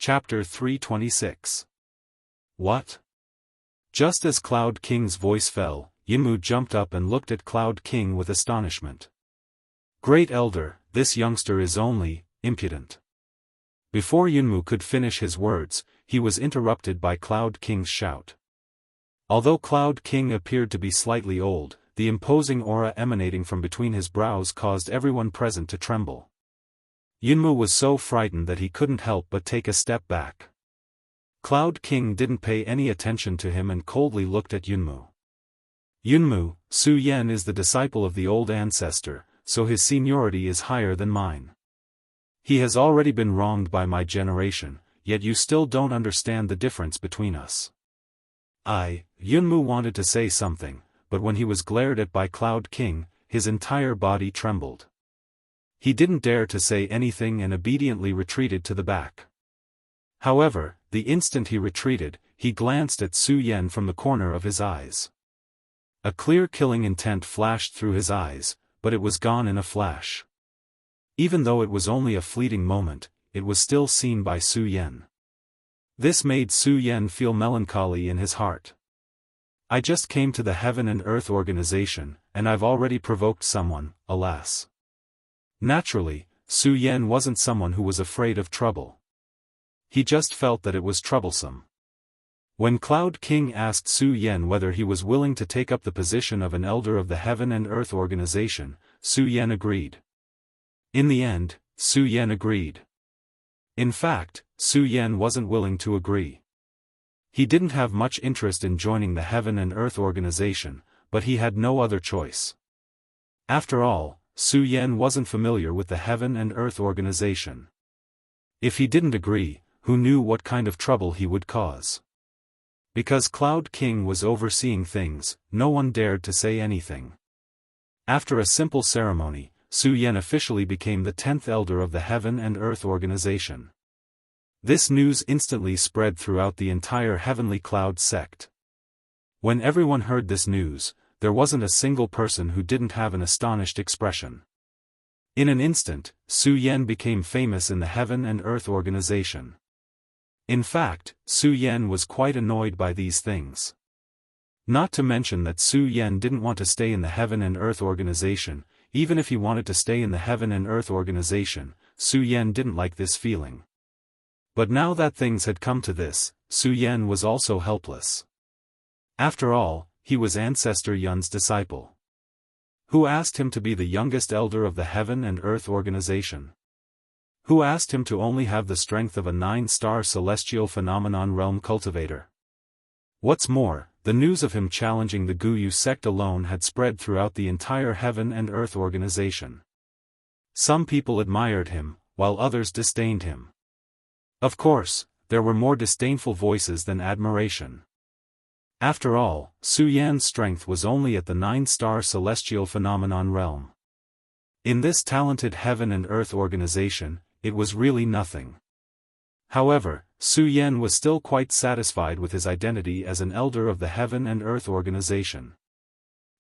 Chapter 326. What? Just as Cloud King's voice fell, Yinmu jumped up and looked at Cloud King with astonishment. Great Elder, this youngster is only impudent. Before Yinmu could finish his words, he was interrupted by Cloud King's shout. Although Cloud King appeared to be slightly old, the imposing aura emanating from between his brows caused everyone present to tremble. Yinmu was so frightened that he couldn't help but take a step back. Cloud King didn't pay any attention to him and coldly looked at Yinmu. Yinmu, Su Yan is the disciple of the old ancestor, so his seniority is higher than mine. He has already been wronged by my generation, yet you still don't understand the difference between us. Yinmu wanted to say something, but when he was glared at by Cloud King, his entire body trembled. He didn't dare to say anything and obediently retreated to the back. However, the instant he retreated, he glanced at Su Yan from the corner of his eyes. A clear killing intent flashed through his eyes, but it was gone in a flash. Even though it was only a fleeting moment, it was still seen by Su Yan. This made Su Yan feel melancholy in his heart. I just came to the Heaven and Earth organization, and I've already provoked someone, alas. Naturally, Su Yan wasn't someone who was afraid of trouble. He just felt that it was troublesome. When Cloud King asked Su Yan whether he was willing to take up the position of an elder of the Heaven and Earth organization, Su Yan agreed. In the end, Su Yan agreed. In fact, Su Yan wasn't willing to agree. He didn't have much interest in joining the Heaven and Earth organization, but he had no other choice. After all, Su Yan wasn't familiar with the Heaven and Earth organization. If he didn't agree, who knew what kind of trouble he would cause? Because Cloud King was overseeing things, no one dared to say anything. After a simple ceremony, Su Yan officially became the 10th elder of the Heaven and Earth organization. This news instantly spread throughout the entire Heavenly Cloud sect. When everyone heard this news, there wasn't a single person who didn't have an astonished expression. In an instant, Su Yan became famous in the Heaven and Earth organization. In fact, Su Yan was quite annoyed by these things. Not to mention that Su Yan didn't want to stay in the Heaven and Earth organization. Even if he wanted to stay in the Heaven and Earth organization, Su Yan didn't like this feeling. But now that things had come to this, Su Yan was also helpless. After all, he was Ancestor Yun's disciple. Who asked him to be the youngest elder of the Heaven and Earth organization? Who asked him to only have the strength of a 9-star celestial phenomenon realm cultivator? What's more, the news of him challenging the Guyu sect alone had spread throughout the entire Heaven and Earth organization. Some people admired him, while others disdained him. Of course, there were more disdainful voices than admiration. After all, Su Yan's strength was only at the 9-star celestial phenomenon realm. In this talented Heaven and Earth organization, it was really nothing. However, Su Yan was still quite satisfied with his identity as an elder of the Heaven and Earth organization.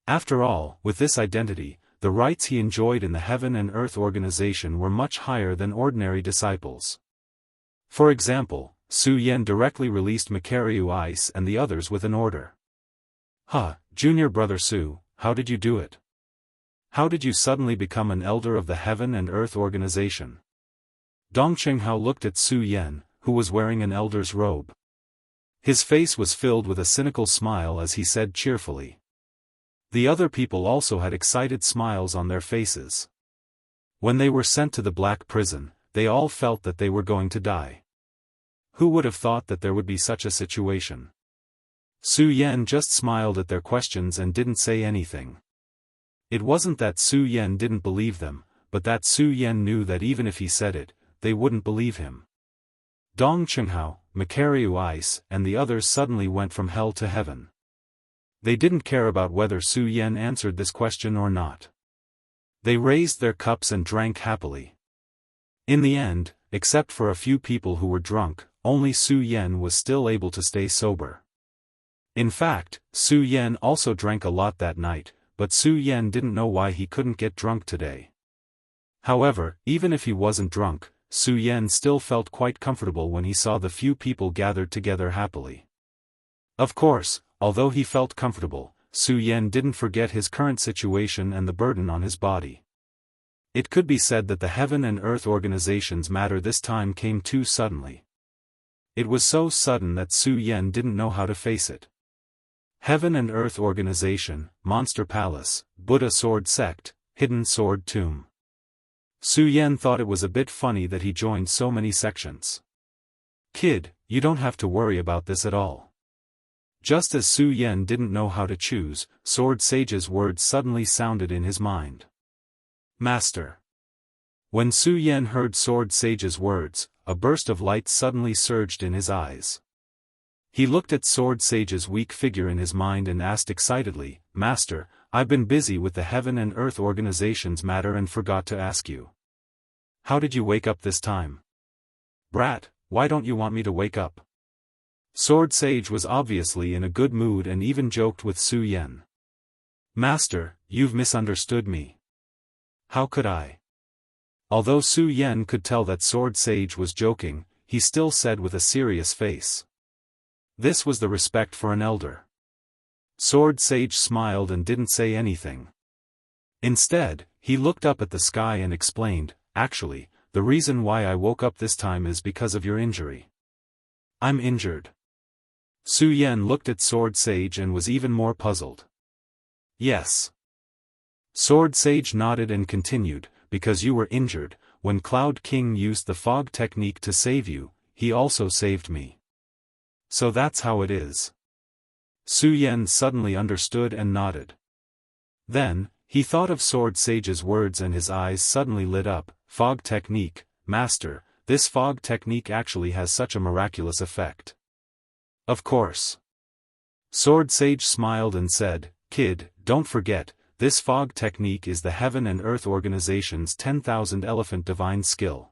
After all, with this identity, the rights he enjoyed in the Heaven and Earth organization were much higher than ordinary disciples. For example, Su Yan directly released Makaryu Ice and the others with an order. Junior brother Su, how did you do it? How did you suddenly become an elder of the Heaven and Earth organization? Dong Qinghao looked at Su Yan, who was wearing an elder's robe. His face was filled with a cynical smile as he said cheerfully. The other people also had excited smiles on their faces. When they were sent to the Black Prison, they all felt that they were going to die. Who would have thought that there would be such a situation? Su Yan just smiled at their questions and didn't say anything. It wasn't that Su Yan didn't believe them, but that Su Yan knew that even if he said it, they wouldn't believe him. Dong Qinghao, Makaryu Ice, and the others suddenly went from hell to heaven. They didn't care about whether Su Yan answered this question or not. They raised their cups and drank happily. In the end, except for a few people who were drunk, only Su Yan was still able to stay sober. In fact, Su Yan also drank a lot that night, but Su Yan didn't know why he couldn't get drunk today. However, even if he wasn't drunk, Su Yan still felt quite comfortable when he saw the few people gathered together happily. Of course, although he felt comfortable, Su Yan didn't forget his current situation and the burden on his body. It could be said that the heaven and earth organization's matter this time came too suddenly. It was so sudden that Su Yan didn't know how to face it. Heaven and Earth Organization, Monster Palace, Buddha Sword Sect, Hidden Sword Tomb. Su Yan thought it was a bit funny that he joined so many sections. Kid, you don't have to worry about this at all. Just as Su Yan didn't know how to choose, Sword Sage's words suddenly sounded in his mind. Master. When Su Yan heard Sword Sage's words, a burst of light suddenly surged in his eyes. He looked at Sword Sage's weak figure in his mind and asked excitedly, Master, I've been busy with the Heaven and Earth Organization's matter and forgot to ask you. How did you wake up this time? Brat, why don't you want me to wake up? Sword Sage was obviously in a good mood and even joked with Su Yan. Master, you've misunderstood me. How could I? Although Su Yan could tell that Sword Sage was joking, he still said with a serious face. This was the respect for an elder. Sword Sage smiled and didn't say anything. Instead, he looked up at the sky and explained, Actually, the reason why I woke up this time is because of your injury. I'm injured. Su Yan looked at Sword Sage and was even more puzzled. Yes. Sword Sage nodded and continued, because you were injured, when Cloud King used the fog technique to save you, he also saved me. So that's how it is. Su Yan suddenly understood and nodded. Then, he thought of Sword Sage's words and his eyes suddenly lit up. Fog technique, Master, this fog technique actually has such a miraculous effect. Of course. Sword Sage smiled and said, Kid, don't forget, this fog technique is the Heaven and Earth Organization's 10,000 Elephant Divine Skill.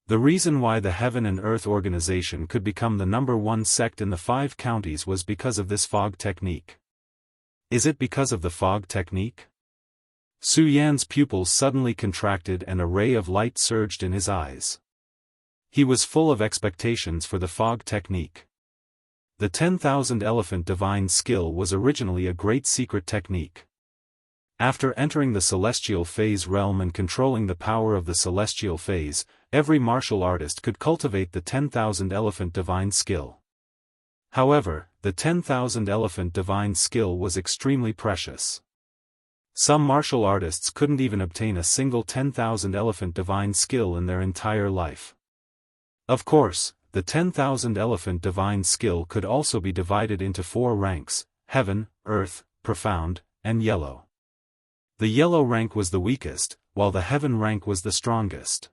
The reason why the Heaven and Earth Organization could become the #1 sect in the 5 counties was because of this fog technique. Is it because of the fog technique? Su Yan's pupils suddenly contracted and a ray of light surged in his eyes. He was full of expectations for the fog technique. The 10,000 Elephant Divine Skill was originally a great secret technique. After entering the Celestial Phase realm and controlling the power of the Celestial Phase, every martial artist could cultivate the 10,000 Elephant Divine Skill. However, the 10,000 Elephant Divine Skill was extremely precious. Some martial artists couldn't even obtain a single 10,000 Elephant Divine Skill in their entire life. Of course, the 10,000 Elephant Divine Skill could also be divided into 4 ranks, Heaven, Earth, Profound, and Yellow. The Yellow rank was the weakest, while the Heaven rank was the strongest.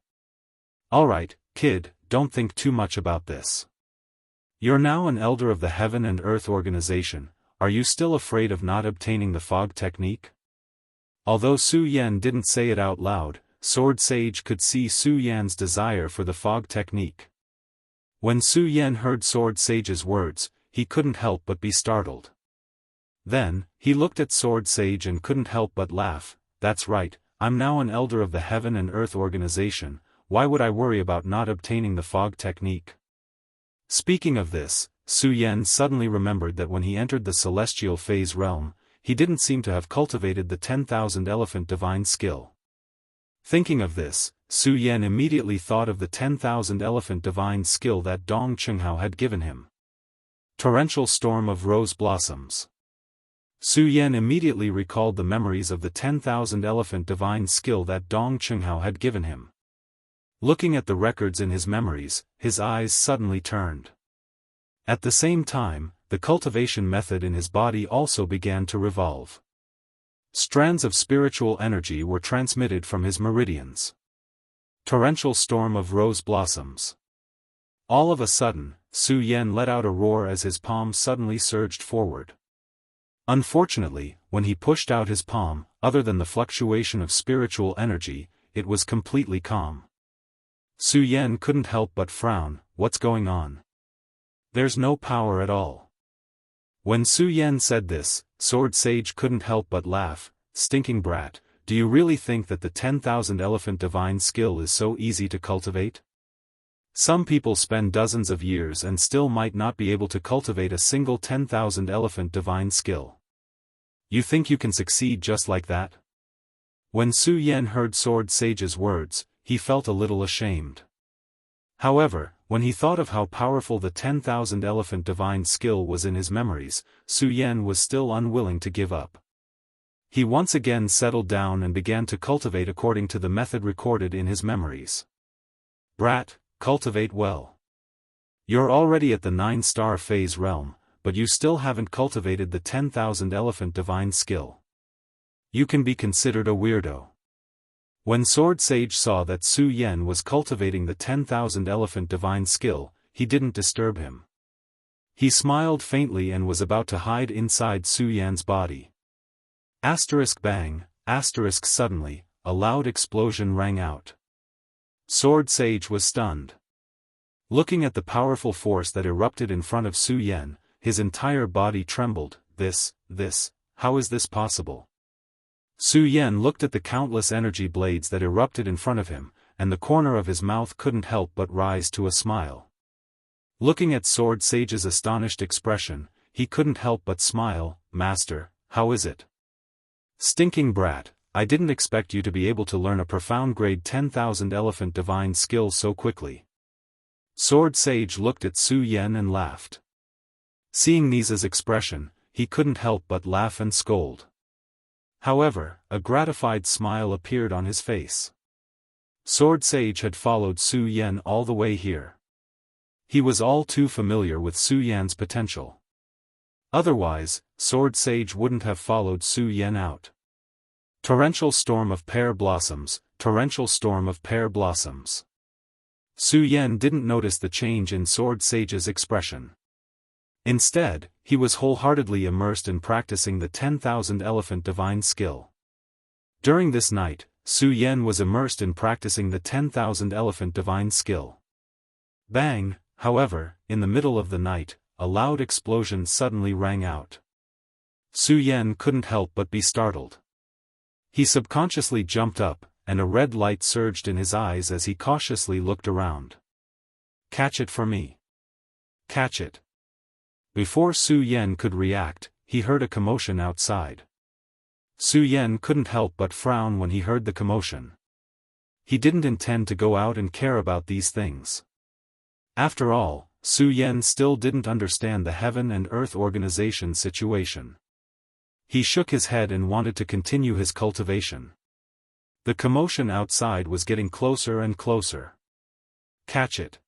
Alright, kid, don't think too much about this. You're now an elder of the Heaven and Earth Organization, are you still afraid of not obtaining the fog technique? Although Su Yan didn't say it out loud, Sword Sage could see Su Yan's desire for the fog technique. When Su Yan heard Sword Sage's words, he couldn't help but be startled. Then, he looked at Sword Sage and couldn't help but laugh. That's right, I'm now an elder of the Heaven and Earth Organization, why would I worry about not obtaining the fog technique? Speaking of this, Su Yan suddenly remembered that when he entered the Celestial Phase realm, he didn't seem to have cultivated the 10,000 Elephant Divine Skill. Thinking of this, Su Yan immediately thought of the 10,000 Elephant Divine Skill that Dong Qinghao had given him. Torrential Storm of Rose Blossoms. Su Yan immediately recalled the memories of the 10,000 Elephant Divine Skill that Dong Qinghao had given him. Looking at the records in his memories, his eyes suddenly turned. At the same time, the cultivation method in his body also began to revolve. Strands of spiritual energy were transmitted from his meridians. Torrential Storm of Rose Blossoms. All of a sudden, Su Yan let out a roar as his palm suddenly surged forward. Unfortunately, when he pushed out his palm, other than the fluctuation of spiritual energy, it was completely calm. Su Yan couldn't help but frown, what's going on? There's no power at all. When Su Yan said this, Sword Sage couldn't help but laugh, stinking brat, do you really think that the 10,000 elephant divine skill is so easy to cultivate? Some people spend dozens of years and still might not be able to cultivate a single 10,000 elephant divine skill. You think you can succeed just like that? When Su Yan heard Sword Sage's words, he felt a little ashamed. However, when he thought of how powerful the 10,000 elephant divine skill was in his memories, Su Yan was still unwilling to give up. He once again settled down and began to cultivate according to the method recorded in his memories. Brat, cultivate well. You're already at the 9-star phase realm, but you still haven't cultivated the 10,000 elephant divine skill. You can be considered a weirdo. When Sword Sage saw that Su Yan was cultivating the 10,000 elephant divine skill, he didn't disturb him. He smiled faintly and was about to hide inside Su Yan's body. Bang, suddenly, a loud explosion rang out. Sword Sage was stunned. Looking at the powerful force that erupted in front of Su Yan, his entire body trembled. How is this possible? Su Yan looked at the countless energy blades that erupted in front of him, and the corner of his mouth couldn't help but rise to a smile. Looking at Sword Sage's astonished expression, he couldn't help but smile. Master, how is it? Stinking brat, I didn't expect you to be able to learn a profound grade 10,000 elephant divine skill so quickly. Sword Sage looked at Su Yan and laughed. Seeing Nisa's expression, he couldn't help but laugh and scold. However, a gratified smile appeared on his face. Sword Sage had followed Su Yan all the way here. He was all too familiar with Su Yan's potential. Otherwise, Sword Sage wouldn't have followed Su Yan out. Torrential storm of pear blossoms, torrential storm of pear blossoms. Su Yan didn't notice the change in Sword Sage's expression. Instead, he was wholeheartedly immersed in practicing the 10,000 elephant divine skill. During this night, Su Yan was immersed in practicing the 10,000 elephant divine skill. Bang, however, in the middle of the night, a loud explosion suddenly rang out. Su Yan couldn't help but be startled. He subconsciously jumped up, and a red light surged in his eyes as he cautiously looked around. Catch it for me. Catch it. Before Su Yan could react, he heard a commotion outside. Su Yan couldn't help but frown when he heard the commotion. He didn't intend to go out and care about these things. After all, Su Yan still didn't understand the heaven and earth organization situation. He shook his head and wanted to continue his cultivation. The commotion outside was getting closer and closer. Catch it.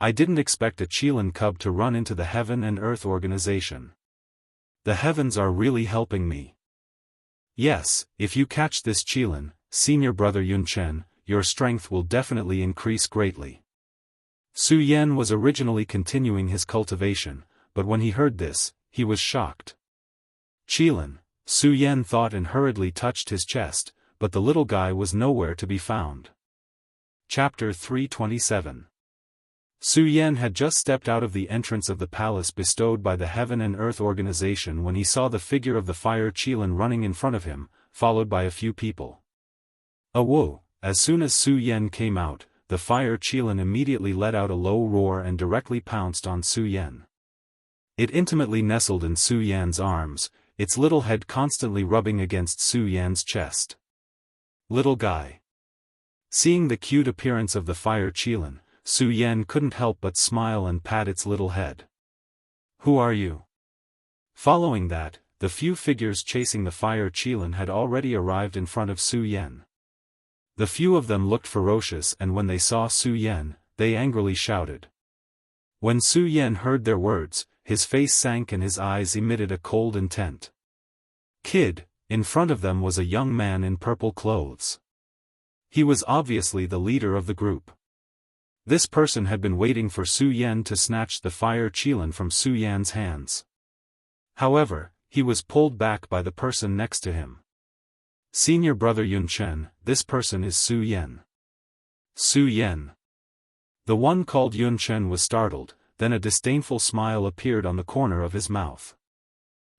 I didn't expect a Qilin cub to run into the heaven and earth organization. The heavens are really helping me. Yes, if you catch this Qilin, senior brother Yunchen, your strength will definitely increase greatly. Su Yan was originally continuing his cultivation, but when he heard this, he was shocked. Qilin, Su Yan thought and hurriedly touched his chest, but the little guy was nowhere to be found. Chapter 327. Su Yan had just stepped out of the entrance of the palace bestowed by the Heaven and Earth organization when he saw the figure of the fire Qilin running in front of him, followed by a few people. Whoa! As soon as Su Yan came out, the fire Qilin immediately let out a low roar and directly pounced on Su Yan. It intimately nestled in Su Yan's arms, its little head constantly rubbing against Su Yan's chest. Little guy. Seeing the cute appearance of the fire Qilin, Su Yan couldn't help but smile and pat its little head. Who are you? Following that, the few figures chasing the fire Qilin had already arrived in front of Su Yan. The few of them looked ferocious, and when they saw Su Yan, they angrily shouted. When Su Yan heard their words, his face sank and his eyes emitted a cold intent. Kid, in front of them was a young man in purple clothes. He was obviously the leader of the group. This person had been waiting for Su Yan to snatch the fire Qilin from Su Yan's hands. However, he was pulled back by the person next to him. Senior brother Yunchen, this person is Su Yan. Su Yan. The one called Yunchen was startled, then a disdainful smile appeared on the corner of his mouth.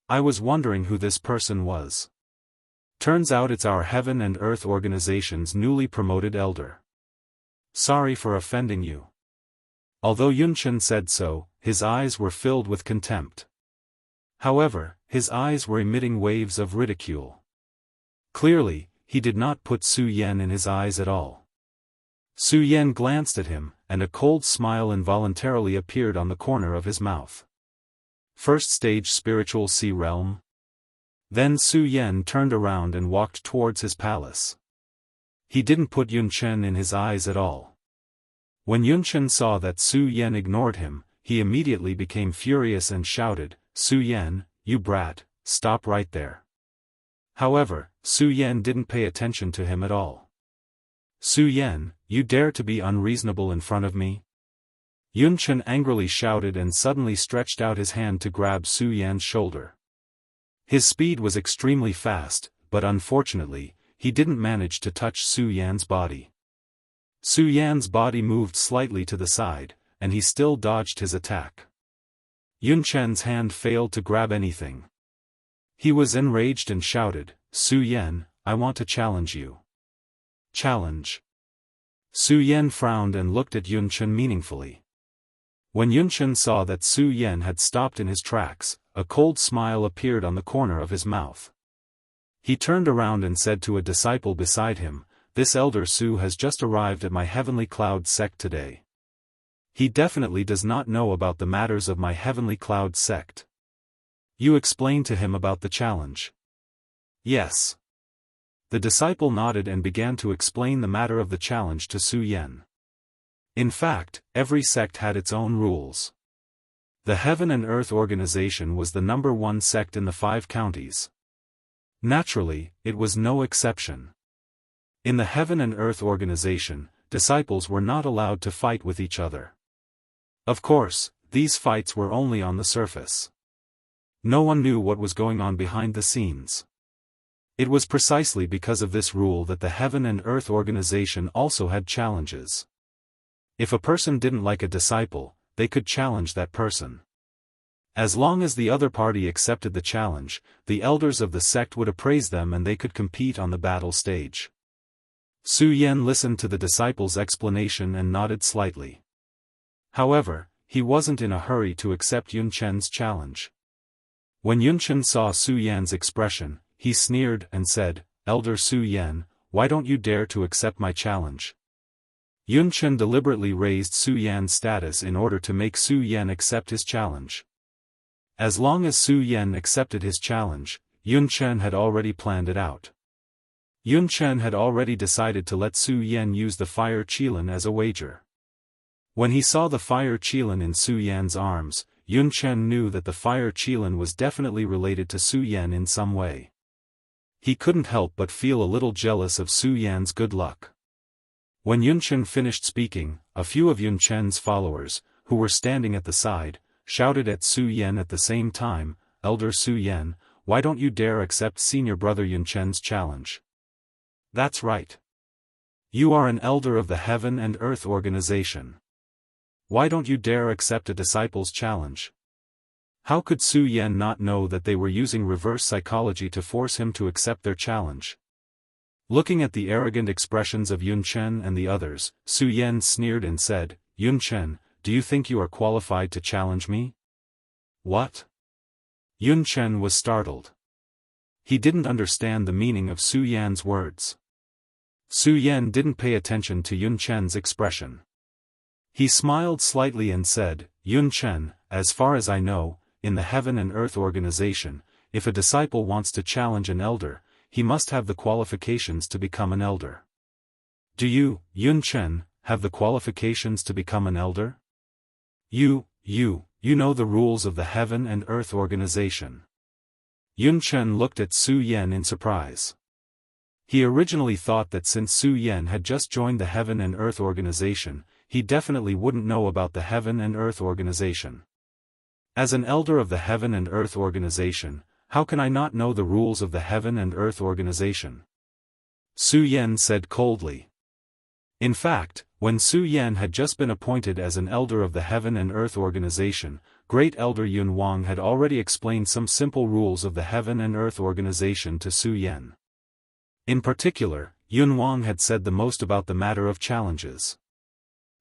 I was wondering who this person was. Turns out it's our Heaven and Earth organization's newly promoted elder. Sorry for offending you. Although Yunchen said so, his eyes were filled with contempt. However, his eyes were emitting waves of ridicule. Clearly, he did not put Su Yan in his eyes at all. Su Yan glanced at him, and a cold smile involuntarily appeared on the corner of his mouth. First stage spiritual sea realm. Then Su Yan turned around and walked towards his palace. He didn't put Yunchen in his eyes at all. When Yunchen saw that Su Yan ignored him, he immediately became furious and shouted, "Su Yan, you brat, stop right there." However, Su Yan didn't pay attention to him at all. "Su Yan, you dare to be unreasonable in front of me?" Yunchen angrily shouted and suddenly stretched out his hand to grab Su Yan's shoulder. His speed was extremely fast, but unfortunately, he didn't manage to touch Su Yan's body. Su Yan's body moved slightly to the side, and he still dodged his attack. Yunchen's hand failed to grab anything. He was enraged and shouted, "Su Yan, I want to challenge you." "Challenge?" Su Yan frowned and looked at Yunchen meaningfully. When Yunchen saw that Su Yan had stopped in his tracks, a cold smile appeared on the corner of his mouth. He turned around and said to a disciple beside him, "This elder Su has just arrived at my Heavenly Cloud sect today. He definitely does not know about the matters of my Heavenly Cloud sect. You explain to him about the challenge." "Yes." The disciple nodded and began to explain the matter of the challenge to Su Yan. In fact, every sect had its own rules. The Heaven and Earth organization was the #1 sect in the 5 counties. Naturally, it was no exception. In the Heaven and Earth organization, disciples were not allowed to fight with each other. Of course, these fights were only on the surface. No one knew what was going on behind the scenes. It was precisely because of this rule that the Heaven and Earth organization also had challenges. If a person didn't like a disciple, they could challenge that person. As long as the other party accepted the challenge, the elders of the sect would appraise them and they could compete on the battle stage. Su Yan listened to the disciple's explanation and nodded slightly. However, he wasn't in a hurry to accept Yunchen's challenge. When Yunchen saw Su Yan's expression, he sneered and said, "Elder Su Yan, why don't you dare to accept my challenge?" Yunchen deliberately raised Su Yan's status in order to make Su Yan accept his challenge. As long as Su Yan accepted his challenge, Yunchen had already planned it out. Yunchen had already decided to let Su Yan use the fire qilin as a wager. When he saw the fire qilin in Su Yan's arms, Yunchen knew that the fire qilin was definitely related to Su Yan in some way. He couldn't help but feel a little jealous of Su Yan's good luck. When Yunchen finished speaking, a few of Yunchen's followers, who were standing at the side, shouted at Su Yan at the same time, "Elder Su Yan, why don't you dare accept senior brother Yunchen's challenge?" "That's right. You are an elder of the Heaven and Earth organization. Why don't you dare accept a disciple's challenge?" How could Su Yan not know that they were using reverse psychology to force him to accept their challenge? Looking at the arrogant expressions of Yunchen and the others, Su Yan sneered and said, "Yunchen, do you think you are qualified to challenge me?" "What?" Yunchen was startled. He didn't understand the meaning of Su Yan's words. Su Yan didn't pay attention to Yunchen's expression. He smiled slightly and said, "Yunchen, as far as I know, in the Heaven and Earth organization, if a disciple wants to challenge an elder, he must have the qualifications to become an elder. Do you, Yunchen, have the qualifications to become an elder? You know the rules of the Heaven and Earth organization." Yunchen looked at Su Yan in surprise. He originally thought that since Su Yan had just joined the Heaven and Earth organization, he definitely wouldn't know about the Heaven and Earth organization. As an elder of the Heaven and Earth organization, how can I not know the rules of the Heaven and Earth organization? Su Yan said coldly. In fact, when Su Yan had just been appointed as an elder of the Heaven and Earth organization, Great Elder Yun Wang had already explained some simple rules of the Heaven and Earth organization to Su Yan. In particular, Yun Wang had said the most about the matter of challenges.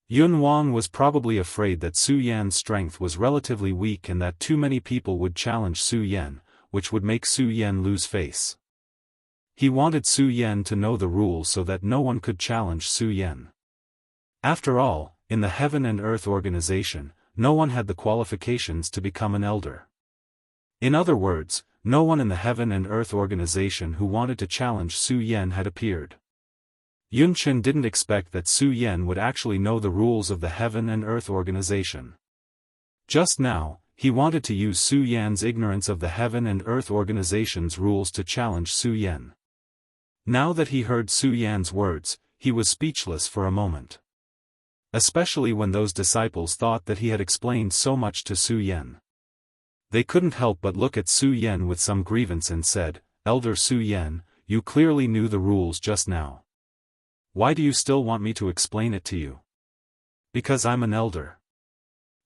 Yun Wang was probably afraid that Su Yan's strength was relatively weak and that too many people would challenge Su Yan, which would make Su Yan lose face. He wanted Su Yan to know the rules so that no one could challenge Su Yan. After all, in the Heaven and Earth organization, no one had the qualifications to become an elder. In other words, no one in the Heaven and Earth organization who wanted to challenge Su Yan had appeared. Yun Chen didn't expect that Su Yan would actually know the rules of the Heaven and Earth organization. Just now, he wanted to use Su Yan's ignorance of the Heaven and Earth organization's rules to challenge Su Yan. Now that he heard Su Yan's words, he was speechless for a moment. Especially when those disciples thought that he had explained so much to Su Yan. They couldn't help but look at Su Yan with some grievance and said, "Elder Su Yan, you clearly knew the rules just now. Why do you still want me to explain it to you?" "Because I'm an elder."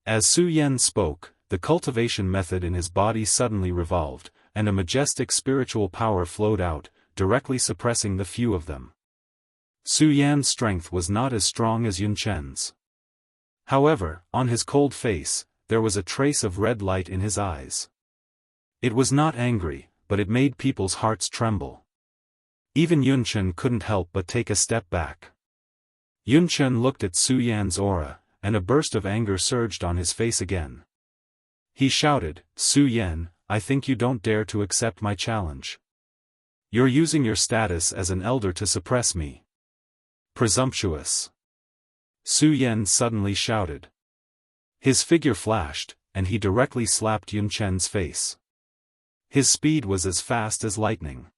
As Su Yan spoke, the cultivation method in his body suddenly revolved, and a majestic spiritual power flowed out, directly suppressing the few of them. Su Yan's strength was not as strong as Yun Chen's. However, on his cold face, there was a trace of red light in his eyes. It was not angry, but it made people's hearts tremble. Even Yun Chen couldn't help but take a step back. Yun Chen looked at Su Yan's aura, and a burst of anger surged on his face again. He shouted, "Su Yan, I think you don't dare to accept my challenge. You're using your status as an elder to suppress me. Presumptuous." Su Yan suddenly shouted. His figure flashed, and he directly slapped Yun Chen's face. His speed was as fast as lightning.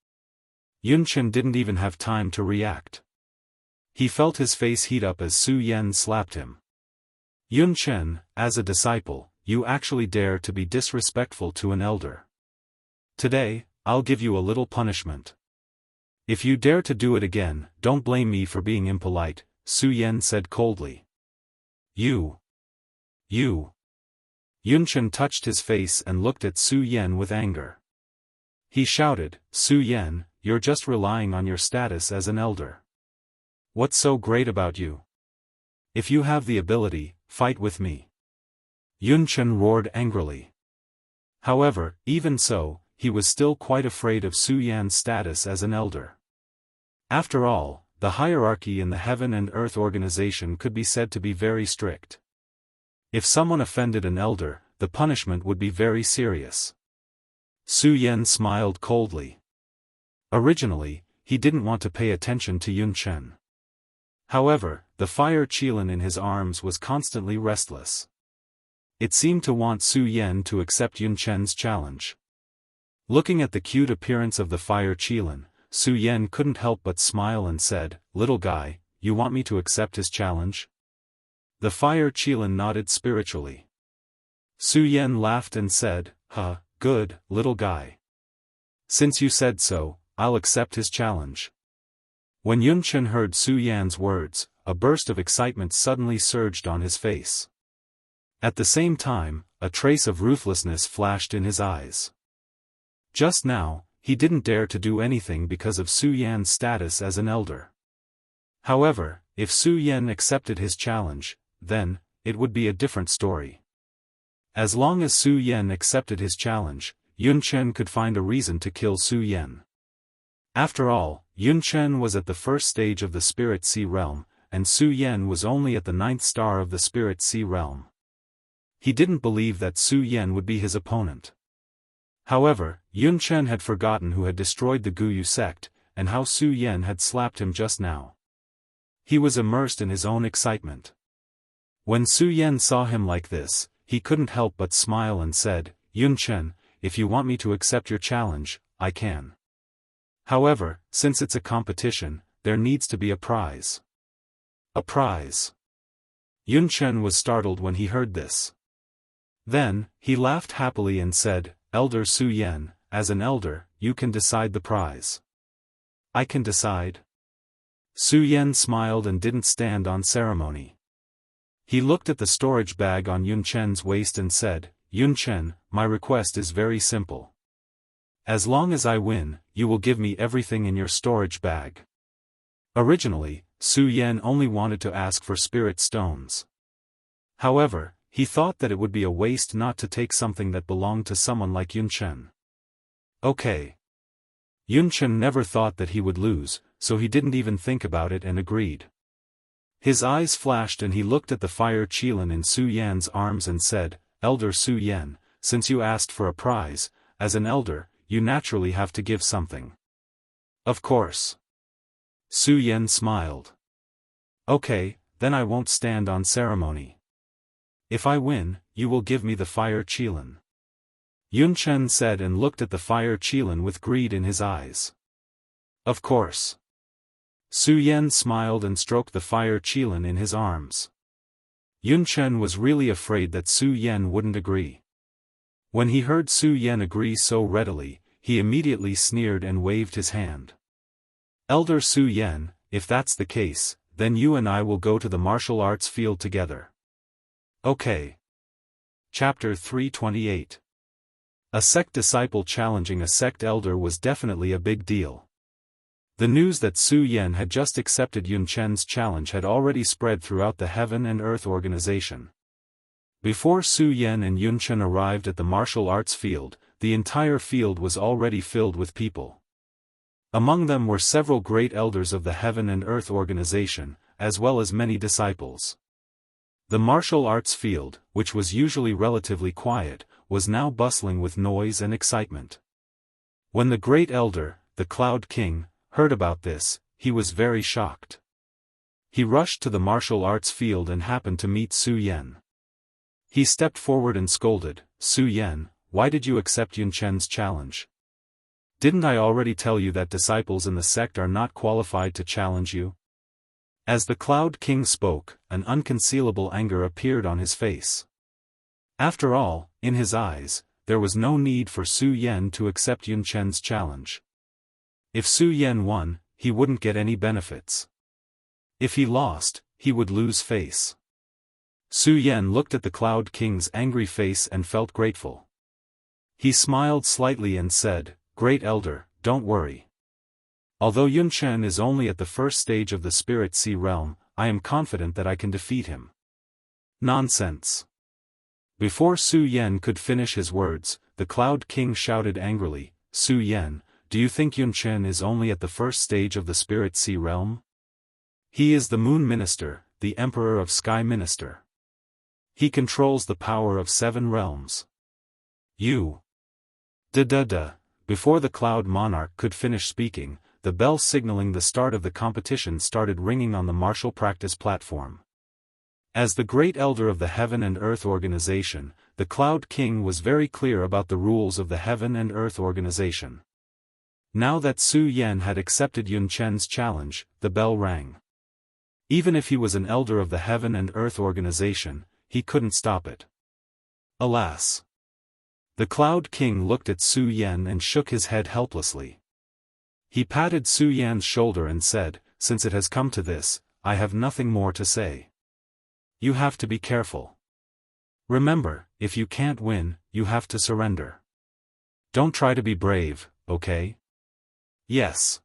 Yun Chen didn't even have time to react. He felt his face heat up as Su Yan slapped him. "Yun Chen, as a disciple, you actually dare to be disrespectful to an elder. Today, I'll give you a little punishment. If you dare to do it again, don't blame me for being impolite," Su Yan said coldly. You. Yun Chen touched his face and looked at Su Yan with anger. He shouted, "Su Yan, you're just relying on your status as an elder. What's so great about you? If you have the ability, fight with me." Yun Chen roared angrily. However, even so, he was still quite afraid of Su Yan's status as an elder. After all, the hierarchy in the Heaven and Earth organization could be said to be very strict. If someone offended an elder, the punishment would be very serious. Su Yan smiled coldly. Originally, he didn't want to pay attention to Yun Chen. However, the fire qilin in his arms was constantly restless. It seemed to want Su Yan to accept Yun Chen's challenge. Looking at the cute appearance of the fire qilin, Su Yan couldn't help but smile and said, "Little guy, you want me to accept his challenge?" The fire qilin nodded spiritually. Su Yan laughed and said, "Huh, good, little guy. Since you said so, I'll accept his challenge." When Yun Chen heard Su Yan's words, a burst of excitement suddenly surged on his face. At the same time, a trace of ruthlessness flashed in his eyes. Just now, he didn't dare to do anything because of Su Yan's status as an elder. However, if Su Yan accepted his challenge, then, it would be a different story. As long as Su Yan accepted his challenge, Yun Chen could find a reason to kill Su Yan. After all, Yun Chen was at the first stage of the Spirit Sea realm, and Su Yan was only at the 9th star of the Spirit Sea realm. He didn't believe that Su Yan would be his opponent. However, Yun Chen had forgotten who had destroyed the Guyu sect, and how Su Yan had slapped him just now. He was immersed in his own excitement. When Su Yan saw him like this, he couldn't help but smile and said, "Yun Chen, if you want me to accept your challenge, I can. However, since it's a competition, there needs to be a prize." A prize? Yun Chen was startled when he heard this. Then, he laughed happily and said, "Elder Su Yan, as an elder, you can decide the prize." "I can decide?" Su Yan smiled and didn't stand on ceremony. He looked at the storage bag on Yun Chen's waist and said, "Yun Chen, my request is very simple. As long as I win, you will give me everything in your storage bag. Originally, Su Yan only wanted to ask for spirit stones. However, he thought that it would be a waste not to take something that belonged to someone like Yun Chen. Okay. Yun Chen never thought that he would lose, so he didn't even think about it and agreed. His eyes flashed and he looked at the fire qilin in Su Yan's arms and said, "Elder Su Yan, since you asked for a prize, as an elder, you naturally have to give something." Of course. Su Yan smiled. Okay, then I won't stand on ceremony. If I win, you will give me the fire qilin. Yun Chen said and looked at the fire qilin with greed in his eyes. Of course. Su Yan smiled and stroked the fire qilin in his arms. Yun Chen was really afraid that Su Yan wouldn't agree. When he heard Su Yan agree so readily, he immediately sneered and waved his hand. Elder Su Yan, if that's the case, then you and I will go to the martial arts field together. Okay. Chapter 328. A sect disciple challenging a sect elder was definitely a big deal. The news that Su Yan had just accepted Yun Chen's challenge had already spread throughout the Heaven and Earth organization. Before Su Yan and Yun Chen arrived at the martial arts field, the entire field was already filled with people. Among them were several great elders of the Heaven and Earth organization, as well as many disciples. The martial arts field, which was usually relatively quiet, was now bustling with noise and excitement. When the great elder, the Cloud King, heard about this, he was very shocked. He rushed to the martial arts field and happened to meet Su Yan. He stepped forward and scolded, "Su Yan, why did you accept Yun Chen's challenge? Didn't I already tell you that disciples in the sect are not qualified to challenge you?" As the Cloud King spoke, an unconcealable anger appeared on his face. After all, in his eyes, there was no need for Su Yan to accept Yun Chen's challenge. If Su Yan won, he wouldn't get any benefits. If he lost, he would lose face. Su Yan looked at the Cloud King's angry face and felt grateful. He smiled slightly and said, "Great Elder, don't worry. Although Yun Chen is only at the first stage of the Spirit Sea realm, I am confident that I can defeat him." Nonsense. Before Su Yan could finish his words, the Cloud King shouted angrily, "Su Yan, do you think Yun Chen is only at the first stage of the Spirit Sea realm? He is the Moon Minister, the Emperor of Sky Minister. He controls the power of 7 realms. You. Da. Before the Cloud Monarch could finish speaking, the bell signaling the start of the competition started ringing on the martial practice platform. As the great elder of the Heaven and Earth organization, the Cloud King was very clear about the rules of the Heaven and Earth organization. Now that Su Yan had accepted Yun Chen's challenge, the bell rang. Even if he was an elder of the Heaven and Earth organization, he couldn't stop it. Alas. The Cloud King looked at Su Yan and shook his head helplessly. He patted Su Yan's shoulder and said, "Since it has come to this, I have nothing more to say. You have to be careful. Remember, if you can't win, you have to surrender. Don't try to be brave, okay?" "Yes."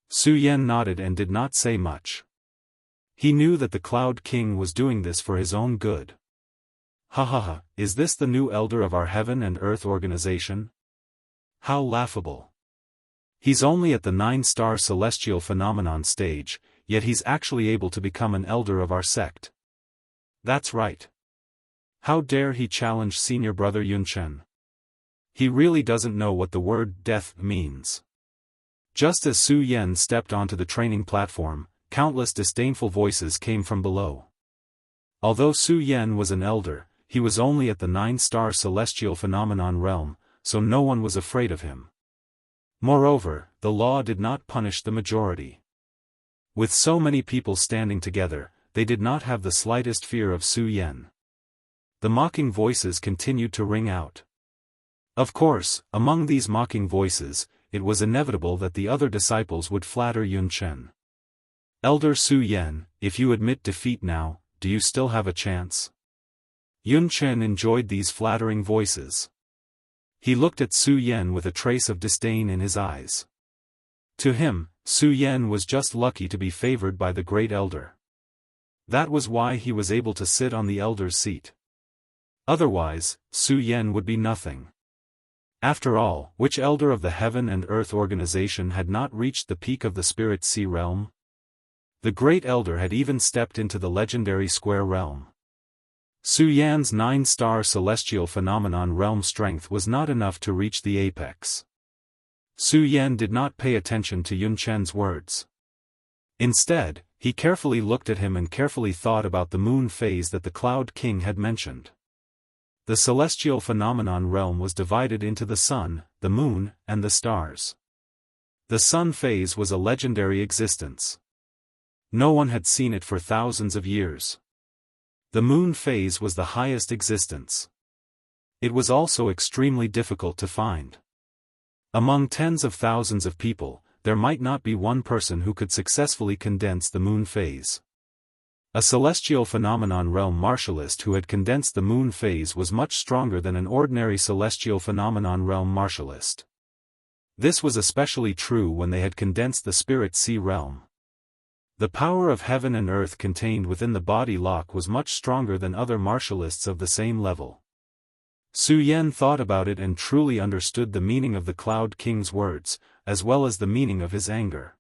Su Yan nodded and did not say much. He knew that the Cloud King was doing this for his own good. Ha, is this the new elder of our Heaven and Earth organization? How laughable. He's only at the 9-star celestial phenomenon stage, yet he's actually able to become an elder of our sect. That's right. How dare he challenge senior brother Yun Chen? He really doesn't know what the word death means. Just as Su Yan stepped onto the training platform, countless disdainful voices came from below. Although Su Yan was an elder, he was only at the 9-star celestial phenomenon realm, so no one was afraid of him. Moreover, the law did not punish the majority. With so many people standing together, they did not have the slightest fear of Su Yan. The mocking voices continued to ring out. Of course, among these mocking voices, it was inevitable that the other disciples would flatter Yun Chen. "Elder Su Yan, if you admit defeat now, do you still have a chance?" Yun Chen enjoyed these flattering voices. He looked at Su Yan with a trace of disdain in his eyes. To him, Su Yan was just lucky to be favored by the great elder. That was why he was able to sit on the elder's seat. Otherwise, Su Yan would be nothing. After all, which elder of the Heaven and Earth organization had not reached the peak of the Spirit Sea realm? The great elder had even stepped into the legendary Square realm. Su Yan's 9-star celestial phenomenon realm strength was not enough to reach the apex. Su Yan did not pay attention to Yun Chen's words. Instead, he carefully looked at him and carefully thought about the moon phase that the Cloud King had mentioned. The celestial phenomenon realm was divided into the sun, the moon, and the stars. The sun phase was a legendary existence. No one had seen it for thousands of years. The moon phase was the highest existence. It was also extremely difficult to find. Among tens of thousands of people, there might not be one person who could successfully condense the moon phase. A celestial phenomenon realm martialist who had condensed the moon phase was much stronger than an ordinary celestial phenomenon realm martialist. This was especially true when they had condensed the Spirit Sea realm. The power of heaven and earth contained within the body lock was much stronger than other martialists of the same level. Su Yan thought about it and truly understood the meaning of the Cloud King's words, as well as the meaning of his anger.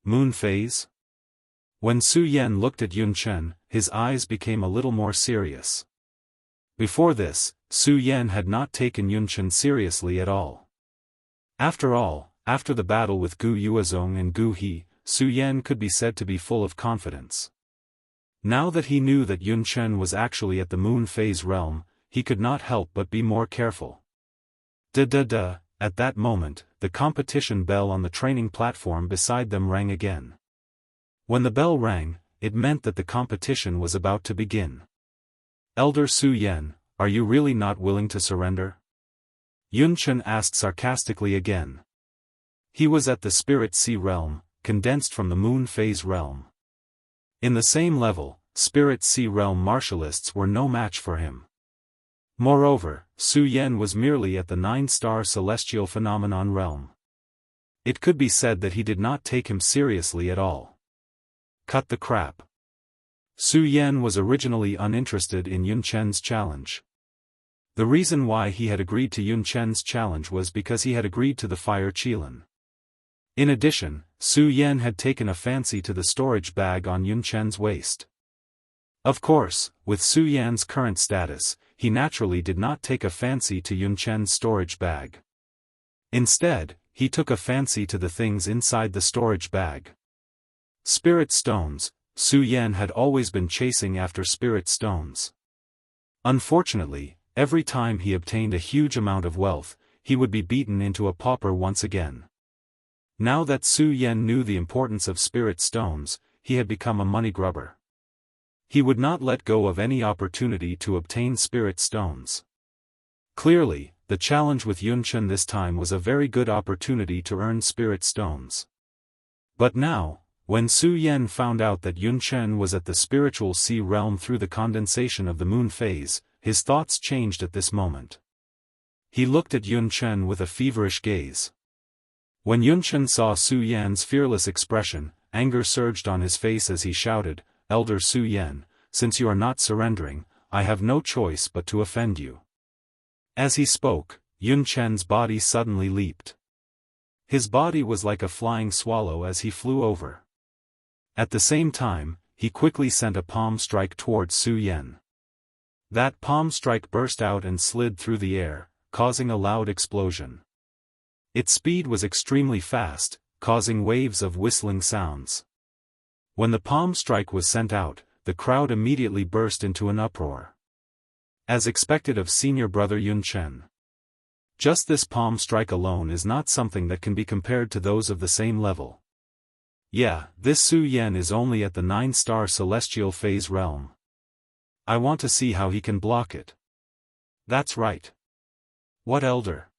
Moon phase? When Su Yan looked at Yun Chen, his eyes became a little more serious. Before this, Su Yan had not taken Yun Chen seriously at all. After all, after the battle with Gu Yuezong and Gu He, Su Yan could be said to be full of confidence. Now that he knew that Yun Chen was actually at the moon phase realm, he could not help but be more careful. At that moment, the competition bell on the training platform beside them rang again. When the bell rang, it meant that the competition was about to begin. Elder Su Yan, are you really not willing to surrender? Yun Chen asked sarcastically again. He was at the Spirit Sea realm, condensed from the moon phase realm. In the same level, Spirit Sea realm martialists were no match for him. Moreover, Su Yan was merely at the 9-star celestial phenomenon realm. It could be said that he did not take him seriously at all. Cut the crap. Su Yan was originally uninterested in Yun Chen's challenge. The reason why he had agreed to Yun Chen's challenge was because he had agreed to the Fire Qilin. In addition, Su Yan had taken a fancy to the storage bag on Yun Chen's waist. Of course, with Su Yan's current status, he naturally did not take a fancy to Yun Chen's storage bag. Instead, he took a fancy to the things inside the storage bag. Spirit stones. Su Yan had always been chasing after spirit stones. Unfortunately, every time he obtained a huge amount of wealth, he would be beaten into a pauper once again. Now that Su Yan knew the importance of spirit stones, he had become a money grubber. He would not let go of any opportunity to obtain spirit stones. Clearly, the challenge with Yun Chen this time was a very good opportunity to earn spirit stones. But now, when Su Yan found out that Yun Chen was at the spiritual sea realm through the condensation of the moon phase, his thoughts changed at this moment. He looked at Yun Chen with a feverish gaze. When Yun Chen saw Su Yan's fearless expression, anger surged on his face as he shouted, "Elder Su Yan, since you are not surrendering, I have no choice but to offend you." As he spoke, Yun Chen's body suddenly leaped. His body was like a flying swallow as he flew over. At the same time, he quickly sent a palm strike towards Su Yan. That palm strike burst out and slid through the air, causing a loud explosion. Its speed was extremely fast, causing waves of whistling sounds. When the palm strike was sent out, the crowd immediately burst into an uproar. As expected of senior brother Yun Chen. Just this palm strike alone is not something that can be compared to those of the same level. Yeah, this Su Yan is only at the 9-star celestial phase realm. I want to see how he can block it. That's right. What elder?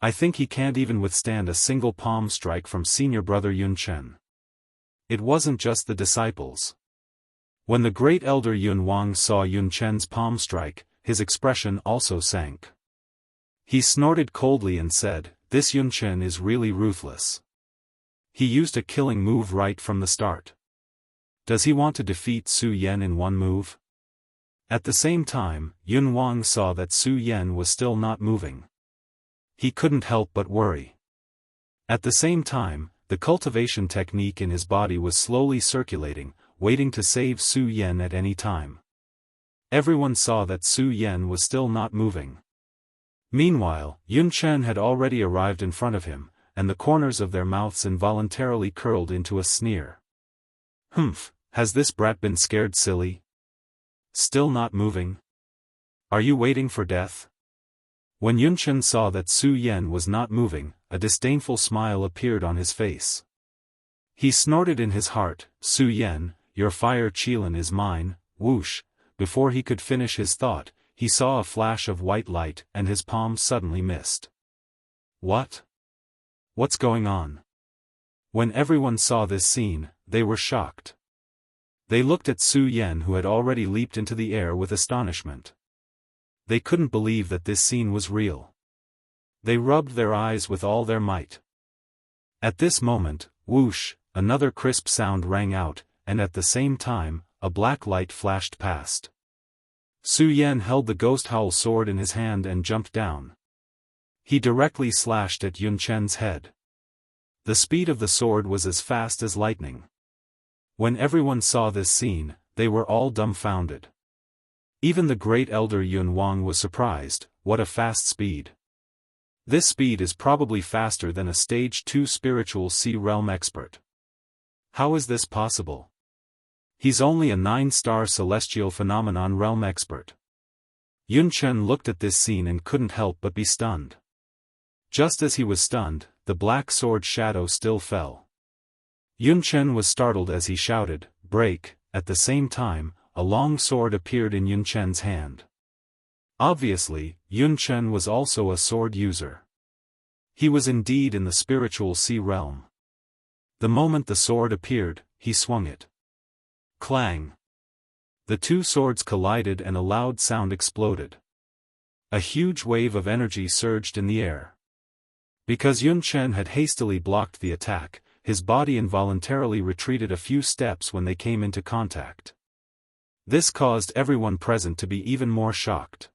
I think he can't even withstand a single palm strike from senior brother Yun Chen. It wasn't just the disciples. When the great elder Yun Wang saw Yun Chen's palm strike, his expression also sank. He snorted coldly and said, "This Yun Chen is really ruthless. He used a killing move right from the start. Does he want to defeat Su Yan in one move?" At the same time, Yun Wang saw that Su Yan was still not moving. He couldn't help but worry. At the same time, the cultivation technique in his body was slowly circulating, waiting to save Su Yan at any time. Everyone saw that Su Yan was still not moving. Meanwhile, Yun Chen had already arrived in front of him, and the corners of their mouths involuntarily curled into a sneer. "Humph, has this brat been scared silly? Still not moving? Are you waiting for death?" When Yun Chen saw that Su Yan was not moving, a disdainful smile appeared on his face. He snorted in his heart, "Su Yan, your fire qilin is mine." Whoosh! Before he could finish his thought, he saw a flash of white light and his palm suddenly missed. What? What's going on? When everyone saw this scene, they were shocked. They looked at Su Yan, who had already leaped into the air, with astonishment. They couldn't believe that this scene was real. They rubbed their eyes with all their might. At this moment, whoosh, another crisp sound rang out, and at the same time, a black light flashed past. Su Yan held the ghost howl sword in his hand and jumped down. He directly slashed at Yun Chen's head. The speed of the sword was as fast as lightning. When everyone saw this scene, they were all dumbfounded. Even the great elder Yun Wang was surprised. What a fast speed. This speed is probably faster than a stage 2 spiritual sea realm expert. How is this possible? He's only a 9-star celestial phenomenon realm expert. Yun Chen looked at this scene and couldn't help but be stunned. Just as he was stunned, the black sword shadow still fell. Yun Chen was startled as he shouted, "Break!" At the same time, a long sword appeared in Yun Chen's hand. Obviously, Yun Chen was also a sword user. He was indeed in the spiritual sea realm. The moment the sword appeared, he swung it. Clang! The two swords collided and a loud sound exploded. A huge wave of energy surged in the air. Because Yun Chen had hastily blocked the attack, his body involuntarily retreated a few steps when they came into contact. This caused everyone present to be even more shocked.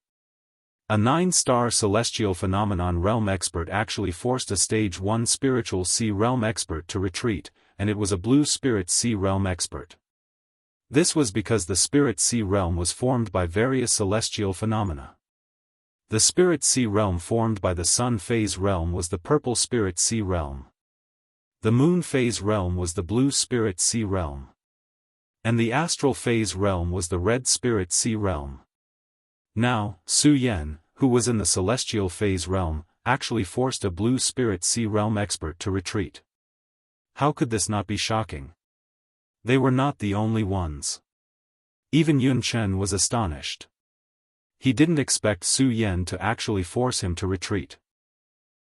A 9-star celestial phenomenon realm expert actually forced a stage 1 spiritual sea realm expert to retreat, and it was a blue spirit sea realm expert. This was because the spirit sea realm was formed by various celestial phenomena. The spirit sea realm formed by the sun phase realm was the purple spirit sea realm. The moon phase realm was the blue spirit sea realm. And the astral phase realm was the red spirit sea realm. Now, Su Yan, who was in the celestial phase realm, actually forced a blue spirit sea realm expert to retreat. How could this not be shocking? They were not the only ones. Even Yun Chen was astonished. He didn't expect Su Yan to actually force him to retreat.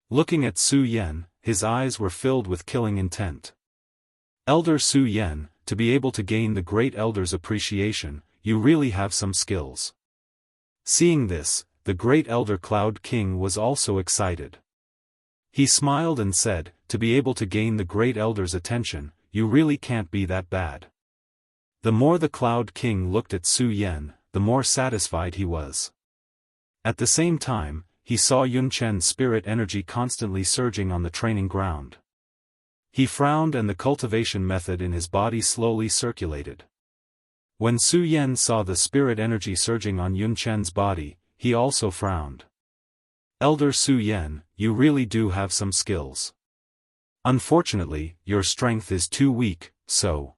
Looking at Su Yan, his eyes were filled with killing intent. Elder Su Yan, to be able to gain the great elder's appreciation, you really have some skills. Seeing this, the great elder Cloud King was also excited. He smiled and said, "To be able to gain the great elder's attention, you really can't be that bad." The more the Cloud King looked at Su Yan, the more satisfied he was. At the same time, he saw Yun Chen's spirit energy constantly surging on the training ground. He frowned and the cultivation method in his body slowly circulated. When Su Yan saw the spirit energy surging on Yun Chen's body, he also frowned. "Elder Su Yan, you really do have some skills. Unfortunately, your strength is too weak, so,"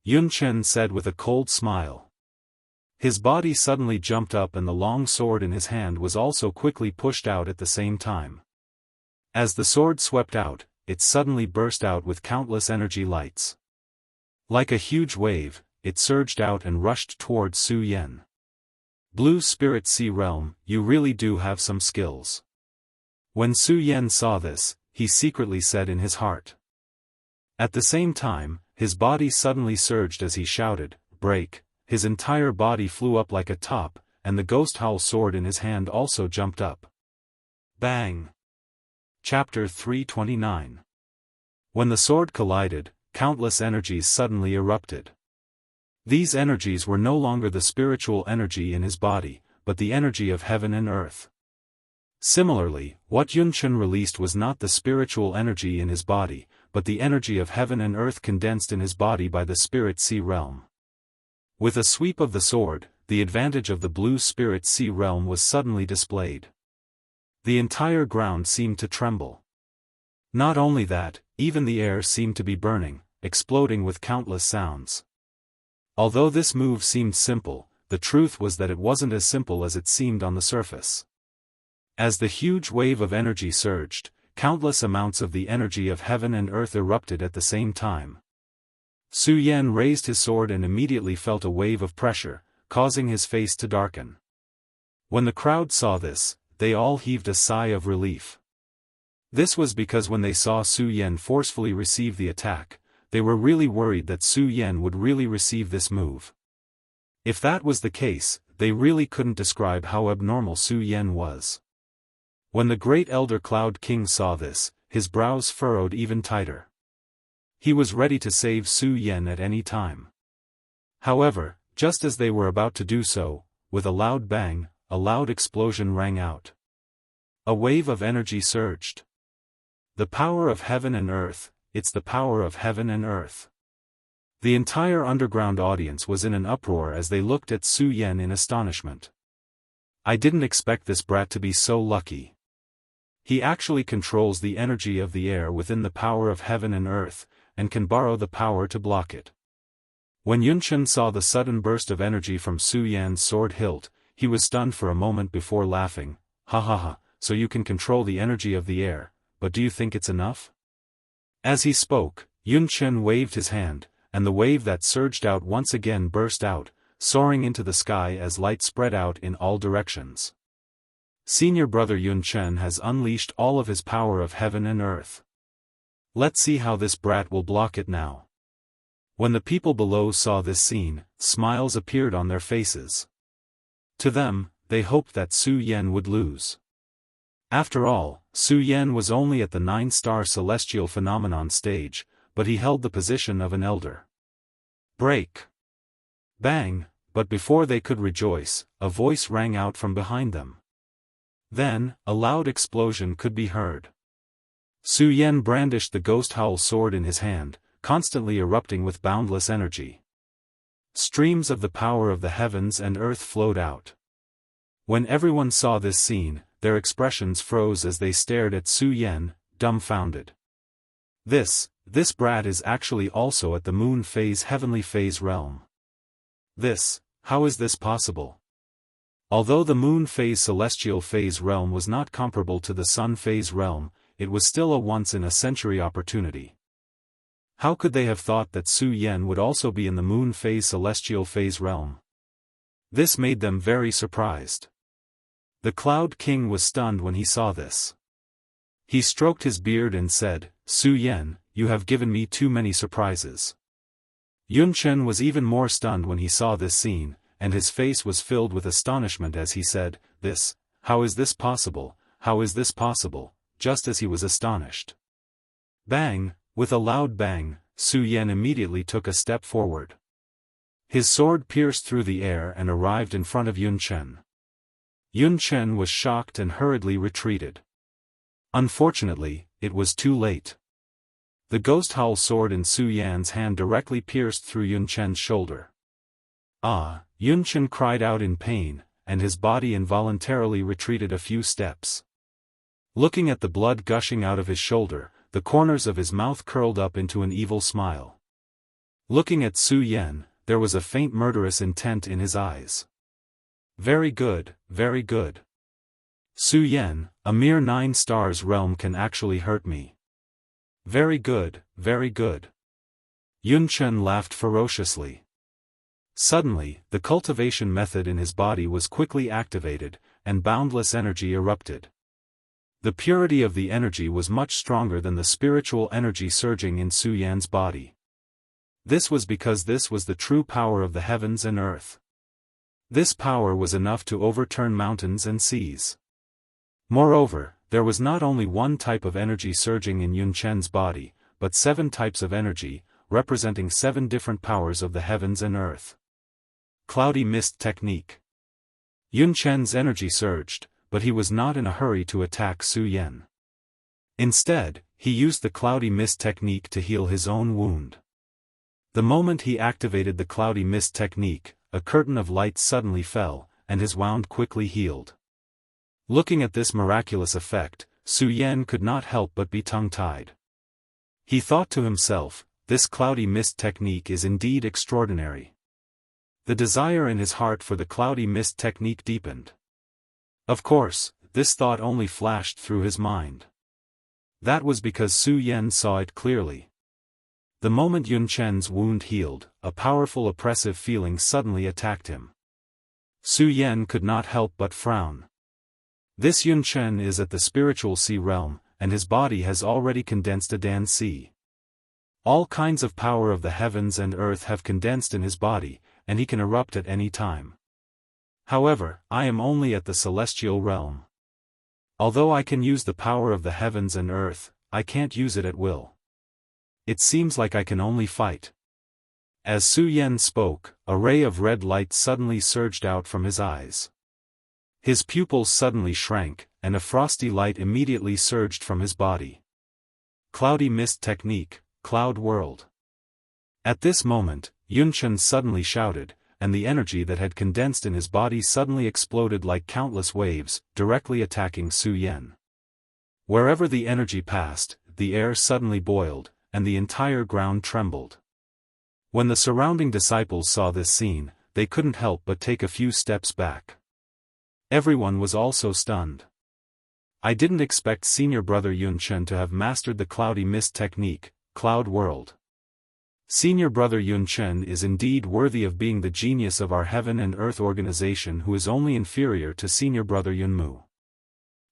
Yun Chen said with a cold smile. His body suddenly jumped up and the long sword in his hand was also quickly pushed out at the same time. As the sword swept out, it suddenly burst out with countless energy lights. Like a huge wave, it surged out and rushed towards Su Yan. "Blue Spirit Sea Realm, you really do have some skills." When Su Yan saw this, he secretly said in his heart. At the same time, his body suddenly surged as he shouted, "Break!" His entire body flew up like a top, and the ghost howl sword in his hand also jumped up. Bang! Chapter 329. When the sword collided, countless energies suddenly erupted. These energies were no longer the spiritual energy in his body, but the energy of heaven and earth. Similarly, what Yunchen released was not the spiritual energy in his body, but the energy of heaven and earth condensed in his body by the spirit sea realm. With a sweep of the sword, the advantage of the blue spirit sea realm was suddenly displayed. The entire ground seemed to tremble. Not only that, even the air seemed to be burning, exploding with countless sounds. Although this move seemed simple, the truth was that it wasn't as simple as it seemed on the surface. As the huge wave of energy surged, countless amounts of the energy of heaven and earth erupted at the same time. Su Yan raised his sword and immediately felt a wave of pressure, causing his face to darken. When the crowd saw this, they all heaved a sigh of relief. This was because when they saw Su Yan forcefully receive the attack, they were really worried that Su Yan would really receive this move. If that was the case, they really couldn't describe how abnormal Su Yan was. When the great elder Cloud King saw this, his brows furrowed even tighter. He was ready to save Su Yan at any time. However, just as they were about to do so, with a loud bang, a loud explosion rang out. A wave of energy surged. The power of heaven and earth, it's the power of heaven and earth. The entire underground audience was in an uproar as they looked at Su Yan in astonishment. I didn't expect this brat to be so lucky. He actually controls the energy of the air within the power of heaven and earth, and can borrow the power to block it. When Yunchen saw the sudden burst of energy from Su Yan's sword hilt, he was stunned for a moment before laughing. Ha ha ha, so you can control the energy of the air, but do you think it's enough? As he spoke, Yunchen waved his hand, and the wave that surged out once again burst out, soaring into the sky as light spread out in all directions. Senior brother Yunchen has unleashed all of his power of heaven and earth. Let's see how this brat will block it now. When the people below saw this scene, smiles appeared on their faces. To them, they hoped that Su Yan would lose. After all, Su Yan was only at the 9-star celestial phenomenon stage, but he held the position of an elder. Break! Bang! But before they could rejoice, a voice rang out from behind them. Then, a loud explosion could be heard. Su Yan brandished the ghost howl sword in his hand, constantly erupting with boundless energy. Streams of the power of the heavens and earth flowed out. When everyone saw this scene, their expressions froze as they stared at Su Yan, dumbfounded. This brat is actually also at the moon phase heavenly phase realm. How is this possible? Although the moon phase celestial phase realm was not comparable to the sun phase realm, it was still a once-in-a-century opportunity. How could they have thought that Su Yan would also be in the moon phase celestial phase realm? This made them very surprised. The Cloud King was stunned when he saw this. He stroked his beard and said, Su Yan, you have given me too many surprises. Yunchen was even more stunned when he saw this scene, and his face was filled with astonishment as he said, how is this possible, how is this possible, just as he was astonished. Bang! With a loud bang, Su Yan immediately took a step forward. His sword pierced through the air and arrived in front of Yunchen. Yunchen was shocked and hurriedly retreated. Unfortunately, it was too late. The ghost howl sword in Su Yan's hand directly pierced through Yunchen's shoulder. Ah! Yunchen cried out in pain, and his body involuntarily retreated a few steps. Looking at the blood gushing out of his shoulder, the corners of his mouth curled up into an evil smile. Looking at Su Yan, there was a faint murderous intent in his eyes. Very good, very good. Su Yan, a mere 9 stars realm can actually hurt me. Very good, very good. Yunchen laughed ferociously. Suddenly, the cultivation method in his body was quickly activated, and boundless energy erupted. The purity of the energy was much stronger than the spiritual energy surging in Su Yan's body. This was because this was the true power of the heavens and earth. This power was enough to overturn mountains and seas. Moreover, there was not only one type of energy surging in Yun Chen's body, but 7 types of energy, representing 7 different powers of the heavens and earth. Cloudy Mist Technique. Yun Chen's energy surged, but he was not in a hurry to attack Su Yan. Instead, he used the Cloudy Mist Technique to heal his own wound. The moment he activated the Cloudy Mist Technique, a curtain of light suddenly fell, and his wound quickly healed. Looking at this miraculous effect, Su Yan could not help but be tongue-tied. He thought to himself, this Cloudy Mist Technique is indeed extraordinary. The desire in his heart for the Cloudy Mist Technique deepened. Of course, this thought only flashed through his mind. That was because Su Yan saw it clearly. The moment Yun Chen's wound healed, a powerful oppressive feeling suddenly attacked him. Su Yan could not help but frown. This Yun Chen is at the spiritual sea realm, and his body has already condensed a Dan sea. All kinds of power of the heavens and earth have condensed in his body, and he can erupt at any time. However, I am only at the celestial realm. Although I can use the power of the heavens and earth, I can't use it at will. It seems like I can only fight. As Su Yan spoke, a ray of red light suddenly surged out from his eyes. His pupils suddenly shrank, and a frosty light immediately surged from his body. Cloudy Mist Technique, Cloud World. At this moment, Yun Chen suddenly shouted, and the energy that had condensed in his body suddenly exploded like countless waves, directly attacking Su Yan. Wherever the energy passed, the air suddenly boiled, and the entire ground trembled. When the surrounding disciples saw this scene, they couldn't help but take a few steps back. Everyone was also stunned. I didn't expect senior brother Yun Chen to have mastered the Cloudy Mist Technique, Cloud World. Senior brother Yun Chen is indeed worthy of being the genius of our heaven and earth organization, who is only inferior to senior brother Yun Mu.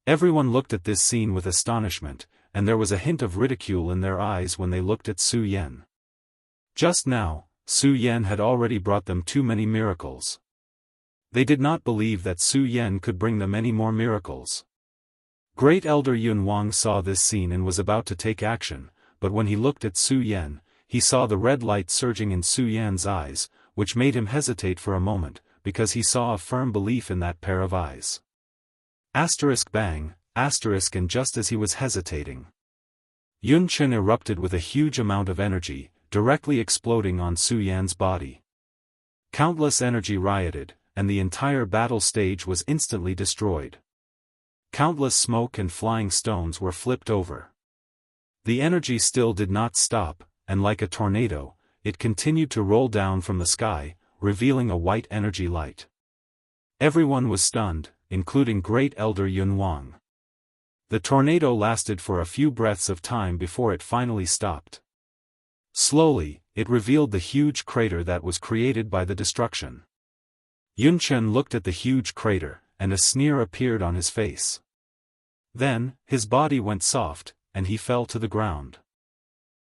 Everyone looked at this scene with astonishment, and there was a hint of ridicule in their eyes when they looked at Su Yan. Just now, Su Yan had already brought them too many miracles. They did not believe that Su Yan could bring them any more miracles. Great Elder Yun Wang saw this scene and was about to take action, but when he looked at Su Yan, he saw the red light surging in Su Yan's eyes, which made him hesitate for a moment, because he saw a firm belief in that pair of eyes. Asterisk bang, asterisk, and just as he was hesitating, Yun Chen erupted with a huge amount of energy, directly exploding on Su Yan's body. Countless energy rioted, and the entire battle stage was instantly destroyed. Countless smoke and flying stones were flipped over. The energy still did not stop, and like a tornado, it continued to roll down from the sky, revealing a white energy light. Everyone was stunned, including Great Elder Yun Wang. The tornado lasted for a few breaths of time before it finally stopped. Slowly, it revealed the huge crater that was created by the destruction. Yun Chen looked at the huge crater, and a sneer appeared on his face. Then, his body went soft, and he fell to the ground.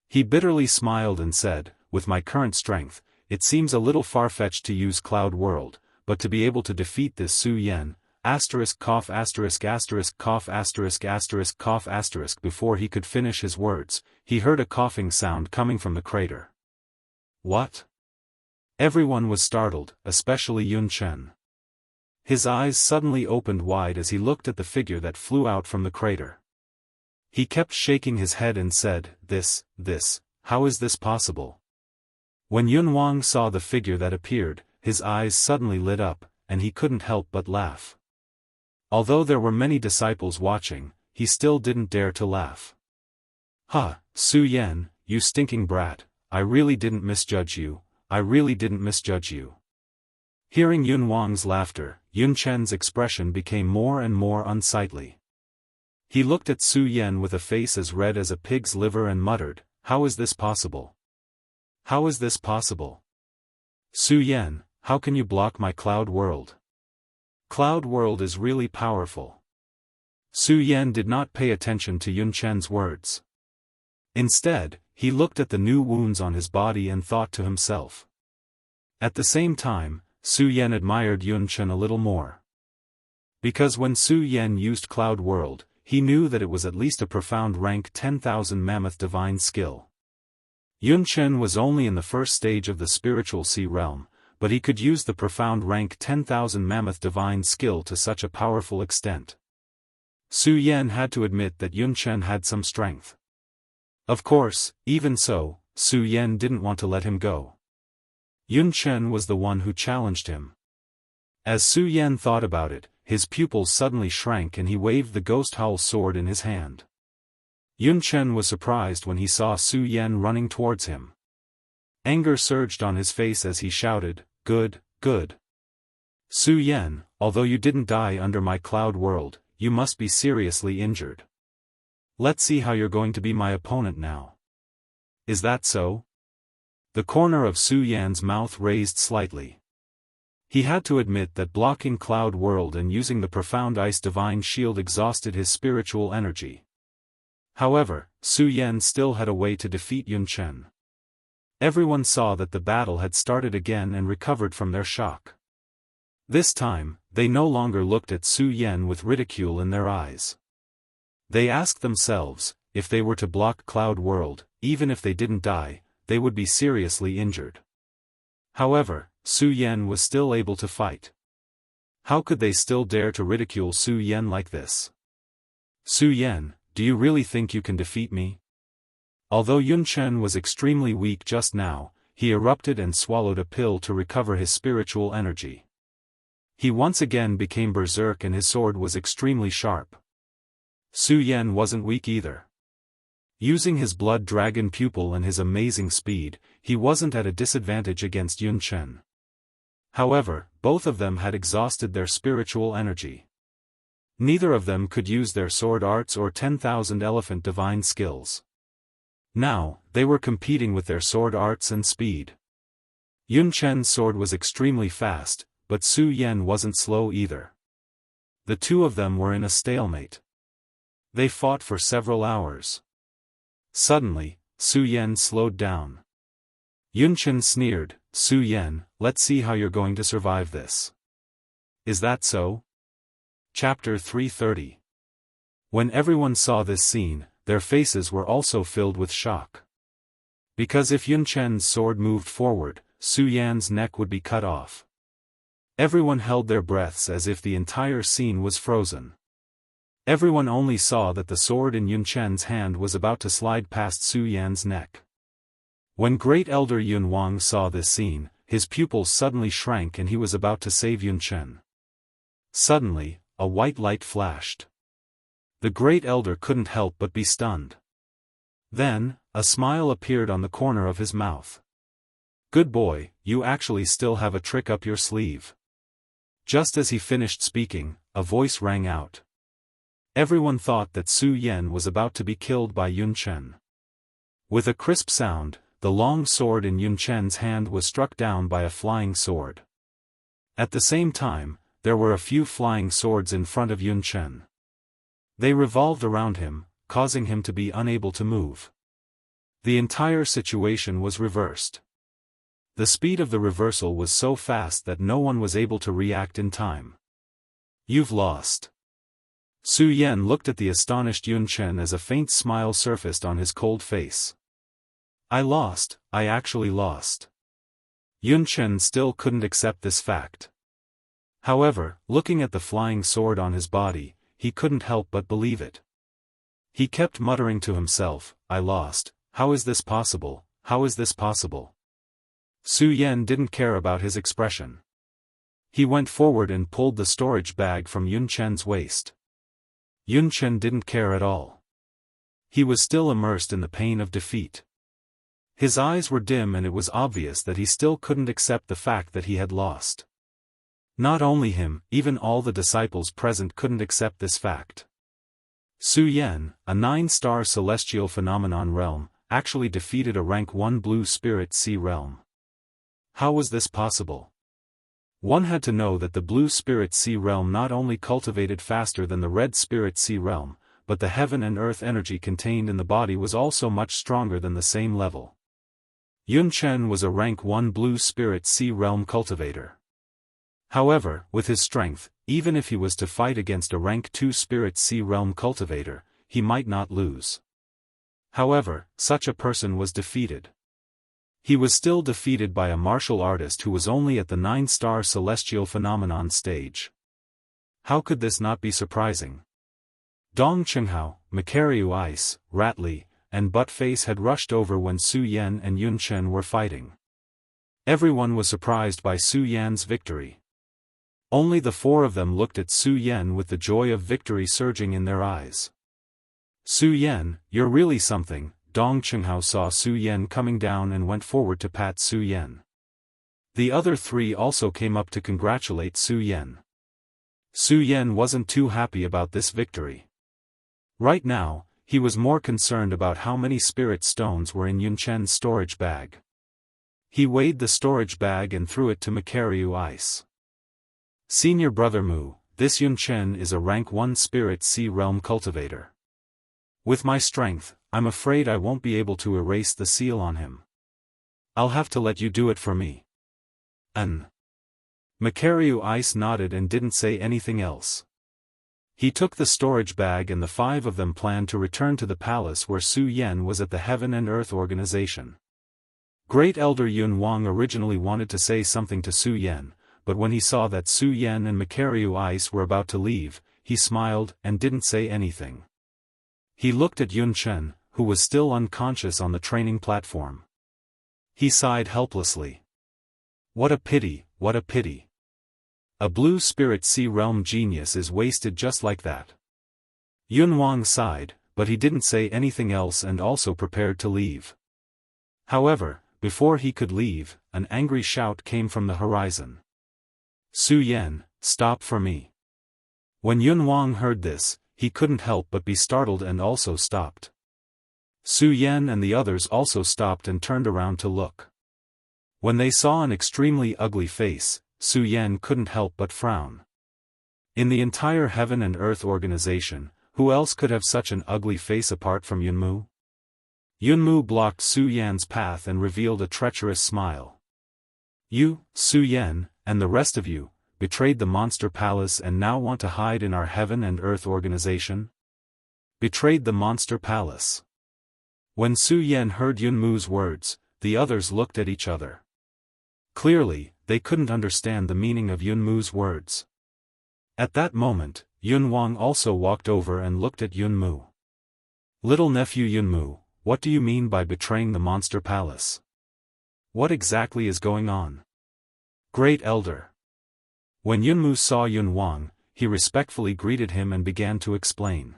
He bitterly smiled and said, with my current strength, it seems a little far-fetched to use Cloud World, but to be able to defeat this Su Yan, asterisk cough asterisk asterisk cough asterisk asterisk cough asterisk. Before he could finish his words, he heard a coughing sound coming from the crater. What? Everyone was startled, especially Yun Chen. His eyes suddenly opened wide as he looked at the figure that flew out from the crater. He kept shaking his head and said, This, how is this possible? When Yun Wang saw the figure that appeared, his eyes suddenly lit up, and he couldn't help but laugh. Although there were many disciples watching, he still didn't dare to laugh. Su Yan, you stinking brat, I really didn't misjudge you, I really didn't misjudge you. Hearing Yun Wang's laughter, Yun Chen's expression became more and more unsightly. He looked at Su Yan with a face as red as a pig's liver and muttered, How is this possible? How is this possible? Su Yan, how can you block my Cloud World? Cloud World is really powerful. Su Yan did not pay attention to Yun Chen's words. Instead, he looked at the new wounds on his body and thought to himself. At the same time, Su Yan admired Yun Chen a little more. Because when Su Yan used Cloud World, he knew that it was at least a profound rank 10,000 mammoth divine skill. Yun Chen was only in the first stage of the spiritual sea realm, but he could use the profound rank 10,000 mammoth divine skill to such a powerful extent. Su Yan had to admit that Yun Chen had some strength. Of course, even so, Su Yan didn't want to let him go. Yun Chen was the one who challenged him. As Su Yan thought about it, his pupils suddenly shrank and he waved the ghost howl sword in his hand. Yun Chen was surprised when he saw Su Yan running towards him. Anger surged on his face as he shouted, "Good, good. Su Yan, although you didn't die under my cloud world, you must be seriously injured. Let's see how you're going to be my opponent now. Is that so?" The corner of Su Yan's mouth raised slightly. He had to admit that blocking Cloud World and using the profound ice divine shield exhausted his spiritual energy. However, Su Yan still had a way to defeat Yun Chen. Everyone saw that the battle had started again and recovered from their shock. This time, they no longer looked at Su Yan with ridicule in their eyes. They asked themselves, if they were to block Cloud World, even if they didn't die, they would be seriously injured. However, Su Yan was still able to fight. How could they still dare to ridicule Su Yan like this? "Su Yan, do you really think you can defeat me?" Although Yun Chen was extremely weak just now, he erupted and swallowed a pill to recover his spiritual energy. He once again became berserk and his sword was extremely sharp. Su Yan wasn't weak either. Using his blood dragon pupil and his amazing speed, he wasn't at a disadvantage against Yun Chen. However, both of them had exhausted their spiritual energy. Neither of them could use their sword arts or 10,000 elephant divine skills. Now, they were competing with their sword arts and speed. Yun Chen's sword was extremely fast, but Su Yan wasn't slow either. The two of them were in a stalemate. They fought for several hours. Suddenly, Su Yan slowed down. Yun Chen sneered, "Su Yan, let's see how you're going to survive this. Is that so?" Chapter 330. When everyone saw this scene, their faces were also filled with shock. Because if Yun Chen's sword moved forward, Su Yan's neck would be cut off. Everyone held their breaths as if the entire scene was frozen. Everyone only saw that the sword in Yun Chen's hand was about to slide past Su Yan's neck. When Great Elder Yun Wang saw this scene, his pupils suddenly shrank and he was about to save Yun Chen. Suddenly, a white light flashed. The Great Elder couldn't help but be stunned. Then, a smile appeared on the corner of his mouth. "Good boy, you actually still have a trick up your sleeve." Just as he finished speaking, a voice rang out. Everyone thought that Su Yan was about to be killed by Yun Chen. With a crisp sound, the long sword in Yun Chen's hand was struck down by a flying sword. At the same time, there were a few flying swords in front of Yun Chen. They revolved around him, causing him to be unable to move. The entire situation was reversed. The speed of the reversal was so fast that no one was able to react in time. "You've lost." Su Yan looked at the astonished Yun Chen as a faint smile surfaced on his cold face. "I lost, I actually lost." Yun Chen still couldn't accept this fact. However, looking at the flying sword on his body, he couldn't help but believe it. He kept muttering to himself, "I lost, how is this possible, how is this possible?" Su Yan didn't care about his expression. He went forward and pulled the storage bag from Yun Chen's waist. Yun Chen didn't care at all. He was still immersed in the pain of defeat. His eyes were dim and it was obvious that he still couldn't accept the fact that he had lost. Not only him, even all the disciples present couldn't accept this fact. Su Yan, a 9-star celestial phenomenon realm, actually defeated a rank 1 blue spirit sea realm. How was this possible? One had to know that the blue spirit sea realm not only cultivated faster than the red spirit sea realm, but the heaven and earth energy contained in the body was also much stronger than the same level. Yun Chen was a rank 1 blue spirit sea realm cultivator. However, with his strength, even if he was to fight against a rank 2 Spirit Sea Realm cultivator, he might not lose. However, such a person was defeated. He was still defeated by a martial artist who was only at the 9-star celestial phenomenon stage. How could this not be surprising? Dong Chenghao, Makaryu Ice, Ratli, and Buttface had rushed over when Su Yan and Yun Chen were fighting. Everyone was surprised by Su Yan's victory. Only the 4 of them looked at Su Yan with the joy of victory surging in their eyes. Su Yan, you're really something. Dong Chenghao saw Su Yan coming down and went forward to pat Su Yan. The other 3 also came up to congratulate Su Yan. Su Yan wasn't too happy about this victory. Right now, he was more concerned about how many spirit stones were in Yun Chen's storage bag. He weighed the storage bag and threw it to Makaryu Ice. Senior Brother Mu, this Yun Chen is a rank 1 Spirit Sea Realm cultivator. With my strength, I'm afraid I won't be able to erase the seal on him. I'll have to let you do it for me. Makaryu Ice nodded and didn't say anything else. He took the storage bag and the 5 of them planned to return to the palace where Su Yan was at the Heaven and Earth Organization. Great Elder Yun Wang originally wanted to say something to Su Yan, but when he saw that Su Yan and Makaryu Ice were about to leave, he smiled and didn't say anything. He looked at Yun Chen, who was still unconscious on the training platform. He sighed helplessly. What a pity, what a pity. A blue Spirit Sea Realm genius is wasted just like that. Yun Wang sighed, but he didn't say anything else and also prepared to leave. However, before he could leave, an angry shout came from the horizon. Su Yan, stop for me. When Yun Wang heard this, he couldn't help but be startled and also stopped. Su Yan and the others also stopped and turned around to look. When they saw an extremely ugly face, Su Yan couldn't help but frown. In the entire Heaven and Earth Organization, who else could have such an ugly face apart from Yunmu? Yunmu blocked Su Yan's path and revealed a treacherous smile. You, Su Yan, and the rest of you, betrayed the Monster Palace and now want to hide in our Heaven and Earth Organization? Betrayed the Monster Palace. When Su Yan heard Yunmu's words, the others looked at each other. Clearly, they couldn't understand the meaning of Yunmu's words. At that moment, Yun Wang also walked over and looked at Yunmu. Little nephew Yunmu, what do you mean by betraying the Monster Palace? What exactly is going on? Great Elder. When Yunmu saw Yun Wang, he respectfully greeted him and began to explain.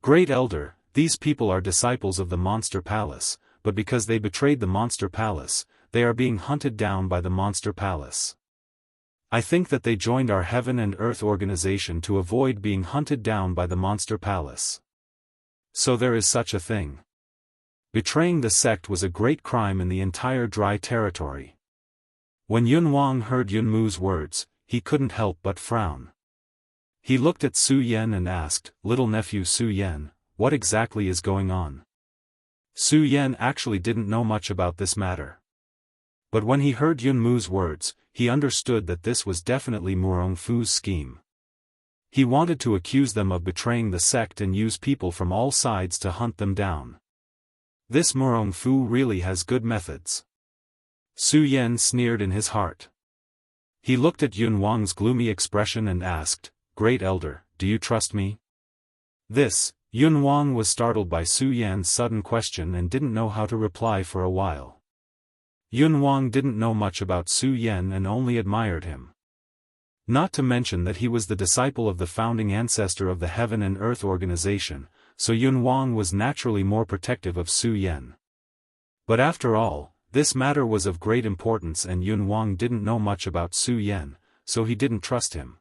Great Elder, these people are disciples of the Monster Palace, but because they betrayed the Monster Palace, they are being hunted down by the Monster Palace. I think that they joined our Heaven and Earth Organization to avoid being hunted down by the Monster Palace. So there is such a thing. Betraying the sect was a great crime in the entire Dry Territory. When Yun Wang heard Yunmu's words, he couldn't help but frown. He looked at Su Yan and asked, Little nephew Su Yan, what exactly is going on? Su Yan actually didn't know much about this matter. But when he heard Yunmu's words, he understood that this was definitely Murong Fu's scheme. He wanted to accuse them of betraying the sect and use people from all sides to hunt them down. This Murong Fu really has good methods. Su Yan sneered in his heart. He looked at Yun Wang's gloomy expression and asked, Great Elder, do you trust me? Yun Wang was startled by Su Yan's sudden question and didn't know how to reply for a while. Yun Wang didn't know much about Su Yan and only admired him. Not to mention that he was the disciple of the founding ancestor of the Heaven and Earth Organization, so Yun Wang was naturally more protective of Su Yan. But after all, this matter was of great importance and Yun Wang didn't know much about Su Yan, so he didn't trust him.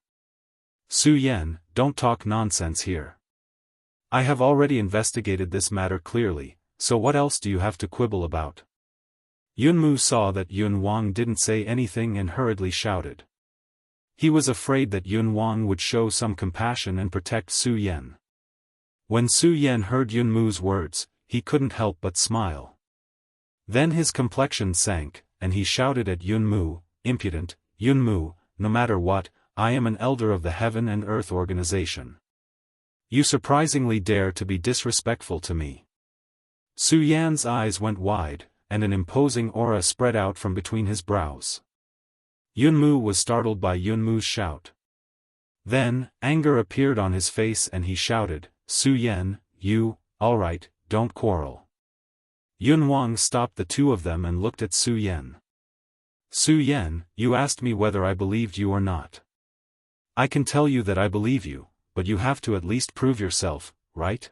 Su Yan, don't talk nonsense here. I have already investigated this matter clearly, so what else do you have to quibble about? Yunmu saw that Yun Wang didn't say anything and hurriedly shouted. He was afraid that Yun Wang would show some compassion and protect Su Yan. When Su Yan heard Yunmu's words, he couldn't help but smile. Then his complexion sank, and he shouted at Yunmu, Impudent, Yunmu, no matter what, I am an elder of the Heaven and Earth organization. You surprisingly dare to be disrespectful to me. Su Yan's eyes went wide, and an imposing aura spread out from between his brows. Yunmu was startled by Yunmu's shout. Then, anger appeared on his face and he shouted, Su Yan, alright, don't quarrel. Yunwang stopped the two of them and looked at Su Yan. Su Yan, you asked me whether I believed you or not. I can tell you that I believe you, but you have to at least prove yourself, right?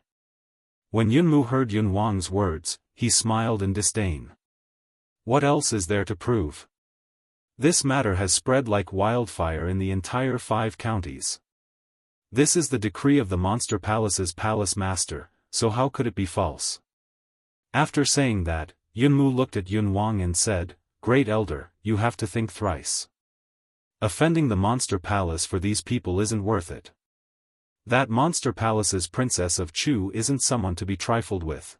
When Yunmu heard Yunwang's words, he smiled in disdain. What else is there to prove? This matter has spread like wildfire in the entire 5 counties. This is the decree of the Monster Palace's palace master, so how could it be false? After saying that, Yunmu looked at Yunwang and said, Great Elder, you have to think thrice. Offending the Monster Palace for these people isn't worth it. That Monster Palace's Princess of Chu isn't someone to be trifled with.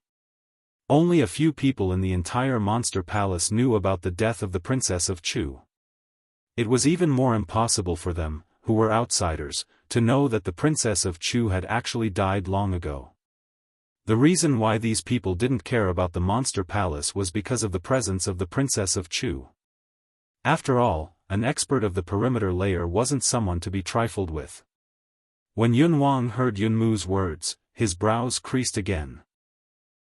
Only a few people in the entire Monster Palace knew about the death of the Princess of Chu. It was even more impossible for them, who were outsiders, to know that the Princess of Chu had actually died long ago. The reason why these people didn't care about the Monster Palace was because of the presence of the Princess of Chu. After all, an expert of the perimeter layer wasn't someone to be trifled with. When Yunwang heard Yunmu's words, his brows creased again.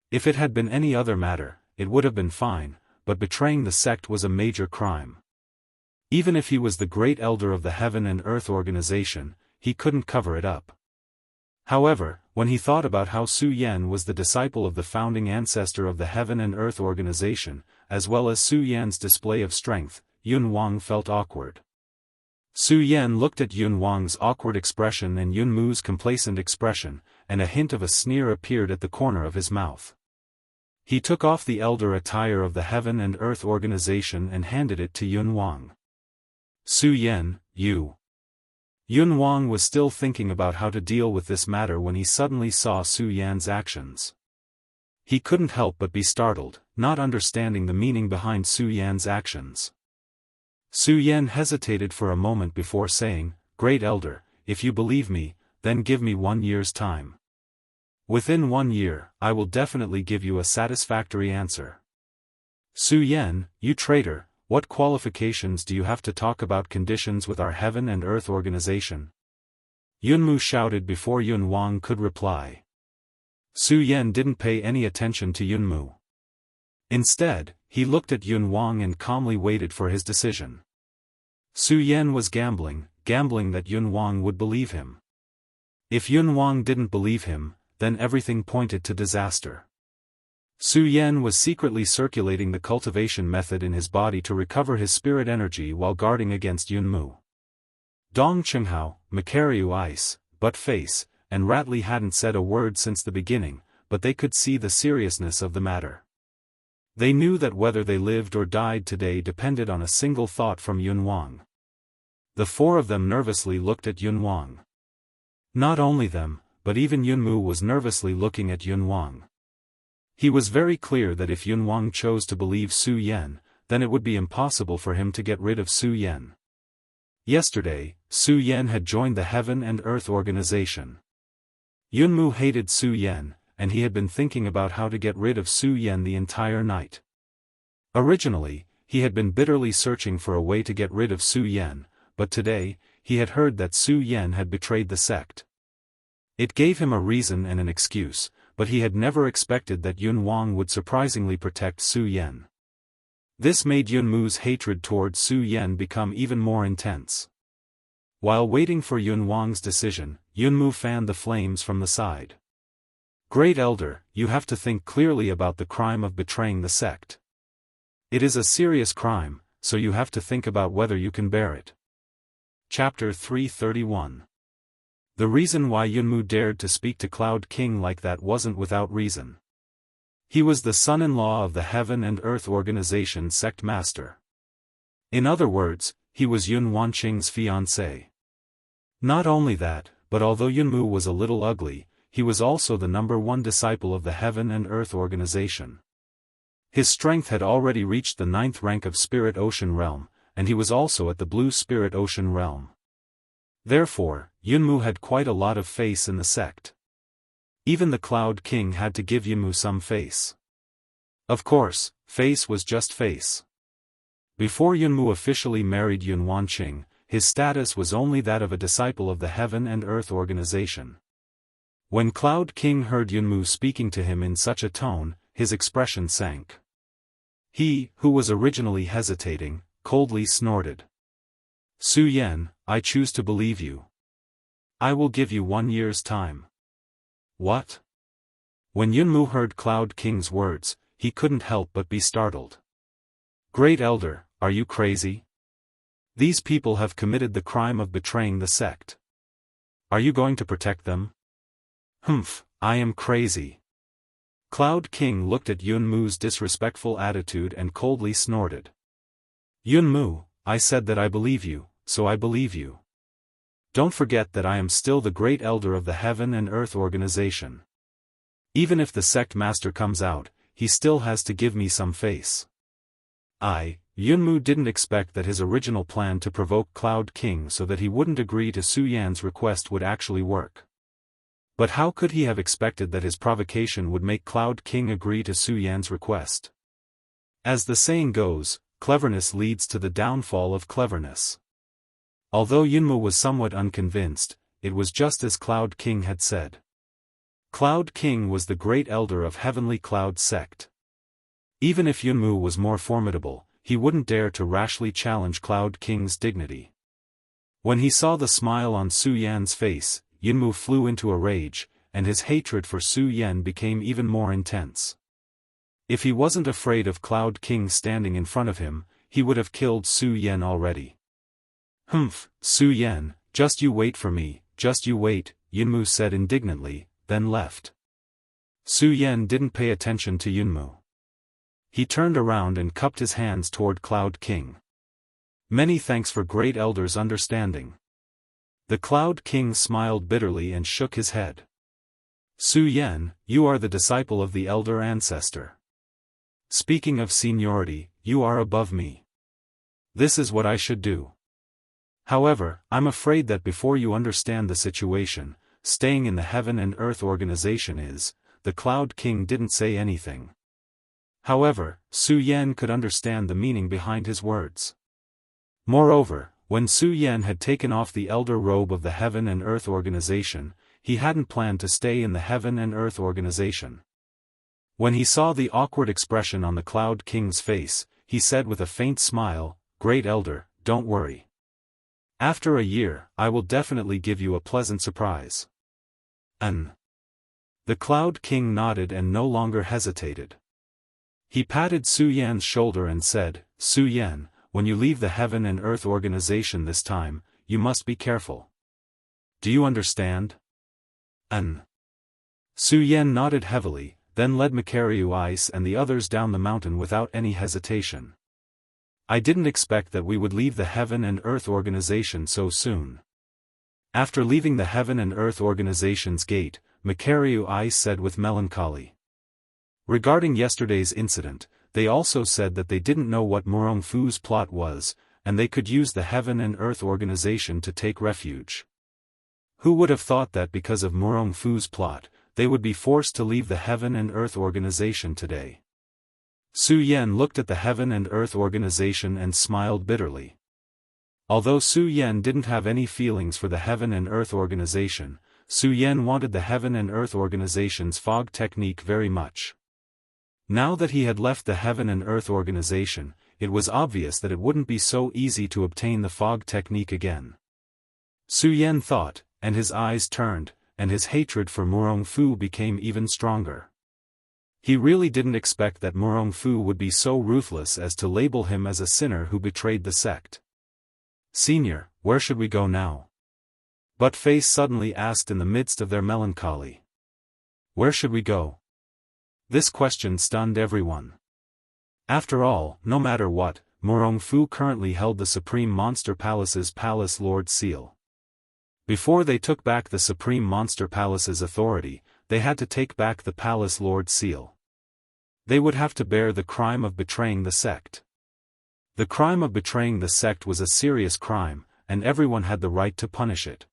If it had been any other matter, it would have been fine, but betraying the sect was a major crime. Even if he was the great elder of the Heaven and Earth organization, he couldn't cover it up. However, when he thought about how Su Yan was the disciple of the founding ancestor of the Heaven and Earth organization, as well as Su Yan's display of strength, Yunwang felt awkward. Su Yan looked at Yunwang's awkward expression and Yunmu's complacent expression, and a hint of a sneer appeared at the corner of his mouth. He took off the elder attire of the Heaven and Earth organization and handed it to Yunwang. Su Yan, Yunwang was still thinking about how to deal with this matter when he suddenly saw Su Yan's actions. He couldn't help but be startled, not understanding the meaning behind Su Yan's actions. Su Yan hesitated for a moment before saying, Great Elder, if you believe me, then give me 1 year's time. Within 1 year, I will definitely give you a satisfactory answer. Su Yan, you traitor, what qualifications do you have to talk about conditions with our Heaven and Earth organization? Yunmu shouted before Yunwang could reply. Su Yan didn't pay any attention to Yunmu. Instead, he looked at Yunwang and calmly waited for his decision. Su Yan was gambling that Yunwang would believe him. If Yunwang didn't believe him, then everything pointed to disaster. Su Yan was secretly circulating the cultivation method in his body to recover his spirit energy while guarding against Yunmu. Dong Chenghao, Makaryu Ice, Butt Face, and Ratley hadn't said a word since the beginning, but they could see the seriousness of the matter. They knew that whether they lived or died today depended on a single thought from Yunwang. The 4 of them nervously looked at Yunwang. Not only them, but even Yunmu was nervously looking at Yunwang. He was very clear that if Yunwang chose to believe Su Yan, then it would be impossible for him to get rid of Su Yan. Yesterday, Su Yan had joined the Heaven and Earth organization. Yunmu hated Su Yan, and he had been thinking about how to get rid of Su Yan the entire night. Originally, he had been bitterly searching for a way to get rid of Su Yan, but today, he had heard that Su Yan had betrayed the sect. It gave him a reason and an excuse, but he had never expected that Yunwang would surprisingly protect Su Yan. This made Yunmu's hatred towards Su Yan become even more intense. While waiting for Yunwang's decision, Yunmu fanned the flames from the side. Great Elder, you have to think clearly about the crime of betraying the sect. It is a serious crime, so you have to think about whether you can bear it. Chapter 331. The reason why Yunmu dared to speak to Cloud King like that wasn't without reason. He was the son-in-law of the Heaven and Earth Organization sect master. In other words, he was Yun Wanqing's fiancé. Not only that, but although Yunmu was a little ugly, he was also the #1 disciple of the Heaven and Earth Organization. His strength had already reached the 9th rank of Spirit Ocean Realm, and he was also at the Blue Spirit Ocean realm. Therefore, Yunmu had quite a lot of face in the sect. Even the Cloud King had to give Yunmu some face. Of course, face was just face. Before Yunmu officially married Yun Wanqing, his status was only that of a disciple of the Heaven and Earth Organization. When Cloud King heard Yunmu speaking to him in such a tone, his expression sank. He, who was originally hesitating, coldly snorted. "Su Yan, I choose to believe you. I will give you 1 year's time." What? When Yunmu heard Cloud King's words, he couldn't help but be startled. "Great Elder, are you crazy? These people have committed the crime of betraying the sect. Are you going to protect them?" "Humph, I am crazy." Cloud King looked at Yunmu's disrespectful attitude and coldly snorted. "Yunmu, I said that I believe you, so I believe you. Don't forget that I am still the Great Elder of the Heaven and Earth Organization. Even if the sect master comes out, he still has to give me some face." Yunmu didn't expect that his original plan to provoke Cloud King so that he wouldn't agree to Su Yan's request would actually work. But how could he have expected that his provocation would make Cloud King agree to Su Yan's request? As the saying goes, cleverness leads to the downfall of cleverness. Although Yunmu was somewhat unconvinced, it was just as Cloud King had said. Cloud King was the Great Elder of Heavenly Cloud Sect. Even if Yunmu was more formidable, he wouldn't dare to rashly challenge Cloud King's dignity. When he saw the smile on Su Yan's face, Yunmu flew into a rage, and his hatred for Su Yan became even more intense. If he wasn't afraid of Cloud King standing in front of him, he would have killed Su Yan already. "Humph, Su Yan, just you wait for me, just you wait," Yunmu said indignantly, then left. Su Yan didn't pay attention to Yunmu. He turned around and cupped his hands toward Cloud King. "Many thanks for Great Elder's understanding." The Cloud King smiled bitterly and shook his head. "Su Yan, you are the disciple of the Elder Ancestor. Speaking of seniority, you are above me. This is what I should do. However, I'm afraid that before you understand the situation, staying in the Heaven and Earth Organization is." The Cloud King didn't say anything. However, Su Yan could understand the meaning behind his words. Moreover, when Su Yan had taken off the Elder Robe of the Heaven and Earth Organization, he hadn't planned to stay in the Heaven and Earth Organization. When he saw the awkward expression on the Cloud King's face, he said with a faint smile, "Great Elder, don't worry. After a year, I will definitely give you a pleasant surprise." The Cloud King nodded and no longer hesitated. He patted Su Yan's shoulder and said, "Su Yan, when you leave the Heaven and Earth Organization this time, you must be careful. Do you understand?" Su Yan nodded heavily, then led Macario Ice and the others down the mountain without any hesitation. "I didn't expect that we would leave the Heaven and Earth Organization so soon." After leaving the Heaven and Earth Organization's gate, Macario Ice said with melancholy. Regarding yesterday's incident, they also said that they didn't know what Murong Fu's plot was, and they could use the Heaven and Earth Organization to take refuge. Who would have thought that because of Murong Fu's plot, they would be forced to leave the Heaven and Earth Organization today? Su Yan looked at the Heaven and Earth Organization and smiled bitterly. Although Su Yan didn't have any feelings for the Heaven and Earth Organization, Su Yan wanted the Heaven and Earth Organization's fog technique very much. Now that he had left the Heaven and Earth Organization, it was obvious that it wouldn't be so easy to obtain the fog technique again. Su Yan thought, and his eyes turned, and his hatred for Murong Fu became even stronger. He really didn't expect that Murong Fu would be so ruthless as to label him as a sinner who betrayed the sect. "Senior, where should we go now?" Butt-Face suddenly asked in the midst of their melancholy. "Where should we go?" This question stunned everyone. After all, no matter what, Murong Fu currently held the Supreme Monster Palace's Palace Lord Seal. Before they took back the Supreme Monster Palace's authority, they had to take back the Palace Lord Seal. They would have to bear the crime of betraying the sect. The crime of betraying the sect was a serious crime, and everyone had the right to punish it.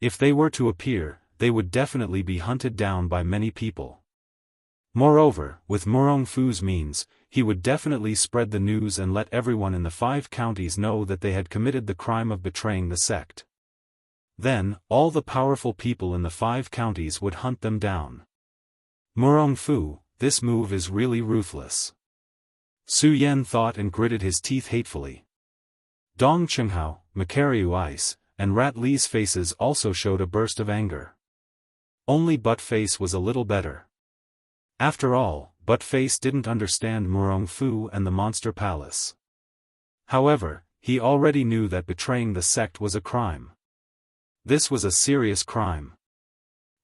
If they were to appear, they would definitely be hunted down by many people. Moreover, with Murong Fu's means, he would definitely spread the news and let everyone in the 5 counties know that they had committed the crime of betraying the sect. Then, all the powerful people in the 5 counties would hunt them down. Murong Fu, this move is really ruthless. Su Yan thought and gritted his teeth hatefully. Dong Chenghao, Macariu Ice, and Rat Li's faces also showed a burst of anger. Only Buttface was a little better. After all, Buttface didn't understand Murong Fu and the Monster Palace. However, he already knew that betraying the sect was a crime. This was a serious crime.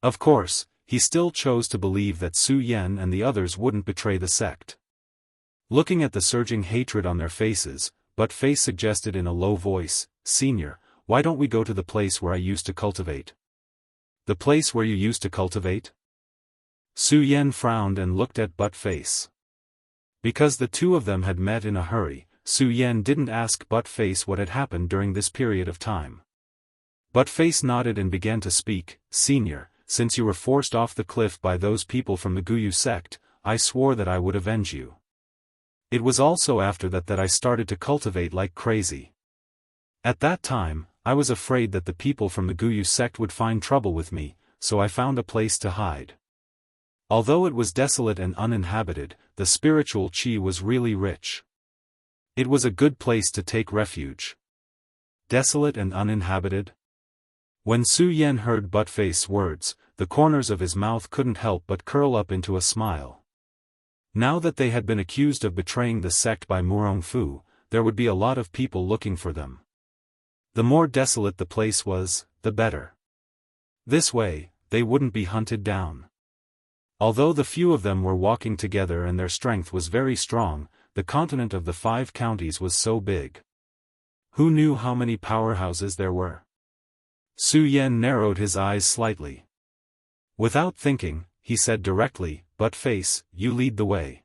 Of course, he still chose to believe that Su Yan and the others wouldn't betray the sect. Looking at the surging hatred on their faces, Buttface suggested in a low voice, "Senior, why don't we go to the place where I used to cultivate?" "The place where you used to cultivate?" Su Yan frowned and looked at Buttface. Because the two of them had met in a hurry, Su Yan didn't ask Buttface what had happened during this period of time. Buttface nodded and began to speak. "Senior, since you were forced off the cliff by those people from the Guyu sect, I swore that I would avenge you. It was also after that I started to cultivate like crazy. At that time, I was afraid that the people from the Guyu sect would find trouble with me, so I found a place to hide. Although it was desolate and uninhabited, the spiritual qi was really rich. It was a good place to take refuge." Desolate and uninhabited? When Su Yan heard Buttface's words, the corners of his mouth couldn't help but curl up into a smile. Now that they had been accused of betraying the sect by Murong Fu, there would be a lot of people looking for them. The more desolate the place was, the better. This way, they wouldn't be hunted down. Although the few of them were walking together and their strength was very strong, the continent of the 5 counties was so big. Who knew how many powerhouses there were? Su Yan narrowed his eyes slightly. Without thinking, he said directly, "Buttface, you lead the way."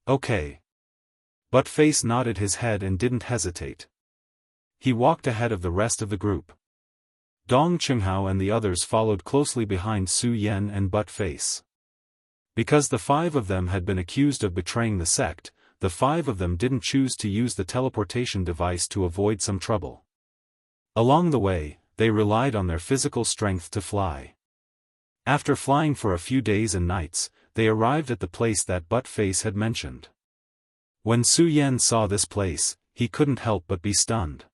"Okay." Buttface nodded his head and didn't hesitate. He walked ahead of the rest of the group. Dong Chenghao and the others followed closely behind Su Yan and Buttface. Because the 5 of them had been accused of betraying the sect, the 5 of them didn't choose to use the teleportation device to avoid some trouble. Along the way, they relied on their physical strength to fly. After flying for a few days and nights, they arrived at the place that Buttface had mentioned. When Su Yan saw this place, he couldn't help but be stunned.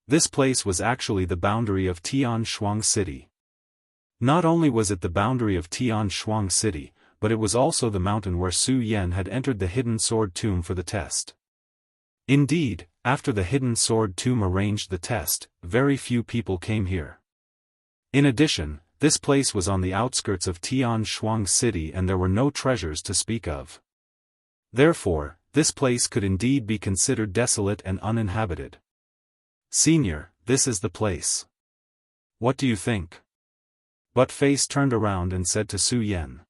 This place was actually the boundary of Tian Shuang City. Not only was it the boundary of Tian Shuang City, but it was also the mountain where Su Yan had entered the hidden sword tomb for the test. Indeed, after the hidden sword tomb arranged the test, very few people came here. In addition, this place was on the outskirts of Tian Shuang City and there were no treasures to speak of. Therefore, this place could indeed be considered desolate and uninhabited. "Senior, this is the place. What do you think?" Buttface turned around and said to Su Yan.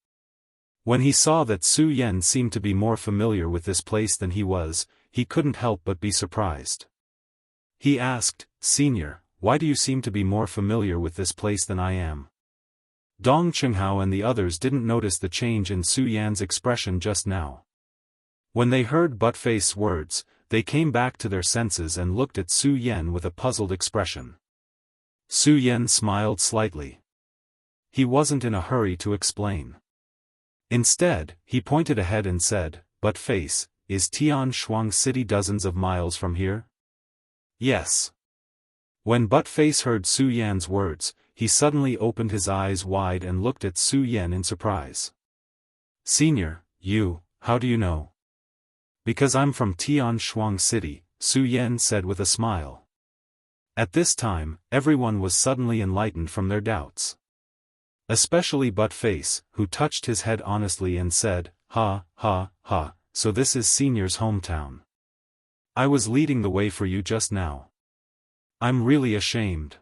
When he saw that Su Yan seemed to be more familiar with this place than he was, he couldn't help but be surprised. He asked, "Senior, why do you seem to be more familiar with this place than I am?" Dong Chenghao and the others didn't notice the change in Su Yan's expression just now. When they heard Buttface's words, they came back to their senses and looked at Su Yan with a puzzled expression. Su Yan smiled slightly. He wasn't in a hurry to explain. Instead, he pointed ahead and said, "Buttface, is Tian Shuang City dozens of miles from here?" "Yes." When Buttface heard Su Yan's words, he suddenly opened his eyes wide and looked at Su Yan in surprise. "Senior, how do you know?" "Because I'm from Tian Shuang City," Su Yan said with a smile. At this time, everyone was suddenly enlightened from their doubts. Especially Buttface, who touched his head honestly and said, "Ha, ha, ha, so this is Senior's hometown. I was leading the way for you just now. I'm really ashamed."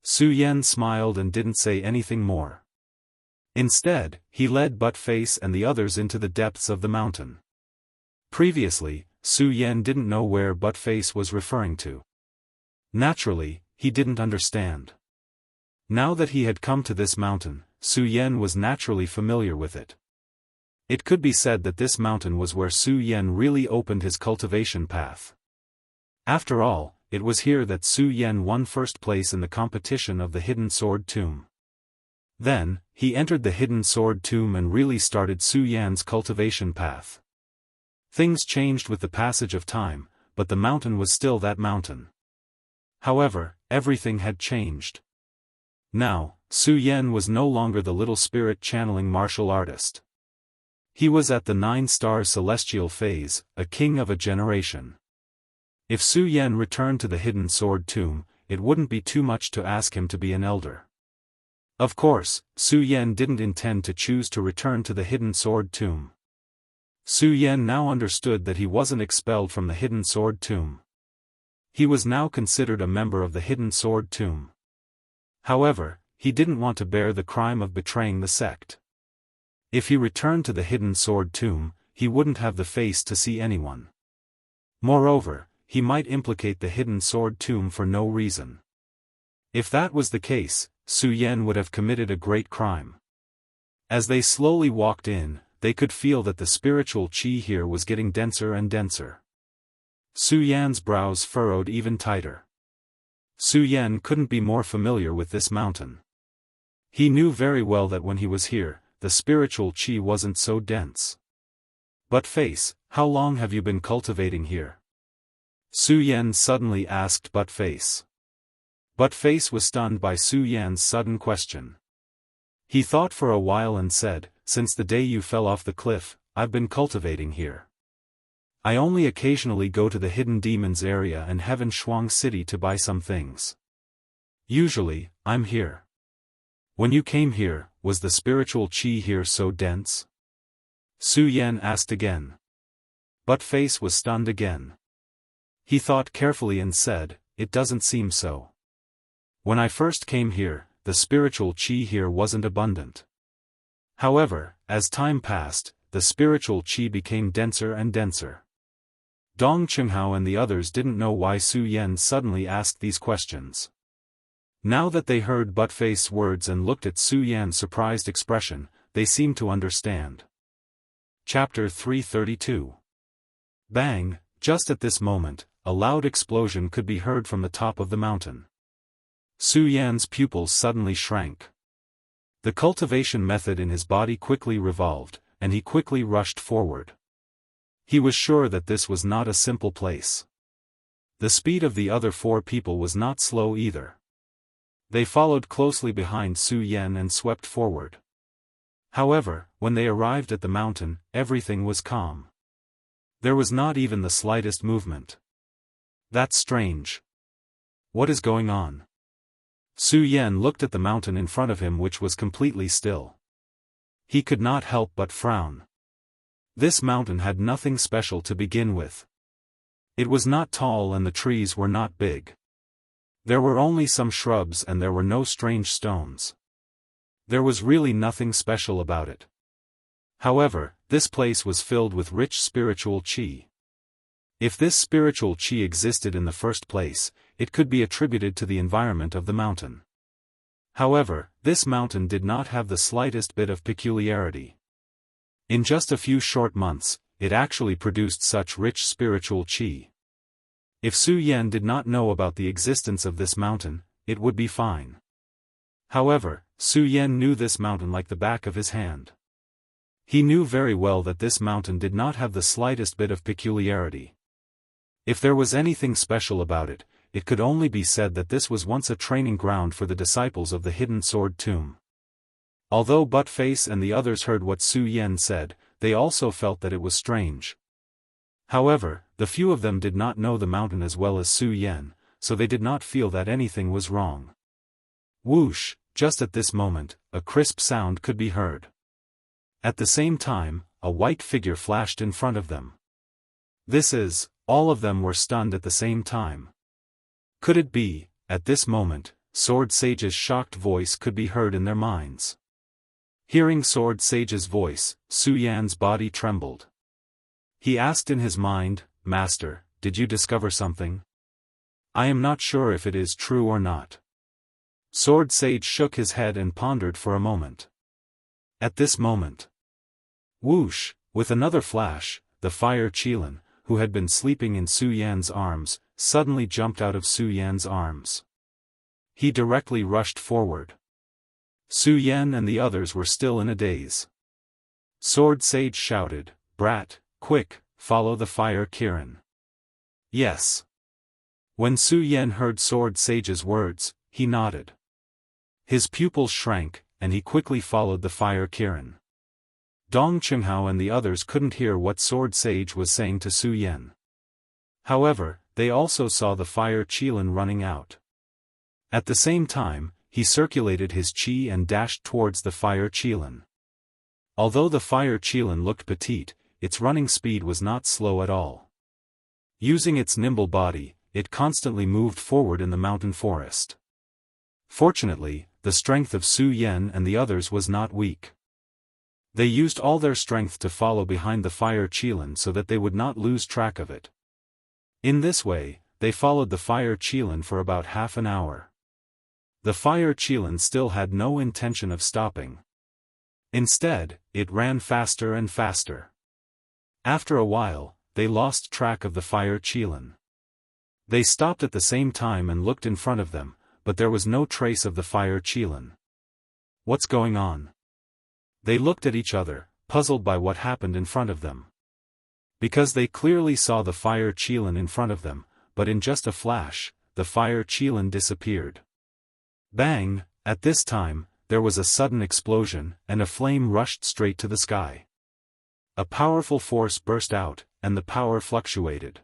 Su Yan smiled and didn't say anything more. Instead, he led Buttface and the others into the depths of the mountain. Previously, Su Yan didn't know where Buttface was referring to. Naturally, he didn't understand. Now that he had come to this mountain, Su Yan was naturally familiar with it. It could be said that this mountain was where Su Yan really opened his cultivation path. After all, it was here that Su Yan won first place in the competition of the Hidden Sword Tomb. Then, he entered the Hidden Sword Tomb and really started Su Yan's cultivation path. Things changed with the passage of time, but the mountain was still that mountain. However, everything had changed. Now, Su Yan was no longer the little spirit-channeling martial artist. He was at the 9-star celestial phase, a king of a generation. If Su Yan returned to the Hidden Sword Tomb, it wouldn't be too much to ask him to be an elder. Of course, Su Yan didn't intend to choose to return to the Hidden Sword Tomb. Su Yan now understood that he wasn't expelled from the Hidden Sword Tomb. He was now considered a member of the Hidden Sword Tomb. However, he didn't want to bear the crime of betraying the sect. If he returned to the Hidden Sword Tomb, he wouldn't have the face to see anyone. Moreover, he might implicate the Hidden Sword Tomb for no reason. If that was the case, Su Yan would have committed a great crime. As they slowly walked in, they could feel that the spiritual qi here was getting denser and denser. Su Yan's brows furrowed even tighter. Su Yan couldn't be more familiar with this mountain. He knew very well that when he was here, the spiritual qi wasn't so dense. Buttface, how long have you been cultivating here? Su Yan suddenly asked Buttface. Buttface was stunned by Su Yan's sudden question. He thought for a while and said, "Since the day you fell off the cliff, I've been cultivating here. I only occasionally go to the Hidden Demons area and Heaven Shuang City to buy some things. Usually, I'm here." When you came here, was the spiritual qi here so dense? Su Yan asked again. Buttface was stunned again. He thought carefully and said, "It doesn't seem so. When I first came here, the spiritual qi here wasn't abundant. However, as time passed, the spiritual qi became denser and denser." Dong Qinghao and the others didn't know why Su Yan suddenly asked these questions. Now that they heard Buttface's words and looked at Su Yan's surprised expression, they seemed to understand. Chapter 332. Bang! Just at this moment, a loud explosion could be heard from the top of the mountain. Su Yan's pupils suddenly shrank. The cultivation method in his body quickly revolved, and he quickly rushed forward. He was sure that this was not a simple place. The speed of the other 4 people was not slow either. They followed closely behind Su Yan and swept forward. However, when they arrived at the mountain, everything was calm. There was not even the slightest movement. That's strange. What is going on? Su Yan looked at the mountain in front of him, which was completely still. He could not help but frown. This mountain had nothing special to begin with. It was not tall and the trees were not big. There were only some shrubs and there were no strange stones. There was really nothing special about it. However, this place was filled with rich spiritual qi. If this spiritual qi existed in the first place, it could be attributed to the environment of the mountain. However, this mountain did not have the slightest bit of peculiarity. In just a few short months, it actually produced such rich spiritual qi. If Su Yan did not know about the existence of this mountain, it would be fine. However, Su Yan knew this mountain like the back of his hand. He knew very well that this mountain did not have the slightest bit of peculiarity. If there was anything special about it, it could only be said that this was once a training ground for the disciples of the Hidden Sword Tomb. Although Buttface and the others heard what Su Yan said, they also felt that it was strange. However, the few of them did not know the mountain as well as Su Yan, so they did not feel that anything was wrong. Whoosh! Just at this moment, a crisp sound could be heard. At the same time, a white figure flashed in front of them. All of them were stunned at the same time. Could it be? At this moment, Sword Sage's shocked voice could be heard in their minds. Hearing Sword Sage's voice, Su Yan's body trembled. He asked in his mind, Master, did you discover something? I am not sure if it is true or not. Sword Sage shook his head and pondered for a moment. At this moment, whoosh, with another flash, the fire Qilin, who had been sleeping in Su Yan's arms, suddenly jumped out of Su Yan's arms. He directly rushed forward. Su Yan and the others were still in a daze. Sword Sage shouted, "Brat, quick, follow the fire Qilin." Yes. When Su Yan heard Sword Sage's words, he nodded. His pupils shrank, and he quickly followed the fire Qilin. Dong Qinghao and the others couldn't hear what Sword Sage was saying to Su Yan. However, they also saw the fire Qilin running out. At the same time, he circulated his qi and dashed towards the fire Qilin. Although the fire Qilin looked petite, its running speed was not slow at all. Using its nimble body, it constantly moved forward in the mountain forest. Fortunately, the strength of Su Yan and the others was not weak. They used all their strength to follow behind the fire Qilin so that they would not lose track of it. In this way, they followed the fire Qilin for about half an hour. The fire Qilin still had no intention of stopping. Instead, it ran faster and faster. After a while, they lost track of the fire Qilin. They stopped at the same time and looked in front of them, but there was no trace of the fire Qilin. What's going on? They looked at each other, puzzled by what happened in front of them. Because they clearly saw the fire Qilin in front of them, but in just a flash, the fire Qilin disappeared. Bang! At this time, there was a sudden explosion, and a flame rushed straight to the sky. A powerful force burst out, and the power fluctuated.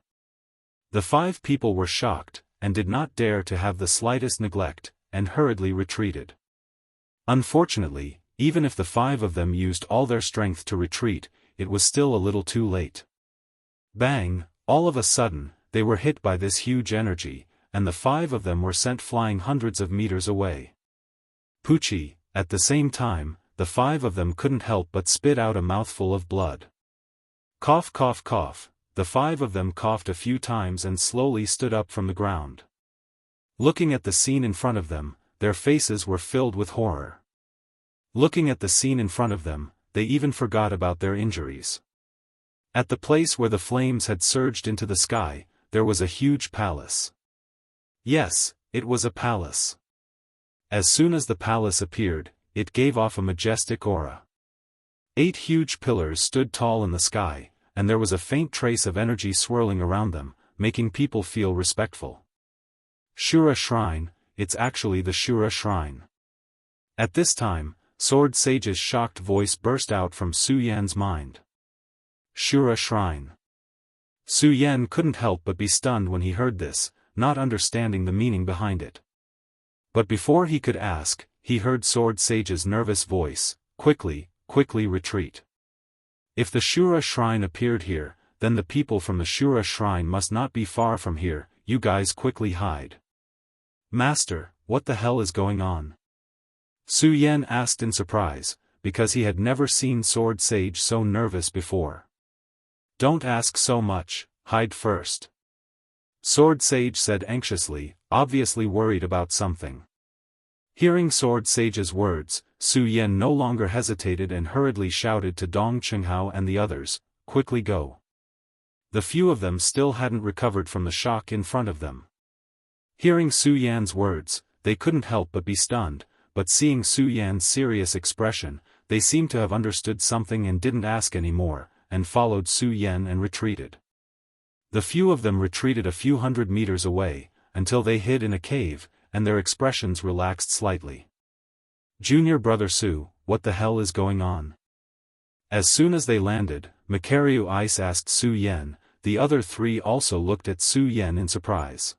The 5 people were shocked, and did not dare to have the slightest neglect, and hurriedly retreated. Unfortunately, even if the 5 of them used all their strength to retreat, it was still a little too late. Bang! All of a sudden, they were hit by this huge energy, and the 5 of them were sent flying hundreds of meters away. Poochie, at the same time, the 5 of them couldn't help but spit out a mouthful of blood. Cough cough cough, the 5 of them coughed a few times and slowly stood up from the ground. Looking at the scene in front of them, their faces were filled with horror. Looking at the scene in front of them, they even forgot about their injuries. At the place where the flames had surged into the sky, there was a huge palace. Yes, it was a palace. As soon as the palace appeared, it gave off a majestic aura. 8 huge pillars stood tall in the sky, and there was a faint trace of energy swirling around them, making people feel respectful. Shura Shrine, it's actually the Shura Shrine. At this time, Sword Sage's shocked voice burst out from Su Yan's mind. Shura Shrine. Su Yan couldn't help but be stunned when he heard this, not understanding the meaning behind it. But before he could ask, he heard Sword Sage's nervous voice, quickly retreat. If the Shura Shrine appeared here, then the people from the Shura Shrine must not be far from here, you guys quickly hide. Master, what the hell is going on? Su Yan asked in surprise, because he had never seen Sword Sage so nervous before. Don't ask so much, hide first. Sword Sage said anxiously, obviously worried about something. Hearing Sword Sage's words, Su Yan no longer hesitated and hurriedly shouted to Dong Qinghao and the others, quickly go. The few of them still hadn't recovered from the shock in front of them. Hearing Su Yan's words, they couldn't help but be stunned, but seeing Su Yan's serious expression, they seemed to have understood something and didn't ask any more, and followed Su Yan and retreated. The few of them retreated a few hundred meters away, until they hid in a cave, and their expressions relaxed slightly. Junior brother Su, what the hell is going on? As soon as they landed, Macario Ice asked Su Yan. The other 3 also looked at Su Yan in surprise.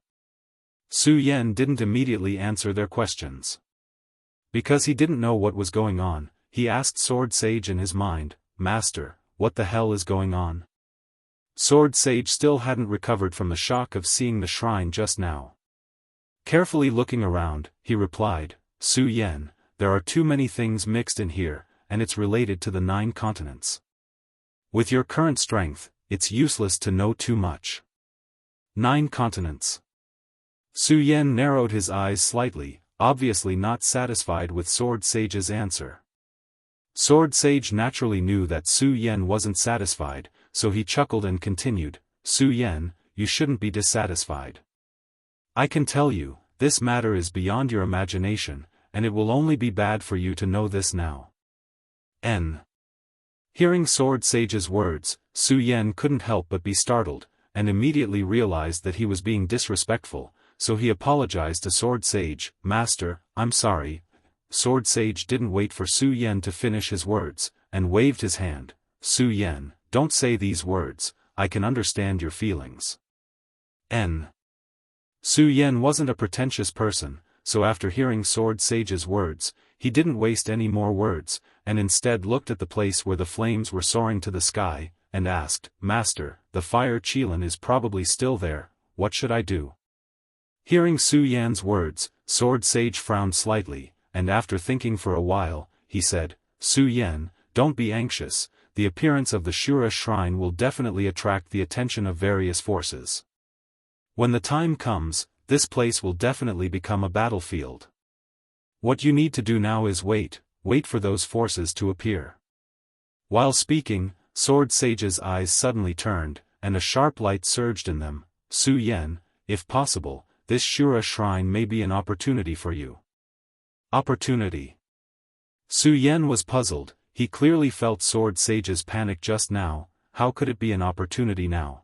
Su Yan didn't immediately answer their questions. Because he didn't know what was going on, he asked Sword Sage in his mind, Master, what the hell is going on? Sword Sage still hadn't recovered from the shock of seeing the shrine just now. Carefully looking around, he replied, Su Yan, there are too many things mixed in here, and it's related to the 9 continents. With your current strength, it's useless to know too much. 9 continents. Su Yan narrowed his eyes slightly, obviously not satisfied with Sword Sage's answer. Sword Sage naturally knew that Su Yan wasn't satisfied, so he chuckled and continued, Su Yan, you shouldn't be dissatisfied. I can tell you, this matter is beyond your imagination, and it will only be bad for you to know this now. Hearing Sword Sage's words, Su Yan couldn't help but be startled, and immediately realized that he was being disrespectful, so he apologized to Sword Sage, Master, I'm sorry. Sword Sage didn't wait for Su Yan to finish his words, and waved his hand. Su Yan, don't say these words, I can understand your feelings. Su Yan wasn't a pretentious person, so after hearing Sword Sage's words, he didn't waste any more words, and instead looked at the place where the flames were soaring to the sky, and asked, Master, the fire Qilin is probably still there, what should I do? Hearing Su Yan's words, Sword Sage frowned slightly, and after thinking for a while, he said, Su Yan, don't be anxious, the appearance of the Shura shrine will definitely attract the attention of various forces. When the time comes, this place will definitely become a battlefield. What you need to do now is wait for those forces to appear. While speaking, Sword Sage's eyes suddenly turned, and a sharp light surged in them. Su Yan, if possible, this Shura shrine may be an opportunity for you. Opportunity. Su Yan was puzzled, he clearly felt Sword Sage's panic just now, how could it be an opportunity now?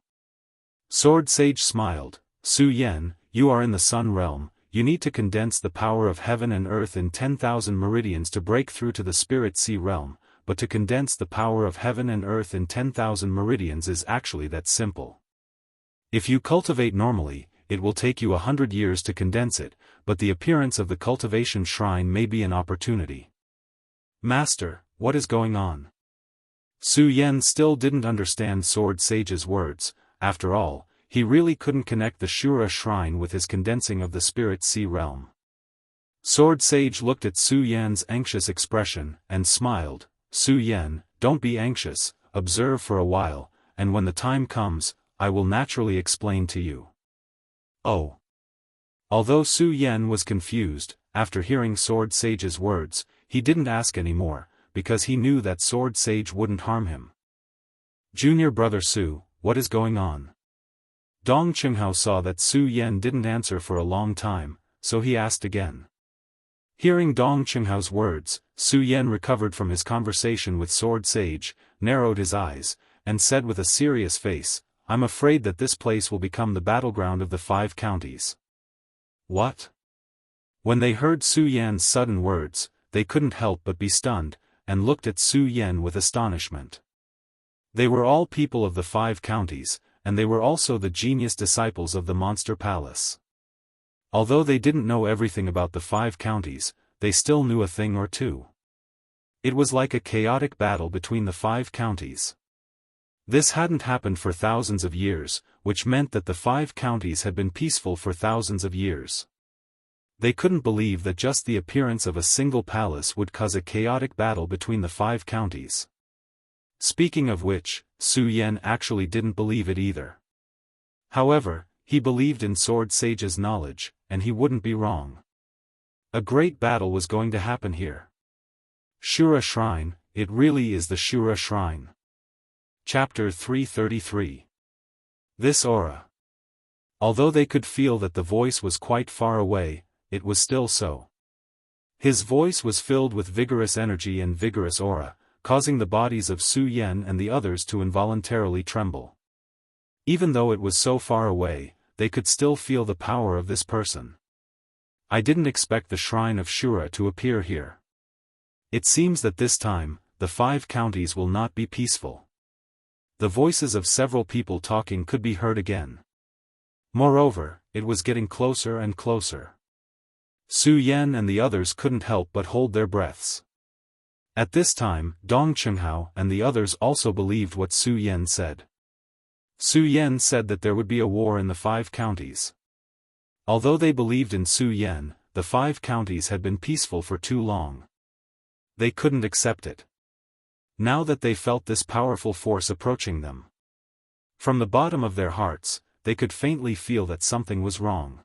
Sword Sage smiled, Su Yan, you are in the Sun Realm, you need to condense the power of heaven and earth in 10,000 meridians to break through to the Spirit Sea Realm, but to condense the power of heaven and earth in 10,000 meridians is actually that simple. If you cultivate normally, it will take you 100 years to condense it, but the appearance of the cultivation shrine may be an opportunity. Master, what is going on? Su Yan still didn't understand Sword Sage's words, after all, he really couldn't connect the Shura shrine with his condensing of the Spirit Sea Realm. Sword Sage looked at Su Yan's anxious expression, and smiled, Su Yan, don't be anxious, observe for a while, and when the time comes, I will naturally explain to you. Oh. Although Su Yan was confused, after hearing Sword Sage's words, he didn't ask any more, because he knew that Sword Sage wouldn't harm him. Junior brother Su, what is going on? Dong Qinghao saw that Su Yan didn't answer for a long time, so he asked again. Hearing Dong Qinghao's words, Su Yan recovered from his conversation with Sword Sage, narrowed his eyes, and said with a serious face, I'm afraid that this place will become the battleground of the 5 counties. What? When they heard Su Yan's sudden words, they couldn't help but be stunned, and looked at Su Yan with astonishment. They were all people of the 5 counties, and they were also the genius disciples of the Monster Palace. Although they didn't know everything about the 5 counties, they still knew a thing or two. It was like a chaotic battle between the 5 counties. This hadn't happened for thousands of years, which meant that the 5 counties had been peaceful for thousands of years. They couldn't believe that just the appearance of a single palace would cause a chaotic battle between the 5 counties. Speaking of which, Su Yan actually didn't believe it either. However, he believed in Sword Sage's knowledge, and he wouldn't be wrong. A great battle was going to happen here. Shura Shrine, it really is the Shura Shrine. Chapter 333. This aura. Although they could feel that the voice was quite far away, it was still so. His voice was filled with vigorous energy and vigorous aura, causing the bodies of Su Yan and the others to involuntarily tremble. Even though it was so far away, they could still feel the power of this person. I didn't expect the Shrine of Shura to appear here. It seems that this time, the 5 counties will not be peaceful. The voices of several people talking could be heard again. Moreover, it was getting closer and closer. Su Yan and the others couldn't help but hold their breaths. At this time, Dong Qinghao and the others also believed what Su Yan said. Su Yan said that there would be a war in the 5 counties. Although they believed in Su Yan, the 5 counties had been peaceful for too long. They couldn't accept it. Now that they felt this powerful force approaching them. From the bottom of their hearts, they could faintly feel that something was wrong.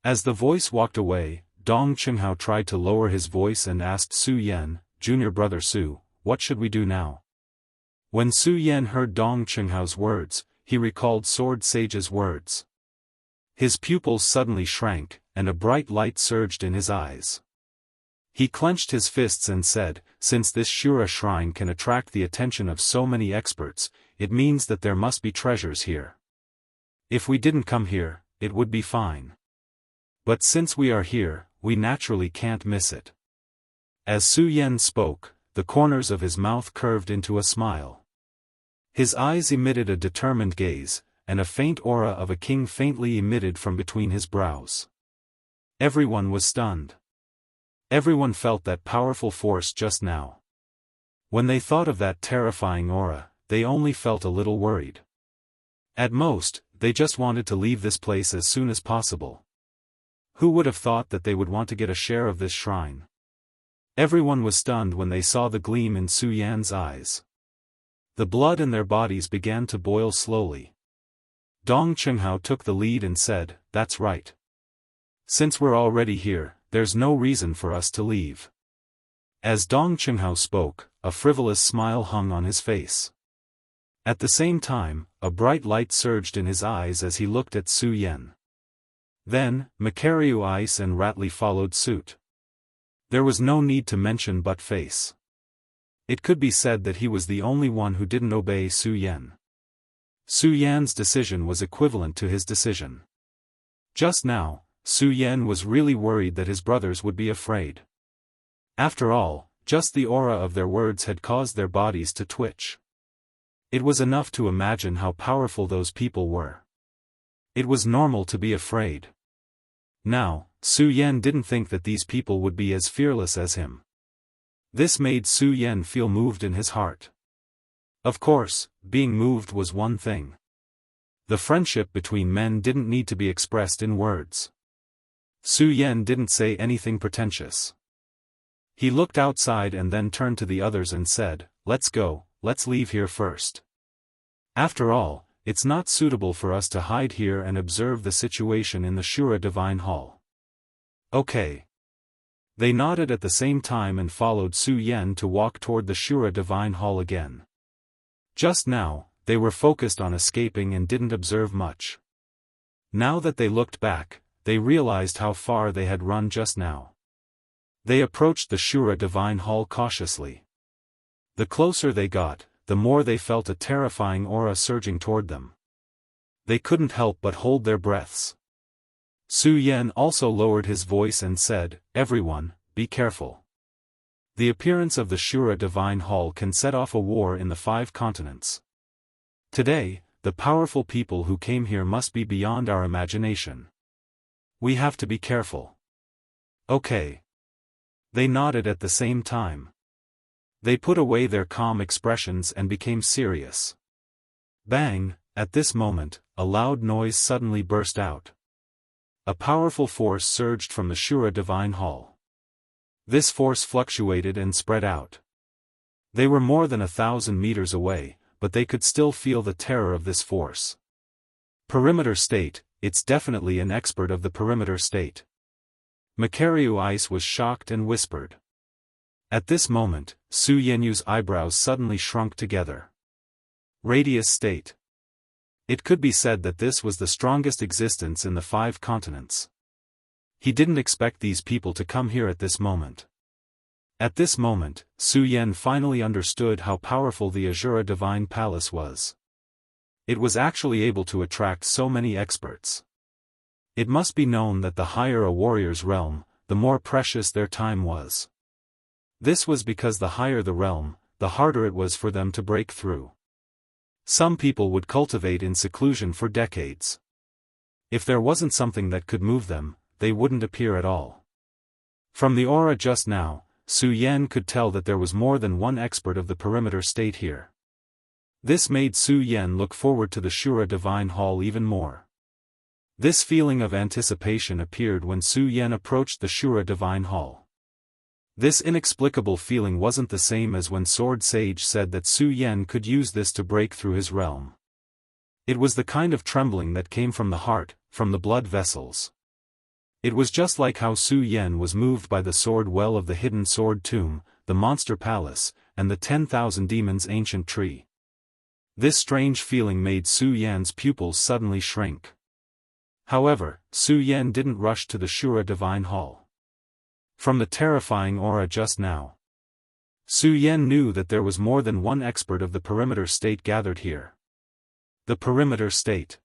As the voice walked away, Dong Qinghao tried to lower his voice and asked Su Yan, "Junior brother Su, what should we do now?" When Su Yan heard Dong Qinghao's words, he recalled Sword Sage's words. His pupils suddenly shrank, and a bright light surged in his eyes. He clenched his fists and said, "Since this Shura shrine can attract the attention of so many experts, it means that there must be treasures here. If we didn't come here, it would be fine. But since we are here, we naturally can't miss it." As Su Yan spoke, the corners of his mouth curved into a smile. His eyes emitted a determined gaze, and a faint aura of a king faintly emitted from between his brows. Everyone was stunned. Everyone felt that powerful force just now. When they thought of that terrifying aura, they only felt a little worried. At most, they just wanted to leave this place as soon as possible. Who would have thought that they would want to get a share of this shrine? Everyone was stunned when they saw the gleam in Su Yan's eyes. The blood in their bodies began to boil slowly. Dong Qinghao took the lead and said, "That's right. Since we're already here, there's no reason for us to leave." As Dong Qinghao spoke, a frivolous smile hung on his face. At the same time, a bright light surged in his eyes as he looked at Su Yan. Then, Macariu Ice and Ratley followed suit. There was no need to mention Butt Face. It could be said that he was the only one who didn't obey Su Yan. Su Yan's decision was equivalent to his decision. Just now, Su Yan was really worried that his brothers would be afraid. After all, just the aura of their words had caused their bodies to twitch. It was enough to imagine how powerful those people were. It was normal to be afraid. Now, Su Yan didn't think that these people would be as fearless as him. This made Su Yan feel moved in his heart. Of course, being moved was one thing. The friendship between men didn't need to be expressed in words. Su Yan didn't say anything pretentious. He looked outside and then turned to the others and said, "Let's go, let's leave here first. After all, it's not suitable for us to hide here and observe the situation in the Shura Divine Hall." Okay. They nodded at the same time and followed Su Yan to walk toward the Shura Divine Hall again. Just now, they were focused on escaping and didn't observe much. Now that they looked back, they realized how far they had run just now. They approached the Shura Divine Hall cautiously. The closer they got, the more they felt a terrifying aura surging toward them. They couldn't help but hold their breaths. Su Yan also lowered his voice and said, "Everyone, be careful. The appearance of the Shura Divine Hall can set off a war in the 5 continents. Today, the powerful people who came here must be beyond our imagination. We have to be careful." Okay. They nodded at the same time. They put away their calm expressions and became serious. Bang! At this moment, a loud noise suddenly burst out. A powerful force surged from the Shura Divine Hall. This force fluctuated and spread out. They were more than 1,000 meters away, but they could still feel the terror of this force. Perimeter State, it's definitely an expert of the Perimeter State. Macariu Ice was shocked and whispered. At this moment, Su Yenyu's eyebrows suddenly shrunk together. Radius State. It could be said that this was the strongest existence in the 5 continents. He didn't expect these people to come here at this moment. At this moment, Su Yan finally understood how powerful the Azura Divine Palace was. It was actually able to attract so many experts. It must be known that the higher a warrior's realm, the more precious their time was. This was because the higher the realm, the harder it was for them to break through. Some people would cultivate in seclusion for decades. If there wasn't something that could move them, they wouldn't appear at all. From the aura just now, Su Yan could tell that there was more than one expert of the Perimeter State here. This made Su Yan look forward to the Shura Divine Hall even more. This feeling of anticipation appeared when Su Yan approached the Shura Divine Hall. This inexplicable feeling wasn't the same as when Sword Sage said that Su Yan could use this to break through his realm. It was the kind of trembling that came from the heart, from the blood vessels. It was just like how Su Yan was moved by the sword well of the hidden sword tomb, the monster palace, and the 10,000 demons' ancient tree. This strange feeling made Su Yan's pupils suddenly shrink. However, Su Yan didn't rush to the Shura Divine Hall. From the terrifying aura just now, Su Yan knew that there was more than one expert of the perimeter state gathered here. The perimeter state.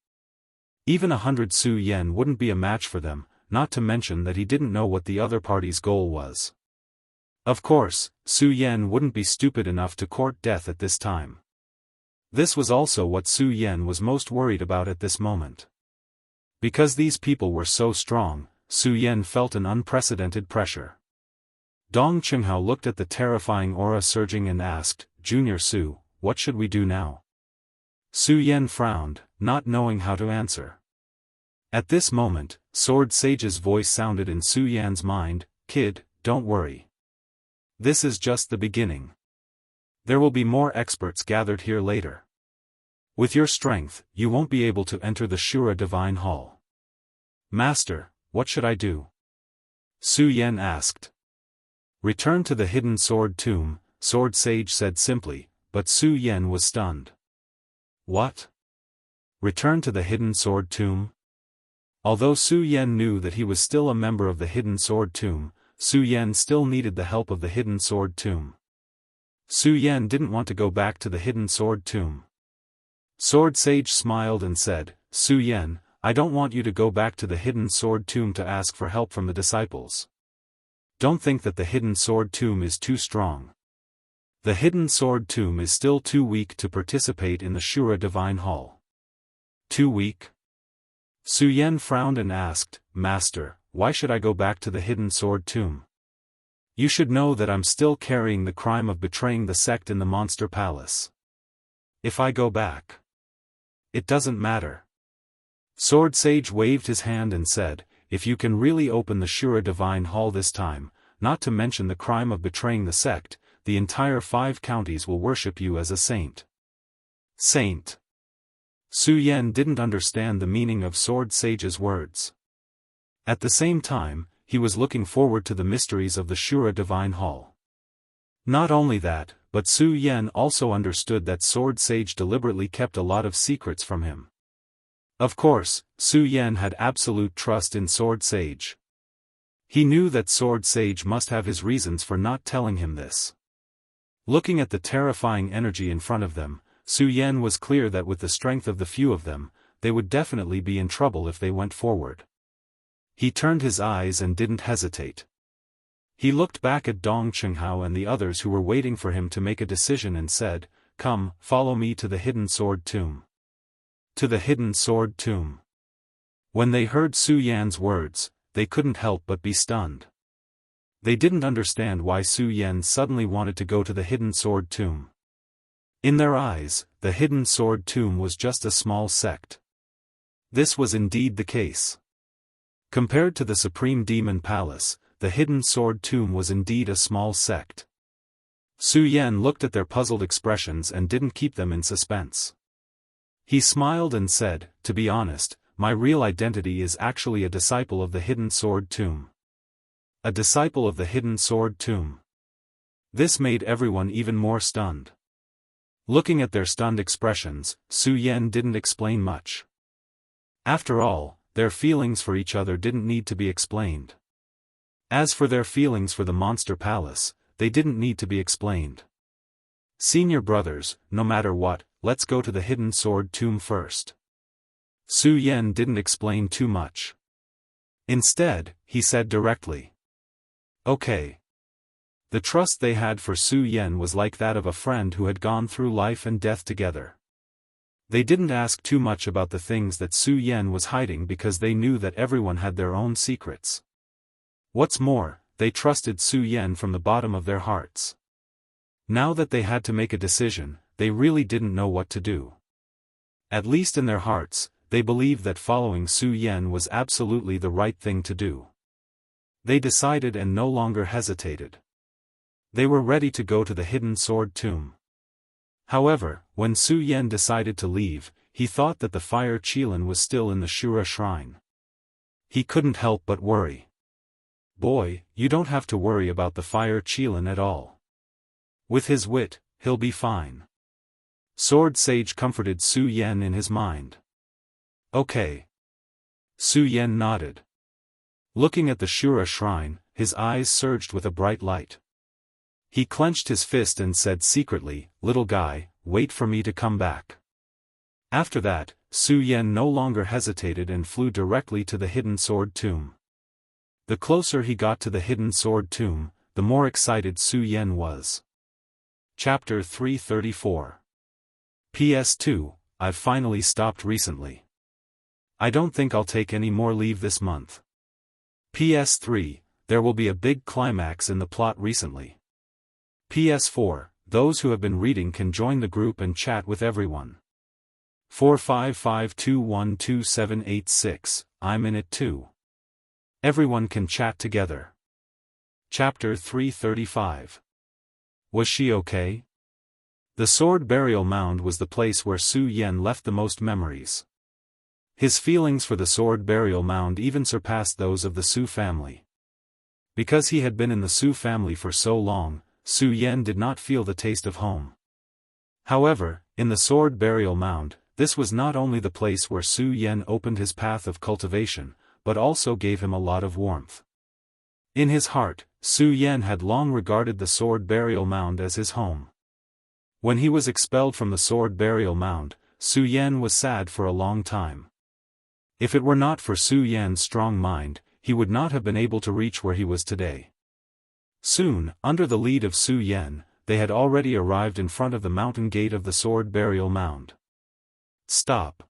Even 100 Su Yan wouldn't be a match for them, not to mention that he didn't know what the other party's goal was. Of course, Su Yan wouldn't be stupid enough to court death at this time. This was also what Su Yan was most worried about at this moment. Because these people were so strong, Su Yan felt an unprecedented pressure. Dong Qinghao looked at the terrifying aura surging and asked, "Junior Su, what should we do now?" Su Yan frowned, not knowing how to answer. At this moment, Sword Sage's voice sounded in Su Yan's mind, "Kid, don't worry. This is just the beginning. There will be more experts gathered here later. With your strength, you won't be able to enter the Shura Divine Hall." "Master, what should I do?" Su Yan asked. "Return to the hidden sword tomb," Sword Sage said simply, but Su Yan was stunned. "What? Return to the hidden sword tomb?" Although Su Yan knew that he was still a member of the hidden sword tomb, Su Yan still needed the help of the hidden sword tomb. Su Yan didn't want to go back to the hidden sword tomb. Sword Sage smiled and said, "Su Yan, I don't want you to go back to the hidden sword tomb to ask for help from the disciples. Don't think that the hidden sword tomb is too strong. The hidden sword tomb is still too weak to participate in the Shura Divine Hall." "Too weak?" Su Yan frowned and asked, "Master, why should I go back to the hidden sword tomb? You should know that I'm still carrying the crime of betraying the sect in the monster palace. If I go back, it doesn't matter." Sword Sage waved his hand and said, "If you can really open the Shura Divine Hall this time, not to mention the crime of betraying the sect, the entire 5 counties will worship you as a saint." Saint. Su Yan didn't understand the meaning of Sword Sage's words. At the same time, he was looking forward to the mysteries of the Shura Divine Hall. Not only that, but Su Yan also understood that Sword Sage deliberately kept a lot of secrets from him. Of course, Su Yan had absolute trust in Sword Sage. He knew that Sword Sage must have his reasons for not telling him this. Looking at the terrifying energy in front of them, Su Yan was clear that with the strength of the few of them, they would definitely be in trouble if they went forward. He turned his eyes and didn't hesitate. He looked back at Dong Qinghao and the others who were waiting for him to make a decision and said, "Come, follow me to the hidden sword tomb." To the hidden sword tomb. When they heard Su Yan's words, they couldn't help but be stunned. They didn't understand why Su Yan suddenly wanted to go to the hidden sword tomb. In their eyes, the hidden sword tomb was just a small sect. This was indeed the case. Compared to the Supreme Demon Palace, the hidden sword tomb was indeed a small sect. Su Yan looked at their puzzled expressions and didn't keep them in suspense. He smiled and said, "To be honest, my real identity is actually a disciple of the hidden sword tomb." A disciple of the hidden sword tomb. This made everyone even more stunned. Looking at their stunned expressions, Su Yan didn't explain much. After all, their feelings for each other didn't need to be explained. As for their feelings for the monster palace, they didn't need to be explained. "Senior brothers, no matter what, let's go to the hidden sword tomb first." Su Yan didn't explain too much. Instead, he said directly, "Okay." The trust they had for Su Yan was like that of a friend who had gone through life and death together. They didn't ask too much about the things that Su Yan was hiding because they knew that everyone had their own secrets. What's more, they trusted Su Yan from the bottom of their hearts. Now that they had to make a decision, they really didn't know what to do. At least in their hearts, they believed that following Su Yan was absolutely the right thing to do. They decided and no longer hesitated. They were ready to go to the hidden sword tomb. However, when Su Yan decided to leave, he thought that the fire Qilin was still in the Shura shrine. He couldn't help but worry. Boy, you don't have to worry about the fire Qilin at all. With his wit, he'll be fine. Sword Sage comforted Su Yan in his mind. Okay. Su Yan nodded. Looking at the Shura shrine, his eyes surged with a bright light. He clenched his fist and said secretly, "Little guy, wait for me to come back." After that, Su Yan no longer hesitated and flew directly to the hidden sword tomb. The closer he got to the hidden sword tomb, the more excited Su Yan was. Chapter 334. PS2, I've finally stopped recently. I don't think I'll take any more leave this month. PS3, there will be a big climax in the plot recently. PS4, those who have been reading can join the group and chat with everyone. 455212786, I'm in it too. Everyone can chat together. Chapter 335. Was she okay? The sword burial mound was the place where Su Yan left the most memories. His feelings for the sword burial mound even surpassed those of the Su family. Because he had been in the Su family for so long, Su Yan did not feel the taste of home. However, in the sword burial mound, this was not only the place where Su Yan opened his path of cultivation, but also gave him a lot of warmth. In his heart, Su Yan had long regarded the sword burial mound as his home. When he was expelled from the sword burial mound, Su Yan was sad for a long time. If it were not for Su Yan's strong mind, he would not have been able to reach where he was today. Soon, under the lead of Su Yan, they had already arrived in front of the mountain gate of the sword burial mound. Stop.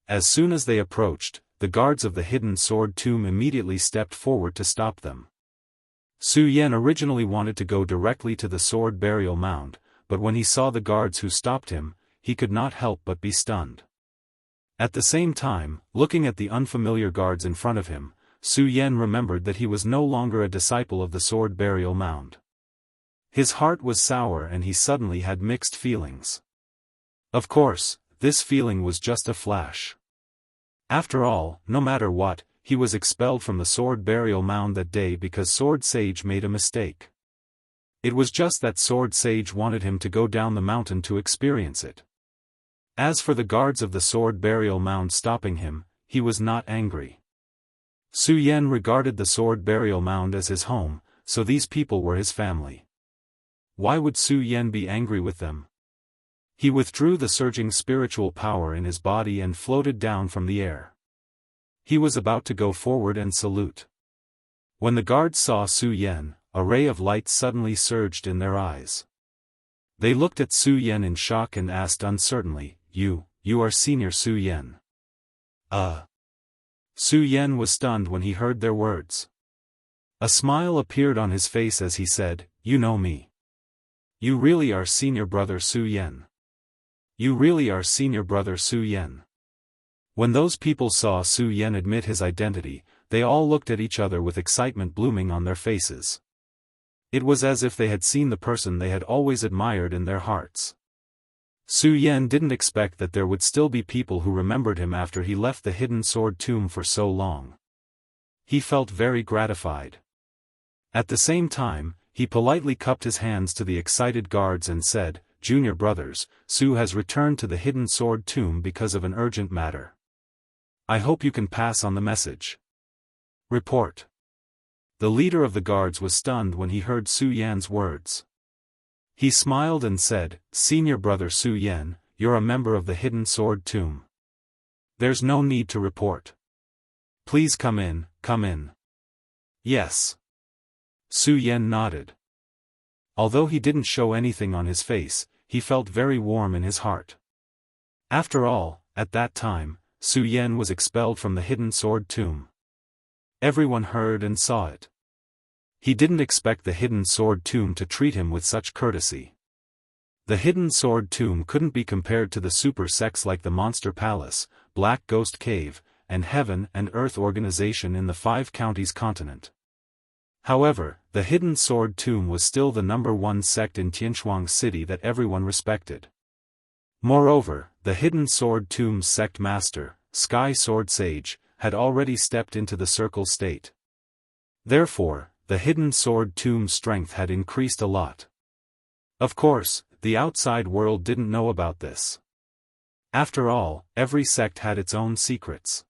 As soon as they approached, the guards of the hidden sword tomb immediately stepped forward to stop them. Su Yan originally wanted to go directly to the sword burial mound, but when he saw the guards who stopped him, he could not help but be stunned. At the same time, looking at the unfamiliar guards in front of him, Su Yan remembered that he was no longer a disciple of the sword burial mound. His heart was sour and he suddenly had mixed feelings. Of course, this feeling was just a flash. After all, no matter what, he was expelled from the sword burial mound that day because Sword Sage made a mistake. It was just that Sword Sage wanted him to go down the mountain to experience it. As for the guards of the sword burial mound stopping him, he was not angry. Su Yan regarded the sword burial mound as his home, so these people were his family. Why would Su Yan be angry with them? He withdrew the surging spiritual power in his body and floated down from the air. He was about to go forward and salute. When the guards saw Su Yan, a ray of light suddenly surged in their eyes. They looked at Su Yan in shock and asked uncertainly, You are Senior Su Yan." Su Yan was stunned when he heard their words. A smile appeared on his face as he said, "You know me. You really are Senior Brother Su Yan. You really are Senior Brother Su Yan." When those people saw Su Yan admit his identity, they all looked at each other with excitement blooming on their faces. It was as if they had seen the person they had always admired in their hearts. Su Yan didn't expect that there would still be people who remembered him after he left the hidden sword tomb for so long. He felt very gratified. At the same time, he politely cupped his hands to the excited guards and said, "Junior brothers, Su has returned to the hidden sword tomb because of an urgent matter. I hope you can pass on the message. Report." The leader of the guards was stunned when he heard Su Yan's words. He smiled and said, "Senior Brother Su Yan, you're a member of the hidden sword tomb. There's no need to report. Please come in, come in." "Yes." Su Yan nodded. Although he didn't show anything on his face, he felt very warm in his heart. After all, at that time, Su Yan was expelled from the hidden sword tomb. Everyone heard and saw it. He didn't expect the hidden sword tomb to treat him with such courtesy. The hidden sword tomb couldn't be compared to the super sects like the Monster Palace, Black Ghost Cave, and Heaven and Earth organization in the 5 counties continent. However, the hidden sword tomb was still the #1 sect in Tianchuang City that everyone respected. Moreover, the Hidden Sword Tomb's sect master, Sky Sword Sage, had already stepped into the circle state. Therefore, the Hidden Sword Tomb's strength had increased a lot. Of course, the outside world didn't know about this. After all, every sect had its own secrets.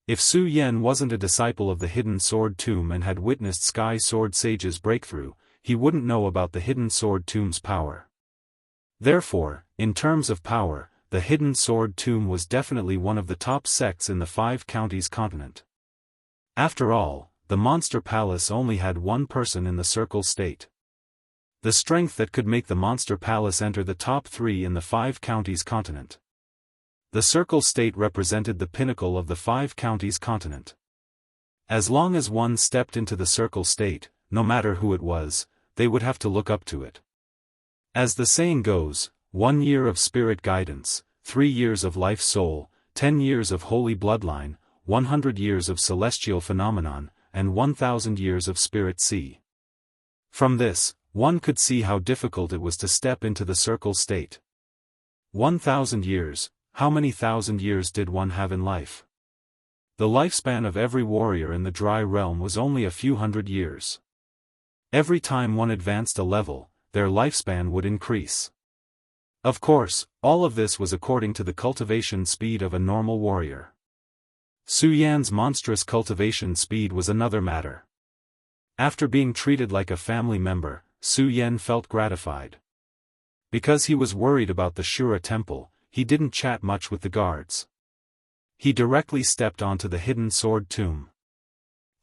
If Su Yan wasn't a disciple of the Hidden Sword Tomb and had witnessed Sky Sword Sage's breakthrough, he wouldn't know about the Hidden Sword Tomb's power. Therefore, in terms of power, the Hidden Sword Tomb was definitely one of the top sects in the 5 counties continent. After all, the Monster Palace only had one person in the circle state. The strength that could make the Monster Palace enter the top 3 in the 5 counties continent. The circle state represented the pinnacle of the 5 counties continent. As long as one stepped into the circle state, no matter who it was, they would have to look up to it. As the saying goes, 1 year of spirit guidance, 3 years of life soul, 10 years of holy bloodline, 100 years of celestial phenomenon, and 1,000 years of spirit sea. From this, one could see how difficult it was to step into the circle state. 1,000 years, how many thousand years did one have in life? The lifespan of every warrior in the Dry Realm was only a few hundred years. Every time one advanced a level, their lifespan would increase. Of course, all of this was according to the cultivation speed of a normal warrior. Su Yan's monstrous cultivation speed was another matter. After being treated like a family member, Su Yan felt gratified. Because he was worried about the Shura temple, he didn't chat much with the guards. He directly stepped onto the Hidden Sword Tomb.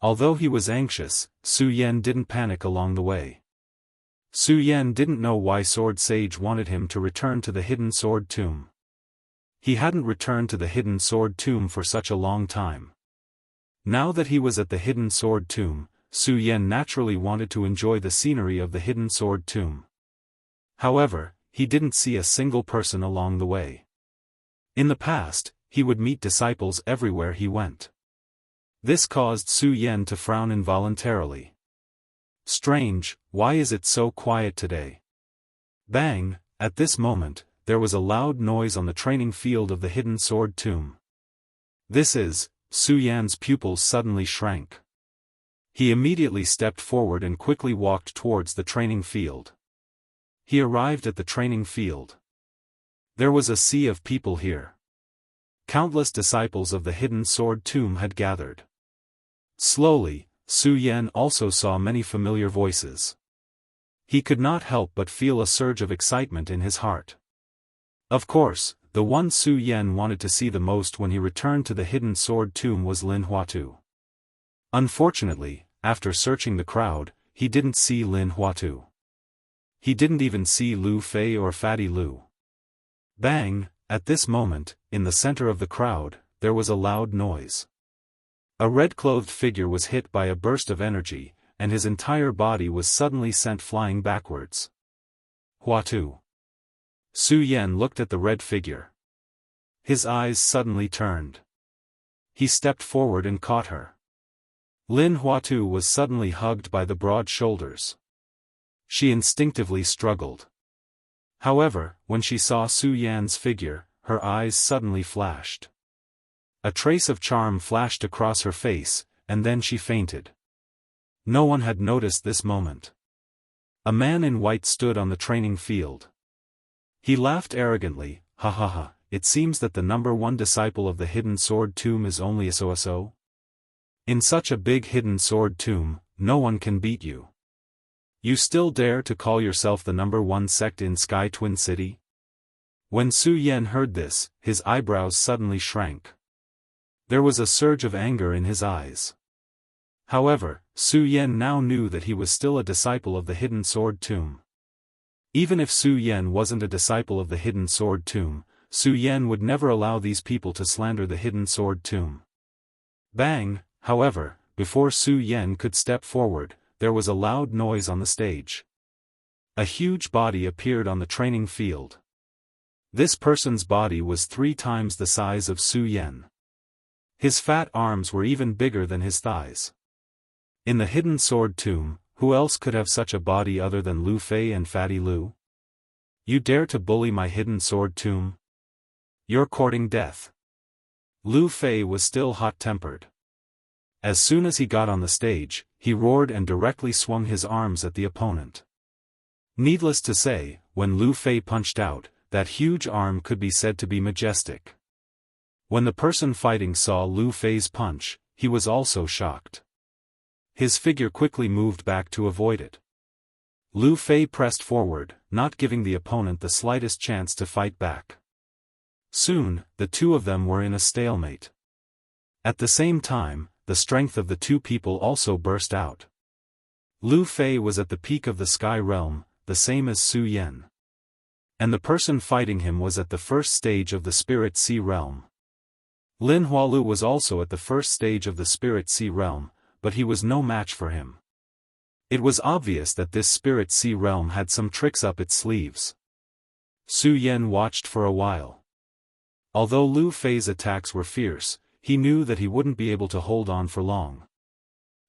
Although he was anxious, Su Yan didn't panic along the way. Su Yan didn't know why Sword Sage wanted him to return to the Hidden Sword Tomb. He hadn't returned to the Hidden Sword Tomb for such a long time. Now that he was at the Hidden Sword Tomb, Su Yan naturally wanted to enjoy the scenery of the Hidden Sword Tomb. However, he didn't see a single person along the way. In the past, he would meet disciples everywhere he went. This caused Su Yan to frown involuntarily. Strange, why is it so quiet today? Bang! At this moment, there was a loud noise on the training field of the Hidden Sword Tomb. Su Yan's pupils suddenly shrank. He immediately stepped forward and quickly walked towards the training field. He arrived at the training field. There was a sea of people here. Countless disciples of the Hidden Sword Tomb had gathered. Slowly, Su Yan also saw many familiar voices. He could not help but feel a surge of excitement in his heart. Of course, the one Su Yan wanted to see the most when he returned to the Hidden Sword Tomb was Lin Huatu. Unfortunately, after searching the crowd, he didn't see Lin Huatu. He didn't even see Lu Fei or Fatty Lu. Bang! At this moment, in the center of the crowd, there was a loud noise. A red-clothed figure was hit by a burst of energy, and his entire body was suddenly sent flying backwards. Huatu. Su Yan looked at the red figure. His eyes suddenly turned. He stepped forward and caught her. Lin Huatu was suddenly hugged by the broad shoulders. She instinctively struggled. However, when she saw Su Yan's figure, her eyes suddenly flashed. A trace of charm flashed across her face, and then she fainted. No one had noticed this moment. A man in white stood on the training field. He laughed arrogantly, ha ha ha, it seems that the number 1 disciple of the Hidden Sword Tomb is only a so-so. In such a big Hidden Sword Tomb, no one can beat you. You still dare to call yourself the number 1 sect in Sky Twin City? When Su Yan heard this, his eyebrows suddenly shrank. There was a surge of anger in his eyes. However, Su Yan now knew that he was still a disciple of the Hidden Sword Tomb. Even if Su Yan wasn't a disciple of the Hidden Sword Tomb, Su Yan would never allow these people to slander the Hidden Sword Tomb. Bang! However, before Su Yan could step forward, there was a loud noise on the stage. A huge body appeared on the training field. This person's body was 3 times the size of Su Yan. His fat arms were even bigger than his thighs. In the Hidden Sword Tomb, who else could have such a body other than Lu Fei and Fatty Lu? You dare to bully my Hidden Sword Tomb? You're courting death. Lu Fei was still hot-tempered. As soon as he got on the stage, he roared and directly swung his arms at the opponent. Needless to say, when Lu Fei punched out, that huge arm could be said to be majestic. When the person fighting saw Lu Fei's punch, he was also shocked. His figure quickly moved back to avoid it. Lu Fei pressed forward, not giving the opponent the slightest chance to fight back. Soon, the two of them were in a stalemate. At the same time, the strength of the two people also burst out. Lu Fei was at the peak of the Sky Realm, the same as Su Yan. And the person fighting him was at the first stage of the Spirit Sea Realm. Lin Hualu was also at the first stage of the Spirit Sea Realm, but he was no match for him. It was obvious that this Spirit Sea Realm had some tricks up its sleeves. Su Yan watched for a while. Although Lu Fei's attacks were fierce, he knew that he wouldn't be able to hold on for long.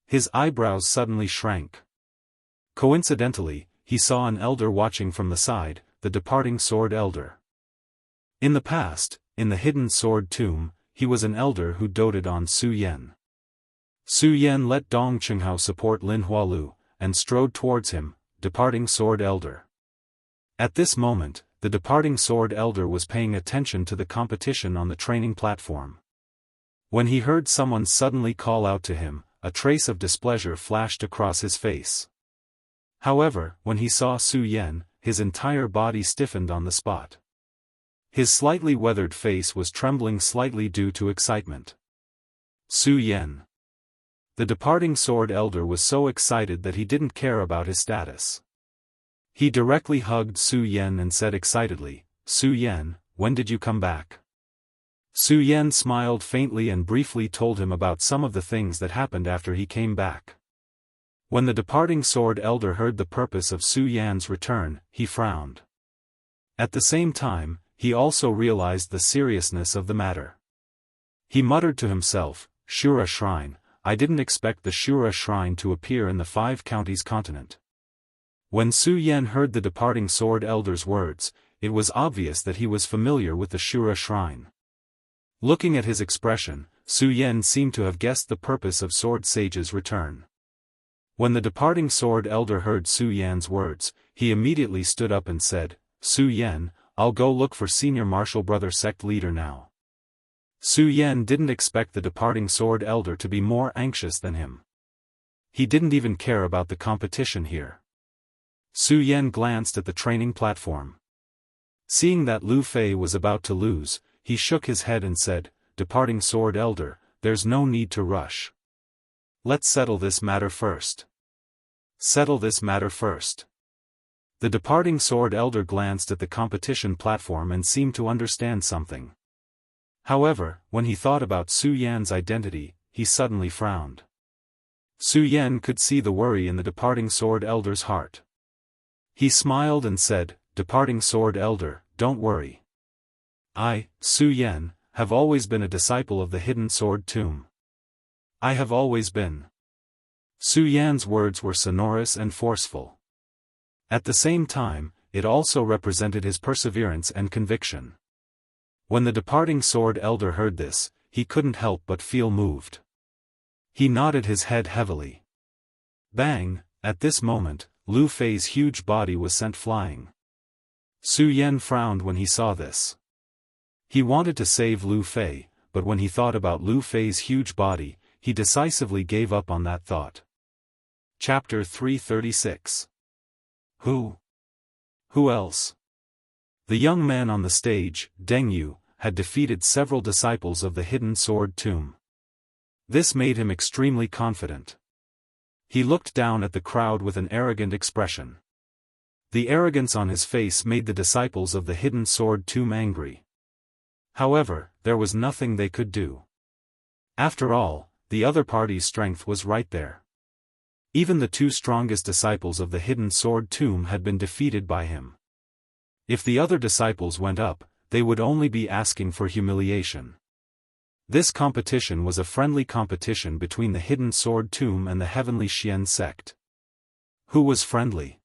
His eyebrows suddenly shrank. Coincidentally, he saw an elder watching from the side, the departing Sword Elder. In the past, in the hidden sword tomb, he was an elder who doted on Su Yan. Su Yan let Dong Qinghao support Lin Hualu, and strode towards him, departing Sword Elder. At this moment, the departing Sword Elder was paying attention to the competition on the training platform. When he heard someone suddenly call out to him, a trace of displeasure flashed across his face. However, when he saw Su Yan, his entire body stiffened on the spot. His slightly weathered face was trembling slightly due to excitement. Su Yan. The departing Sword Elder was so excited that he didn't care about his status. He directly hugged Su Yan and said excitedly, "Su Yan, when did you come back?" Su Yan smiled faintly and briefly told him about some of the things that happened after he came back. When the departing Sword Elder heard the purpose of Su Yan's return, he frowned. At the same time, he also realized the seriousness of the matter. He muttered to himself, "Shura Shrine, I didn't expect the Shura Shrine to appear in the 5 counties continent." When Su Yan heard the departing Sword Elder's words, it was obvious that he was familiar with the Shura Shrine. Looking at his expression, Su Yan seemed to have guessed the purpose of Sword Sage's return. When the departing Sword Elder heard Su Yan's words, he immediately stood up and said, "Su Yan, I'll go look for Senior Martial Brother Sect Leader now." Su Yan didn't expect the departing Sword Elder to be more anxious than him. He didn't even care about the competition here. Su Yan glanced at the training platform. Seeing that Lu Fei was about to lose, he shook his head and said, "Departing Sword Elder, there's no need to rush. Let's settle this matter first. Settle this matter first." The departing Sword Elder glanced at the competition platform and seemed to understand something. However, when he thought about Su Yan's identity, he suddenly frowned. Su Yan could see the worry in the departing Sword Elder's heart. He smiled and said, "Departing Sword Elder, don't worry. I, Su Yan, have always been a disciple of the Hidden Sword Tomb. I have always been." Su Yan's words were sonorous and forceful. At the same time, it also represented his perseverance and conviction. When the departing Sword Elder heard this, he couldn't help but feel moved. He nodded his head heavily. Bang! At this moment, Lu Fei's huge body was sent flying. Su Yan frowned when he saw this. He wanted to save Lu Fei, but when he thought about Lu Fei's huge body, he decisively gave up on that thought. Chapter 336. Who else? The young man on the stage, Deng Yu, had defeated several disciples of the Hidden Sword Tomb. This made him extremely confident. He looked down at the crowd with an arrogant expression. The arrogance on his face made the disciples of the Hidden Sword Tomb angry. However, there was nothing they could do. After all, the other party's strength was right there. Even the 2 strongest disciples of the Hidden Sword Tomb had been defeated by him. If the other disciples went up, they would only be asking for humiliation. This competition was a friendly competition between the Hidden Sword Tomb and the Heavenly Xian sect. Who was friendly?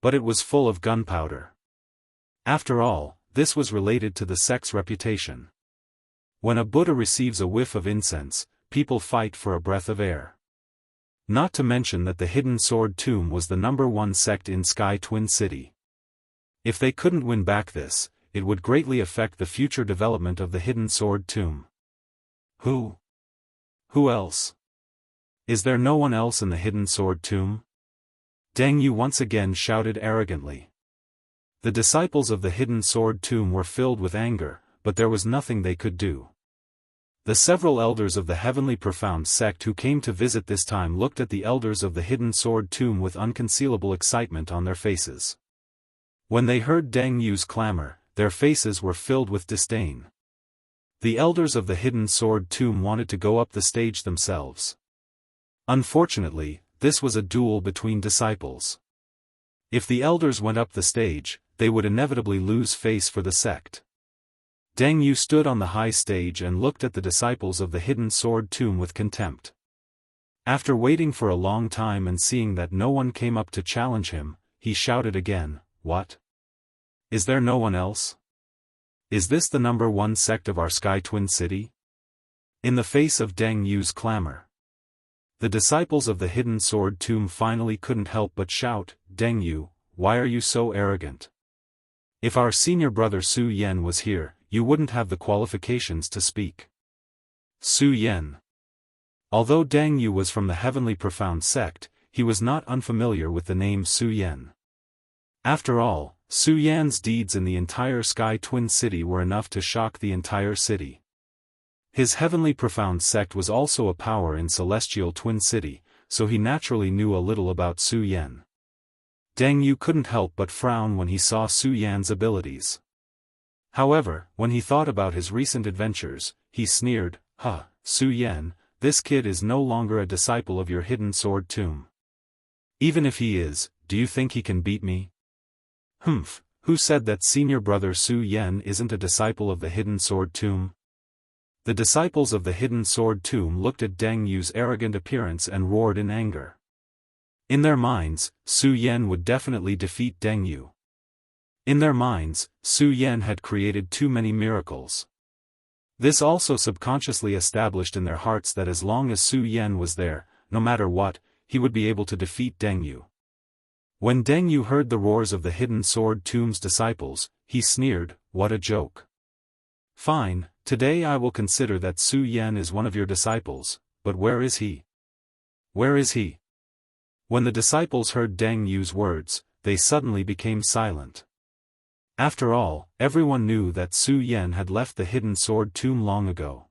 But it was full of gunpowder. After all, this was related to the sect's reputation. When a Buddha receives a whiff of incense, people fight for a breath of air. Not to mention that the Hidden Sword Tomb was the #1 sect in Sky Twin City. If they couldn't win back this, it would greatly affect the future development of the Hidden Sword Tomb. Who? Who else? Is there no one else in the Hidden Sword Tomb? Deng Yu once again shouted arrogantly. The disciples of the Hidden Sword Tomb were filled with anger, but there was nothing they could do. The several elders of the Heavenly Profound sect who came to visit this time looked at the elders of the Hidden Sword Tomb with unconcealable excitement on their faces. When they heard Deng Yu's clamor, their faces were filled with disdain. The elders of the Hidden Sword Tomb wanted to go up the stage themselves. Unfortunately, this was a duel between disciples. If the elders went up the stage, they would inevitably lose face for the sect. Deng Yu stood on the high stage and looked at the disciples of the Hidden Sword Tomb with contempt. After waiting for a long time and seeing that no one came up to challenge him, he shouted again, "What? Is there no one else? Is this the #1 sect of our Sky Twin City?" In the face of Deng Yu's clamor, the disciples of the Hidden Sword Tomb finally couldn't help but shout, "Deng Yu, why are you so arrogant? If our senior brother Su Yen was here, you wouldn't have the qualifications to speak." Su Yen. Although Deng Yu was from the Heavenly Profound sect, he was not unfamiliar with the name Su Yen. After all, Su Yan's deeds in the entire Sky Twin City were enough to shock the entire city. His Heavenly Profound sect was also a power in Celestial Twin City, so he naturally knew a little about Su Yen. Deng Yu couldn't help but frown when he saw Su Yan's abilities. However, when he thought about his recent adventures, he sneered, "Huh, Su Yen, this kid is no longer a disciple of your Hidden Sword Tomb. Even if he is, do you think he can beat me?" "Humph, who said that senior brother Su Yen isn't a disciple of the Hidden Sword Tomb?" The disciples of the Hidden Sword Tomb looked at Deng Yu's arrogant appearance and roared in anger. In their minds, Su Yen would definitely defeat Deng Yu. In their minds, Su Yen had created too many miracles. This also subconsciously established in their hearts that as long as Su Yen was there, no matter what, he would be able to defeat Deng Yu. When Deng Yu heard the roars of the Hidden Sword Tomb's disciples, he sneered, "What a joke. Fine, today I will consider that Su Yen is one of your disciples, but where is he? Where is he?" When the disciples heard Deng Yu's words, they suddenly became silent. After all, everyone knew that Su Yen had left the Hidden Sword Tomb long ago.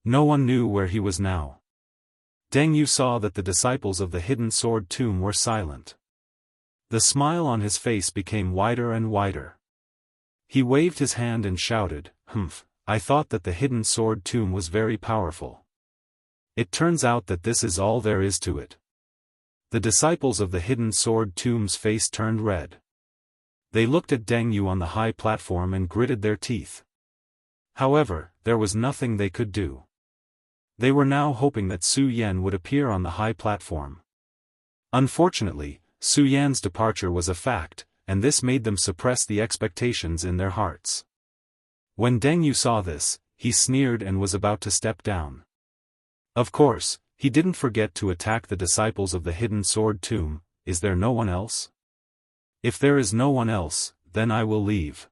No one knew where he was now. Deng Yu saw that the disciples of the Hidden Sword Tomb were silent. The smile on his face became wider and wider. He waved his hand and shouted, "Humph, I thought that the Hidden Sword Tomb was very powerful. It turns out that this is all there is to it." The disciples of the Hidden Sword Tomb's face turned red. They looked at Deng Yu on the high platform and gritted their teeth. However, there was nothing they could do. They were now hoping that Su Yen would appear on the high platform. Unfortunately, Su Yan's departure was a fact, and this made them suppress the expectations in their hearts. When Deng Yu saw this, he sneered and was about to step down. Of course, he didn't forget to attack the disciples of the Hidden Sword Tomb. "Is there no one else? If there is no one else, then I will leave.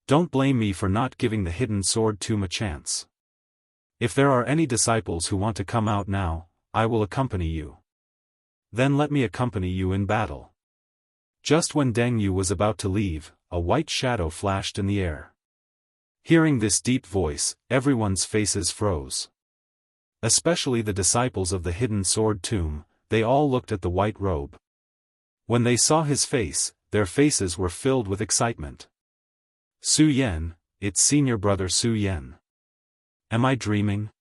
Don't blame me for not giving the Hidden Sword Tomb a chance. If there are any disciples who want to come out now, I will accompany you. Then let me accompany you in battle." Just when Deng Yu was about to leave, a white shadow flashed in the air. Hearing this deep voice, everyone's faces froze. Especially the disciples of the Hidden Sword Tomb, they all looked at the white robe. When they saw his face, their faces were filled with excitement. "Su Yen, it's senior brother Su Yen. Am I dreaming?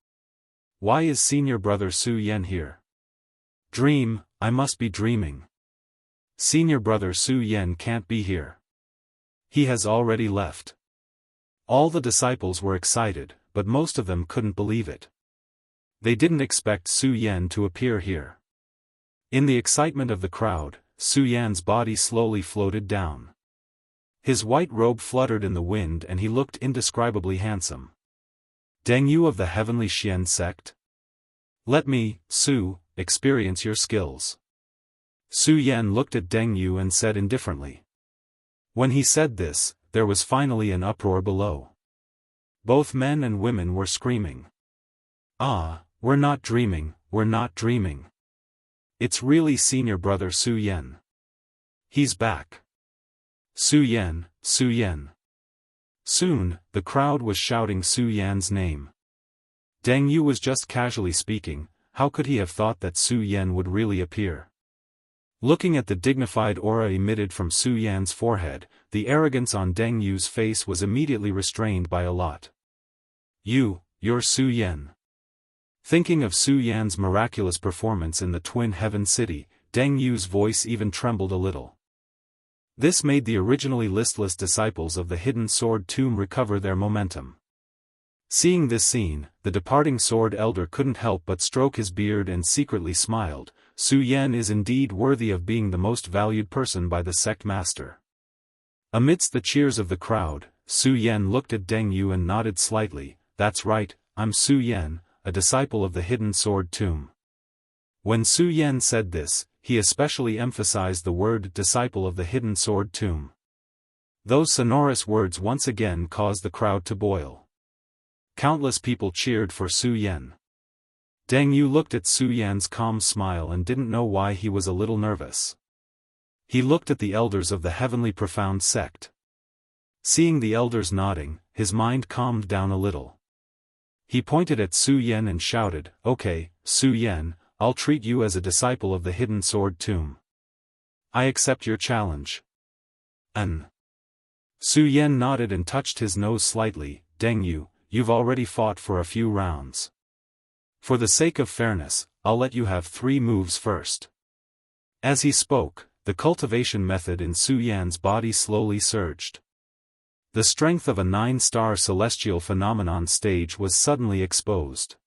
Why is senior brother Su Yen here? Dream, I must be dreaming. Senior brother Su Yen can't be here. He has already left." All the disciples were excited, but most of them couldn't believe it. They didn't expect Su Yen to appear here. In the excitement of the crowd, Su Yan's body slowly floated down. His white robe fluttered in the wind and he looked indescribably handsome. Deng Yu of the Heavenly Xian sect? Let me, Su, experience your skills. Su Yan looked at Deng Yu and said indifferently. When he said this, there was finally an uproar below. Both men and women were screaming. Ah, we're not dreaming, we're not dreaming. It's really senior brother Su Yan. He's back. Su Yan, Su Yan. Soon, the crowd was shouting Su Yan's name. Deng Yu was just casually speaking, how could he have thought that Su Yan would really appear? Looking at the dignified aura emitted from Su Yan's forehead, the arrogance on Deng Yu's face was immediately restrained by a lot. You're Su Yan. Thinking of Su Yan's miraculous performance in the Twin Heaven City, Deng Yu's voice even trembled a little. This made the originally listless disciples of the Hidden Sword Tomb recover their momentum. Seeing this scene, the departing Sword Elder couldn't help but stroke his beard and secretly smiled. Su Yan is indeed worthy of being the most valued person by the sect master. Amidst the cheers of the crowd, Su Yan looked at Deng Yu and nodded slightly. That's right, I'm Su Yan, a disciple of the Hidden Sword Tomb. When Su Yan said this, he especially emphasized the word disciple of the Hidden Sword Tomb. Those sonorous words once again caused the crowd to boil. Countless people cheered for Su Yan. Deng Yu looked at Su Yan's calm smile and didn't know why he was a little nervous. He looked at the elders of the Heavenly Profound sect. Seeing the elders nodding, his mind calmed down a little. He pointed at Su Yan and shouted, "Okay, Su Yan, I'll treat you as a disciple of the Hidden Sword Tomb. I accept your challenge." Su Yan nodded and touched his nose slightly. "Deng Yu, you've already fought for a few rounds. For the sake of fairness, I'll let you have 3 moves first." As he spoke, the cultivation method in Su Yan's body slowly surged. The strength of a 9-star celestial phenomenon stage was suddenly exposed.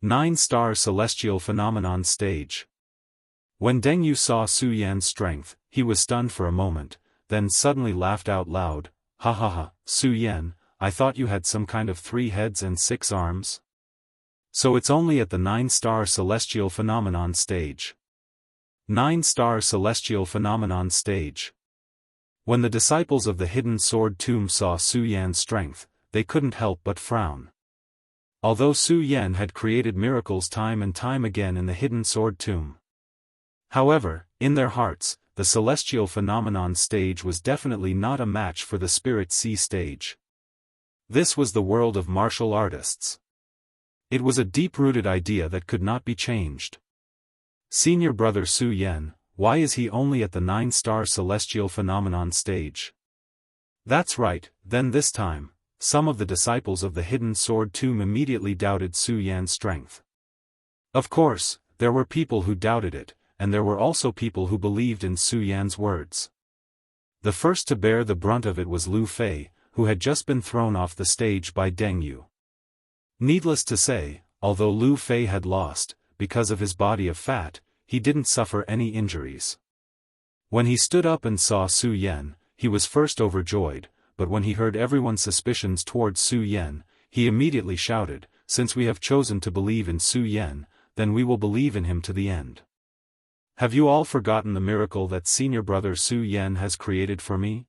9-star celestial phenomenon stage. When Deng Yu saw Su Yan's strength, he was stunned for a moment, then suddenly laughed out loud. "Ha ha ha, Su Yan, I thought you had some kind of 3 heads and 6 arms? So it's only at the 9-star celestial phenomenon stage." 9-star celestial phenomenon stage. When the disciples of the Hidden Sword Tomb saw Su Yan's strength, they couldn't help but frown. Although Su Yan had created miracles time and time again in the Hidden Sword Tomb. However, in their hearts, the celestial phenomenon stage was definitely not a match for the Spirit Sea stage. This was the world of martial artists. It was a deep-rooted idea that could not be changed. Senior brother Su Yan, why is he only at the 9-star celestial phenomenon stage? That's right, then this time, some of the disciples of the Hidden Sword Tomb immediately doubted Su Yan's strength. Of course, there were people who doubted it, and there were also people who believed in Su Yan's words. The first to bear the brunt of it was Lu Fei, who had just been thrown off the stage by Deng Yu. Needless to say, although Lu Fei had lost, because of his body of fat, he didn't suffer any injuries. When he stood up and saw Su Yan, he was first overjoyed, but when he heard everyone's suspicions towards Su Yan, he immediately shouted, "Since we have chosen to believe in Su Yan, then we will believe in him to the end. Have you all forgotten the miracle that senior brother Su Yan has created for me?"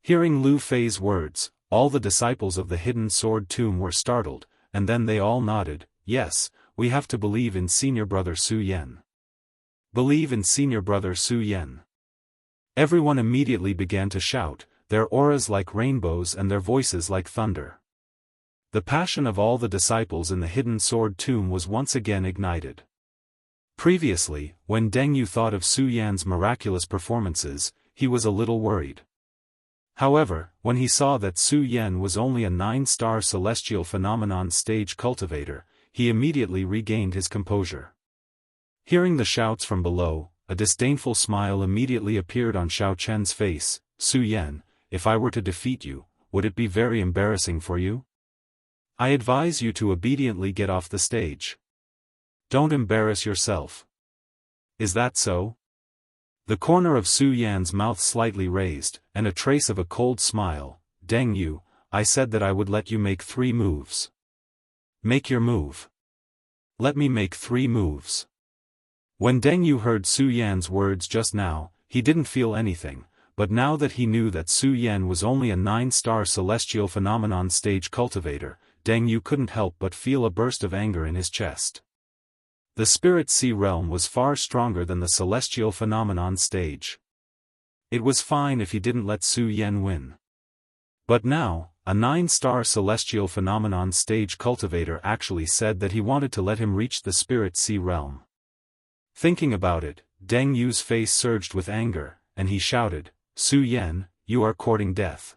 Hearing Lu Fei's words, all the disciples of the Hidden Sword Tomb were startled, and then they all nodded. "Yes, we have to believe in senior brother Su Yan. Believe in senior brother Su Yan." Everyone immediately began to shout, their auras like rainbows and their voices like thunder. The passion of all the disciples in the Hidden Sword Tomb was once again ignited. Previously, when Deng Yu thought of Su Yan's miraculous performances, he was a little worried. However, when he saw that Su Yan was only a 9-star celestial phenomenon stage cultivator, he immediately regained his composure. Hearing the shouts from below, a disdainful smile immediately appeared on Xiao Chen's face. "Su Yan, if I were to defeat you, would it be very embarrassing for you? I advise you to obediently get off the stage. Don't embarrass yourself. Is that so?" The corner of Su Yan's mouth slightly raised, and a trace of a cold smile. Deng Yu, I said that I would let you make 3 moves. Make your move. Let me make 3 moves. When Deng Yu heard Su Yan's words just now, he didn't feel anything, but now that he knew that Su Yan was only a 9-star celestial phenomenon stage cultivator, Deng Yu couldn't help but feel a burst of anger in his chest. The Spirit Sea realm was far stronger than the celestial phenomenon stage. It was fine if he didn't let Su Yan win. But now, a 9-star celestial phenomenon stage cultivator actually said that he wanted to let him reach the Spirit Sea realm. Thinking about it, Deng Yu's face surged with anger, and he shouted, Su Yan, you are courting death.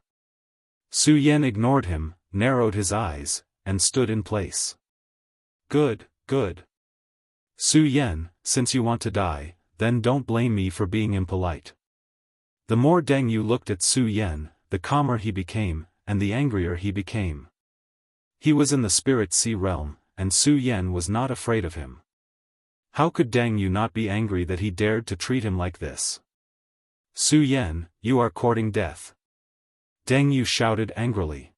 Su Yan ignored him, narrowed his eyes, and stood in place. Good, good. Su Yan, since you want to die, then don't blame me for being impolite. The more Deng Yu looked at Su Yan, the calmer he became, and the angrier he became. He was in the Spirit Sea realm, and Su Yan was not afraid of him. How could Deng Yu not be angry that he dared to treat him like this? Su Yan, you are courting death. Deng Yu shouted angrily.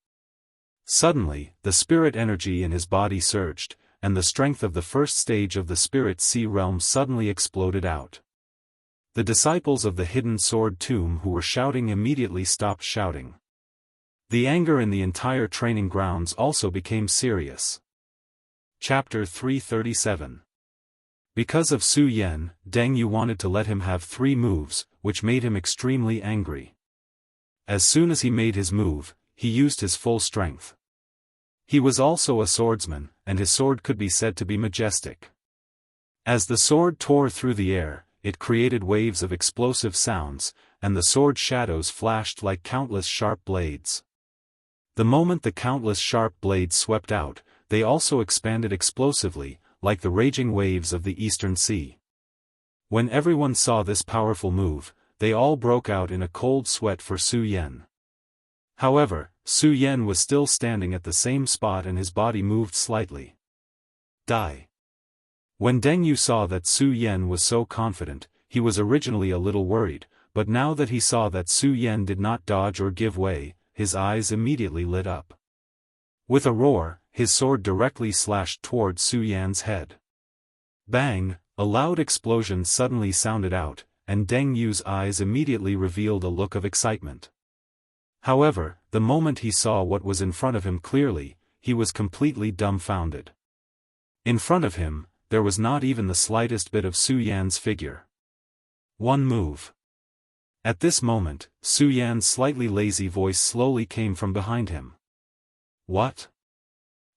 Suddenly, the spirit energy in his body surged, and the strength of the first stage of the Spirit Sea realm suddenly exploded out. The disciples of the Hidden Sword Tomb who were shouting immediately stopped shouting. The anger in the entire training grounds also became serious. Chapter 337. Because of Su Yan, Deng Yu wanted to let him have 3 moves, which made him extremely angry. As soon as he made his move, he used his full strength. He was also a swordsman, and his sword could be said to be majestic. As the sword tore through the air, it created waves of explosive sounds, and the sword shadows flashed like countless sharp blades. The moment the countless sharp blades swept out, they also expanded explosively, like the raging waves of the Eastern Sea. When everyone saw this powerful move, they all broke out in a cold sweat for Su Yan. However, Su Yan was still standing at the same spot and his body moved slightly. Die. When Deng Yu saw that Su Yan was so confident, he was originally a little worried, but now that he saw that Su Yan did not dodge or give way, his eyes immediately lit up. With a roar, his sword directly slashed toward Su Yan's head. Bang! A loud explosion suddenly sounded out, and Deng Yu's eyes immediately revealed a look of excitement. However, the moment he saw what was in front of him clearly, he was completely dumbfounded. In front of him, there was not even the slightest bit of Su Yan's figure. 1 move. At this moment, Su Yan's slightly lazy voice slowly came from behind him. What?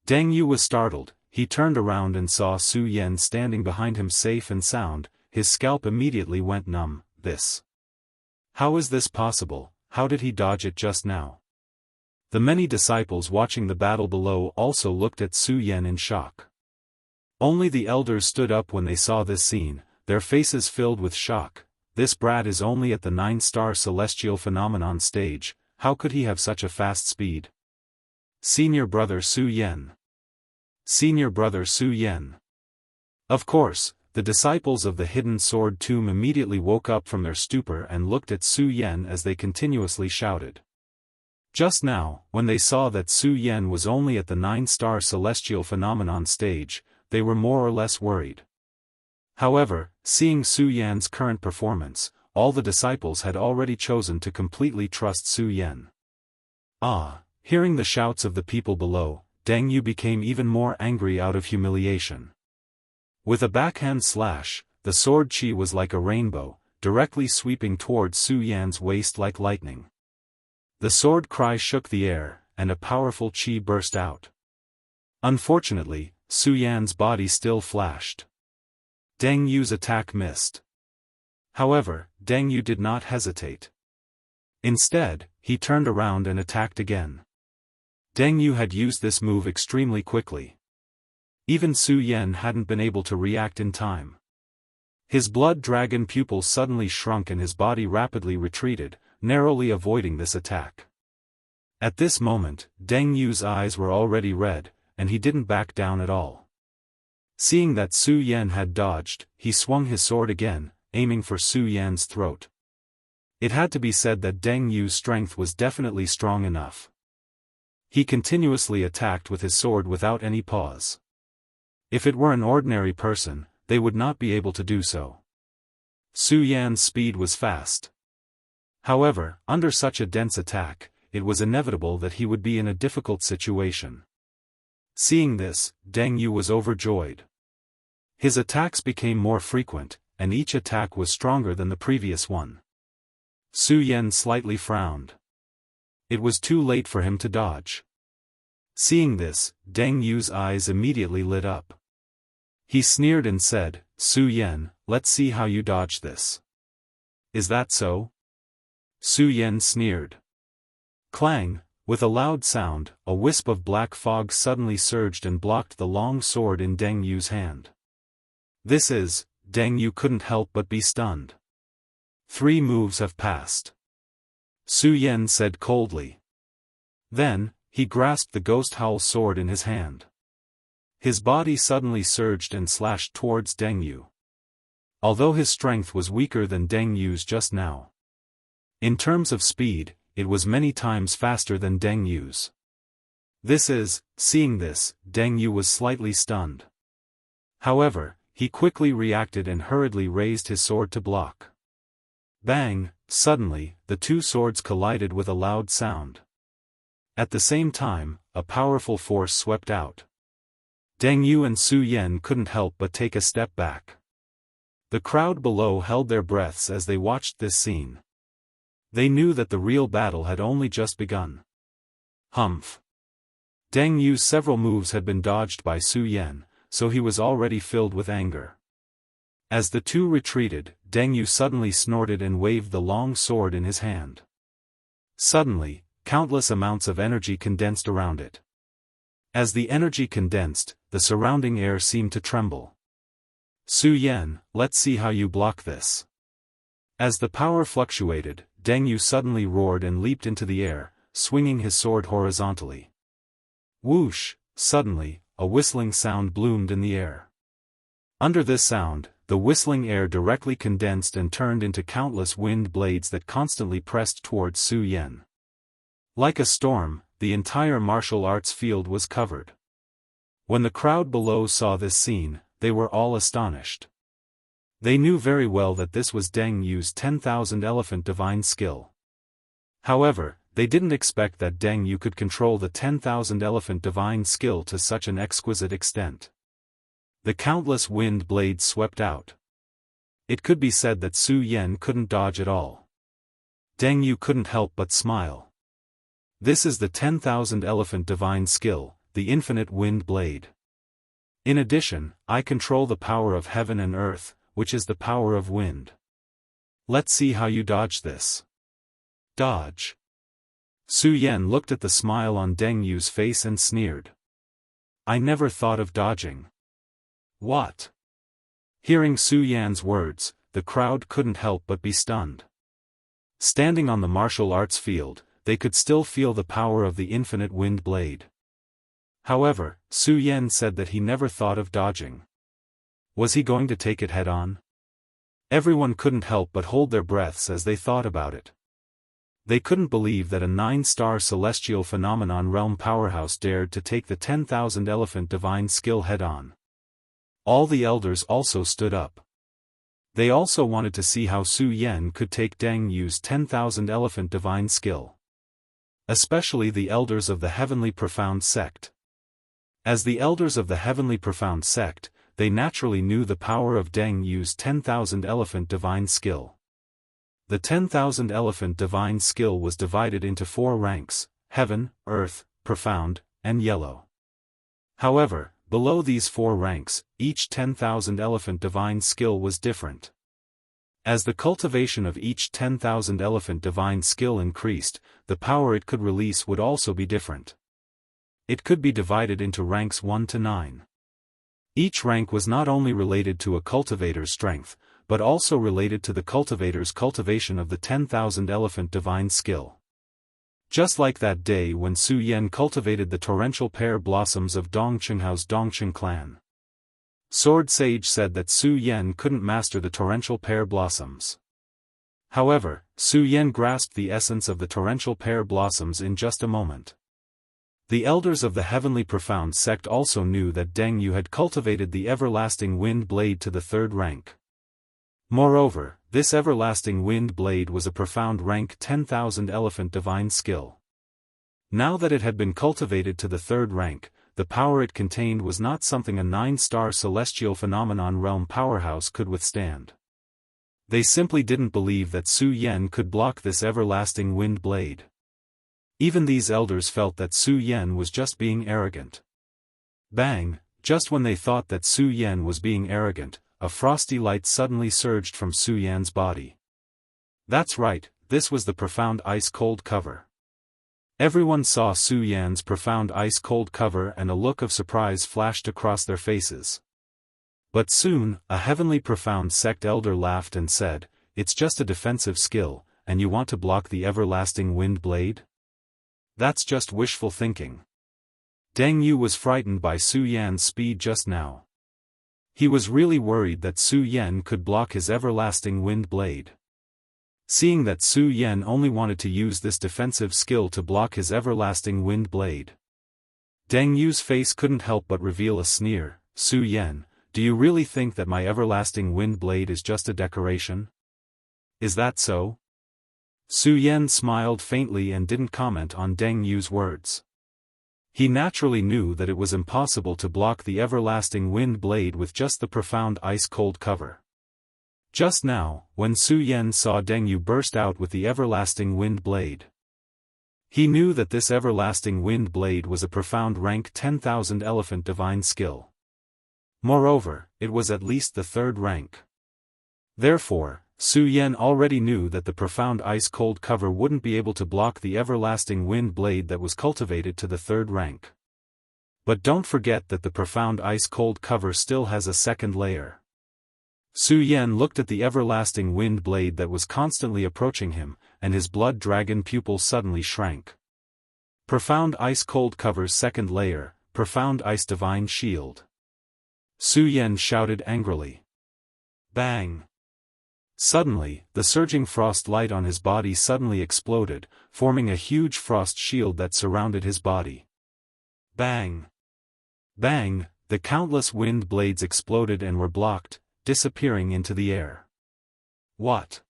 Deng Yu was startled. He turned around and saw Su Yan standing behind him safe and sound. His scalp immediately went numb. This. How is this possible? How did he dodge it just now? The many disciples watching the battle below also looked at Su Yan in shock. Only the elders stood up when they saw this scene, their faces filled with shock. This brat is only at the 9-star celestial phenomenon stage, how could he have such a fast speed? Senior brother Su Yan. Senior brother Su Yan. Of course, the disciples of the Hidden Sword Tomb immediately woke up from their stupor and looked at Su Yan as they continuously shouted. Just now, when they saw that Su Yan was only at the 9-star celestial phenomenon stage, they were more or less worried. However, seeing Su Yan's current performance, all the disciples had already chosen to completely trust Su Yan. Hearing the shouts of the people below, Deng Yu became even more angry out of humiliation. With a backhand slash, the sword chi was like a rainbow, directly sweeping towards Su Yan's waist like lightning. The sword cry shook the air, and a powerful chi burst out. Unfortunately, Su Yan's body still flashed. Deng Yu's attack missed. However, Deng Yu did not hesitate. Instead, he turned around and attacked again. Deng Yu had used this move extremely quickly. Even Su Yan hadn't been able to react in time. His blood dragon pupil suddenly shrunk and his body rapidly retreated, narrowly avoiding this attack. At this moment, Deng Yu's eyes were already red, and he didn't back down at all. Seeing that Su Yan had dodged, he swung his sword again, aiming for Su Yan's throat. It had to be said that Deng Yu's strength was definitely strong enough. He continuously attacked with his sword without any pause. If it were an ordinary person, they would not be able to do so. Su Yan's speed was fast. However, under such a dense attack, it was inevitable that he would be in a difficult situation. Seeing this, Deng Yu was overjoyed. His attacks became more frequent, and each attack was stronger than the previous one. Su Yan slightly frowned. It was too late for him to dodge. Seeing this, Deng Yu's eyes immediately lit up. He sneered and said, "Su Yan, let's see how you dodge this." "Is that so?" Su Yan sneered. Clang! With a loud sound, a wisp of black fog suddenly surged and blocked the long sword in Deng Yu's hand. Deng Yu couldn't help but be stunned. 3 moves have passed. Su Yan said coldly. Then, he grasped the ghost howl sword in his hand. His body suddenly surged and slashed towards Deng Yu. Although his strength was weaker than Deng Yu's just now, in terms of speed, it was many times faster than Deng Yu's. Seeing this, Deng Yu was slightly stunned. However, he quickly reacted and hurriedly raised his sword to block. Bang! Suddenly, the 2 swords collided with a loud sound. At the same time, a powerful force swept out. Deng Yu and Su Yan couldn't help but take a step back. The crowd below held their breaths as they watched this scene. They knew that the real battle had only just begun. Humph! Deng Yu's several moves had been dodged by Su Yan, so he was already filled with anger. As the 2 retreated, Deng Yu suddenly snorted and waved the long sword in his hand. Suddenly, countless amounts of energy condensed around it. As the energy condensed, the surrounding air seemed to tremble. "Su Yan, let's see how you block this." As the power fluctuated, Deng Yu suddenly roared and leaped into the air, swinging his sword horizontally. Whoosh! Suddenly, a whistling sound bloomed in the air. Under this sound, the whistling air directly condensed and turned into countless wind blades that constantly pressed towards Su Yan. Like a storm, the entire martial arts field was covered. When the crowd below saw this scene, they were all astonished. They knew very well that this was Deng Yu's 10,000 elephant divine skill. However, they didn't expect that Deng Yu could control the 10,000 elephant divine skill to such an exquisite extent. The countless wind blades swept out. It could be said that Su Yan couldn't dodge at all. Deng Yu couldn't help but smile. This is the 10,000 elephant divine skill, the infinite wind blade. In addition, I control the power of heaven and earth, which is the power of wind. Let's see how you dodge this. Dodge. Su Yan looked at the smile on Deng Yu's face and sneered. "I never thought of dodging." "What?" Hearing Su Yan's words, the crowd couldn't help but be stunned. Standing on the martial arts field, they could still feel the power of the infinite wind blade. However, Su Yan said that he never thought of dodging. Was he going to take it head-on? Everyone couldn't help but hold their breaths as they thought about it. They couldn't believe that a 9-star celestial phenomenon realm powerhouse dared to take the 10,000 elephant divine skill head-on. All the elders also stood up. They also wanted to see how Su Yan could take Deng Yu's 10,000 elephant divine skill. Especially the elders of the Heavenly Profound Sect. As the elders of the Heavenly Profound Sect, they naturally knew the power of Deng Yu's 10,000 elephant divine skill. The 10,000 elephant divine skill was divided into 4 ranks: Heaven, Earth, Profound, and Yellow. However, below these 4 ranks, each 10,000 elephant divine skill was different. As the cultivation of each 10,000 elephant divine skill increased, the power it could release would also be different. It could be divided into ranks 1 to 9. Each rank was not only related to a cultivator's strength, but also related to the cultivator's cultivation of the 10,000 elephant divine skill. Just like that day when Su Yan cultivated the torrential pear blossoms of Dongqinghao's Dongqing clan. Sword Sage said that Su Yan couldn't master the torrential pear blossoms. However, Su Yan grasped the essence of the torrential pear blossoms in just a moment. The elders of the Heavenly Profound sect also knew that Deng Yu had cultivated the everlasting wind blade to the 3rd rank. Moreover, this everlasting wind blade was a profound rank 10,000 elephant divine skill. Now that it had been cultivated to the 3rd rank, the power it contained was not something a 9-star celestial phenomenon realm powerhouse could withstand. They simply didn't believe that Su Yan could block this everlasting wind blade. Even these elders felt that Su Yan was just being arrogant. Bang! Just when they thought that Su Yan was being arrogant, a frosty light suddenly surged from Su Yan's body. That's right, this was the profound ice-cold cover. Everyone saw Su Yan's profound ice-cold cover and a look of surprise flashed across their faces. But soon, a Heavenly Profound sect elder laughed and said, "It's just a defensive skill, and you want to block the everlasting wind blade? That's just wishful thinking." Deng Yu was frightened by Su Yan's speed just now. He was really worried that Su Yan could block his everlasting wind blade. Seeing that Su Yan only wanted to use this defensive skill to block his everlasting wind blade, Deng Yu's face couldn't help but reveal a sneer. "Su Yan, do you really think that my everlasting wind blade is just a decoration? Is that so?" Su Yan smiled faintly and didn't comment on Deng Yu's words. He naturally knew that it was impossible to block the everlasting wind blade with just the profound ice-cold cover. Just now, when Su Yan saw Deng Yu burst out with the everlasting wind blade, he knew that this everlasting wind blade was a profound rank 10,000 elephant divine skill. Moreover, it was at least the 3rd rank. Therefore, Su Yan already knew that the profound ice-cold cover wouldn't be able to block the everlasting wind blade that was cultivated to the 3rd rank. But don't forget that the profound ice-cold cover still has a 2nd layer. Su Yan looked at the everlasting wind blade that was constantly approaching him, and his blood dragon pupil suddenly shrank. Profound ice-cold cover's 2nd layer, profound ice divine shield. Su Yan shouted angrily. Bang! Suddenly, the surging frost light on his body suddenly exploded, forming a huge frost shield that surrounded his body. Bang! Bang! The countless wind blades exploded and were blocked, disappearing into the air. What?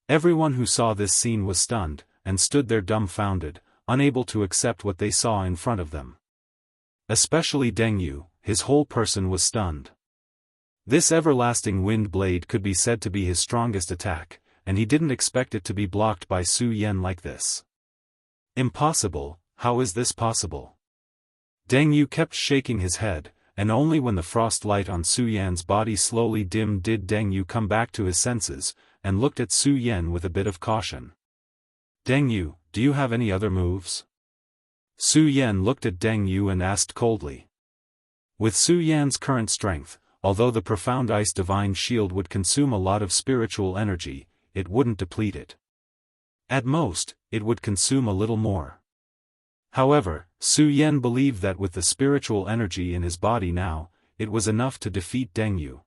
Everyone who saw this scene was stunned, and stood there dumbfounded, unable to accept what they saw in front of them. Especially Deng Yu, his whole person was stunned. This everlasting wind blade could be said to be his strongest attack, and he didn't expect it to be blocked by Su Yan like this. Impossible, how is this possible? Deng Yu kept shaking his head, and only when the frost light on Su Yan's body slowly dimmed did Deng Yu come back to his senses, and looked at Su Yan with a bit of caution. Deng Yu, do you have any other moves? Su Yan looked at Deng Yu and asked coldly. With Su Yan's current strength, although the profound ice divine shield would consume a lot of spiritual energy, it wouldn't deplete it. At most, it would consume a little more. However, Su Yan believed that with the spiritual energy in his body now, it was enough to defeat Deng Yu.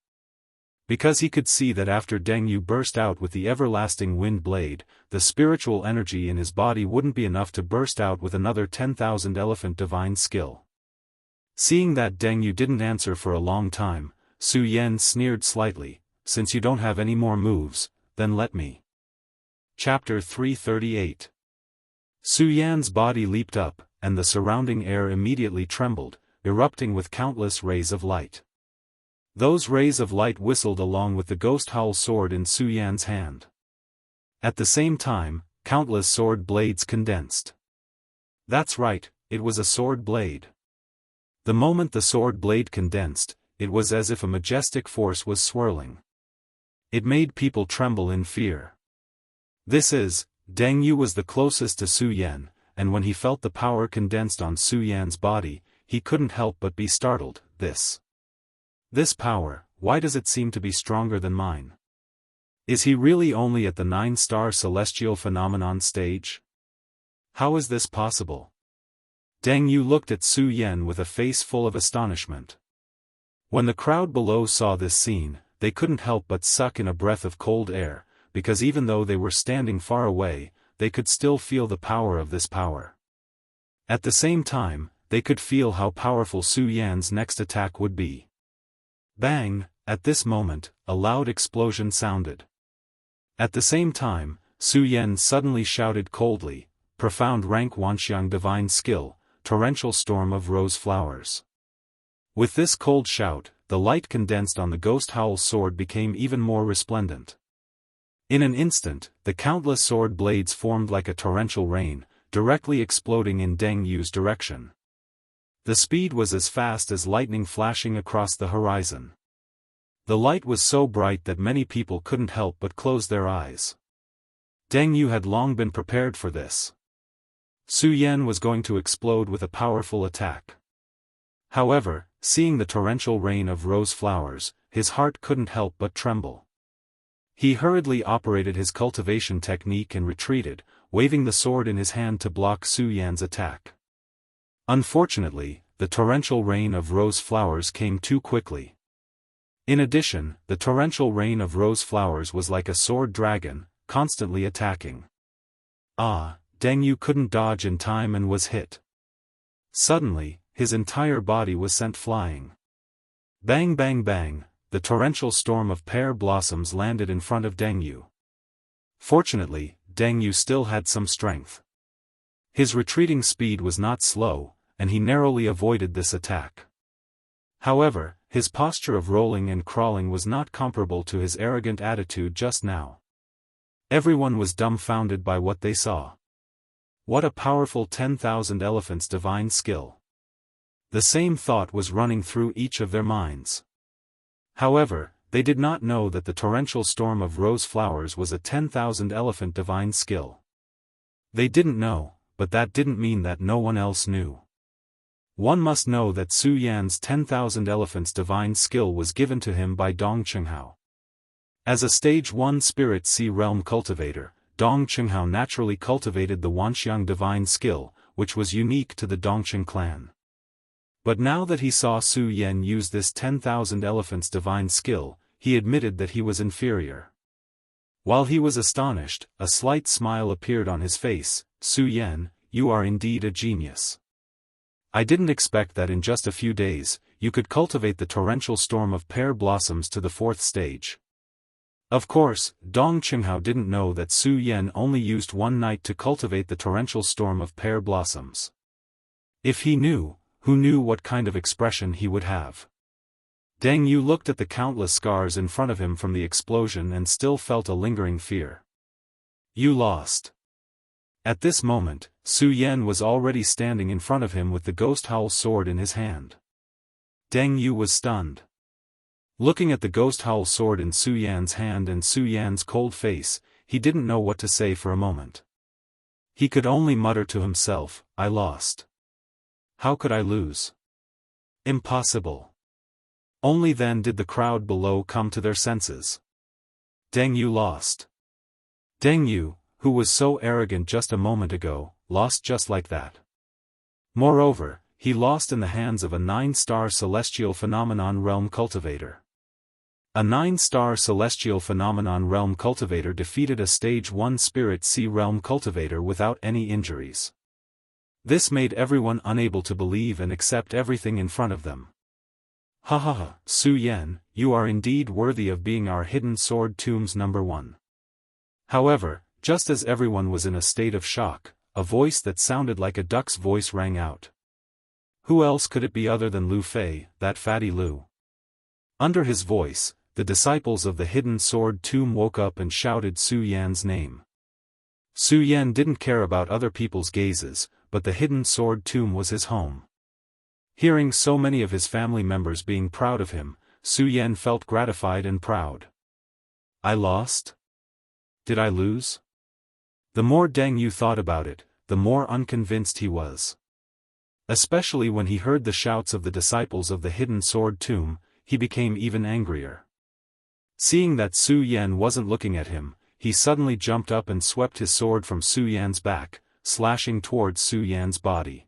Because he could see that after Deng Yu burst out with the everlasting wind blade, the spiritual energy in his body wouldn't be enough to burst out with another 10,000 elephant divine skill. Seeing that Deng Yu didn't answer for a long time, Su Yan sneered slightly, "Since you don't have any more moves, then let me." Chapter 338. Su Yan's body leaped up, and the surrounding air immediately trembled, erupting with countless rays of light. Those rays of light whistled along with the ghost howl sword in Su Yan's hand. At the same time, countless sword blades condensed. That's right, it was a sword blade. The moment the sword blade condensed, it was as if a majestic force was swirling. It made people tremble in fear. Deng Yu was the closest to Su Yan, and when he felt the power condensed on Su Yan's body, he couldn't help but be startled. This power, why does it seem to be stronger than mine? Is he really only at the 9-star celestial phenomenon stage? How is this possible? Deng Yu looked at Su Yan with a face full of astonishment. When the crowd below saw this scene, they couldn't help but suck in a breath of cold air, because even though they were standing far away, they could still feel the power of this power. At the same time, they could feel how powerful Su Yan's next attack would be. Bang! At this moment, a loud explosion sounded. At the same time, Su Yan suddenly shouted coldly, "Profound rank Wanxiang divine skill, torrential storm of rose flowers." With this cold shout, the light condensed on the ghost howl sword became even more resplendent. In an instant, the countless sword blades formed like a torrential rain, directly exploding in Deng Yu's direction. The speed was as fast as lightning flashing across the horizon. The light was so bright that many people couldn't help but close their eyes. Deng Yu had long been prepared for this. Su Yan was going to explode with a powerful attack. However, seeing the torrential rain of rose flowers, his heart couldn't help but tremble. He hurriedly operated his cultivation technique and retreated, waving the sword in his hand to block Su Yan's attack. Unfortunately, the torrential rain of rose flowers came too quickly. In addition, the torrential rain of rose flowers was like a sword dragon, constantly attacking. Deng Yu couldn't dodge in time and was hit. Suddenly, his entire body was sent flying. Bang bang bang, the torrential storm of pear blossoms landed in front of Deng Yu. Fortunately, Deng Yu still had some strength. His retreating speed was not slow, and he narrowly avoided this attack. However, his posture of rolling and crawling was not comparable to his arrogant attitude just now. Everyone was dumbfounded by what they saw. What a powerful 10,000 elephants' divine skill. The same thought was running through each of their minds. However, they did not know that the torrential storm of rose flowers was a 10,000 elephant divine skill. They didn't know, but that didn't mean that no one else knew. One must know that Su Yan's 10,000 elephants divine skill was given to him by Dong Qinghao. As a Stage 1 Spirit Sea Realm cultivator, Dong Qinghao naturally cultivated the Wanxiang divine skill, which was unique to the Dongqing clan. But now that he saw Su Yan use this 10,000 elephants divine skill, he admitted that he was inferior. While he was astonished, a slight smile appeared on his face. "Su Yan, you are indeed a genius. I didn't expect that in just a few days, you could cultivate the torrential storm of pear blossoms to the 4th stage." Of course, Dong Qinghao didn't know that Su Yan only used one night to cultivate the torrential storm of pear blossoms. If he knew, who knew what kind of expression he would have? Deng Yu looked at the countless scars in front of him from the explosion and still felt a lingering fear. "You lost." At this moment, Su Yan was already standing in front of him with the ghost howl sword in his hand. Deng Yu was stunned. Looking at the ghost howl sword in Su Yan's hand and Su Yan's cold face, he didn't know what to say for a moment. He could only mutter to himself, "I lost. How could I lose? Impossible." Only then did the crowd below come to their senses. Deng Yu lost. Deng Yu, who was so arrogant just a moment ago, lost just like that. Moreover, he lost in the hands of a 9-star celestial phenomenon realm cultivator. A 9-star celestial phenomenon realm cultivator defeated a Stage 1 Spirit Sea realm cultivator without any injuries. This made everyone unable to believe and accept everything in front of them. "Ha ha ha, Su Yan, you are indeed worthy of being our hidden sword tomb's #1. However, just as everyone was in a state of shock, a voice that sounded like a duck's voice rang out. Who else could it be other than Lu Fei, that fatty Lu? Under his voice, the disciples of the hidden sword tomb woke up and shouted Su Yan's name. Su Yan didn't care about other people's gazes, but the hidden sword tomb was his home. Hearing so many of his family members being proud of him, Su Yan felt gratified and proud. "I lost? Did I lose?" The more Deng Yu thought about it, the more unconvinced he was. Especially when he heard the shouts of the disciples of the hidden sword tomb, he became even angrier. Seeing that Su Yan wasn't looking at him, he suddenly jumped up and swept his sword from Su Yan's back, slashing towards Su Yan's body.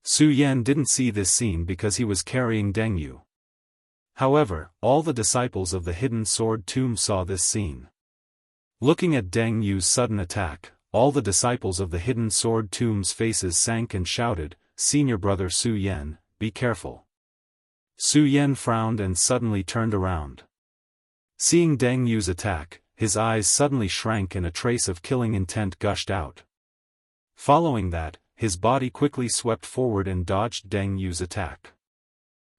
Su Yan didn't see this scene because he was carrying Deng Yu. However, all the disciples of the hidden sword tomb saw this scene. Looking at Deng Yu's sudden attack, all the disciples of the hidden sword tomb's faces sank and shouted, "Senior brother Su Yan, be careful." Su Yan frowned and suddenly turned around. Seeing Deng Yu's attack, his eyes suddenly shrank and a trace of killing intent gushed out. Following that, his body quickly swept forward and dodged Deng Yu's attack.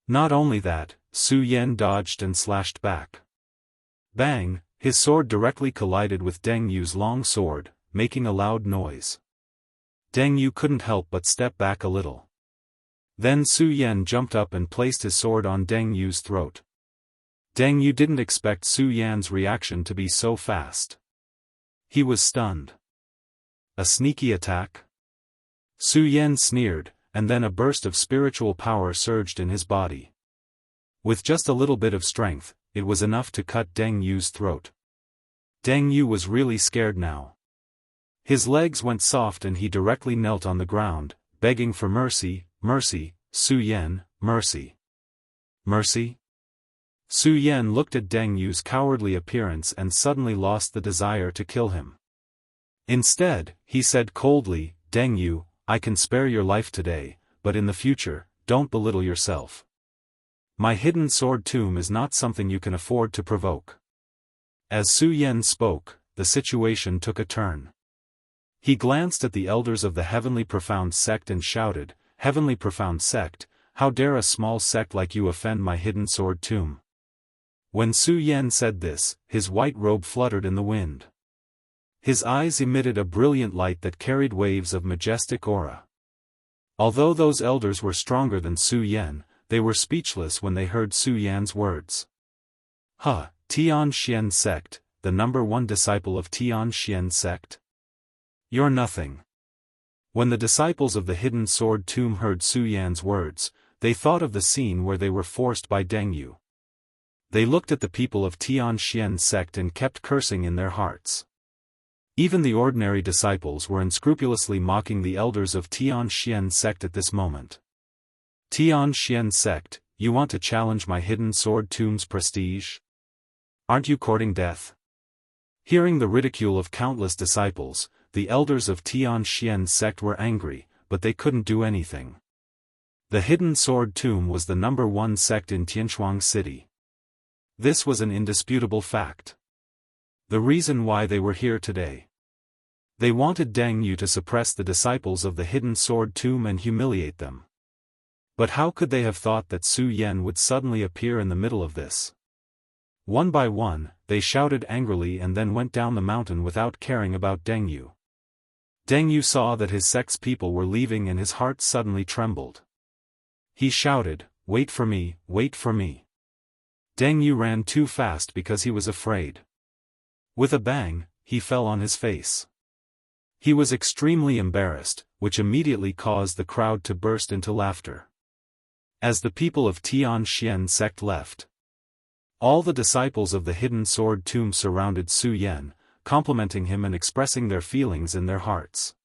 Not only that, Su Yan dodged and slashed back. Bang! His sword directly collided with Deng Yu's long sword, making a loud noise. Deng Yu couldn't help but step back a little. Then Su Yan jumped up and placed his sword on Deng Yu's throat. Deng Yu didn't expect Su Yan's reaction to be so fast. He was stunned. A sneaky attack? Su Yan sneered, and then a burst of spiritual power surged in his body. With just a little bit of strength, it was enough to cut Deng Yu's throat. Deng Yu was really scared now. His legs went soft and he directly knelt on the ground, begging for mercy, "Mercy, Su Yan, mercy. Mercy?" Su Yan looked at Deng Yu's cowardly appearance and suddenly lost the desire to kill him. Instead, he said coldly, "Deng Yu, I can spare your life today, but in the future, don't belittle yourself. My hidden sword tomb is not something you can afford to provoke." As Su Yan spoke, the situation took a turn. He glanced at the elders of the Heavenly Profound Sect and shouted, "Heavenly Profound Sect, how dare a small sect like you offend my hidden sword tomb?" When Su Yan said this, his white robe fluttered in the wind. His eyes emitted a brilliant light that carried waves of majestic aura. Although those elders were stronger than Su Yan, they were speechless when they heard Su Yan's words. Tian Xian Sect, the #1 disciple of Tian Xian Sect? You're nothing. When the disciples of the hidden sword tomb heard Su Yan's words, they thought of the scene where they were forced by Deng Yu. They looked at the people of Tian Xian Sect and kept cursing in their hearts. Even the ordinary disciples were unscrupulously mocking the elders of Tian Xian Sect at this moment. "Tian Xian Sect, you want to challenge my hidden sword tomb's prestige? Aren't you courting death?" Hearing the ridicule of countless disciples, the elders of Tian Xian Sect were angry, but they couldn't do anything. The hidden sword tomb was the #1 sect in Tianshuang City. This was an indisputable fact. The reason why they were here today. They wanted Deng Yu to suppress the disciples of the hidden sword tomb and humiliate them. But how could they have thought that Su Yan would suddenly appear in the middle of this? One by one, they shouted angrily and then went down the mountain without caring about Deng Yu. Deng Yu saw that his sect's people were leaving and his heart suddenly trembled. He shouted, "Wait for me, wait for me." Deng Yu ran too fast because he was afraid. With a bang, he fell on his face. He was extremely embarrassed, which immediately caused the crowd to burst into laughter. As the people of Tian Xian Sect left, all the disciples of the hidden sword tomb surrounded Su Yan, complimenting him and expressing their feelings in their hearts.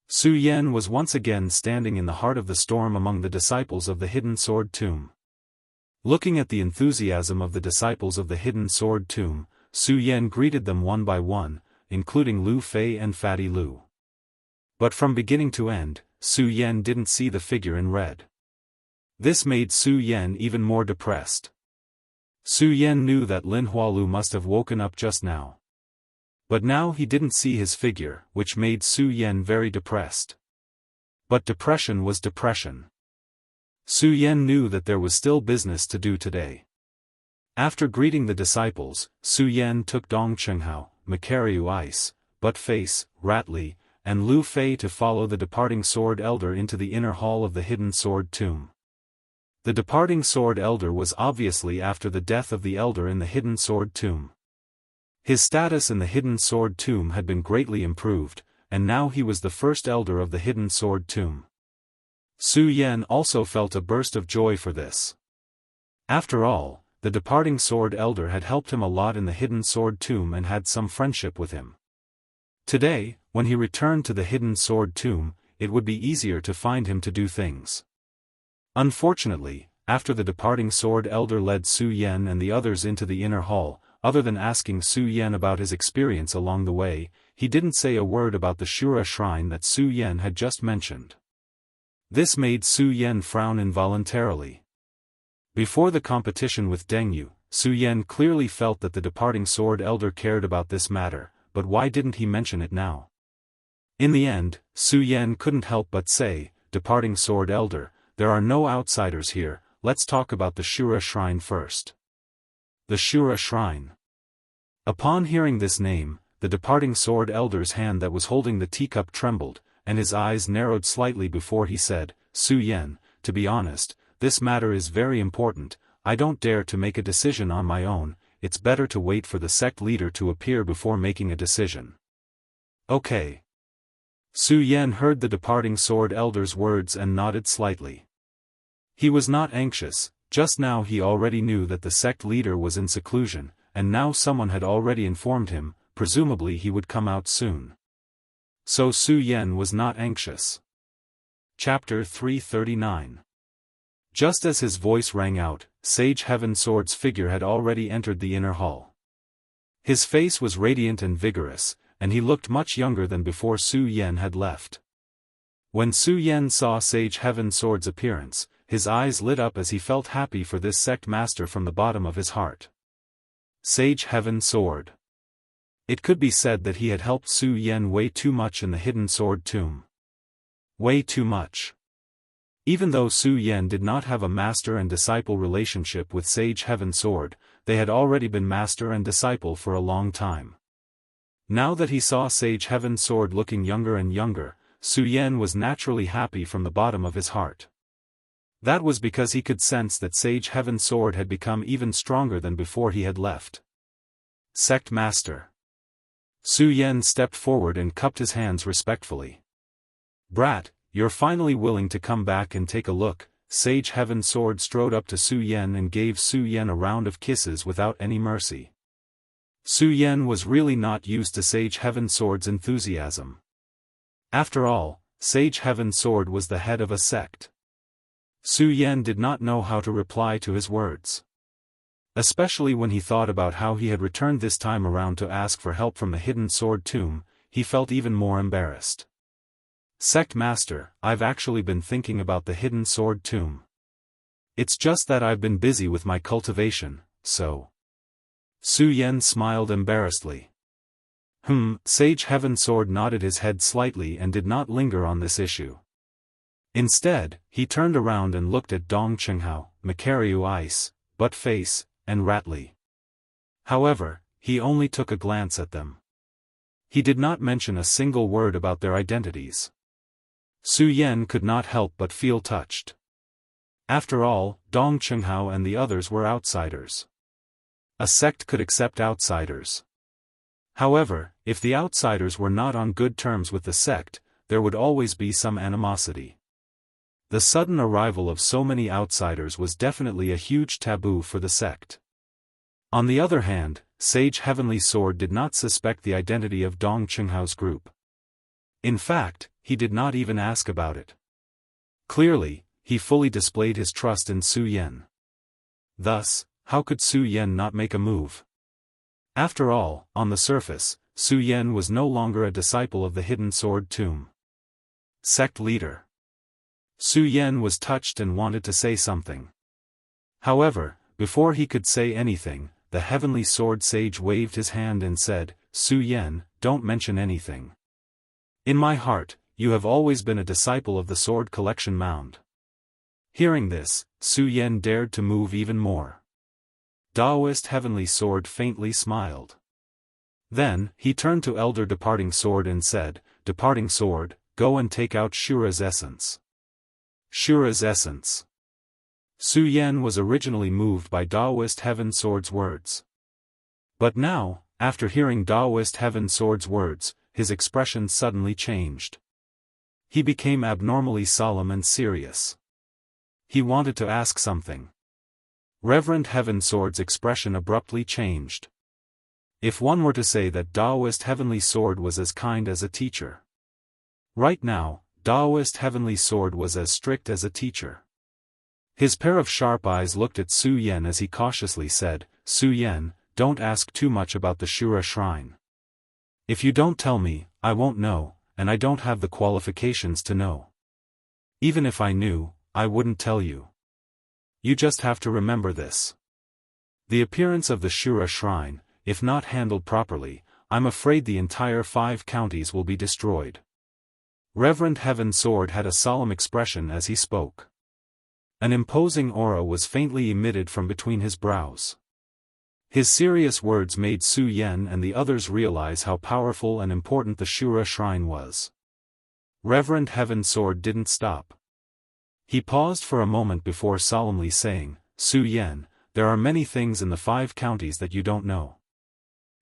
Su Yan was once again standing in the heart of the storm among the disciples of the hidden sword tomb. Looking at the enthusiasm of the disciples of the hidden sword tomb, Su Yan greeted them one by one, including Lu Fei and Fatty Lu. But from beginning to end, Su Yan didn't see the figure in red. This made Su Yan even more depressed. Su Yan knew that Lin Hualu must have woken up just now. But now he didn't see his figure, which made Su Yan very depressed. But depression was depression. Su Yan knew that there was still business to do today. After greeting the disciples, Su Yan took Dong Chenghao, Makariu Ice, Butt Face, Ratli, and Lu Fei to follow the departing sword elder into the inner hall of the hidden sword tomb. The departing sword elder was obviously after the death of the elder in the hidden sword tomb. His status in the hidden sword tomb had been greatly improved, and now he was the first elder of the hidden sword tomb. Su Yan also felt a burst of joy for this. After all, the departing sword elder had helped him a lot in the hidden sword tomb and had some friendship with him. Today, when he returned to the hidden sword tomb, it would be easier to find him to do things. Unfortunately, after the departing sword elder led Su Yan and the others into the inner hall, other than asking Su Yan about his experience along the way, he didn't say a word about the Shura shrine that Su Yan had just mentioned. This made Su Yan frown involuntarily. Before the competition with Dengyu, Su Yan clearly felt that the departing sword elder cared about this matter, but why didn't he mention it now? In the end, Su Yan couldn't help but say, "Departing sword elder, there are no outsiders here, let's talk about the Shura shrine first." The Shura shrine. Upon hearing this name, the departing sword elder's hand that was holding the teacup trembled, and his eyes narrowed slightly before he said, "Su Yan, to be honest, this matter is very important, I don't dare to make a decision on my own, it's better to wait for the sect leader to appear before making a decision." "Okay." Su Yan heard the departing sword elder's words and nodded slightly. He was not anxious, just now he already knew that the sect leader was in seclusion, and now someone had already informed him, presumably he would come out soon. So Su Yan was not anxious. Chapter 339. Just as his voice rang out, Sage Heaven Sword's figure had already entered the inner hall. His face was radiant and vigorous, and he looked much younger than before Su Yan had left. When Su Yan saw Sage Heaven Sword's appearance, his eyes lit up as he felt happy for this sect master from the bottom of his heart. Sage Heaven Sword. It could be said that he had helped Su Yan way too much in the hidden sword tomb. Way too much. Even though Su Yan did not have a master and disciple relationship with Sage Heaven Sword, they had already been master and disciple for a long time. Now that he saw Sage Heaven Sword looking younger and younger, Su Yan was naturally happy from the bottom of his heart. That was because he could sense that Sage Heaven Sword had become even stronger than before he had left. Sect Master. Su Yan stepped forward and cupped his hands respectfully. "Brat, you're finally willing to come back and take a look." Sage Heaven Sword strode up to Su Yan and gave Su Yan a round of kisses without any mercy. Su Yan was really not used to Sage Heaven Sword's enthusiasm. After all, Sage Heaven Sword was the head of a sect. Su Yan did not know how to reply to his words. Especially when he thought about how he had returned this time around to ask for help from the hidden sword tomb, he felt even more embarrassed. "Sect Master, I've actually been thinking about the hidden sword tomb. It's just that I've been busy with my cultivation, so..." Su Yan smiled embarrassedly. Sage Heaven Sword nodded his head slightly and did not linger on this issue. Instead, he turned around and looked at Dong Chenghao, Macario Ice, Butt Face, and Ratley. However, he only took a glance at them. He did not mention a single word about their identities. Su Yan could not help but feel touched. After all, Dong Chenghao and the others were outsiders. A sect could accept outsiders. However, if the outsiders were not on good terms with the sect, there would always be some animosity. The sudden arrival of so many outsiders was definitely a huge taboo for the sect. On the other hand, Sage Heavenly Sword did not suspect the identity of Dong Chenghao's group. In fact, he did not even ask about it. Clearly, he fully displayed his trust in Su Yan. Thus, how could Su Yan not make a move? After all, on the surface, Su Yan was no longer a disciple of the hidden sword tomb. Sect leader. Su Yan was touched and wanted to say something. However, before he could say anything, the heavenly sword sage waved his hand and said, "Su Yan, don't mention anything. In my heart, you have always been a disciple of the sword collection mound." Hearing this, Su Yan dared to move even more. Taoist Heavenly Sword faintly smiled. Then, he turned to Elder Departing Sword and said, "Departing Sword, go and take out Shura's essence." Shura's essence. Su Yan was originally moved by Taoist Heaven Sword's words. But now, after hearing Taoist Heaven Sword's words, his expression suddenly changed. He became abnormally solemn and serious. He wanted to ask something. Reverend Heaven Sword's expression abruptly changed. If one were to say that Taoist Heavenly Sword was as kind as a teacher. Right now, Taoist Heavenly Sword was as strict as a teacher. His pair of sharp eyes looked at Su Yan as he cautiously said, "Su Yan, don't ask too much about the Shura shrine. If you don't tell me, I won't know, and I don't have the qualifications to know. Even if I knew, I wouldn't tell you. You just have to remember this. The appearance of the Shura shrine, if not handled properly, I'm afraid the entire 5 counties will be destroyed." Reverend Heaven Sword had a solemn expression as he spoke. An imposing aura was faintly emitted from between his brows. His serious words made Su Yan and the others realize how powerful and important the Shura shrine was. Reverend Heaven Sword didn't stop. He paused for a moment before solemnly saying, "Su Yan, there are many things in the 5 counties that you don't know.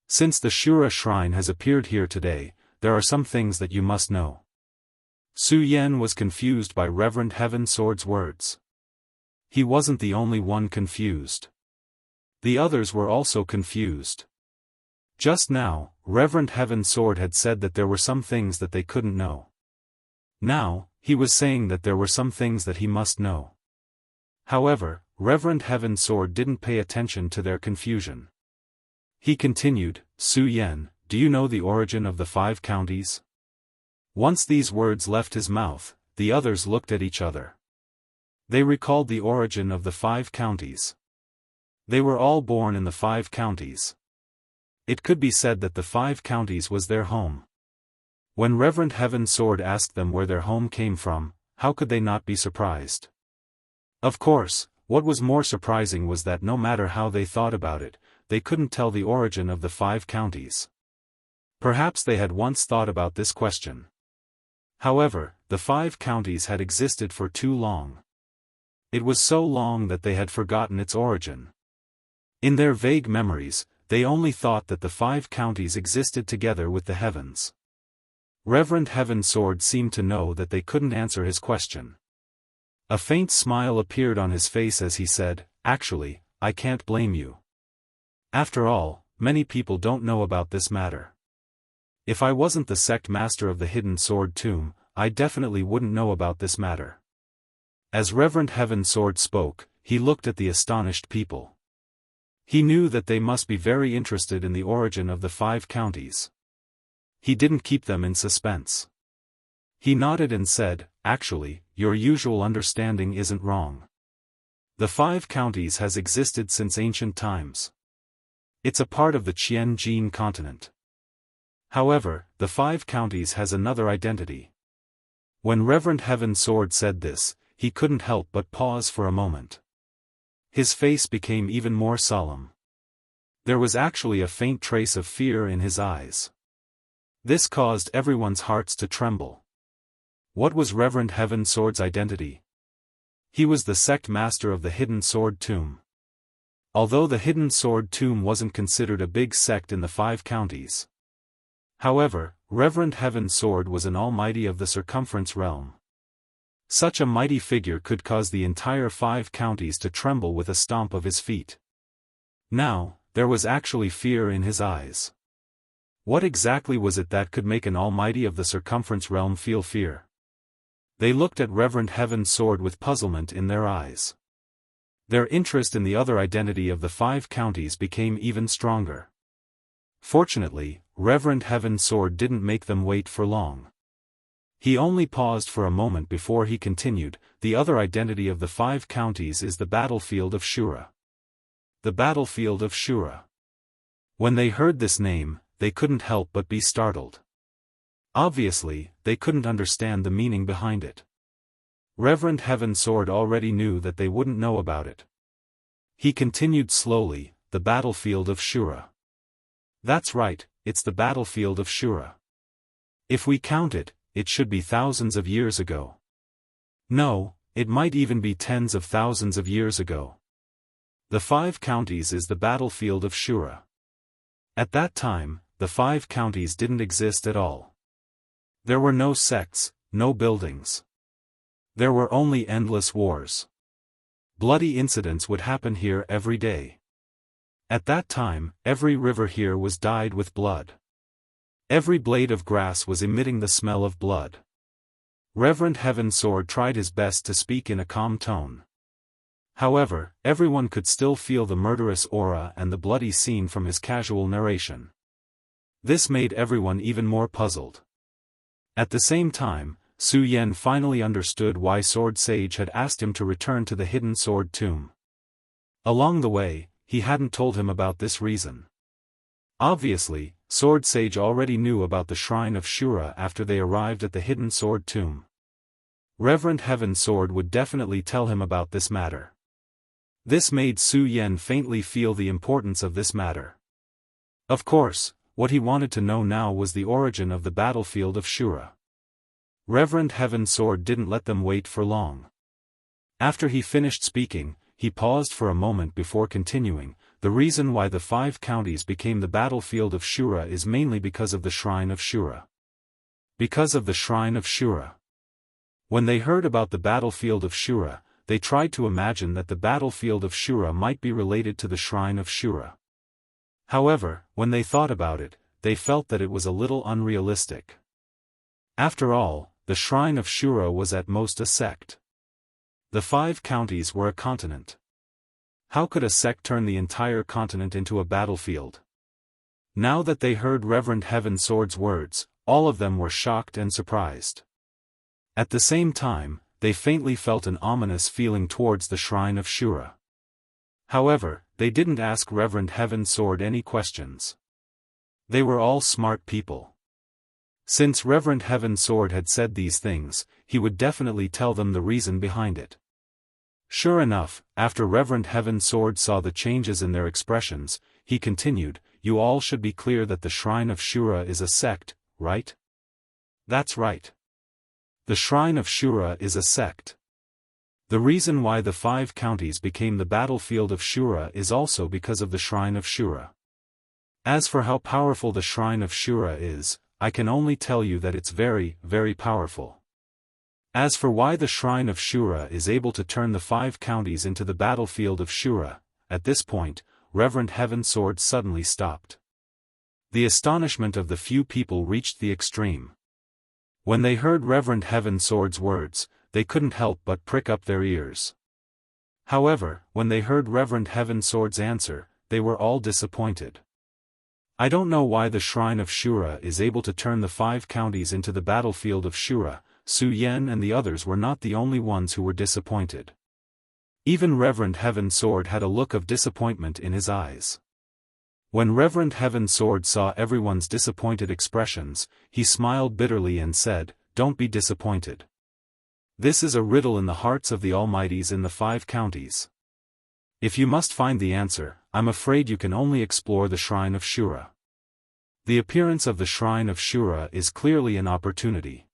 Since the Shura shrine has appeared here today, there are some things that you must know." Su Yan was confused by Reverend Heaven Sword's words. He wasn't the only one confused. The others were also confused. Just now, Reverend Heaven Sword had said that there were some things that they couldn't know. Now, he was saying that there were some things that he must know. However, Reverend Heaven Sword didn't pay attention to their confusion. He continued, "Su Yan, do you know the origin of the 5 counties?" Once these words left his mouth, the others looked at each other. They recalled the origin of the 5 counties. They were all born in the 5 counties. It could be said that the 5 counties was their home. When Reverend Heaven Sword asked them where their home came from, how could they not be surprised? Of course, what was more surprising was that no matter how they thought about it, they couldn't tell the origin of the 5 counties. Perhaps they had once thought about this question. However, the 5 counties had existed for too long. It was so long that they had forgotten its origin. In their vague memories, they only thought that the 5 counties existed together with the heavens. Reverend Heaven Sword seemed to know that they couldn't answer his question. A faint smile appeared on his face as he said, "Actually, I can't blame you. After all, many people don't know about this matter. If I wasn't the sect master of the Hidden Sword Tomb, I definitely wouldn't know about this matter." As Reverend Heaven Sword spoke, he looked at the astonished people. He knew that they must be very interested in the origin of the 5 counties. He didn't keep them in suspense. He nodded and said, "Actually, your usual understanding isn't wrong. The 5 counties has existed since ancient times. It's a part of the Qian-Jin continent. However, the 5 counties has another identity." When Reverend Heaven Sword said this, he couldn't help but pause for a moment. His face became even more solemn. There was actually a faint trace of fear in his eyes. This caused everyone's hearts to tremble. What was Reverend Heaven Sword's identity? He was the sect master of the Hidden Sword Tomb. Although the Hidden Sword Tomb wasn't considered a big sect in the 5 counties. However, Reverend Heaven Sword was an almighty of the circumference realm. Such a mighty figure could cause the entire 5 counties to tremble with a stomp of his feet. Now, there was actually fear in his eyes. What exactly was it that could make an almighty of the circumference realm feel fear? They looked at Reverend Heaven Sword with puzzlement in their eyes. Their interest in the other identity of the 5 counties became even stronger. Fortunately, Reverend Heaven Sword didn't make them wait for long. He only paused for a moment before he continued, "The other identity of the 5 counties is the battlefield of Shura." The battlefield of Shura. When they heard this name, they couldn't help but be startled. Obviously, they couldn't understand the meaning behind it. Reverend Heaven Sword already knew that they wouldn't know about it. He continued slowly, "The battlefield of Shura. That's right, it's the battlefield of Shura. If we count it, it should be thousands of years ago. No, it might even be tens of thousands of years ago. The 5 counties is the battlefield of Shura. At that time, the 5 counties didn't exist at all. There were no sects, no buildings. There were only endless wars. Bloody incidents would happen here every day. At that time, every river here was dyed with blood. Every blade of grass was emitting the smell of blood. Reverend Heaven Sword tried his best to speak in a calm tone. However, everyone could still feel the murderous aura and the bloody scene from his casual narration. This made everyone even more puzzled. At the same time, Su Yan finally understood why Sword Sage had asked him to return to the hidden sword tomb. Along the way, he hadn't told him about this reason. Obviously, Sword Sage already knew about the Shrine of Shura after they arrived at the hidden sword tomb. Reverend Heaven Sword would definitely tell him about this matter. This made Su Yan faintly feel the importance of this matter. Of course, what he wanted to know now was the origin of the battlefield of Shura. Reverend Heaven Sword didn't let them wait for long. After he finished speaking, he paused for a moment before continuing. The reason why the 5 counties became the battlefield of Shura is mainly because of the Shrine of Shura. Because of the Shrine of Shura. When they heard about the battlefield of Shura, they tried to imagine that the battlefield of Shura might be related to the Shrine of Shura. However, when they thought about it, they felt that it was a little unrealistic. After all, the Shrine of Shura was at most a sect. The 5 counties were a continent. How could a sect turn the entire continent into a battlefield? Now that they heard Reverend Heaven Sword's words, all of them were shocked and surprised. At the same time, they faintly felt an ominous feeling towards the Shrine of Shura. However, they didn't ask Reverend Heaven Sword any questions. They were all smart people. Since Reverend Heaven Sword had said these things, he would definitely tell them the reason behind it. Sure enough, after Reverend Heaven Sword saw the changes in their expressions, he continued, "You all should be clear that the Shrine of Shura is a sect, right?" "That's right. The Shrine of Shura is a sect. The reason why the 5 counties became the battlefield of Shura is also because of the Shrine of Shura. As for how powerful the Shrine of Shura is, I can only tell you that it's very, very powerful. As for why the Shrine of Shura is able to turn the 5 counties into the battlefield of Shura," at this point, Reverend Heaven Sword suddenly stopped. The astonishment of the few people reached the extreme. When they heard Reverend Heaven Sword's words, they couldn't help but prick up their ears. However, when they heard Reverend Heaven Sword's answer, they were all disappointed. "I don't know why the Shrine of Shura is able to turn the 5 counties into the battlefield of Shura." Su Yan and the others were not the only ones who were disappointed. Even Reverend Heaven Sword had a look of disappointment in his eyes. When Reverend Heaven Sword saw everyone's disappointed expressions, he smiled bitterly and said, "Don't be disappointed. This is a riddle in the hearts of the Almighties in the 5 counties. If you must find the answer, I'm afraid you can only explore the Shrine of Shura. The appearance of the Shrine of Shura is clearly an opportunity.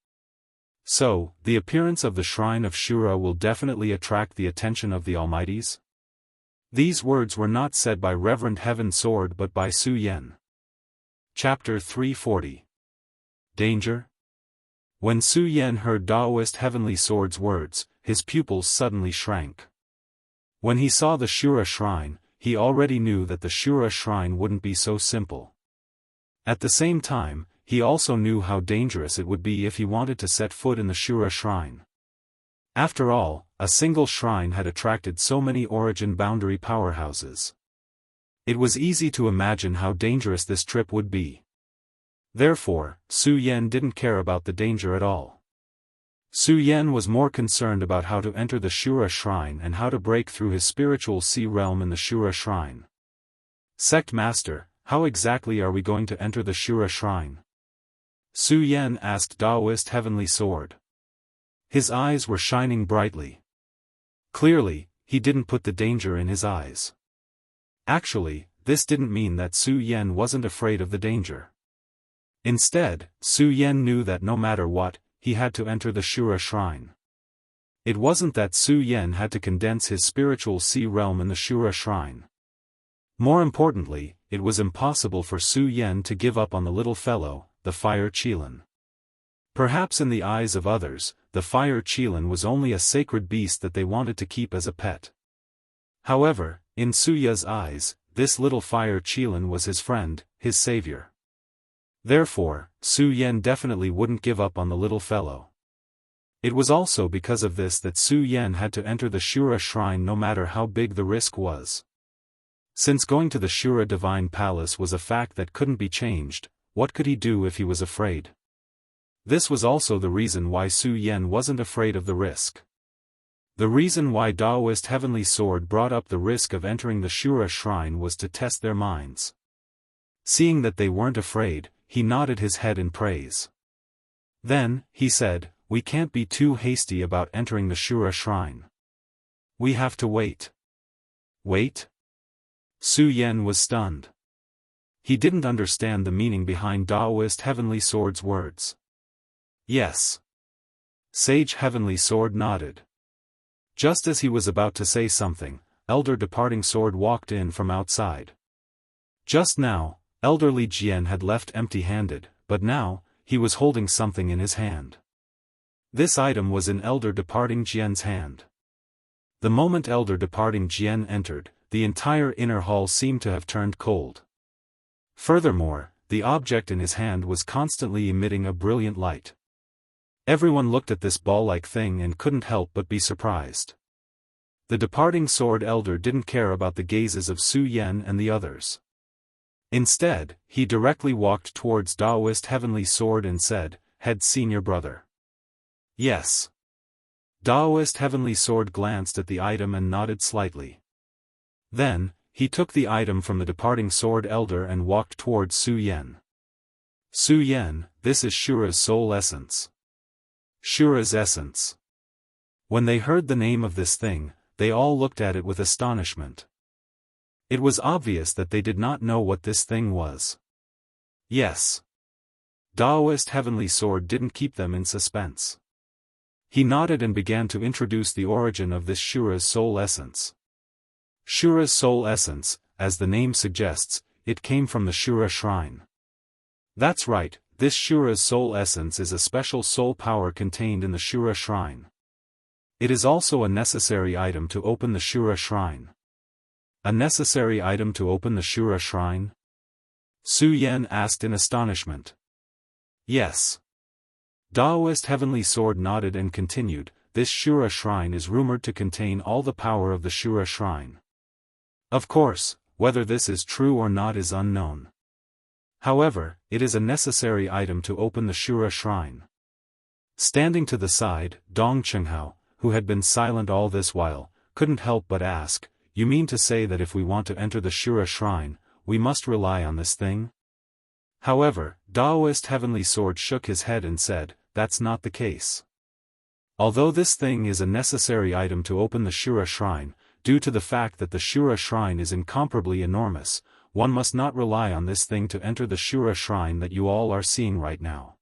So, the appearance of the Shrine of Shura will definitely attract the attention of the Almighties?" These words were not said by Reverend Heaven Sword but by Su Yan. Chapter 340. Danger? When Su Yan heard Daoist Heavenly Sword's words, his pupils suddenly shrank. When he saw the Shura Shrine, he already knew that the Shura Shrine wouldn't be so simple. At the same time, he also knew how dangerous it would be if he wanted to set foot in the Shura Shrine. After all, a single shrine had attracted so many origin boundary powerhouses. It was easy to imagine how dangerous this trip would be. Therefore, Su Yan didn't care about the danger at all. Su Yan was more concerned about how to enter the Shura Shrine and how to break through his spiritual sea realm in the Shura Shrine. "Sect Master, how exactly are we going to enter the Shura Shrine?" Su Yan asked Daoist Heavenly Sword. His eyes were shining brightly. Clearly, he didn't put the danger in his eyes. Actually, this didn't mean that Su Yan wasn't afraid of the danger. Instead, Su Yan knew that no matter what, he had to enter the Shura Shrine. It wasn't that Su Yan had to condense his spiritual sea realm in the Shura Shrine. More importantly, it was impossible for Su Yan to give up on the little fellow, the Fire Qilin. Perhaps in the eyes of others, the Fire Qilin was only a sacred beast that they wanted to keep as a pet. However, in Suya's eyes, this little Fire Qilin was his friend, his savior. Therefore, Su Yan definitely wouldn't give up on the little fellow. It was also because of this that Su Yan had to enter the Shura shrine no matter how big the risk was. Since going to the Shura divine palace was a fact that couldn't be changed, what could he do if he was afraid? This was also the reason why Su Yan wasn't afraid of the risk. The reason why Daoist Heavenly Sword brought up the risk of entering the Shura shrine was to test their minds. Seeing that they weren't afraid, he nodded his head in praise. Then, he said, "We can't be too hasty about entering the Shura shrine. We have to wait." Wait? Su Yan was stunned. He didn't understand the meaning behind Daoist Heavenly Sword's words. Yes. Sage Heavenly Sword nodded. Just as he was about to say something, Elder Departing Sword walked in from outside. Just now, Elderly Jian had left empty-handed, but now, he was holding something in his hand. This item was in Elder Departing Jian's hand. The moment Elder Departing Jian entered, the entire inner hall seemed to have turned cold. Furthermore, the object in his hand was constantly emitting a brilliant light. Everyone looked at this ball-like thing and couldn't help but be surprised. The Departing Sword Elder didn't care about the gazes of Su Yan and the others. Instead, he directly walked towards Daoist Heavenly Sword and said, "Head Senior Brother." Yes. Daoist Heavenly Sword glanced at the item and nodded slightly. Then, he took the item from the Departing Sword Elder and walked towards Su Yan. "Su Yan, this is Shura's soul essence." Shura's essence. When they heard the name of this thing, they all looked at it with astonishment. It was obvious that they did not know what this thing was. Yes. Daoist Heavenly Sword didn't keep them in suspense. He nodded and began to introduce the origin of this Shura's soul essence. Shura's soul essence, as the name suggests, it came from the Shura shrine. That's right, this Shura's soul essence is a special soul power contained in the Shura shrine. It is also a necessary item to open the Shura shrine. A necessary item to open the Shura shrine? Su Yan asked in astonishment. Yes. Daoist Heavenly Sword nodded and continued, this Shura shrine is rumored to contain all the power of the Shura shrine. Of course, whether this is true or not is unknown. However, it is a necessary item to open the Shura shrine. Standing to the side, Dong Chenghao, who had been silent all this while, couldn't help but ask, "You mean to say that if we want to enter the Shura shrine, we must rely on this thing?" However, Daoist Heavenly Sword shook his head and said, "That's not the case. Although this thing is a necessary item to open the Shura shrine, due to the fact that the Shura shrine is incomparably enormous, one must not rely on this thing to enter the Shura shrine that you all are seeing right now.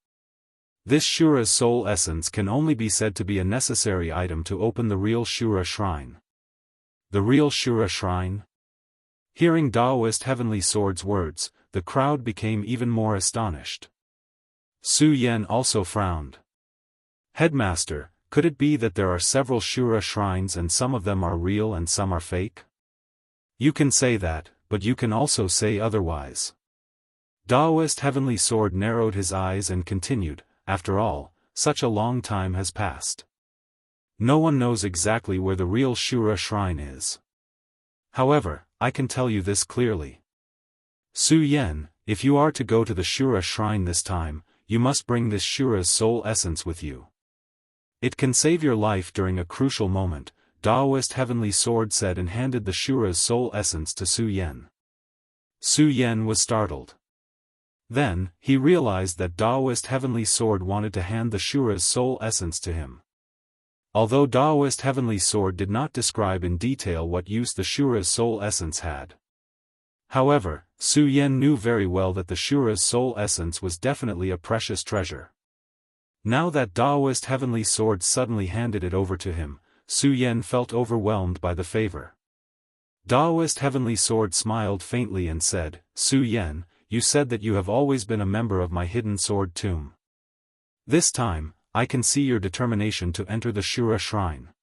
This Shura's soul essence can only be said to be a necessary item to open the real Shura shrine." The real Shura shrine? Hearing Daoist Heavenly Sword's words, the crowd became even more astonished. Su Yan also frowned. "Headmaster, could it be that there are several Shura shrines and some of them are real and some are fake?" "You can say that, but you can also say otherwise." Daoist Heavenly Sword narrowed his eyes and continued, "After all, such a long time has passed. No one knows exactly where the real Shura shrine is. However, I can tell you this clearly. Su Yan, if you are to go to the Shura shrine this time, you must bring this Shura's soul essence with you. It can save your life during a crucial moment," Daoist Heavenly Sword said and handed the Shura's soul essence to Su Yan. Su Yan was startled. Then, he realized that Daoist Heavenly Sword wanted to hand the Shura's soul essence to him. Although Daoist Heavenly Sword did not describe in detail what use the Shura's soul essence had. However, Su Yan knew very well that the Shura's soul essence was definitely a precious treasure. Now that Daoist Heavenly Sword suddenly handed it over to him, Su Yan felt overwhelmed by the favor. Daoist Heavenly Sword smiled faintly and said, "Su Yan, you said that you have always been a member of my hidden sword tomb. This time, I can see your determination to enter the Shura shrine.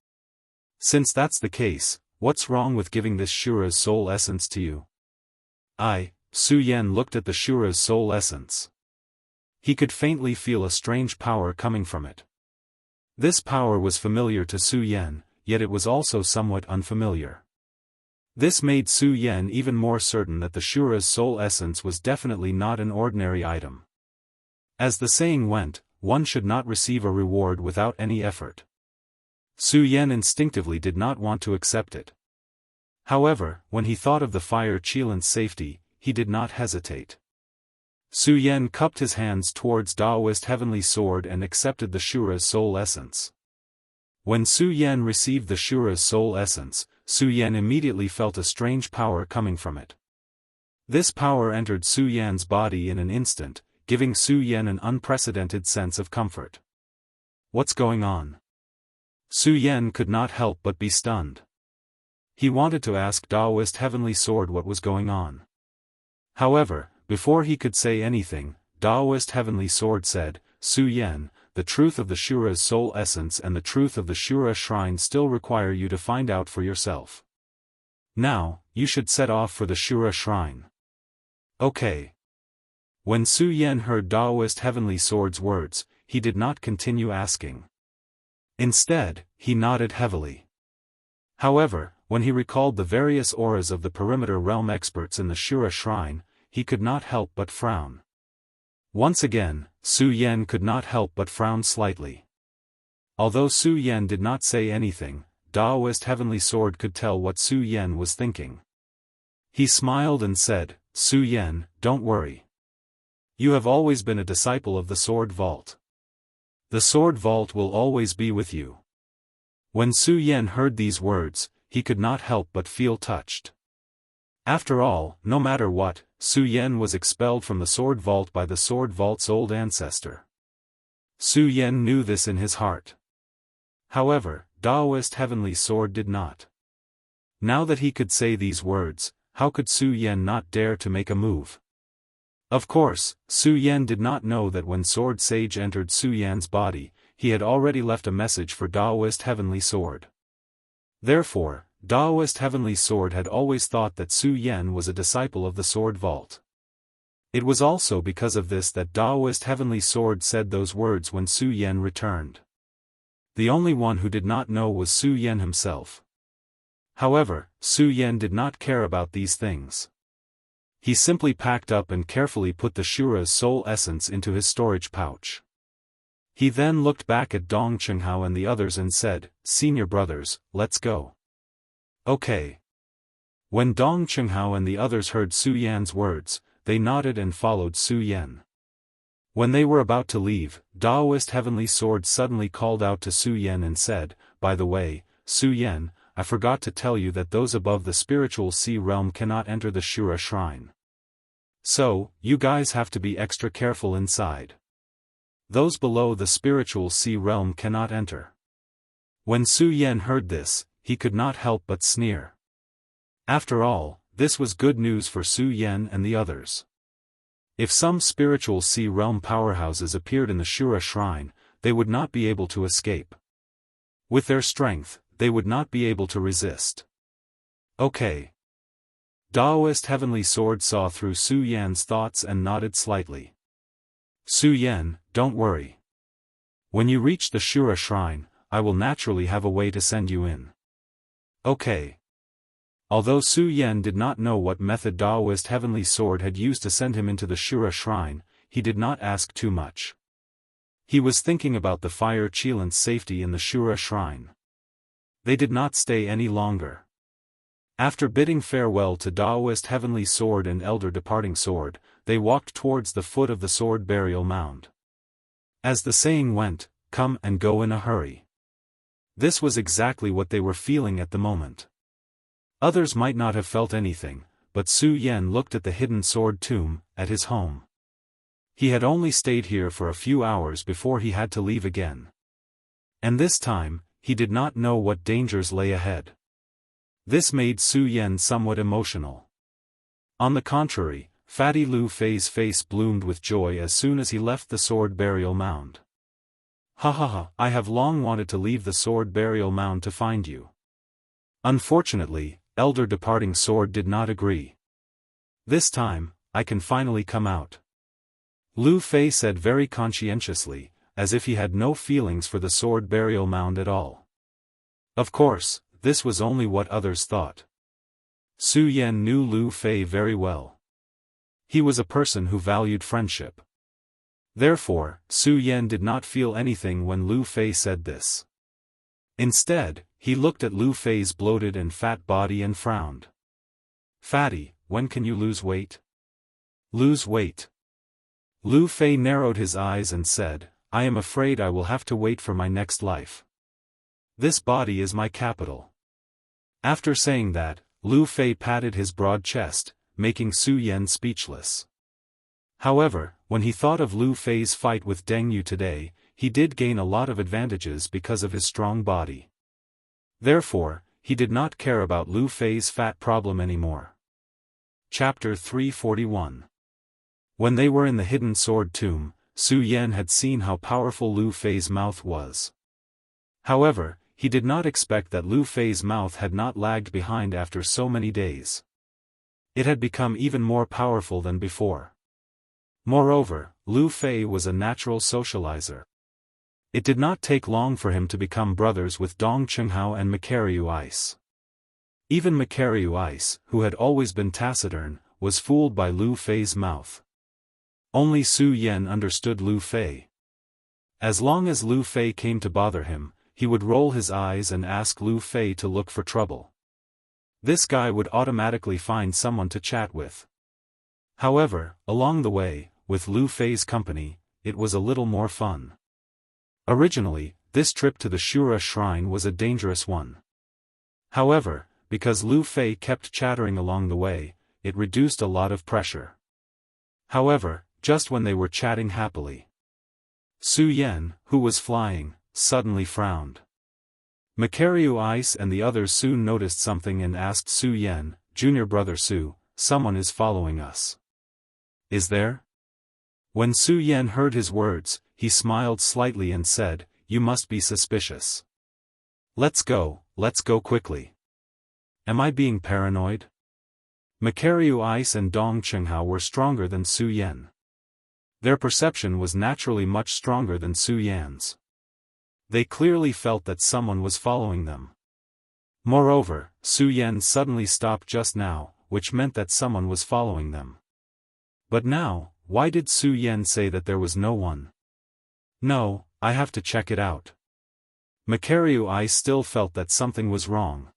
Since that's the case, what's wrong with giving this Shura's soul essence to you?" Su Yan looked at the Shura's soul essence. He could faintly feel a strange power coming from it. This power was familiar to Su Yan, yet it was also somewhat unfamiliar. This made Su Yan even more certain that the Shura's soul essence was definitely not an ordinary item. As the saying went, one should not receive a reward without any effort. Su Yan instinctively did not want to accept it. However, when he thought of the fire Qilin's safety, he did not hesitate. Su Yan cupped his hands towards Daoist Heavenly Sword and accepted the Shura's soul essence. When Su Yan received the Shura's soul essence, Su Yan immediately felt a strange power coming from it. This power entered Su Yan's body in an instant, giving Su Yan an unprecedented sense of comfort. What's going on? Su Yan could not help but be stunned. He wanted to ask Daoist Heavenly Sword what was going on. However, before he could say anything, Daoist Heavenly Sword said, Su Yan, the truth of the Shura's soul essence and the truth of the Shura shrine still require you to find out for yourself. Now, you should set off for the Shura shrine. Okay. When Su Yan heard Daoist Heavenly Sword's words, he did not continue asking. Instead, he nodded heavily. However, when he recalled the various auras of the perimeter realm experts in the Shura shrine, he could not help but frown. Once again, Su Yan could not help but frown slightly. Although Su Yan did not say anything, Daoist Heavenly Sword could tell what Su Yan was thinking. He smiled and said, Su Yan, don't worry. You have always been a disciple of the Sword Vault. The Sword Vault will always be with you. When Su Yan heard these words, he could not help but feel touched. After all, no matter what, Su Yan was expelled from the Sword Vault by the Sword Vault's old ancestor. Su Yan knew this in his heart. However, Daoist Heavenly Sword did not. Now that he could say these words, how could Su Yan not dare to make a move? Of course, Su Yan did not know that when Sword Sage entered Su Yan's body, he had already left a message for Daoist Heavenly Sword. Therefore, Daoist Heavenly Sword had always thought that Su Yan was a disciple of the Sword Vault. It was also because of this that Daoist Heavenly Sword said those words when Su Yan returned. The only one who did not know was Su Yan himself. However, Su Yan did not care about these things. He simply packed up and carefully put the Shura's soul essence into his storage pouch. He then looked back at Dong Qinghao and the others and said, Senior brothers, let's go. Okay. When Dong Qinghao and the others heard Su Yan's words, they nodded and followed Su Yan. When they were about to leave, Daoist Heavenly Sword suddenly called out to Su Yan and said, By the way, Su Yan, I forgot to tell you that those above the spiritual sea realm cannot enter the Shura shrine. So, you guys have to be extra careful inside. Those below the spiritual sea realm cannot enter. When Su Yan heard this, he could not help but sneer. After all, this was good news for Su Yan and the others. If some spiritual sea realm powerhouses appeared in the Shura shrine, they would not be able to escape. With their strength, they would not be able to resist. Okay. Daoist Heavenly Sword saw through Su Yan's thoughts and nodded slightly. Su Yan, don't worry. When you reach the Shura shrine, I will naturally have a way to send you in. Okay. Although Su Yan did not know what method Daoist Heavenly Sword had used to send him into the Shura shrine, he did not ask too much. He was thinking about the fire Qilin's safety in the Shura shrine. They did not stay any longer. After bidding farewell to Daoist Heavenly Sword and Elder Departing Sword, they walked towards the foot of the sword burial mound. As the saying went, come and go in a hurry. This was exactly what they were feeling at the moment. Others might not have felt anything, but Su Yan looked at the hidden sword tomb, at his home. He had only stayed here for a few hours before he had to leave again. And this time, he did not know what dangers lay ahead. This made Su Yan somewhat emotional. On the contrary, Fatty Lu Fei's face bloomed with joy as soon as he left the sword burial mound. Ha ha ha, I have long wanted to leave the sword burial mound to find you. Unfortunately, Elder Departing Sword did not agree. This time, I can finally come out. Lu Fei said very conscientiously, as if he had no feelings for the sword burial mound at all. Of course, this was only what others thought. Su Yan knew Lu Fei very well. He was a person who valued friendship. Therefore, Su Yan did not feel anything when Lu Fei said this. Instead, he looked at Lu Fei's bloated and fat body and frowned. "Fatty, when can you lose weight?" "Lose weight?" Lu Fei narrowed his eyes and said, "I am afraid I will have to wait for my next life. This body is my capital." After saying that, Lu Fei patted his broad chest, making Su Yan speechless. However, when he thought of Lu Fei's fight with Deng Yu today, he did gain a lot of advantages because of his strong body. Therefore, he did not care about Lu Fei's fat problem anymore. Chapter 341. When they were in the hidden sword tomb, Su Yan had seen how powerful Lu Fei's mouth was. However, he did not expect that Lu Fei's mouth had not lagged behind after so many days. It had become even more powerful than before. Moreover, Lu Fei was a natural socializer. It did not take long for him to become brothers with Dong Chenghao and Macariu Ice. Even Macariu Ice, who had always been taciturn, was fooled by Lu Fei's mouth. Only Su Yan understood Lu Fei. As long as Lu Fei came to bother him, he would roll his eyes and ask Lu Fei to look for trouble. This guy would automatically find someone to chat with. However, along the way, with Lu Fei's company, it was a little more fun. Originally, this trip to the Shura shrine was a dangerous one. However, because Lu Fei kept chattering along the way, it reduced a lot of pressure. However, just when they were chatting happily, Su Yan, who was flying, suddenly frowned. Macariu Ice and the others soon noticed something and asked Su Yan, "Junior brother Su, someone is following us. Is there?" When Su Yan heard his words, he smiled slightly and said, "You must be suspicious. Let's go quickly." Am I being paranoid? Macariu Ice and Dong Chenghao were stronger than Su Yan. Their perception was naturally much stronger than Su Yan's. They clearly felt that someone was following them. Moreover, Su Yan suddenly stopped just now, which meant that someone was following them. But now, why did Su Yan say that there was no one? No, I have to check it out. Macariu Ice still felt that something was wrong.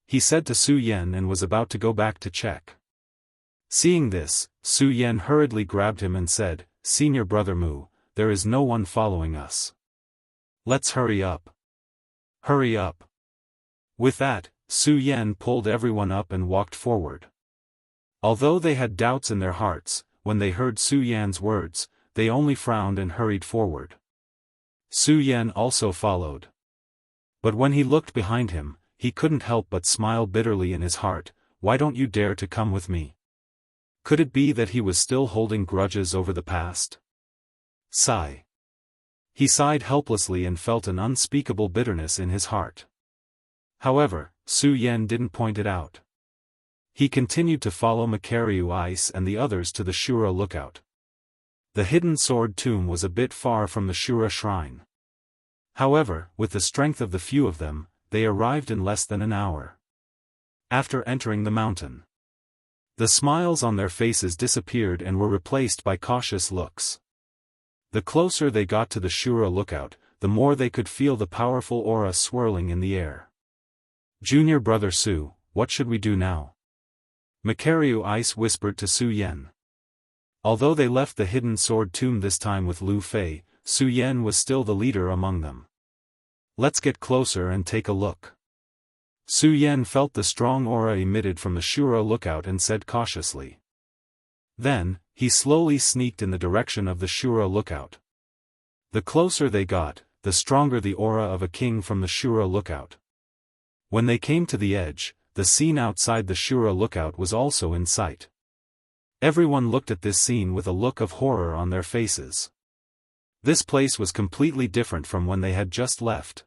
He said to Su Yan and was about to go back to check. Seeing this, Su Yan hurriedly grabbed him and said, "Senior brother Mu, there is no one following us. Let's hurry up. Hurry up." With that, Su Yan pulled everyone up and walked forward. Although they had doubts in their hearts, when they heard Su Yan's words, they only frowned and hurried forward. Su Yan also followed. But when he looked behind him, he couldn't help but smile bitterly in his heart. Why don't you dare to come with me? Could it be that he was still holding grudges over the past? Sigh. He sighed helplessly and felt an unspeakable bitterness in his heart. However, Su Yan didn't point it out. He continued to follow Macariu Ice and the others to the Shura lookout. The hidden sword tomb was a bit far from the Shura shrine. However, with the strength of the few of them, they arrived in less than an hour. After entering the mountain, the smiles on their faces disappeared and were replaced by cautious looks. The closer they got to the Shura lookout, the more they could feel the powerful aura swirling in the air. "Junior brother Su, what should we do now?" Macariu Ice whispered to Su Yan. Although they left the hidden sword tomb this time with Lu Fei, Su Yan was still the leader among them. "Let's get closer and take a look." Su Yan felt the strong aura emitted from the Shura lookout and said cautiously. Then, he slowly sneaked in the direction of the Shura lookout. The closer they got, the stronger the aura of a king from the Shura lookout. When they came to the edge, the scene outside the Shura lookout was also in sight. Everyone looked at this scene with a look of horror on their faces. This place was completely different from when they had just left.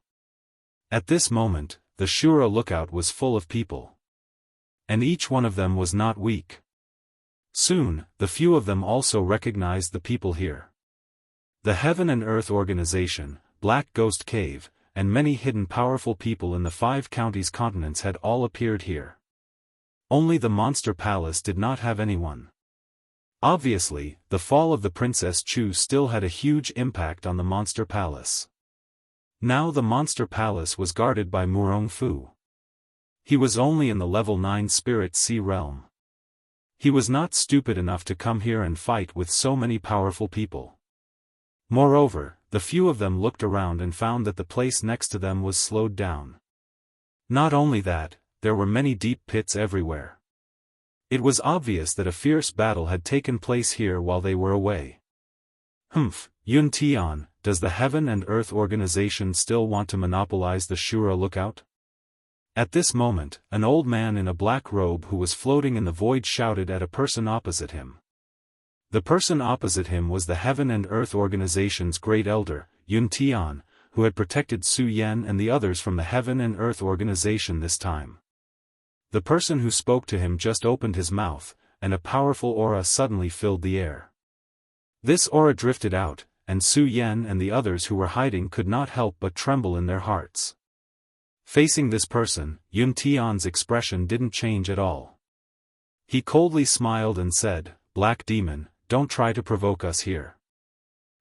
At this moment, the Shura lookout was full of people. And each one of them was not weak. Soon, the few of them also recognized the people here. The Heaven and Earth Organization, Black Ghost Cave, and many hidden powerful people in the 5 counties continents had all appeared here. Only the Monster Palace did not have anyone. Obviously, the fall of the Princess Chu still had a huge impact on the Monster Palace. Now the Monster Palace was guarded by Murong Fu. He was only in the level 9 Spirit Sea realm. He was not stupid enough to come here and fight with so many powerful people. Moreover, the few of them looked around and found that the place next to them was slowed down. Not only that, there were many deep pits everywhere. It was obvious that a fierce battle had taken place here while they were away. Yun Tian, does the Heaven and Earth Organization still want to monopolize the Shura Lookout? At this moment, an old man in a black robe who was floating in the void shouted at a person opposite him. The person opposite him was the Heaven and Earth Organization's Great Elder, Yun Tian, who had protected Su Yan and the others from the Heaven and Earth Organization this time. The person who spoke to him just opened his mouth, and a powerful aura suddenly filled the air. This aura drifted out, and Su Yan and the others who were hiding could not help but tremble in their hearts. Facing this person, Yun Tian's expression didn't change at all. He coldly smiled and said, "Black Demon, don't try to provoke us here.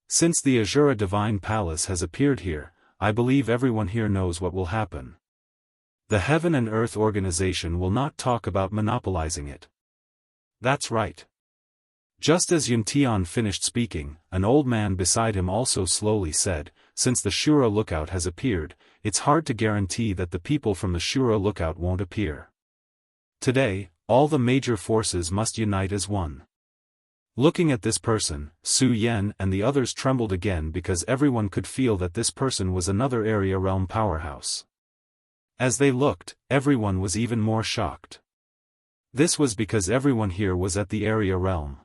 Since the Azura Divine Palace has appeared here, I believe everyone here knows what will happen. The Heaven and Earth Organization will not talk about monopolizing it." That's right. Just as Yun Tian finished speaking, an old man beside him also slowly said, "Since the Shura Lookout has appeared, it's hard to guarantee that the people from the Shura Lookout won't appear. Today, all the major forces must unite as one." Looking at this person, Su Yan and the others trembled again because everyone could feel that this person was another area realm powerhouse. As they looked, everyone was even more shocked. This was because everyone here was at the area realm.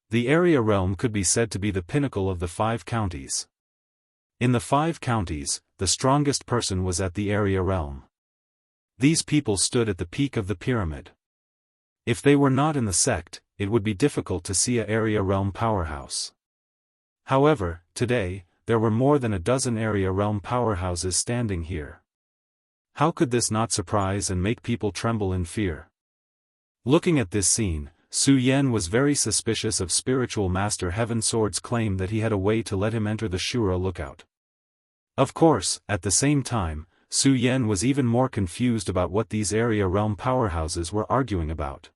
The area realm could be said to be the pinnacle of the 5 counties. In the 5 counties, the strongest person was at the area realm. These people stood at the peak of the pyramid. If they were not in the sect, it would be difficult to see a area realm powerhouse. However, today, there were more than a dozen area realm powerhouses standing here. How could this not surprise and make people tremble in fear? Looking at this scene, Su Yan was very suspicious of Spiritual Master Heaven Sword's claim that he had a way to let him enter the Shura Lookout. Of course, at the same time, Su Yan was even more confused about what these area realm powerhouses were arguing about.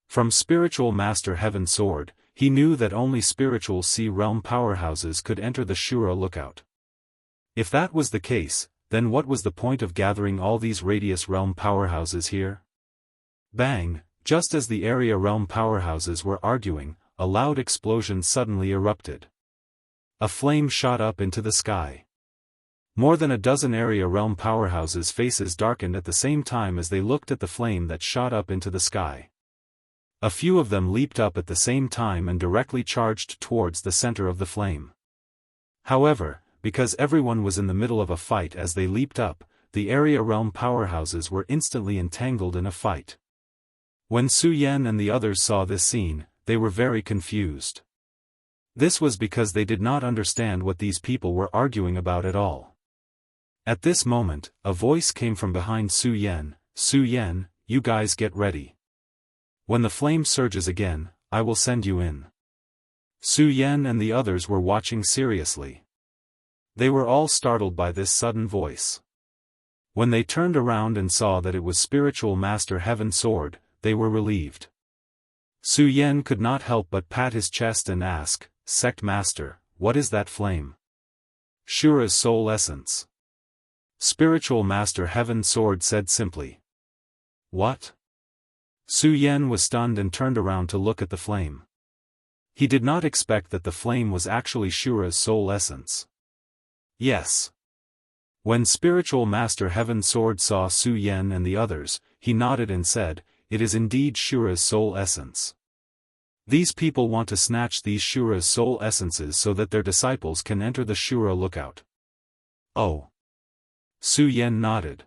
From Spiritual Master Heaven Sword, he knew that only Spiritual Sea realm powerhouses could enter the Shura Lookout. If that was the case, then what was the point of gathering all these Radius realm powerhouses here? Bang! Just as the area realm powerhouses were arguing, a loud explosion suddenly erupted. A flame shot up into the sky. More than a dozen area realm powerhouses' faces darkened at the same time as they looked at the flame that shot up into the sky. A few of them leaped up at the same time and directly charged towards the center of the flame. However, because everyone was in the middle of a fight as they leaped up, the area realm powerhouses were instantly entangled in a fight. When Su Yan and the others saw this scene, they were very confused. This was because they did not understand what these people were arguing about at all. At this moment, a voice came from behind Su Yan. "Su Yan, you guys get ready. When the flame surges again, I will send you in." Su Yan and the others were watching seriously. They were all startled by this sudden voice. When they turned around and saw that it was Spiritual Master Heaven Sword, they were relieved. Su Yan could not help but pat his chest and ask, "Sect Master, what is that flame?" "Shura's soul essence." Spiritual Master Heaven Sword said simply. "What?" Su Yan was stunned and turned around to look at the flame. He did not expect that the flame was actually Shura's soul essence. Yes. When Spiritual Master Heaven Sword saw Su Yan and the others, he nodded and said, "It is indeed Shura's soul essence. These people want to snatch these Shura's soul essences so that their disciples can enter the Shura Lookout." "Oh." Su Yan nodded.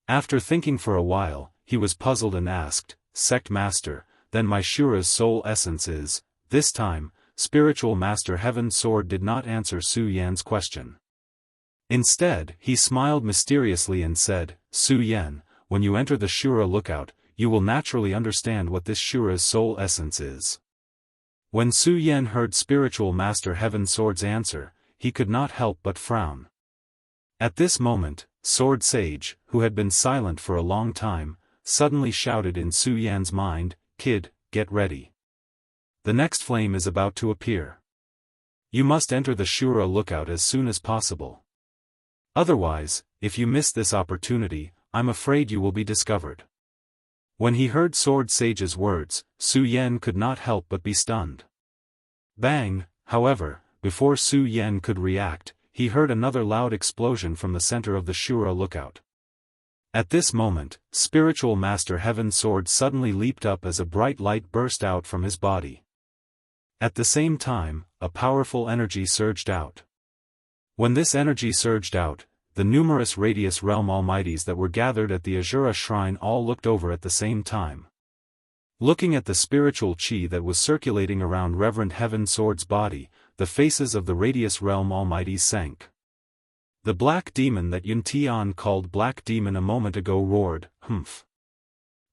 After thinking for a while, he was puzzled and asked, "Sect Master, then my Shura's soul essence is..." This time, Spiritual Master Heaven's Sword did not answer Su Yan's question. Instead, he smiled mysteriously and said, "Su Yan, when you enter the Shura lookout, you will naturally understand what this Shura's soul essence is." When Su Yan heard Spiritual Master Heaven's Sword's answer, he could not help but frown. At this moment, Sword Sage, who had been silent for a long time, suddenly shouted in Su Yan's mind, "Kid, get ready. The next flame is about to appear. You must enter the Shura lookout as soon as possible. Otherwise, if you miss this opportunity, I'm afraid you will be discovered." When he heard Sword Sage's words, Su Yan could not help but be stunned. Bang, however, before Su Yan could react, he heard another loud explosion from the center of the Shura lookout. At this moment, Spiritual Master Heaven's Sword suddenly leaped up as a bright light burst out from his body. At the same time, a powerful energy surged out. When this energy surged out, the numerous Radius Realm Almighties that were gathered at the Azura Shrine all looked over at the same time. Looking at the spiritual chi that was circulating around Reverend Heaven's Sword's body, the faces of the Radius Realm Almighties sank. The black demon that Yun Tian called Black Demon a moment ago roared, "Humph!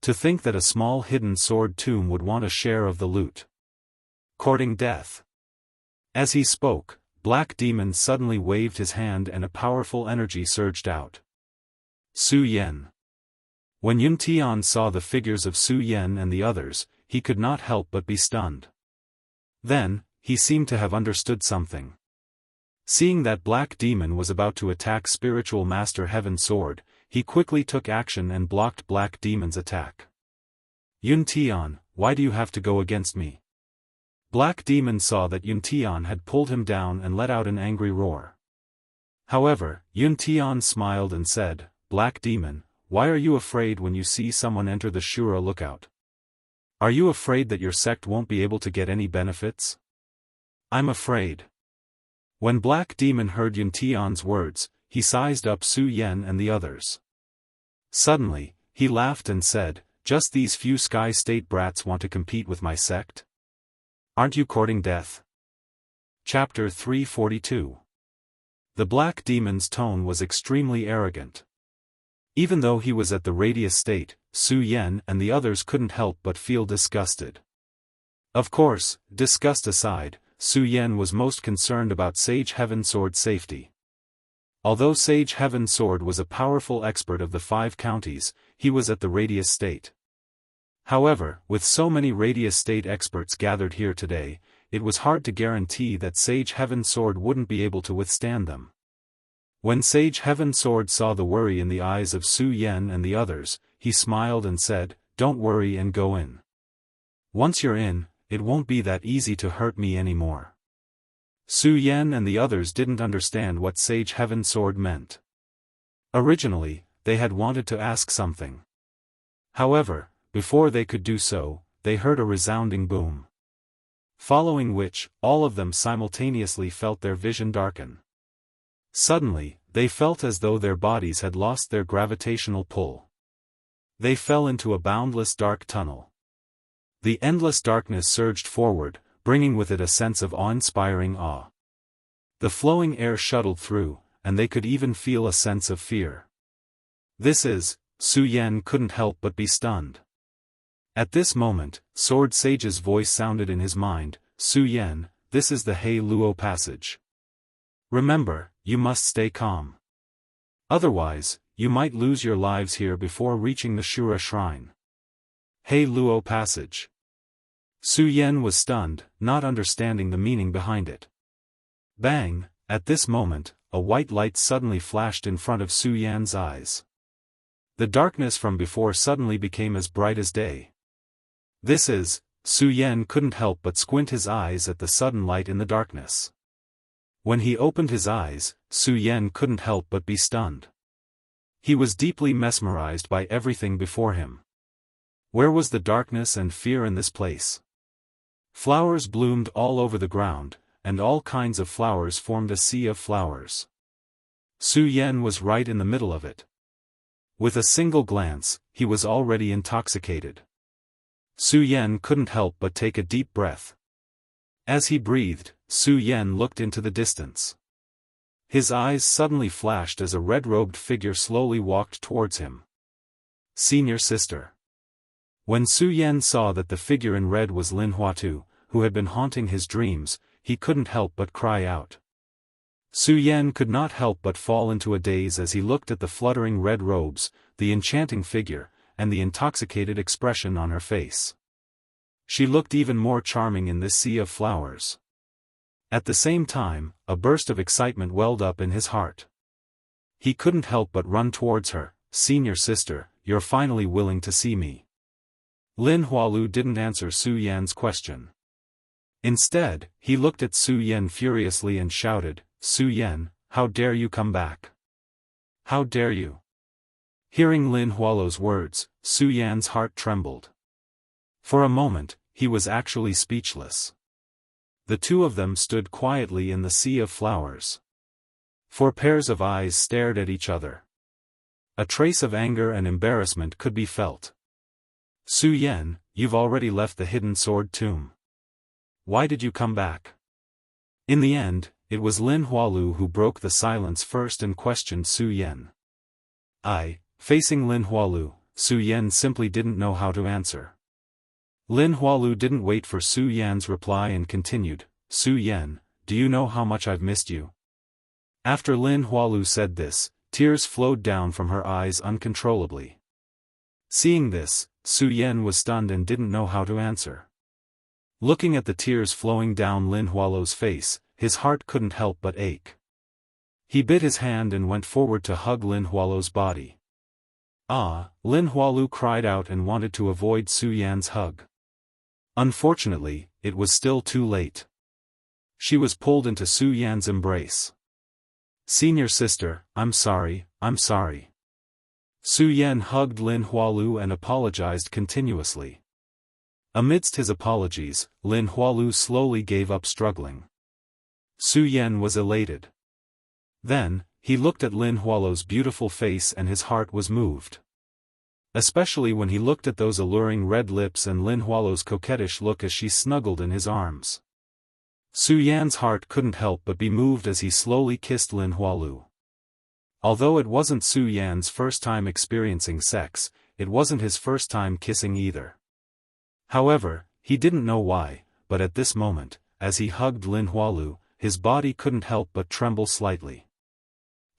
To think that a small hidden sword tomb would want a share of the loot. Courting death." As he spoke, Black Demon suddenly waved his hand and a powerful energy surged out. Su Yan. When Yun Tian saw the figures of Su Yan and the others, he could not help but be stunned. Then, he seemed to have understood something. Seeing that Black Demon was about to attack Spiritual Master Heaven's Sword, he quickly took action and blocked Black Demon's attack. "Yun Tian, why do you have to go against me?" Black Demon saw that Yun Tian had pulled him down and let out an angry roar. However, Yun Tian smiled and said, "Black Demon, why are you afraid when you see someone enter the Shura lookout? Are you afraid that your sect won't be able to get any benefits?" "I'm afraid." When Black Demon heard Yun Tian's words, he sized up Su Yan and the others. Suddenly, he laughed and said, "Just these few Sky State brats want to compete with my sect? Aren't you courting death?" Chapter 342. The Black Demon's tone was extremely arrogant. Even though he was at the Radius State, Su Yan and the others couldn't help but feel disgusted. Of course, disgust aside, Su Yan was most concerned about Sage Heaven's Sword's safety. Although Sage Heaven's Sword was a powerful expert of the 5 counties, he was at the Radius State. However, with so many Radius State experts gathered here today, it was hard to guarantee that Sage Heaven's Sword wouldn't be able to withstand them. When Sage Heaven's Sword saw the worry in the eyes of Su Yan and the others, he smiled and said, "Don't worry and go in. Once you're in, it won't be that easy to hurt me anymore." Su Yan and the others didn't understand what Sage Heaven's Sword meant. Originally, they had wanted to ask something. However, before they could do so, they heard a resounding boom. Following which, all of them simultaneously felt their vision darken. Suddenly, they felt as though their bodies had lost their gravitational pull. They fell into a boundless dark tunnel. The endless darkness surged forward, bringing with it a sense of awe-inspiring awe. The flowing air shuttled through, and they could even feel a sense of fear. Su Yan couldn't help but be stunned. At this moment, Sword Sage's voice sounded in his mind, "Su Yan, this is the He Luo passage. Remember, you must stay calm. Otherwise, you might lose your lives here before reaching the Shura Shrine." He Luo passage. Su Yan was stunned, not understanding the meaning behind it. Bang! At this moment, a white light suddenly flashed in front of Su Yan's eyes. The darkness from before suddenly became as bright as day. Su Yan couldn't help but squint his eyes at the sudden light in the darkness. When he opened his eyes, Su Yan couldn't help but be stunned. He was deeply mesmerized by everything before him. Where was the darkness and fear in this place? Flowers bloomed all over the ground, and all kinds of flowers formed a sea of flowers. Su Yan was right in the middle of it. With a single glance, he was already intoxicated. Su Yan couldn't help but take a deep breath. As he breathed, Su Yan looked into the distance. His eyes suddenly flashed as a red-robed figure slowly walked towards him. Senior sister. When Su Yan saw that the figure in red was Lin Huatu, who had been haunting his dreams, he couldn't help but cry out. Su Yan could not help but fall into a daze as he looked at the fluttering red robes, the enchanting figure, and the intoxicated expression on her face. She looked even more charming in this sea of flowers. At the same time, a burst of excitement welled up in his heart. He couldn't help but run towards her. Senior sister, you're finally willing to see me. Lin Hualu didn't answer Su Yan's question. Instead, he looked at Su Yan furiously and shouted, Su Yan, how dare you come back? How dare you? Hearing Lin Hualu's words, Su Yan's heart trembled. For a moment, he was actually speechless. The two of them stood quietly in the sea of flowers. 4 pairs of eyes stared at each other. A trace of anger and embarrassment could be felt. Su Yan, you've already left the hidden sword tomb. Why did you come back? In the end, it was Lin Hualu who broke the silence first and questioned Su Yan. Facing Lin Hualu, Su Yan simply didn't know how to answer. Lin Hualu didn't wait for Su Yan's reply and continued, Su Yan, do you know how much I've missed you? After Lin Hualu said this, tears flowed down from her eyes uncontrollably. Seeing this, Su Yan was stunned and didn't know how to answer. Looking at the tears flowing down Lin Hualu's face, his heart couldn't help but ache. He bit his hand and went forward to hug Lin Hualu's body. Lin Hualu cried out and wanted to avoid Su Yan's hug. Unfortunately, it was still too late. She was pulled into Su Yan's embrace. Senior sister, I'm sorry. Su Yan hugged Lin Hualu and apologized continuously. Amidst his apologies, Lin Hualu slowly gave up struggling. Su Yan was elated. Then, he looked at Lin Hualu's beautiful face and his heart was moved. Especially when he looked at those alluring red lips and Lin Hualu's coquettish look as she snuggled in his arms. Su Yan's heart couldn't help but be moved as he slowly kissed Lin Hualu. Although it wasn't Su Yan's first time experiencing sex, it wasn't his first time kissing either. However, he didn't know why, but at this moment, as he hugged Lin Hualu, his body couldn't help but tremble slightly.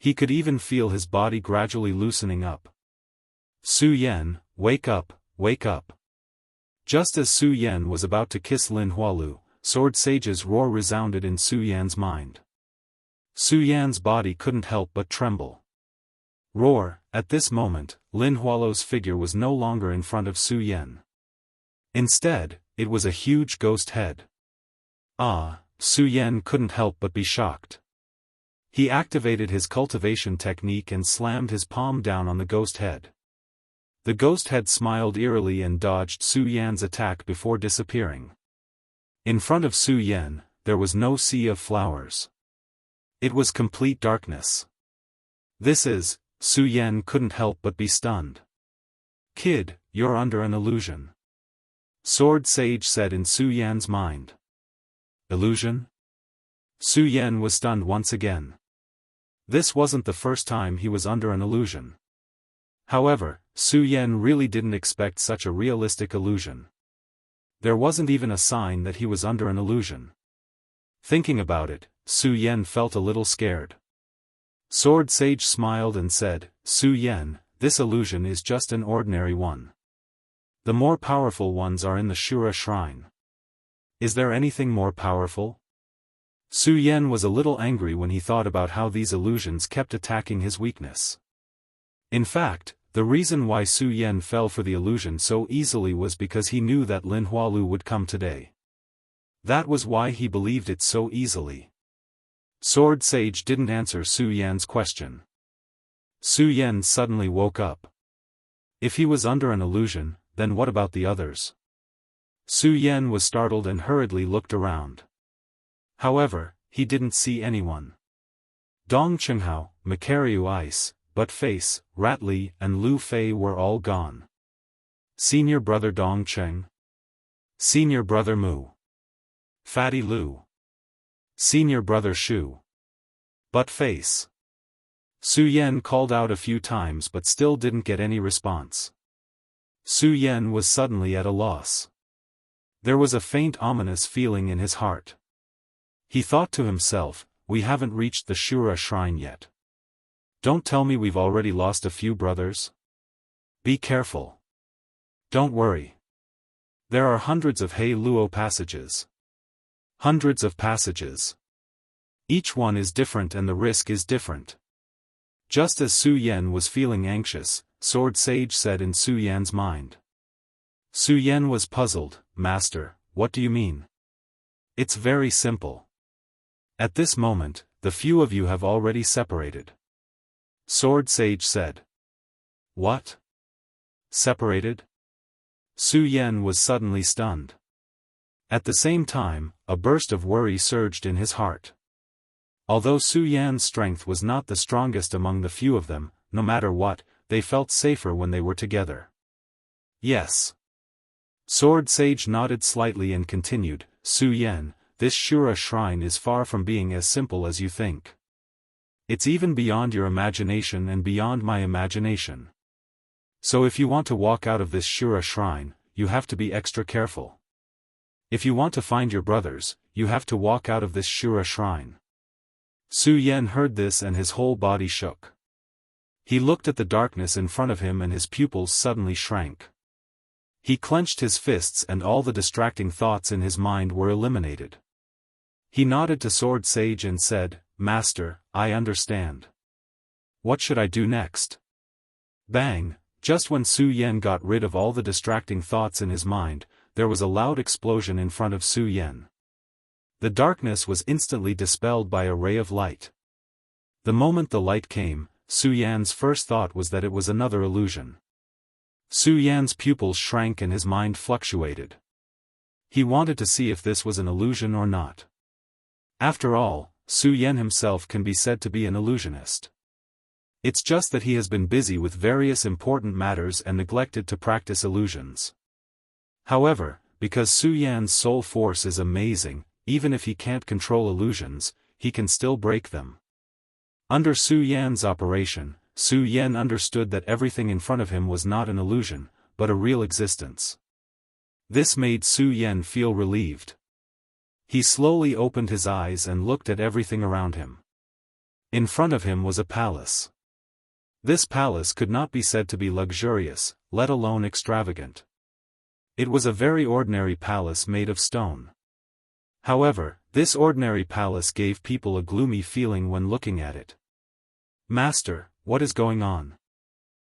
He could even feel his body gradually loosening up. Su Yan, wake up, wake up. Just as Su Yan was about to kiss Lin Hualu, Sword Sage's roar resounded in Su Yan's mind. Su Yan's body couldn't help but tremble. Roar, at this moment, Lin Hualu's figure was no longer in front of Su Yan. Instead, it was a huge ghost head. Su Yan couldn't help but be shocked. He activated his cultivation technique and slammed his palm down on the ghost head. The ghost head smiled eerily and dodged Su Yan's attack before disappearing. In front of Su Yan, there was no sea of flowers. It was complete darkness. Su Yan couldn't help but be stunned. Kid, you're under an illusion. Sword Sage said in Su Yan's mind. Illusion? Su Yan was stunned once again. This wasn't the first time he was under an illusion. However, Su Yan really didn't expect such a realistic illusion. There wasn't even a sign that he was under an illusion. Thinking about it, Su Yan felt a little scared. Sword Sage smiled and said, Su Yan, this illusion is just an ordinary one. The more powerful ones are in the Shura shrine. Is there anything more powerful? Su Yan was a little angry when he thought about how these illusions kept attacking his weakness. In fact, the reason why Su Yan fell for the illusion so easily was because he knew that Lin Hualu would come today. That was why he believed it so easily. Sword Sage didn't answer Su Yan's question. Su Yan suddenly woke up. If he was under an illusion, then what about the others? Su Yan was startled and hurriedly looked around. However, he didn't see anyone. Dong Chenghao, Makaryu Ice, But Face, Rat Li and Lu Fei were all gone. Senior brother Dong Cheng. Senior brother Mu. Fatty Lu. Senior brother Shu. Butt face. Su Yan called out a few times but still didn't get any response. Su Yan was suddenly at a loss. There was a faint ominous feeling in his heart. He thought to himself, we haven't reached the Shura shrine yet. Don't tell me we've already lost a few brothers? Be careful. Don't worry. There are hundreds of He Luo passages. Hundreds of passages. Each one is different and the risk is different. Just as Su Yan was feeling anxious, Sword Sage said in Su Yan's mind. Su Yan was puzzled, Master, what do you mean? It's very simple. At this moment, the few of you have already separated. Sword Sage said. What? Separated? Su Yan was suddenly stunned. At the same time, a burst of worry surged in his heart. Although Su Yan's strength was not the strongest among the few of them, no matter what, they felt safer when they were together. Yes. Sword Sage nodded slightly and continued, Su Yan, this Shura shrine is far from being as simple as you think. It's even beyond your imagination and beyond my imagination. So if you want to walk out of this Shura shrine, you have to be extra careful. If you want to find your brothers, you have to walk out of this Shura shrine. Su Yan heard this and his whole body shook. He looked at the darkness in front of him and his pupils suddenly shrank. He clenched his fists and all the distracting thoughts in his mind were eliminated. He nodded to Sword Sage and said, Master, I understand. What should I do next? Bang! Just when Su Yan got rid of all the distracting thoughts in his mind, there was a loud explosion in front of Su Yan. The darkness was instantly dispelled by a ray of light. The moment the light came, Su Yan's first thought was that it was another illusion. Su Yan's pupils shrank and his mind fluctuated. He wanted to see if this was an illusion or not. After all, Su Yan himself can be said to be an illusionist. It's just that he has been busy with various important matters and neglected to practice illusions. However, because Su Yan's soul force is amazing, even if he can't control illusions, he can still break them. Under Su Yan's operation, Su Yan understood that everything in front of him was not an illusion, but a real existence. This made Su Yan feel relieved. He slowly opened his eyes and looked at everything around him. In front of him was a palace. This palace could not be said to be luxurious, let alone extravagant. It was a very ordinary palace made of stone. However, this ordinary palace gave people a gloomy feeling when looking at it. Master, what is going on?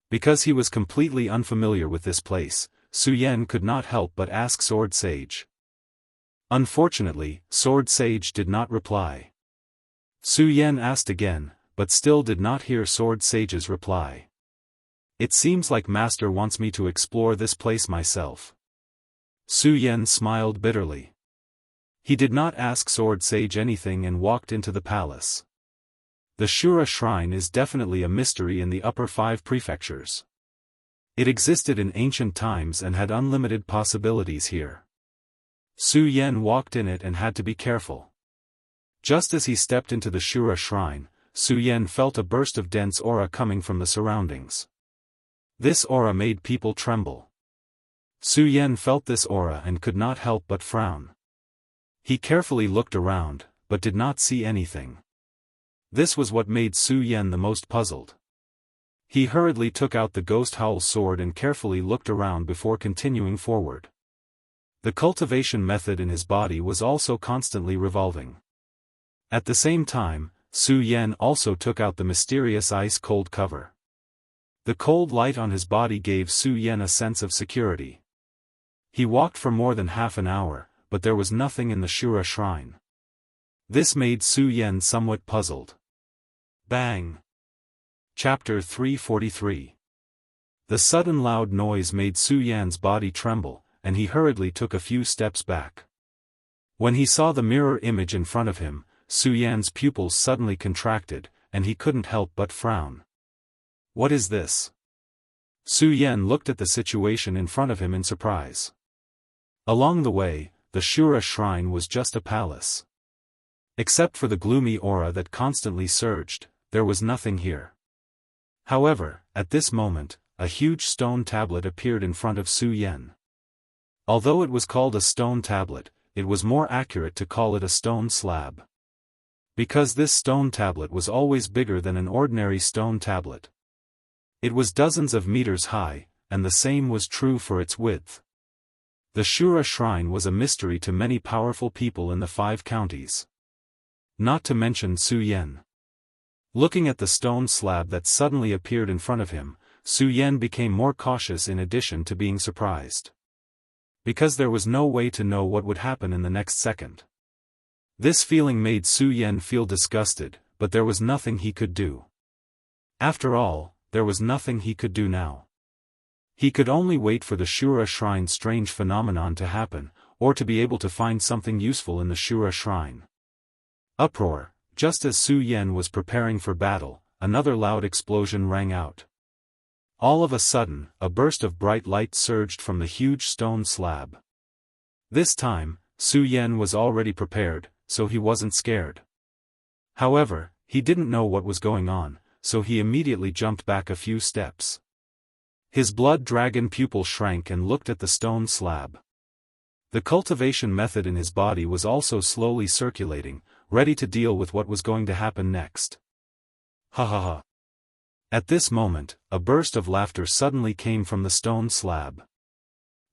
Because he was completely unfamiliar with this place, Su Yan could not help but ask Sword Sage. Unfortunately, Sword Sage did not reply. Su Yan asked again, but still did not hear Sword Sage's reply. It seems like Master wants me to explore this place myself. Su Yan smiled bitterly. He did not ask Sword Sage anything and walked into the palace. The Shura shrine is definitely a mystery in the upper 5 prefectures. It existed in ancient times and had unlimited possibilities here. Su Yan walked in it and had to be careful. Just as he stepped into the Shura shrine, Su Yan felt a burst of dense aura coming from the surroundings. This aura made people tremble. Su Yan felt this aura and could not help but frown. He carefully looked around, but did not see anything. This was what made Su Yan the most puzzled. He hurriedly took out the Ghost Howl sword and carefully looked around before continuing forward. The cultivation method in his body was also constantly revolving. At the same time, Su Yan also took out the mysterious ice-cold cover. The cold light on his body gave Su Yan a sense of security. He walked for more than half an hour, but there was nothing in the Shura shrine. This made Su Yan somewhat puzzled. Bang! Chapter 343. The sudden loud noise made Su Yan's body tremble, and he hurriedly took a few steps back. When he saw the mirror image in front of him, Su Yan's pupils suddenly contracted, and he couldn't help but frown. What is this? Su Yan looked at the situation in front of him in surprise. Along the way, the Shura shrine was just a palace. Except for the gloomy aura that constantly surged, there was nothing here. However, at this moment, a huge stone tablet appeared in front of Su Yan. Although it was called a stone tablet, it was more accurate to call it a stone slab. Because this stone tablet was always bigger than an ordinary stone tablet. It was dozens of meters high, and the same was true for its width. The Shura shrine was a mystery to many powerful people in the 5 counties. Not to mention Su Yan. Looking at the stone slab that suddenly appeared in front of him, Su Yan became more cautious in addition to being surprised. Because there was no way to know what would happen in the next second. This feeling made Su Yan feel disgusted, but there was nothing he could do. After all, there was nothing he could do now. He could only wait for the Shura Shrine's strange phenomenon to happen, or to be able to find something useful in the Shura Shrine. Uproar. Just as Su Yan was preparing for battle, another loud explosion rang out. All of a sudden, a burst of bright light surged from the huge stone slab. This time, Su Yan was already prepared, so he wasn't scared. However, he didn't know what was going on, so he immediately jumped back a few steps. His blood dragon pupil shrank and looked at the stone slab. The cultivation method in his body was also slowly circulating, ready to deal with what was going to happen next. Ha ha ha. At this moment, a burst of laughter suddenly came from the stone slab.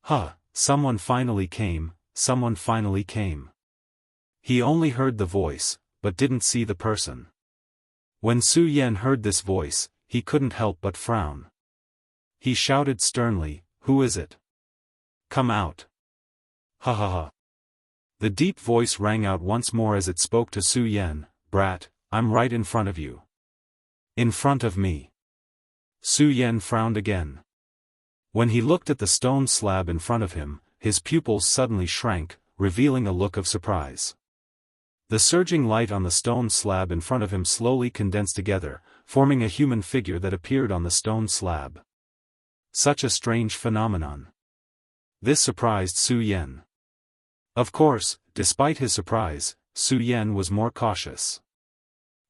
Ha, someone finally came, someone finally came. He only heard the voice, but didn't see the person. When Su Yan heard this voice, he couldn't help but frown. He shouted sternly, "Who is it? Come out." Ha ha ha. The deep voice rang out once more as it spoke to Su Yan, "Brat, I'm right in front of you. In front of me." Su Yan frowned again. When he looked at the stone slab in front of him, his pupils suddenly shrank, revealing a look of surprise. The surging light on the stone slab in front of him slowly condensed together, forming a human figure that appeared on the stone slab. Such a strange phenomenon. This surprised Su Yan. Of course, despite his surprise, Su Yan was more cautious.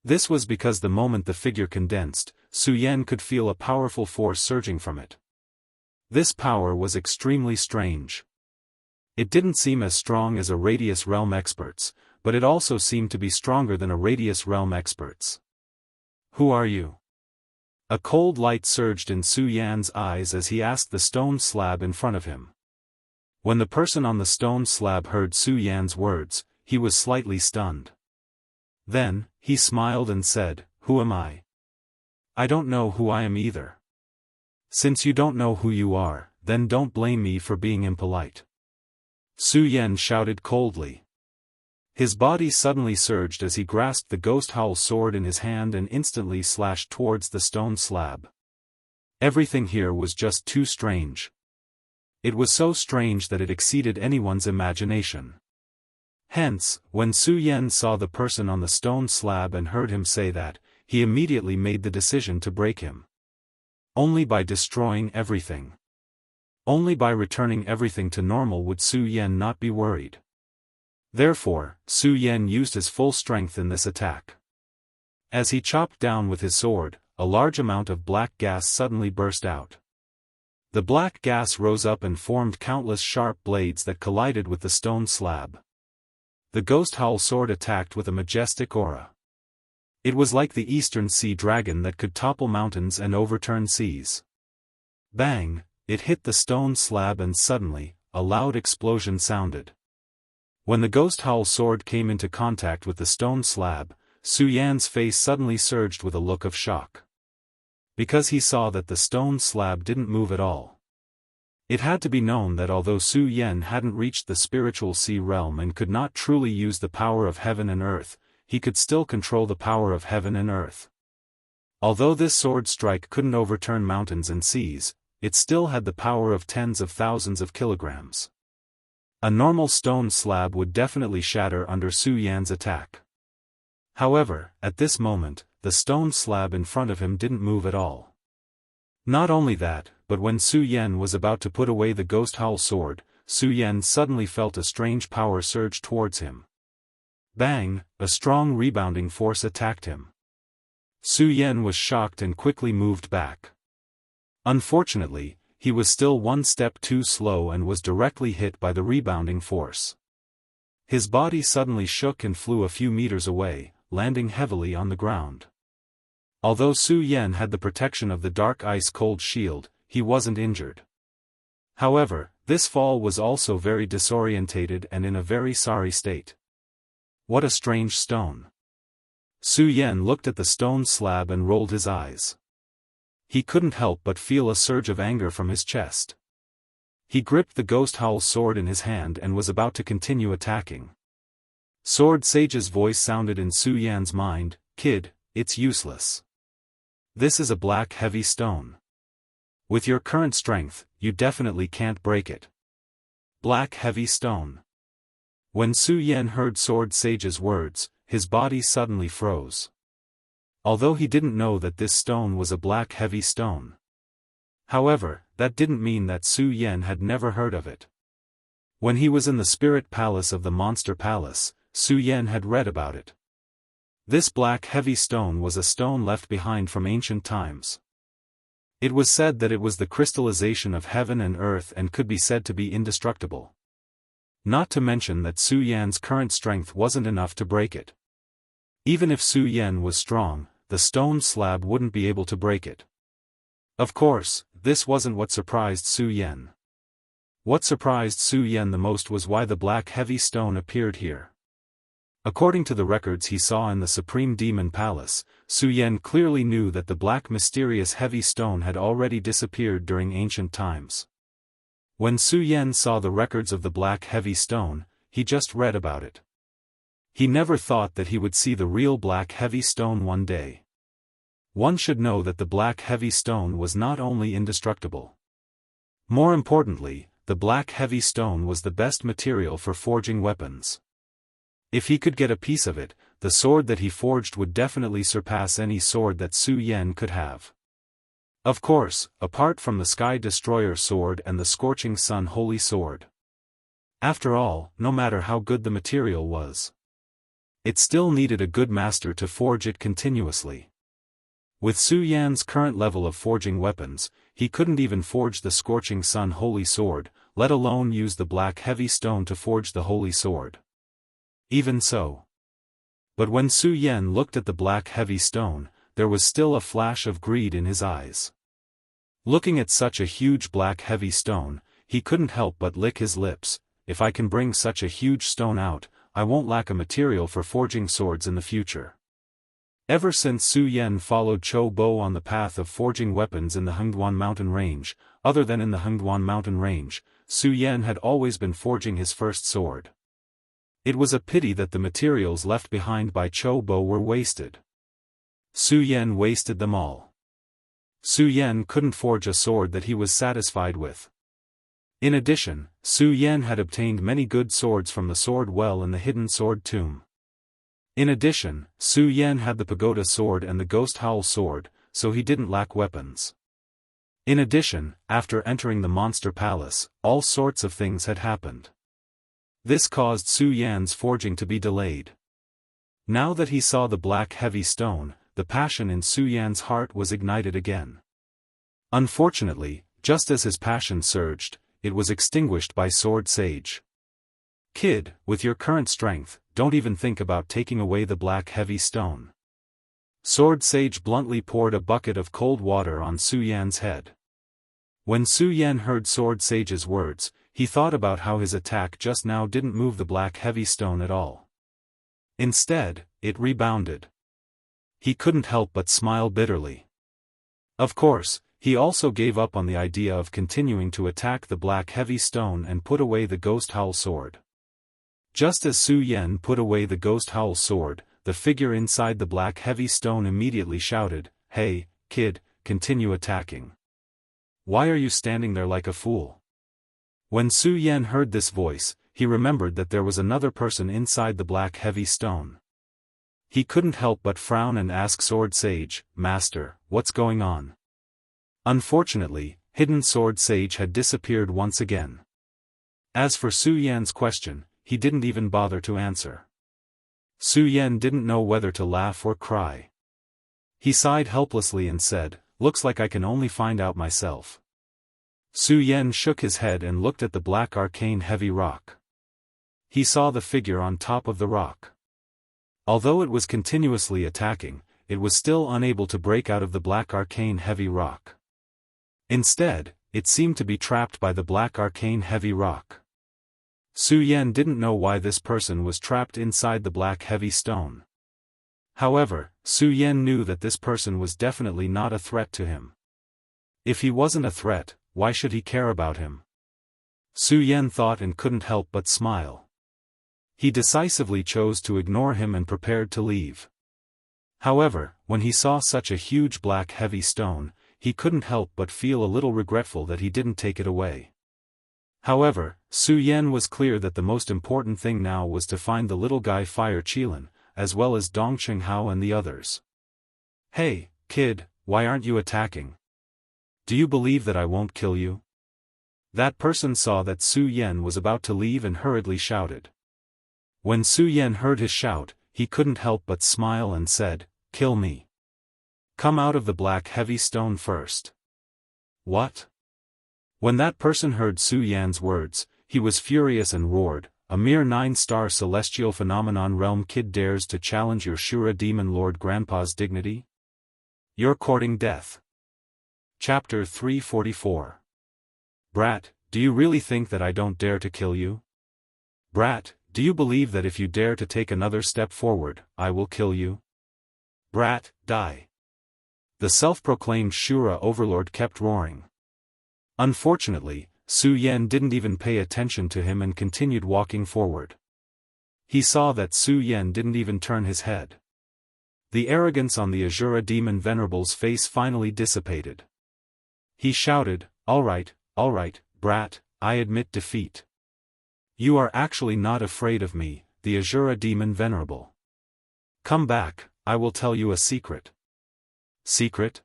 This was because the moment the figure condensed, Su Yan could feel a powerful force surging from it. This power was extremely strange. It didn't seem as strong as a Radius Realm expert's, but it also seemed to be stronger than a Radius Realm expert's. "Who are you?" A cold light surged in Su Yan's eyes as he asked the stone slab in front of him. When the person on the stone slab heard Su Yan's words, he was slightly stunned. Then, he smiled and said, "Who am I? I don't know who I am either." "Since you don't know who you are, then don't blame me for being impolite." Su Yan shouted coldly. His body suddenly surged as he grasped the ghost howl sword in his hand and instantly slashed towards the stone slab. Everything here was just too strange. It was so strange that it exceeded anyone's imagination. Hence, when Su Yan saw the person on the stone slab and heard him say that, he immediately made the decision to break him. Only by destroying everything. Only by returning everything to normal would Su Yan not be worried. Therefore, Su Yan used his full strength in this attack. As he chopped down with his sword, a large amount of black gas suddenly burst out. The black gas rose up and formed countless sharp blades that collided with the stone slab. The ghost howl sword attacked with a majestic aura. It was like the eastern sea dragon that could topple mountains and overturn seas. Bang! It hit the stone slab and suddenly, a loud explosion sounded. When the ghost howl sword came into contact with the stone slab, Su Yan's face suddenly surged with a look of shock. Because he saw that the stone slab didn't move at all. It had to be known that although Su Yan hadn't reached the spiritual sea realm and could not truly use the power of heaven and earth, he could still control the power of heaven and earth. Although this sword strike couldn't overturn mountains and seas, it still had the power of tens of thousands of kilograms. A normal stone slab would definitely shatter under Su Yan's attack. However, at this moment, the stone slab in front of him didn't move at all. Not only that, but when Su Yan was about to put away the ghost howl sword, Su Yan suddenly felt a strange power surge towards him. Bang! A strong rebounding force attacked him. Su Yan was shocked and quickly moved back. Unfortunately, he was still one step too slow and was directly hit by the rebounding force. His body suddenly shook and flew a few meters away, landing heavily on the ground. Although Su Yan had the protection of the dark ice-cold shield, he wasn't injured. However, this fall was also very disorientated and in a very sorry state. What a strange stone. Su Yan looked at the stone slab and rolled his eyes. He couldn't help but feel a surge of anger from his chest. He gripped the ghost howl sword in his hand and was about to continue attacking. Sword Sage's voice sounded in Su Yan's mind, "Kid, it's useless. This is a black heavy stone. With your current strength, you definitely can't break it." Black heavy stone. When Su Yan heard Sword Sage's words, his body suddenly froze. Although he didn't know that this stone was a black heavy stone. However, that didn't mean that Su Yan had never heard of it. When he was in the spirit palace of the Monster Palace, Su Yan had read about it. This black heavy stone was a stone left behind from ancient times. It was said that it was the crystallization of heaven and earth and could be said to be indestructible. Not to mention that Su Yan's current strength wasn't enough to break it. Even if Su Yan was strong, the stone slab wouldn't be able to break it. Of course, this wasn't what surprised Su Yan. What surprised Su Yan the most was why the black heavy stone appeared here. According to the records he saw in the Supreme Demon Palace, Su Yan clearly knew that the black mysterious heavy stone had already disappeared during ancient times. When Su Yan saw the records of the black heavy stone, he just read about it. He never thought that he would see the real black heavy stone one day. One should know that the black heavy stone was not only indestructible. More importantly, the black heavy stone was the best material for forging weapons. If he could get a piece of it, the sword that he forged would definitely surpass any sword that Su Yan could have. Of course, apart from the Sky Destroyer sword and the Scorching Sun Holy Sword. After all, no matter how good the material was, it still needed a good master to forge it continuously. With Su Yan's current level of forging weapons, he couldn't even forge the Scorching Sun Holy Sword, let alone use the black heavy stone to forge the Holy Sword. Even so. But when Su Yan looked at the black heavy stone, there was still a flash of greed in his eyes. Looking at such a huge black heavy stone, he couldn't help but lick his lips. If I can bring such a huge stone out, I won't lack a material for forging swords in the future. Ever since Su Yan followed Cho Bo on the path of forging weapons in the Hengduan mountain range, other than in the Hengduan mountain range, Su Yan had always been forging his first sword. It was a pity that the materials left behind by Cho Bo were wasted. Su Yan wasted them all. Su Yan couldn't forge a sword that he was satisfied with. In addition, Su Yan had obtained many good swords from the sword well in the hidden sword tomb. In addition, Su Yan had the pagoda sword and the ghost howl sword, so he didn't lack weapons. In addition, after entering the monster palace, all sorts of things had happened. This caused Su Yan's forging to be delayed. Now that he saw the black heavy stone, the passion in Su Yan's heart was ignited again. Unfortunately, just as his passion surged, it was extinguished by Sword Sage. "Kid, with your current strength, don't even think about taking away the black heavy stone." Sword Sage bluntly poured a bucket of cold water on Su Yan's head. When Su Yan heard Sword Sage's words, he thought about how his attack just now didn't move the black heavy stone at all. Instead, it rebounded. He couldn't help but smile bitterly. Of course, he also gave up on the idea of continuing to attack the black heavy stone and put away the ghost howl sword. Just as Su Yan put away the ghost howl sword, the figure inside the black heavy stone immediately shouted, "Hey, kid, continue attacking. Why are you standing there like a fool?" When Su Yan heard this voice, he remembered that there was another person inside the black heavy stone. He couldn't help but frown and ask Sword Sage, "Master, what's going on?" Unfortunately, Hidden Sword Sage had disappeared once again. As for Su Yan's question, he didn't even bother to answer. Su Yan didn't know whether to laugh or cry. He sighed helplessly and said, "Looks like I can only find out myself." Su Yan shook his head and looked at the black arcane heavy rock. He saw the figure on top of the rock. Although it was continuously attacking, it was still unable to break out of the black arcane heavy rock. Instead, it seemed to be trapped by the black arcane heavy rock. Su Yan didn't know why this person was trapped inside the black heavy stone. However, Su Yan knew that this person was definitely not a threat to him. If he wasn't a threat, why should he care about him? Su Yan thought and couldn't help but smile. He decisively chose to ignore him and prepared to leave. However, when he saw such a huge black heavy stone, he couldn't help but feel a little regretful that he didn't take it away. However, Su Yan was clear that the most important thing now was to find the little guy Fire Qilin, as well as Dong Qinghao and the others. "Hey, kid, why aren't you attacking? Do you believe that I won't kill you?" That person saw that Su Yan was about to leave and hurriedly shouted. When Su Yan heard his shout, he couldn't help but smile and said, "Kill me. Come out of the black heavy stone first." "What?" When that person heard Su Yan's words, he was furious and roared, "A mere 9-star celestial phenomenon realm kid dares to challenge your Shura demon lord grandpa's dignity? You're courting death." Chapter 344. Brat, do you really think that I don't dare to kill you? Brat, do you believe that if you dare to take another step forward, I will kill you? Brat, die. The self-proclaimed Shura overlord kept roaring. Unfortunately, Su Yan didn't even pay attention to him and continued walking forward. He saw that Su Yan didn't even turn his head. The arrogance on the Azura demon venerable's face finally dissipated. He shouted, all right, brat, I admit defeat. You are actually not afraid of me, the Azura demon venerable. Come back, I will tell you a secret." Secret?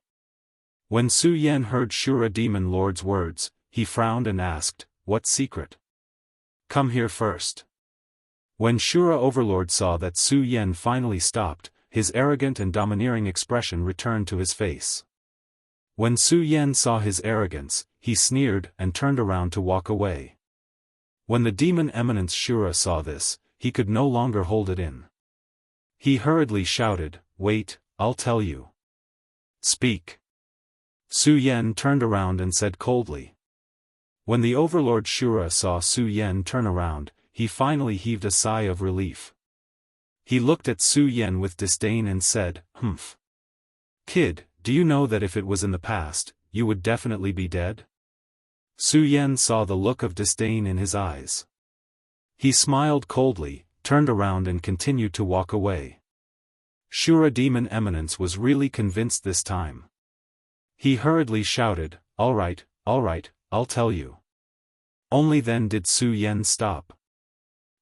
When Su Yan heard Shura demon lord's words, he frowned and asked, "What secret? Come here first." When Shura overlord saw that Su Yan finally stopped, his arrogant and domineering expression returned to his face. When Su Yan saw his arrogance, he sneered and turned around to walk away. When the demon eminence Shura saw this, he could no longer hold it in. He hurriedly shouted, "Wait, I'll tell you." "Speak." Su Yan turned around and said coldly. When the overlord Shura saw Su Yan turn around, he finally heaved a sigh of relief. He looked at Su Yan with disdain and said, "Humph. Kid, do you know that if it was in the past, you would definitely be dead?" Su Yan saw the look of disdain in his eyes. He smiled coldly, turned around and continued to walk away. Shura demon eminence was really convinced this time. He hurriedly shouted, all right, I'll tell you." Only then did Su Yan stop.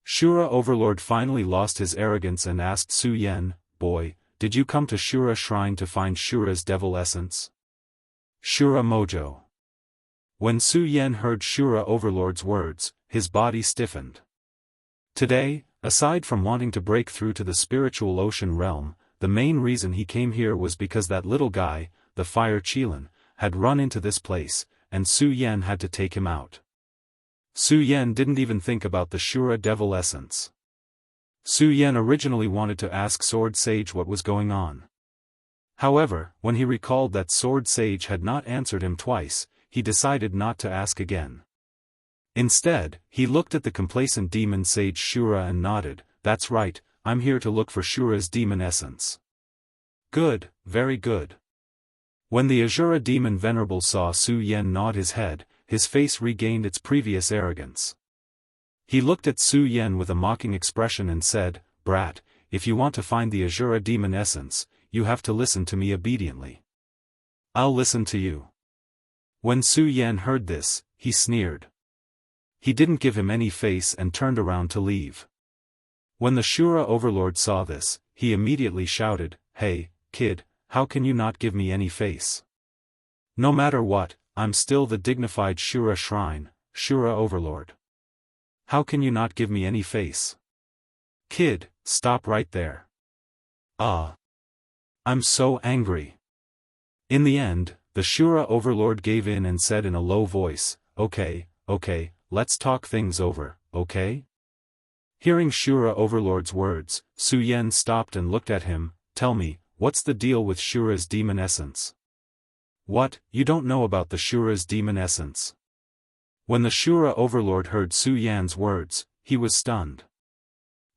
Shura overlord finally lost his arrogance and asked Su Yan, "Boy, did you come to Shura shrine to find Shura's devil essence?" Shura mojo. When Su Yan heard Shura overlord's words, his body stiffened. Today, aside from wanting to break through to the spiritual ocean realm, the main reason he came here was because that little guy, the Fire Qilin, had run into this place, and Su Yan had to take him out. Su Yan didn't even think about the Shura devil essence. Su Yan originally wanted to ask Sword Sage what was going on. However, when he recalled that Sword Sage had not answered him twice, he decided not to ask again. Instead, he looked at the complacent demon sage Shura and nodded, "That's right, I'm here to look for Shura's demon essence." "Good, very good." When the Azura demon venerable saw Su Yan nod his head, his face regained its previous arrogance. He looked at Su Yan with a mocking expression and said, "Brat, if you want to find the Azura demon essence, you have to listen to me obediently." "I'll listen to you." When Su Yan heard this, he sneered. He didn't give him any face and turned around to leave. When the Shura overlord saw this, he immediately shouted, "Hey, kid, how can you not give me any face? No matter what, I'm still the dignified Shura shrine, Shura overlord." How can you not give me any face? Kid, stop right there. Ah. I'm so angry. In the end, the Shura overlord gave in and said in a low voice, okay, let's talk things over, okay? Hearing Shura overlord's words, Su Yen stopped and looked at him. Tell me, what's the deal with Shura's demon essence? What, you don't know about the Shura's demon essence? When the Shura overlord heard Su Yan's words, he was stunned.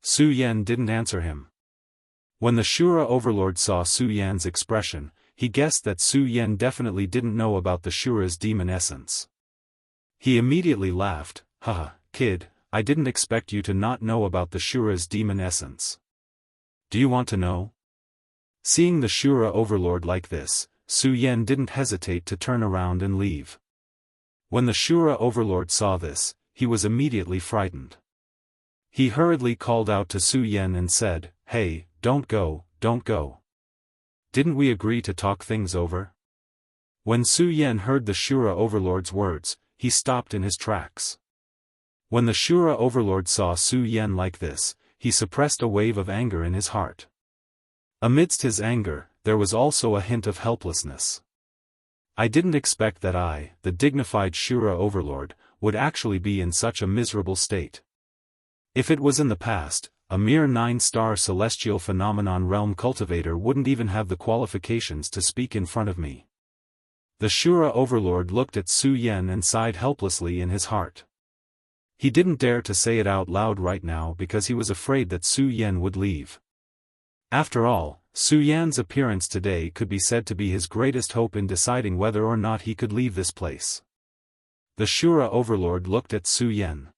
Su Yan didn't answer him. When the Shura overlord saw Su Yan's expression, he guessed that Su Yan definitely didn't know about the Shura's demon essence. He immediately laughed, haha, kid, I didn't expect you to not know about the Shura's demon essence. Do you want to know? Seeing the Shura overlord like this, Su Yan didn't hesitate to turn around and leave. When the Shura overlord saw this, he was immediately frightened. He hurriedly called out to Su Yan and said, hey, don't go. Didn't we agree to talk things over? When Su Yan heard the Shura overlord's words, he stopped in his tracks. When the Shura overlord saw Su Yan like this, he suppressed a wave of anger in his heart. Amidst his anger, there was also a hint of helplessness. I didn't expect that I, the dignified Shura overlord, would actually be in such a miserable state. If it was in the past, a mere 9-star celestial phenomenon realm cultivator wouldn't even have the qualifications to speak in front of me. The Shura overlord looked at Su Yan and sighed helplessly in his heart. He didn't dare to say it out loud right now because he was afraid that Su Yan would leave. After all, Su Yan's appearance today could be said to be his greatest hope in deciding whether or not he could leave this place. The Shura overlord looked at Su Yan.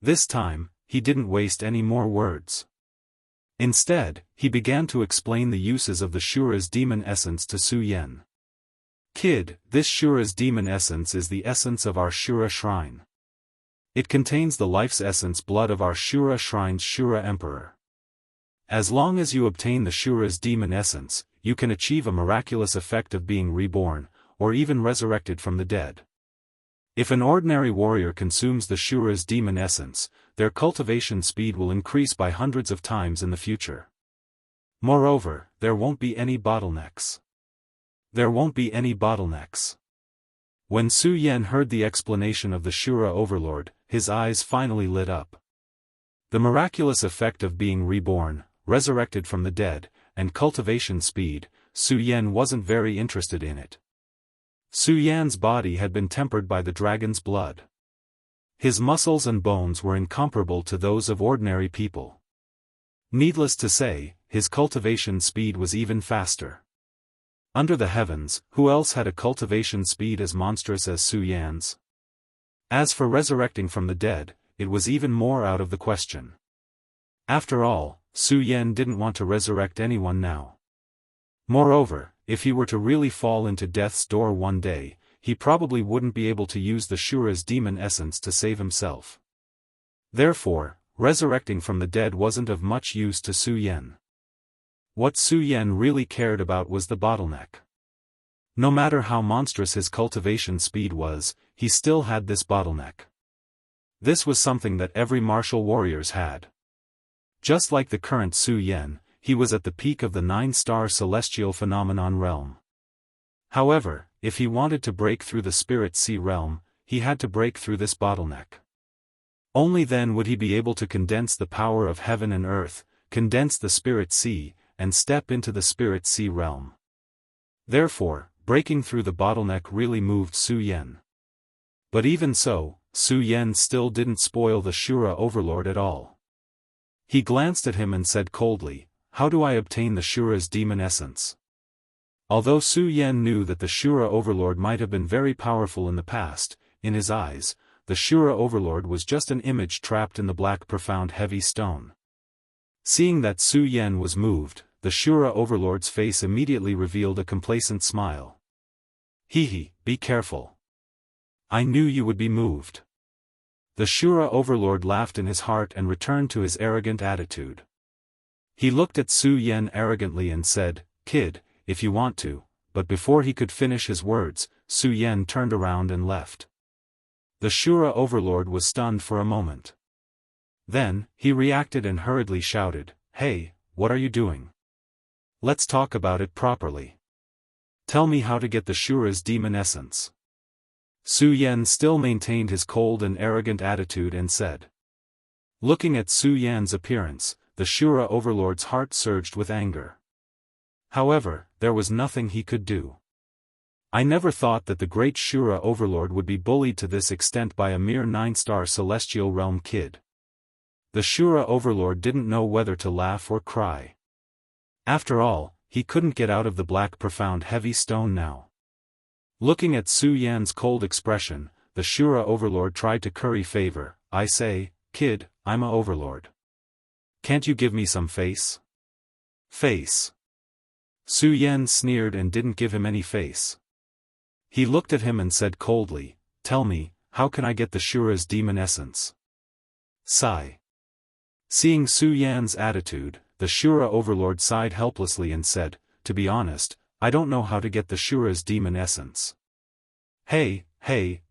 This time, he didn't waste any more words. Instead, he began to explain the uses of the Shura's demon essence to Su Yan. Kid, this Shura's demon essence is the essence of our Shura shrine. It contains the life's essence blood of our Shura shrine's Shura emperor. As long as you obtain the Shura's demon essence, you can achieve a miraculous effect of being reborn, or even resurrected from the dead. If an ordinary warrior consumes the Shura's demon essence, their cultivation speed will increase by hundreds of times in the future. Moreover, there won't be any bottlenecks. When Su Yan heard the explanation of the Shura overlord, his eyes finally lit up. The miraculous effect of being reborn, resurrected from the dead, and cultivation speed, Su Yan wasn't very interested in it. Su Yan's body had been tempered by the dragon's blood. His muscles and bones were incomparable to those of ordinary people. Needless to say, his cultivation speed was even faster. Under the heavens, who else had a cultivation speed as monstrous as Su Yan's? As for resurrecting from the dead, it was even more out of the question. After all, Su Yan didn't want to resurrect anyone now. Moreover, if he were to really fall into death's door one day, he probably wouldn't be able to use the Shura's demon essence to save himself. Therefore, resurrecting from the dead wasn't of much use to Su Yan. What Su Yan really cared about was the bottleneck. No matter how monstrous his cultivation speed was, he still had this bottleneck. This was something that every martial warriors had. Just like the current Su Yan, he was at the peak of the 9-star celestial phenomenon realm. However, if he wanted to break through the Spirit Sea realm, he had to break through this bottleneck. Only then would he be able to condense the power of heaven and earth, condense the Spirit Sea, and step into the Spirit Sea realm. Therefore, breaking through the bottleneck really moved Su Yan. But even so, Su Yan still didn't spoil the Shura overlord at all. He glanced at him and said coldly, "How do I obtain the Shura's demon essence?" Although Su Yan knew that the Shura overlord might have been very powerful in the past, in his eyes, the Shura overlord was just an image trapped in the black profound heavy stone. Seeing that Su Yan was moved, the Shura overlord's face immediately revealed a complacent smile. "Hee, be careful. I knew you would be moved." The Shura overlord laughed in his heart and returned to his arrogant attitude. He looked at Su Yan arrogantly and said, "Kid, if you want to," but before he could finish his words, Su Yan turned around and left. The Shura overlord was stunned for a moment. Then, he reacted and hurriedly shouted, "Hey, what are you doing? Let's talk about it properly. Tell me how to get the Shura's demon essence." Su Yan still maintained his cold and arrogant attitude and said. Looking at Su Yan's appearance, the Shura overlord's heart surged with anger. However, there was nothing he could do. I never thought that the great Shura overlord would be bullied to this extent by a mere 9-star celestial realm kid. The Shura overlord didn't know whether to laugh or cry. After all, he couldn't get out of the black profound heavy stone now. Looking at Su Yan's cold expression, the Shura overlord tried to curry favor. "I say, kid, I'm a overlord. Can't you give me some face?" Face. Su Yan sneered and didn't give him any face. He looked at him and said coldly, "Tell me, how can I get the Shura's demon essence?" Sigh. Seeing Su Yan's attitude, the Shura overlord sighed helplessly and said, "To be honest, I don't know how to get the Shura's demon essence." Hey,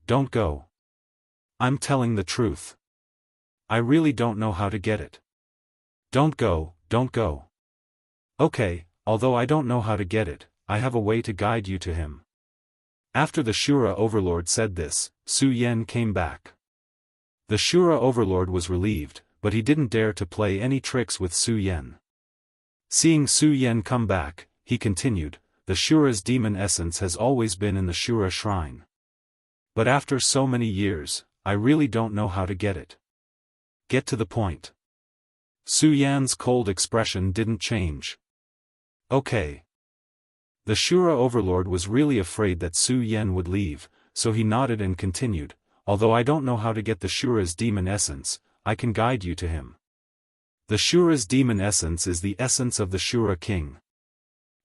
don't go. I'm telling the truth. I really don't know how to get it. Don't go. Okay, although I don't know how to get it, I have a way to guide you to him. After the Shura overlord said this, Su Yan came back. The Shura overlord was relieved, but he didn't dare to play any tricks with Su Yan. Seeing Su Yan come back, he continued, "The Shura's demon essence has always been in the Shura shrine. But after so many years, I really don't know how to get it. Get to the point." Su Yan's cold expression didn't change. Okay. The Shura overlord was really afraid that Su Yan would leave, so he nodded and continued, "Although I don't know how to get the Shura's demon essence, I can guide you to him. The Shura's demon essence is the essence of the Shura king.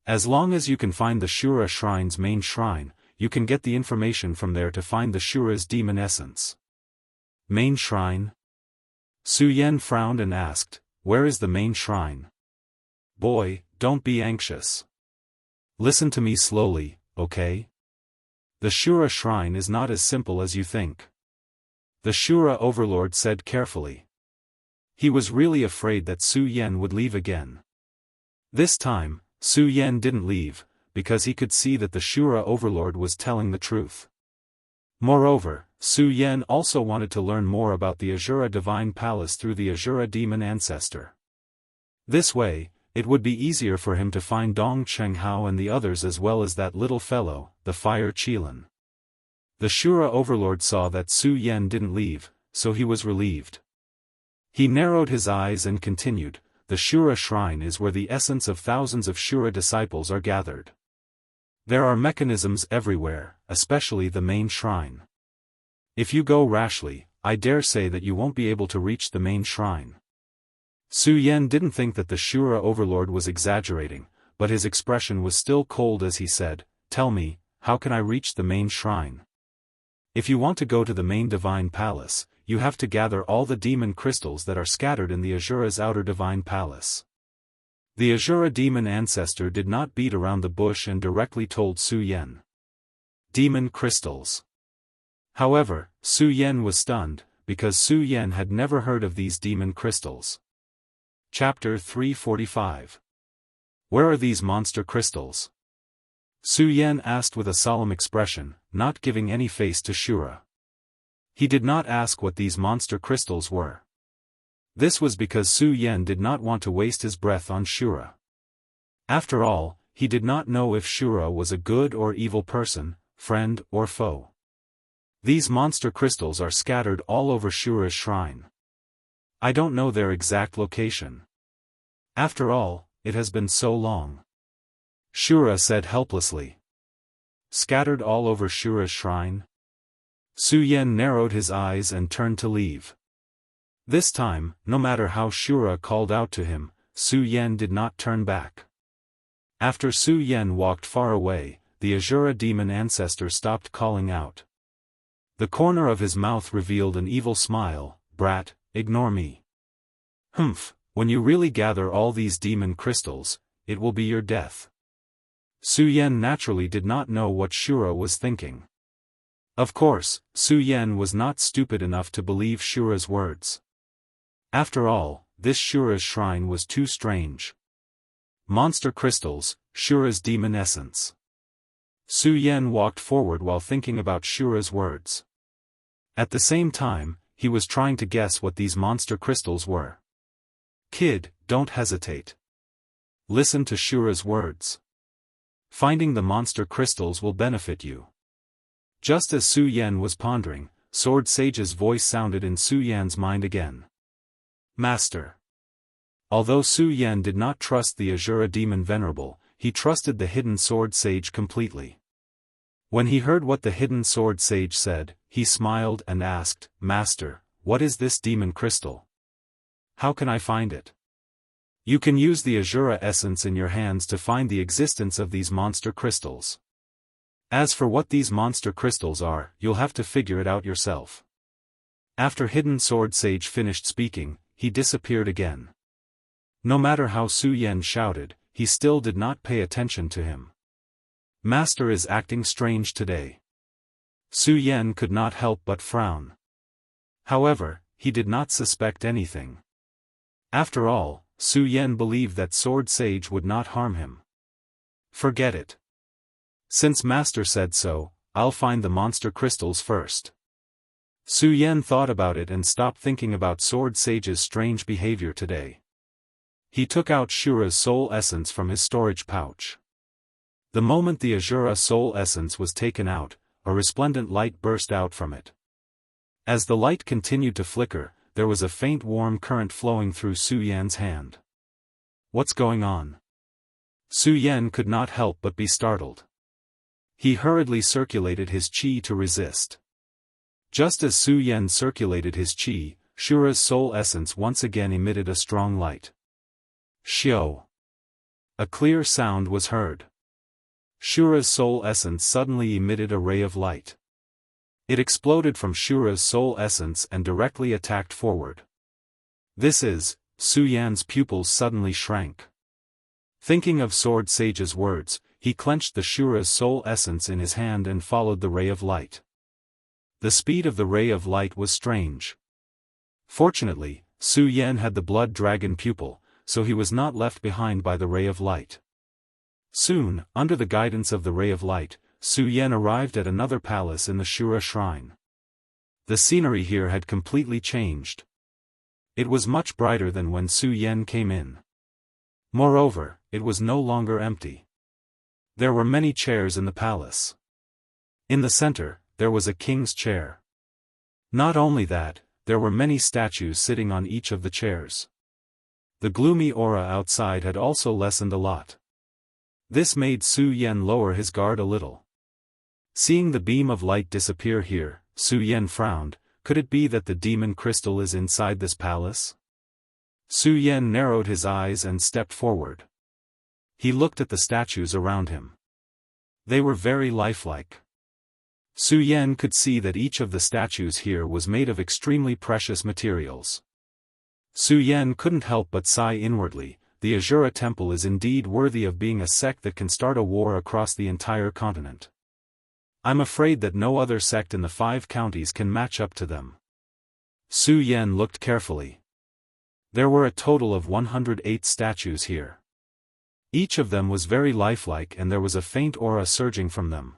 As long as you can find the Shura shrine's main shrine, you can get the information from there to find the Shura's demon essence." Main shrine? Su Yan frowned and asked, "Where is the main shrine?" "Boy, don't be anxious. Listen to me slowly, okay? The Shura shrine is not as simple as you think," the Shura overlord said carefully. He was really afraid that Su Yan would leave again. This time, Su Yan didn't leave, because he could see that the Shura overlord was telling the truth. Moreover, Su Yan also wanted to learn more about the Azura Divine Palace through the Azura Demon Ancestor. This way, it would be easier for him to find Dong Chenghao and the others as well as that little fellow, the Fire Qilin. The Shura overlord saw that Su Yan didn't leave, so he was relieved. He narrowed his eyes and continued, "The Shura shrine is where the essence of thousands of Shura disciples are gathered. There are mechanisms everywhere, especially the main shrine. If you go rashly, I dare say that you won't be able to reach the main shrine." Su Yan didn't think that the Shura overlord was exaggerating, but his expression was still cold as he said, "Tell me, how can I reach the main shrine? If you want to go to the main divine palace, you have to gather all the demon crystals that are scattered in the Azura's outer divine palace." The Azura demon ancestor did not beat around the bush and directly told Su Yan. Demon crystals. However, Su Yan was stunned, because Su Yan had never heard of these demon crystals. Chapter 345. Where are these monster crystals? Su Yan asked with a solemn expression, not giving any face to Shura. He did not ask what these monster crystals were. This was because Su Yan did not want to waste his breath on Shura. After all, he did not know if Shura was a good or evil person, friend or foe. These monster crystals are scattered all over Shura's shrine. I don't know their exact location. After all, it has been so long. Shura said helplessly. Scattered all over Shura's shrine? Su Yan narrowed his eyes and turned to leave. This time, no matter how Shura called out to him, Su Yan did not turn back. After Su Yan walked far away, the Azura demon ancestor stopped calling out. The corner of his mouth revealed an evil smile. "Brat, ignore me. Humph, when you really gather all these demon crystals, it will be your death." Su Yan naturally did not know what Shura was thinking. Of course, Su Yan was not stupid enough to believe Shura's words. After all, this Shura's shrine was too strange. Monster crystals, Shura's demon essence. Su Yan walked forward while thinking about Shura's words. At the same time, he was trying to guess what these monster crystals were. Kid, don't hesitate. Listen to Shura's words. Finding the monster crystals will benefit you. Just as Su Yan was pondering, Sword Sage's voice sounded in Su Yan's mind again. Master. Although Su Yan did not trust the Azura demon venerable, he trusted the hidden Sword Sage completely. When he heard what the hidden Sword Sage said, he smiled and asked, Master, what is this demon crystal? How can I find it? You can use the Azura essence in your hands to find the existence of these monster crystals. As for what these monster crystals are, you'll have to figure it out yourself. After Hidden Sword Sage finished speaking, he disappeared again. No matter how Su Yan shouted, he still did not pay attention to him. Master is acting strange today. Su Yan could not help but frown. However, he did not suspect anything. After all, Su Yan believed that Sword Sage would not harm him. Forget it. Since Master said so, I'll find the monster crystals first. Su Yan thought about it and stopped thinking about Sword Sage's strange behavior today. He took out Shura's soul essence from his storage pouch. The moment the Azura soul essence was taken out, a resplendent light burst out from it. As the light continued to flicker, there was a faint warm current flowing through Su Yan's hand. What's going on? Su Yan could not help but be startled. He hurriedly circulated his qi to resist. Just as Su Yan circulated his qi, Shura's soul essence once again emitted a strong light. Xiao. A clear sound was heard. Shura's soul essence suddenly emitted a ray of light. It exploded from Shura's soul essence and directly attacked forward. This is, Su Yan's pupils suddenly shrank. Thinking of Sword Sage's words, he clenched the Shura's soul essence in his hand and followed the ray of light. The speed of the ray of light was strange. Fortunately, Su Yan had the blood dragon pupil, so he was not left behind by the ray of light. Soon, under the guidance of the ray of light, Su Yan arrived at another palace in the Shura shrine. The scenery here had completely changed. It was much brighter than when Su Yan came in. Moreover, it was no longer empty. There were many chairs in the palace. In the center, there was a king's chair. Not only that, there were many statues sitting on each of the chairs. The gloomy aura outside had also lessened a lot. This made Su Yan lower his guard a little. Seeing the beam of light disappear here, Su Yan frowned. Could it be that the demon crystal is inside this palace? Su Yan narrowed his eyes and stepped forward. He looked at the statues around him. They were very lifelike. Su Yan could see that each of the statues here was made of extremely precious materials. Su Yan couldn't help but sigh inwardly. The Azura Temple is indeed worthy of being a sect that can start a war across the entire continent. I'm afraid that no other sect in the 5 counties can match up to them. Su Yan looked carefully. There were a total of 108 statues here. Each of them was very lifelike and there was a faint aura surging from them.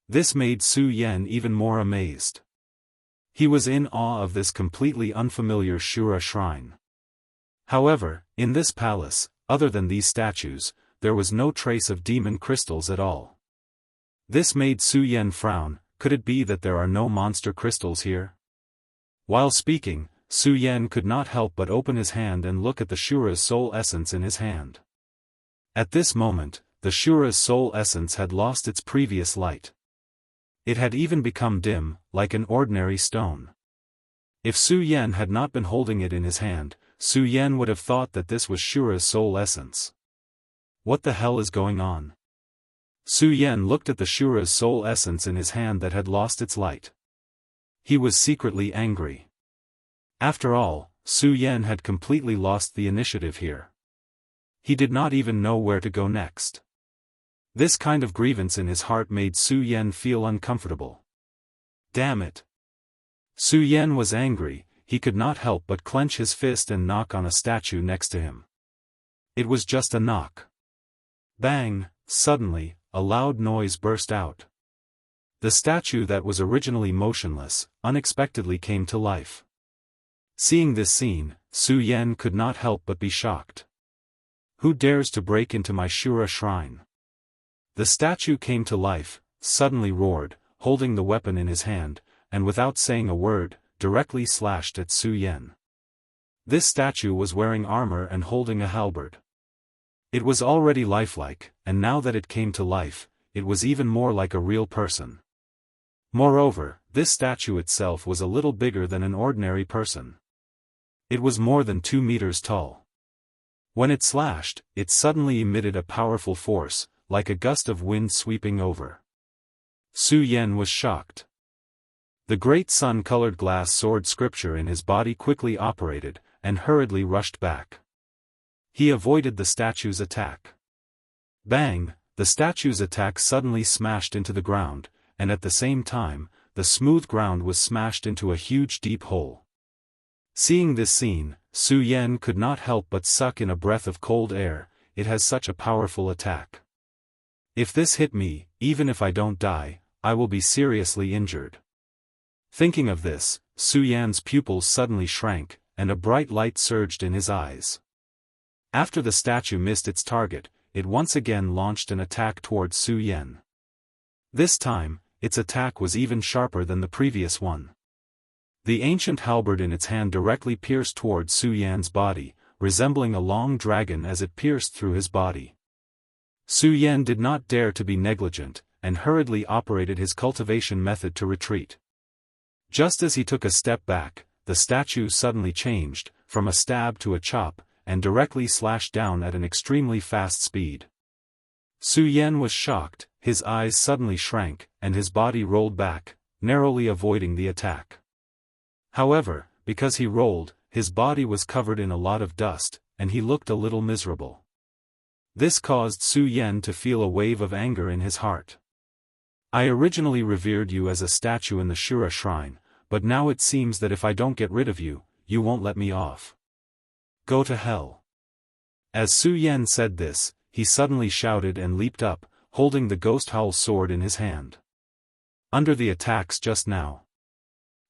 This made Su Yan even more amazed. He was in awe of this completely unfamiliar Shura shrine. However, in this palace, other than these statues, there was no trace of demon crystals at all. This made Su Yan frown. Could it be that there are no monster crystals here? While speaking, Su Yan could not help but open his hand and look at the Shura's soul essence in his hand. At this moment, the Shura's soul essence had lost its previous light. It had even become dim, like an ordinary stone. If Su Yan had not been holding it in his hand, Su Yan would have thought that this was Shura's soul essence. What the hell is going on? Su Yan looked at the Shura's soul essence in his hand that had lost its light. He was secretly angry. After all, Su Yan had completely lost the initiative here. He did not even know where to go next. This kind of grievance in his heart made Su Yan feel uncomfortable. Damn it! Su Yan was angry. he could not help but clench his fist and knock on a statue next to him. It was just a knock. Bang! Suddenly, a loud noise burst out. The statue that was originally motionless, unexpectedly came to life. Seeing this scene, Su Yan could not help but be shocked. Who dares to break into my Shura shrine? The statue came to life, suddenly roared, holding the weapon in his hand, and without saying a word, directly slashed at Su Yan. This statue was wearing armor and holding a halberd. It was already lifelike, and now that it came to life, it was even more like a real person. Moreover, this statue itself was a little bigger than an ordinary person. It was more than 2 meters tall. When it slashed, it suddenly emitted a powerful force, like a gust of wind sweeping over. Su Yan was shocked. The great sun-colored glass sword scripture in his body quickly operated, and hurriedly rushed back. He avoided the statue's attack. Bang! The statue's attack suddenly smashed into the ground, and at the same time, the smooth ground was smashed into a huge deep hole. Seeing this scene, Su Yan could not help but suck in a breath of cold air. It has such a powerful attack. If this hit me, even if I don't die, I will be seriously injured. Thinking of this, Su Yan's pupils suddenly shrank, and a bright light surged in his eyes. After the statue missed its target, it once again launched an attack towards Su Yan. This time, its attack was even sharper than the previous one. The ancient halberd in its hand directly pierced towards Su Yan's body, resembling a long dragon as it pierced through his body. Su Yan did not dare to be negligent, and hurriedly operated his cultivation method to retreat. Just as he took a step back, the statue suddenly changed, from a stab to a chop, and directly slashed down at an extremely fast speed. Su Yan was shocked, his eyes suddenly shrank, and his body rolled back, narrowly avoiding the attack. However, because he rolled, his body was covered in a lot of dust, and he looked a little miserable. This caused Su Yan to feel a wave of anger in his heart. I originally revered you as a statue in the Shura shrine, but now it seems that if I don't get rid of you, you won't let me off. Go to hell. As Su Yan said this, he suddenly shouted and leaped up, holding the ghost howl sword in his hand. Under the attacks just now,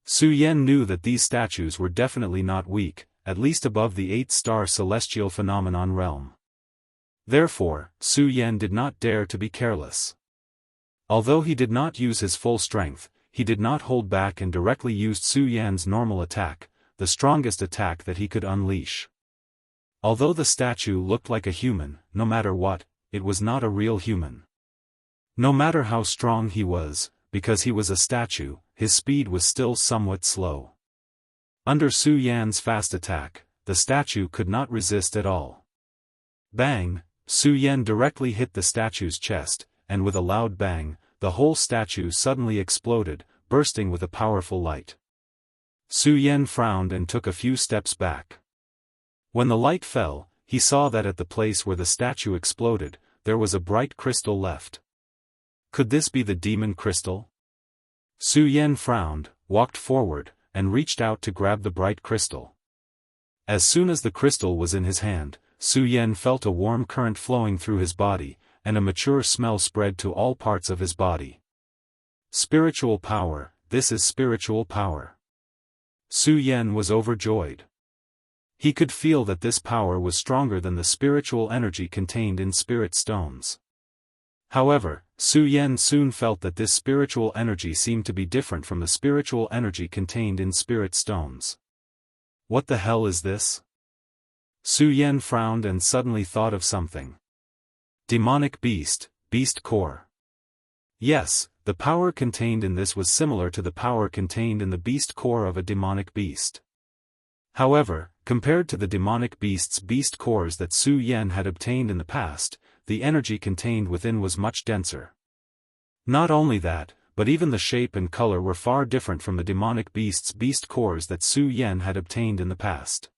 Su Yan knew that these statues were definitely not weak, at least above the 8-star celestial phenomenon realm. Therefore, Su Yan did not dare to be careless. Although he did not use his full strength, he did not hold back and directly used Su Yan's normal attack, the strongest attack that he could unleash. Although the statue looked like a human, no matter what, it was not a real human. No matter how strong he was, because he was a statue, his speed was still somewhat slow. Under Su Yan's fast attack, the statue could not resist at all. Bang! Su Yan directly hit the statue's chest, and with a loud bang, the whole statue suddenly exploded, bursting with a powerful light. Su Yan frowned and took a few steps back. When the light fell, he saw that at the place where the statue exploded, there was a bright crystal left. Could this be the demon crystal? Su Yan frowned, walked forward, and reached out to grab the bright crystal. As soon as the crystal was in his hand, Su Yan felt a warm current flowing through his body, and a mature smell spread to all parts of his body. Spiritual power, this is spiritual power. Su Yan was overjoyed. He could feel that this power was stronger than the spiritual energy contained in spirit stones. However, Su Yan soon felt that this spiritual energy seemed to be different from the spiritual energy contained in spirit stones. What the hell is this? Su Yan frowned and suddenly thought of something. Demonic beast, beast core. Yes, the power contained in this was similar to the power contained in the beast core of a demonic beast. However, compared to the demonic beast's beast cores that Su Yan had obtained in the past, the energy contained within was much denser. Not only that, but even the shape and color were far different from the demonic beast's beast cores that Su Yan had obtained in the past.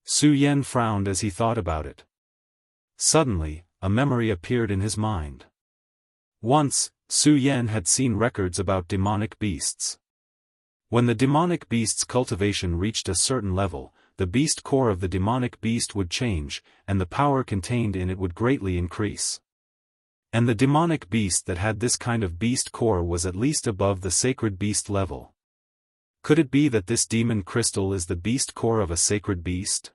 Su Yan frowned as he thought about it. Suddenly, a memory appeared in his mind. Once, Su Yan had seen records about demonic beasts. When the demonic beast's cultivation reached a certain level, the beast core of the demonic beast would change, and the power contained in it would greatly increase. And the demonic beast that had this kind of beast core was at least above the sacred beast level. Could it be that this demon crystal is the beast core of a sacred beast?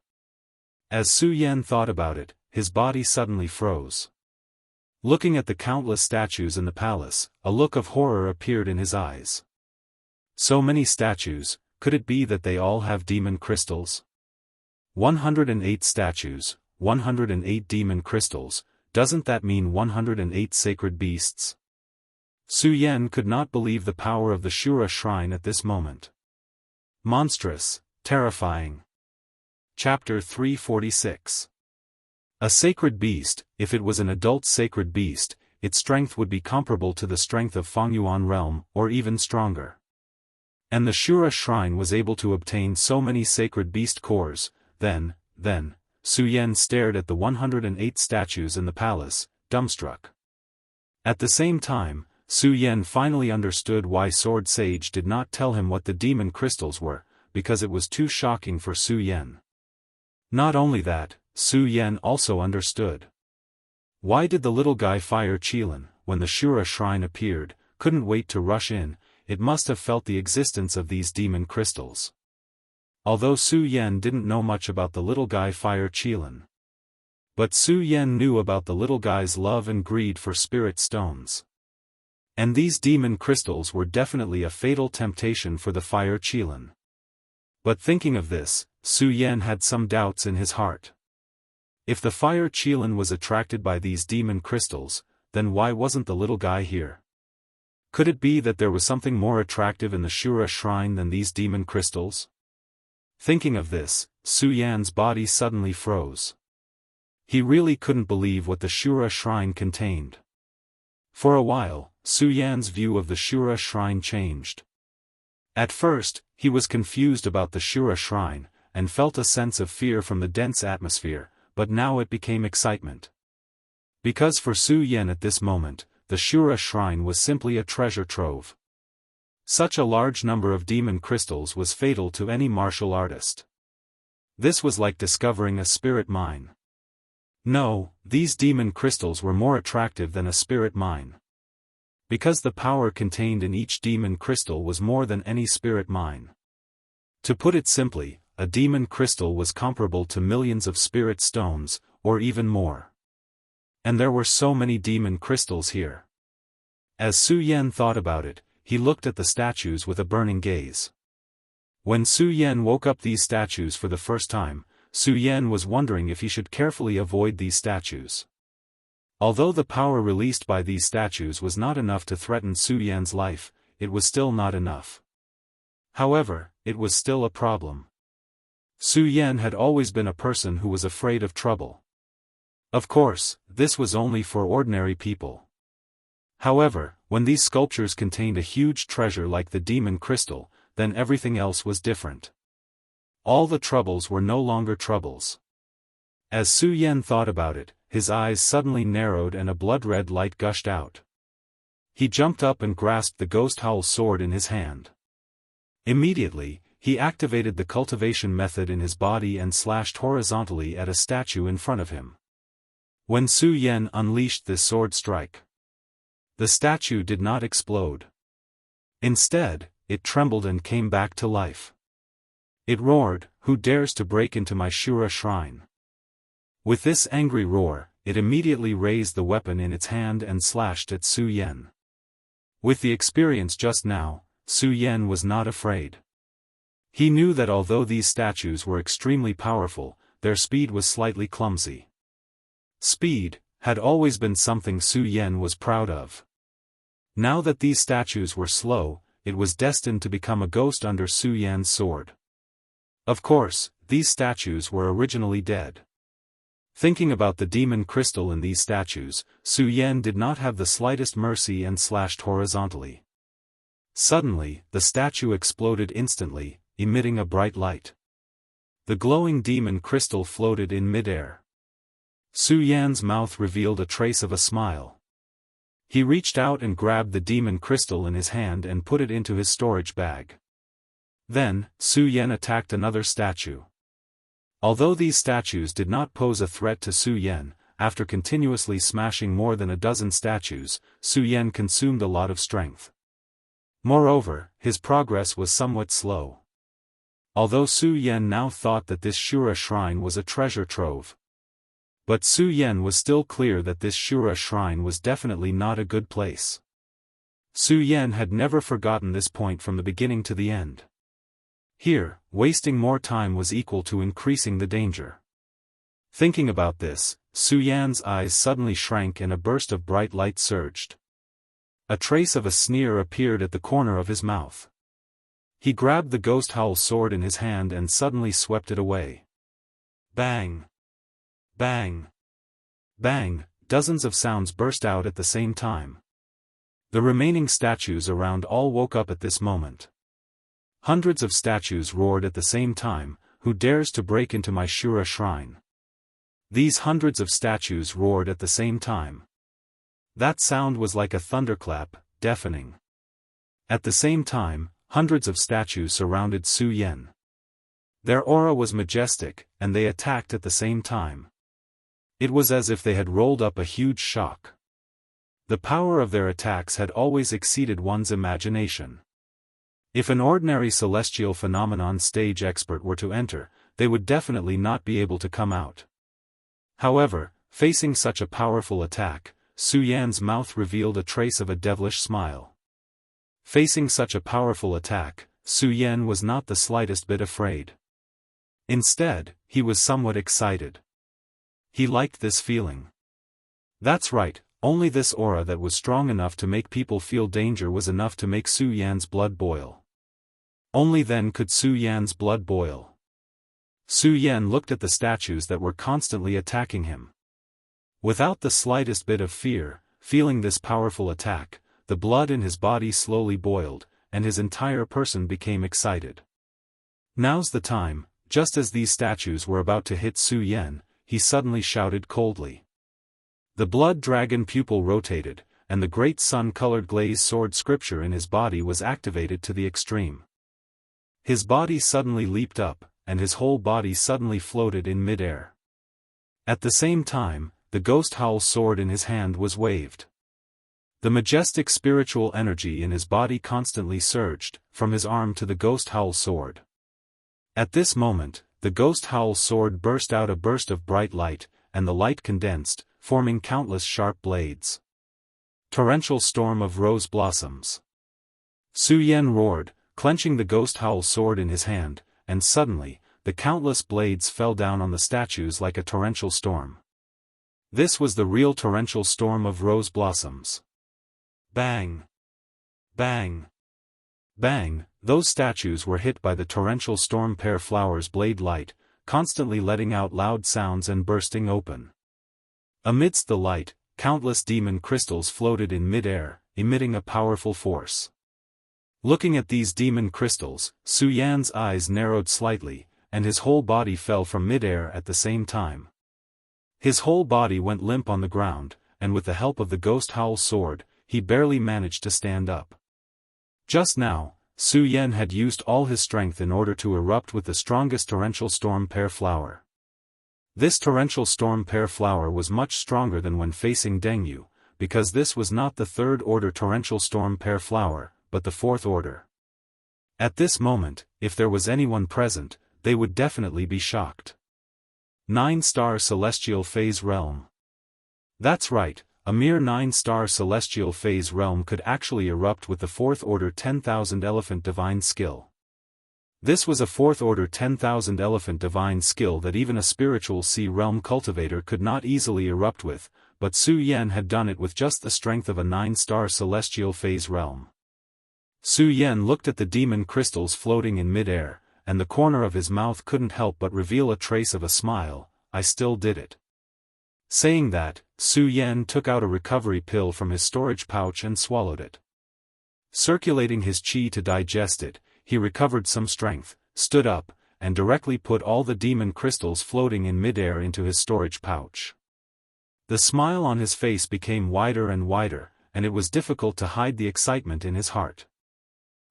As Su Yan thought about it, his body suddenly froze. Looking at the countless statues in the palace, a look of horror appeared in his eyes. So many statues, could it be that they all have demon crystals? 108 statues, 108 demon crystals, doesn't that mean 108 sacred beasts? Su Yan could not believe the power of the Shura shrine at this moment. Monstrous, terrifying. Chapter 346. A sacred beast, if it was an adult sacred beast, its strength would be comparable to the strength of Fengyuan realm, or even stronger. And the Shura shrine was able to obtain so many sacred beast cores. Then, Su Yan stared at the 108 statues in the palace, dumbstruck. At the same time, Su Yan finally understood why Sword Sage did not tell him what the demon crystals were, because it was too shocking for Su Yan. Not only that, Su Yan also understood. Why did the little guy fire Qilin, when the Shura shrine appeared, couldn't wait to rush in? It must have felt the existence of these demon crystals. Although Su Yan didn't know much about the little guy fire Qilin. But Su Yan knew about the little guy's love and greed for spirit stones. And these demon crystals were definitely a fatal temptation for the fire Qilin. But thinking of this, Su Yan had some doubts in his heart. If the fire Qilin was attracted by these demon crystals, then why wasn't the little guy here? Could it be that there was something more attractive in the Shura shrine than these demon crystals? Thinking of this, Su Yan's body suddenly froze. He really couldn't believe what the Shura shrine contained. For a while, Su Yan's view of the Shura shrine changed. At first, he was confused about the Shura shrine, and felt a sense of fear from the dense atmosphere, but now it became excitement. Because for Su Yan at this moment, the Shura shrine was simply a treasure trove. Such a large number of demon crystals was fatal to any martial artist. This was like discovering a spirit mine. No, these demon crystals were more attractive than a spirit mine. Because the power contained in each demon crystal was more than any spirit mine. To put it simply, a demon crystal was comparable to millions of spirit stones, or even more. And there were so many demon crystals here. As Su Yan thought about it, he looked at the statues with a burning gaze. When Su Yan woke up these statues for the first time, Su Yan was wondering if he should carefully avoid these statues. Although the power released by these statues was not enough to threaten Su Yan's life, it was still not enough. However, it was still a problem. Su Yan had always been a person who was afraid of trouble. Of course, this was only for ordinary people. However, when these sculptures contained a huge treasure like the demon crystal, then everything else was different. All the troubles were no longer troubles. As Su Yan thought about it, his eyes suddenly narrowed and a blood-red light gushed out. He jumped up and grasped the ghost howl sword in his hand. Immediately, he activated the cultivation method in his body and slashed horizontally at a statue in front of him. When Su Yan unleashed this sword strike, the statue did not explode. Instead, it trembled and came back to life. It roared, "Who dares to break into my Shura shrine?" With this angry roar, it immediately raised the weapon in its hand and slashed at Su Yan. With the experience just now, Su Yan was not afraid. He knew that although these statues were extremely powerful, their speed was slightly clumsy. Speed had always been something Su Yan was proud of. Now that these statues were slow, it was destined to become a ghost under Su Yan's sword. Of course, these statues were originally dead. Thinking about the demon crystal in these statues, Su Yan did not have the slightest mercy and slashed horizontally. Suddenly, the statue exploded instantly, emitting a bright light. The glowing demon crystal floated in midair. Su Yan's mouth revealed a trace of a smile. He reached out and grabbed the demon crystal in his hand and put it into his storage bag. Then, Su Yan attacked another statue. Although these statues did not pose a threat to Su Yan, after continuously smashing more than a dozen statues, Su Yan consumed a lot of strength. Moreover, his progress was somewhat slow. Although Su Yan now thought that this Shura shrine was a treasure trove. But Su Yan was still clear that this Shura shrine was definitely not a good place. Su Yan had never forgotten this point from the beginning to the end. Here, wasting more time was equal to increasing the danger. Thinking about this, Su Yan's eyes suddenly shrank and a burst of bright light surged. A trace of a sneer appeared at the corner of his mouth. He grabbed the ghost howl sword in his hand and suddenly swept it away. Bang! Bang! Bang! Dozens of sounds burst out at the same time. The remaining statues around all woke up at this moment. Hundreds of statues roared at the same time, "Who dares to break into my Shura shrine?" These hundreds of statues roared at the same time. That sound was like a thunderclap, deafening. At the same time, hundreds of statues surrounded Su Yan. Their aura was majestic, and they attacked at the same time. It was as if they had rolled up a huge shock. The power of their attacks had always exceeded one's imagination. If an ordinary celestial phenomenon stage expert were to enter, they would definitely not be able to come out. However, facing such a powerful attack, Su Yan's mouth revealed a trace of a devilish smile. Facing such a powerful attack, Su Yan was not the slightest bit afraid. Instead, he was somewhat excited. He liked this feeling. That's right, only this aura that was strong enough to make people feel danger was enough to make Su Yan's blood boil. Only then could Su Yan's blood boil. Su Yan looked at the statues that were constantly attacking him. Without the slightest bit of fear, feeling this powerful attack, the blood in his body slowly boiled, and his entire person became excited. Now's the time. Just as these statues were about to hit Su Yan, he suddenly shouted coldly. The blood dragon pupil rotated, and the great sun-colored glaze sword scripture in his body was activated to the extreme. His body suddenly leaped up, and his whole body suddenly floated in mid-air. At the same time, the ghost howl sword in his hand was waved. The majestic spiritual energy in his body constantly surged, from his arm to the ghost howl sword. At this moment, the ghost howl sword burst out a burst of bright light, and the light condensed, forming countless sharp blades. Torrential storm of rose blossoms. Su Yan roared, clenching the ghost howl sword in his hand, and suddenly, the countless blades fell down on the statues like a torrential storm. This was the real torrential storm of rose blossoms. Bang! Bang! Bang! Those statues were hit by the torrential storm pear flowers blade light, constantly letting out loud sounds and bursting open. Amidst the light, countless demon crystals floated in mid-air, emitting a powerful force. Looking at these demon crystals, Su Yan's eyes narrowed slightly, and his whole body fell from mid-air at the same time. His whole body went limp on the ground, and with the help of the ghost howl sword, he barely managed to stand up. Just now, Su Yan had used all his strength in order to erupt with the strongest torrential storm pear flower. This torrential storm pear flower was much stronger than when facing Dengyu, because this was not the third-order torrential storm pear flower, but the fourth order. At this moment, if there was anyone present, they would definitely be shocked. 9-star celestial phase realm. That's right, a mere 9-star celestial phase realm could actually erupt with the fourth order 10,000 elephant divine skill. This was a fourth order 10,000 elephant divine skill that even a spiritual sea realm cultivator could not easily erupt with, but Su Yan had done it with just the strength of a 9-star celestial phase realm. Su Yan looked at the demon crystals floating in mid-air, and the corner of his mouth couldn't help but reveal a trace of a smile. I still did it. Saying that, Su Yan took out a recovery pill from his storage pouch and swallowed it. Circulating his qi to digest it, he recovered some strength, stood up, and directly put all the demon crystals floating in mid-air into his storage pouch. The smile on his face became wider and wider, and it was difficult to hide the excitement in his heart.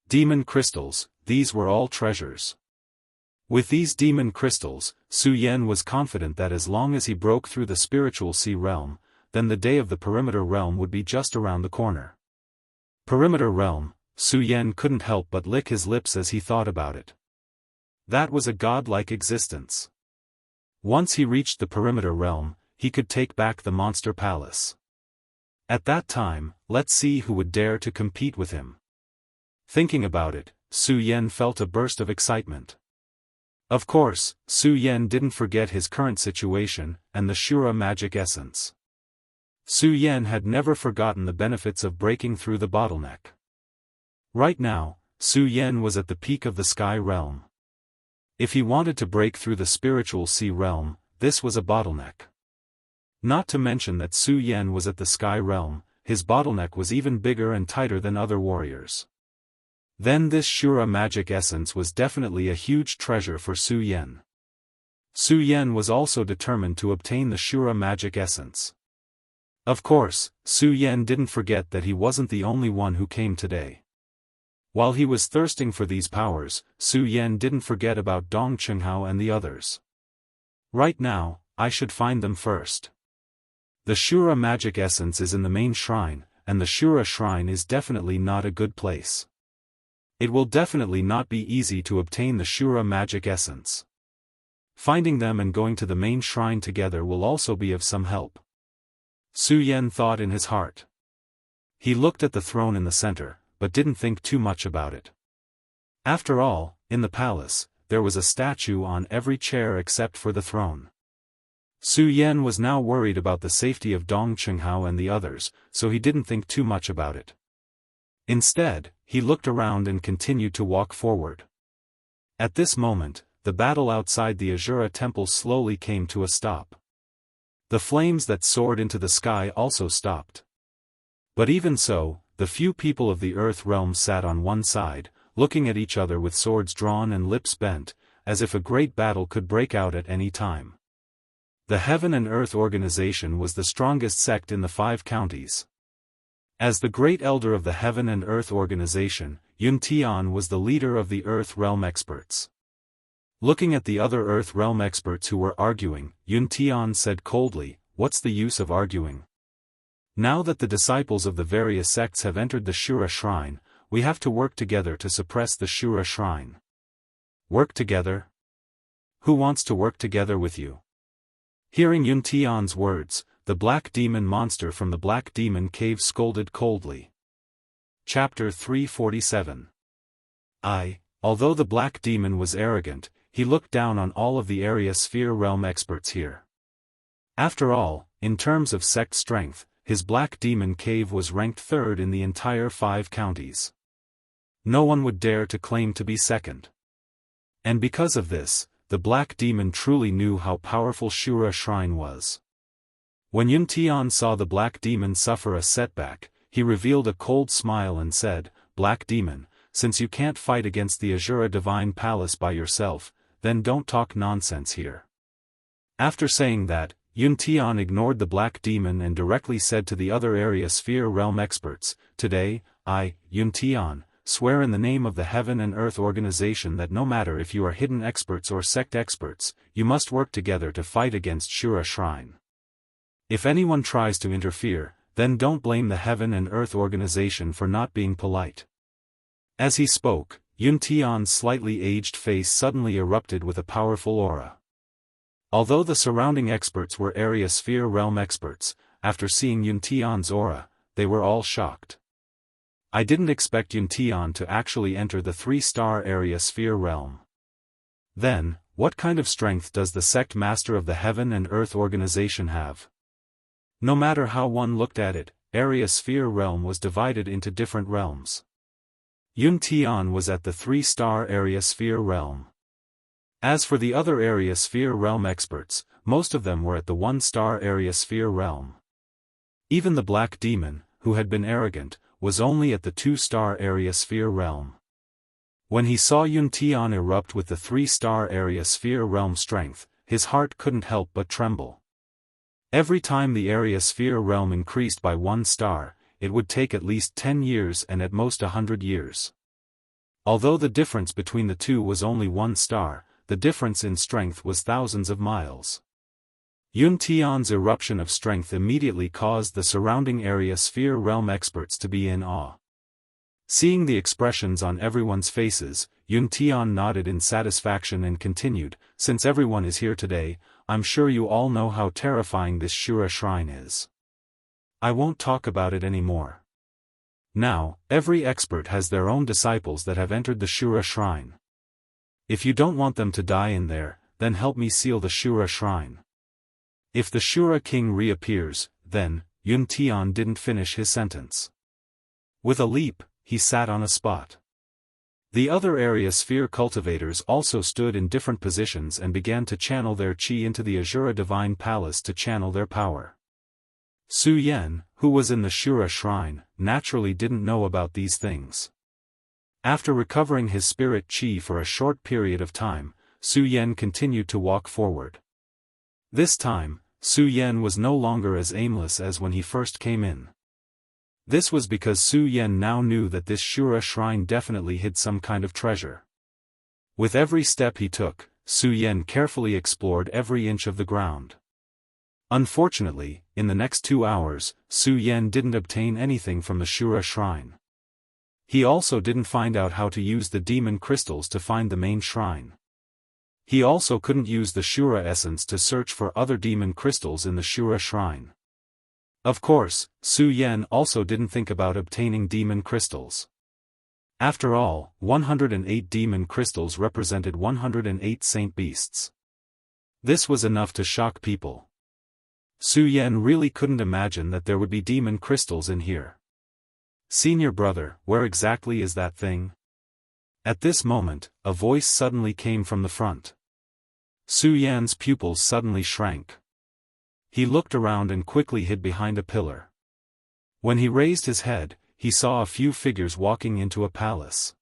Demon crystals, these were all treasures. With these demon crystals, Su Yen was confident that as long as he broke through the spiritual sea realm, then the day of the perimeter realm would be just around the corner. Perimeter realm, Su Yen couldn't help but lick his lips as he thought about it. That was a godlike existence. Once he reached the perimeter realm, he could take back the monster palace. At that time, let's see who would dare to compete with him. Thinking about it, Su Yen felt a burst of excitement. Of course, Su Yen didn't forget his current situation, and the Shura magic essence. Su Yen had never forgotten the benefits of breaking through the bottleneck. Right now, Su Yen was at the peak of the sky realm. If he wanted to break through the spiritual sea realm, this was a bottleneck. Not to mention that Su Yen was at the sky realm, his bottleneck was even bigger and tighter than other warriors. Then this Shura magic essence was definitely a huge treasure for Su Yen. Su Yen was also determined to obtain the Shura magic essence. Of course, Su Yen didn't forget that he wasn't the only one who came today. While he was thirsting for these powers, Su Yen didn't forget about Dong Qinghao and the others. Right now, I should find them first. The Shura magic essence is in the main shrine, and the Shura shrine is definitely not a good place. It will definitely not be easy to obtain the Shura magic essence. Finding them and going to the main shrine together will also be of some help. Su Yen thought in his heart. He looked at the throne in the center, but didn't think too much about it. After all, in the palace, there was a statue on every chair except for the throne. Su Yen was now worried about the safety of Dong Qinghao and the others, so he didn't think too much about it. Instead, he looked around and continued to walk forward. At this moment, the battle outside the Azura temple slowly came to a stop. The flames that soared into the sky also stopped. But even so, the few people of the Earth realm sat on one side, looking at each other with swords drawn and lips bent, as if a great battle could break out at any time. The Heaven and Earth organization was the strongest sect in the 5 counties. As the great elder of the Heaven and Earth organization, Yun Tian was the leader of the Earth realm experts. Looking at the other Earth realm experts who were arguing, Yun Tian said coldly, "What's the use of arguing? Now that the disciples of the various sects have entered the Shura shrine, we have to work together to suppress the Shura shrine." Work together? Who wants to work together with you? Hearing Yun Tian's words, the black demon monster from the Black Demon Cave scolded coldly. Chapter 347. Although the black demon was arrogant, he looked down on all of the area sphere realm experts here. After all, in terms of sect strength, his Black Demon Cave was ranked 3rd in the entire 5 counties. No one would dare to claim to be second. And because of this, the Black Demon truly knew how powerful Shura Shrine was. When Yun Tian saw the Black Demon suffer a setback, he revealed a cold smile and said, "Black Demon, since you can't fight against the Azura Divine Palace by yourself, then don't talk nonsense here." After saying that, Yun Tian ignored the Black Demon and directly said to the other area sphere realm experts, "Today, I, Yun Tian, swear in the name of the Heaven and Earth organization that no matter if you are hidden experts or sect experts, you must work together to fight against Shura Shrine. If anyone tries to interfere, then don't blame the Heaven and Earth organization for not being polite." As he spoke, Yun Tian's slightly aged face suddenly erupted with a powerful aura. Although the surrounding experts were area sphere realm experts, after seeing Yun Tian's aura, they were all shocked. I didn't expect Yun Tian to actually enter the 3-star area sphere realm. Then, what kind of strength does the sect master of the Heaven and Earth organization have? No matter how one looked at it, area sphere realm was divided into different realms. Yun Tian was at the 3-star area sphere realm. As for the other area sphere realm experts, most of them were at the 1-star area sphere realm. Even the Black Demon, who had been arrogant, was only at the 2-star area sphere realm. When he saw Yun Tian erupt with the 3-star area sphere realm strength, his heart couldn't help but tremble. Every time the area sphere realm increased by 1 star, it would take at least 10 years and at most 100 years. Although the difference between the two was only 1 star, the difference in strength was thousands of miles. Yun Tian's eruption of strength immediately caused the surrounding area sphere realm experts to be in awe. Seeing the expressions on everyone's faces, Yun Tian nodded in satisfaction and continued, "Since everyone is here today, I'm sure you all know how terrifying this Shura shrine is. I won't talk about it anymore. Now, every expert has their own disciples that have entered the Shura shrine. If you don't want them to die in there, then help me seal the Shura shrine. If the Shura king reappears, then," Yun Tian didn't finish his sentence. With a leap, he sat on a spot. The other area sphere cultivators also stood in different positions and began to channel their qi into the Azura Divine Palace to channel their power. Su Yan, who was in the Shura shrine, naturally didn't know about these things. After recovering his spirit qi for a short period of time, Su Yan continued to walk forward. This time, Su Yan was no longer as aimless as when he first came in. This was because Su Yan now knew that this Shura shrine definitely hid some kind of treasure. With every step he took, Su Yan carefully explored every inch of the ground. Unfortunately, in the next 2 hours, Su Yan didn't obtain anything from the Shura shrine. He also didn't find out how to use the demon crystals to find the main shrine. He also couldn't use the Shura essence to search for other demon crystals in the Shura shrine. Of course, Su Yan also didn't think about obtaining demon crystals. After all, 108 demon crystals represented 108 saint beasts. This was enough to shock people. Su Yan really couldn't imagine that there would be demon crystals in here. "Senior brother, where exactly is that thing?" At this moment, a voice suddenly came from the front. Su Yan's pupils suddenly shrank. He looked around and quickly hid behind a pillar. When he raised his head, he saw a few figures walking into a palace.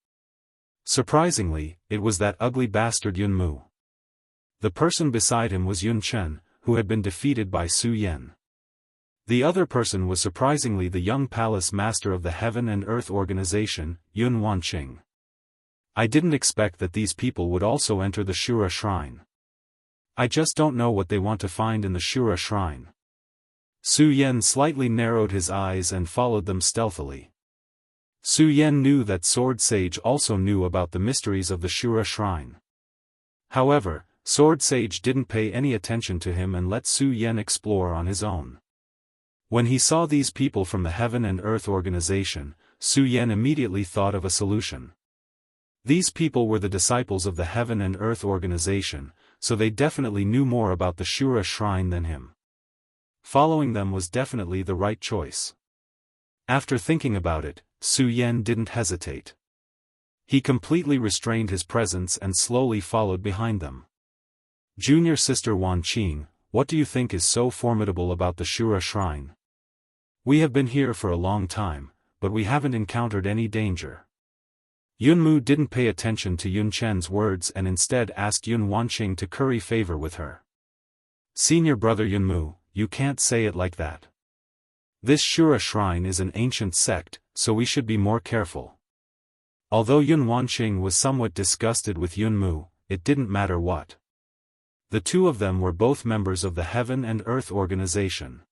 Surprisingly, it was that ugly bastard Yun Mu. The person beside him was Yun Chen, who had been defeated by Su Yan. The other person was surprisingly the young palace master of the Heaven and Earth Organization, Yun Wanqing. I didn't expect that these people would also enter the Shura shrine. I just don't know what they want to find in the Shura shrine. Su Yan slightly narrowed his eyes and followed them stealthily. Su Yan knew that Sword Sage also knew about the mysteries of the Shura shrine. However, Sword Sage didn't pay any attention to him and let Su Yan explore on his own. When he saw these people from the Heaven and Earth Organization, Su Yan immediately thought of a solution. These people were the disciples of the Heaven and Earth Organization, so they definitely knew more about the Shura shrine than him. Following them was definitely the right choice. After thinking about it, Su Yan didn't hesitate. He completely restrained his presence and slowly followed behind them. "Junior sister Wanqing, what do you think is so formidable about the Shura shrine? We have been here for a long time, but we haven't encountered any danger." Yun Mu didn't pay attention to Yun Chen's words and instead asked Yun Wanqing to curry favor with her. "Senior brother Yun Mu, you can't say it like that. This Shura shrine is an ancient sect, so we should be more careful." Although Yun Wanqing was somewhat disgusted with Yun Mu, it didn't matter what. The two of them were both members of the Heaven and Earth Organization.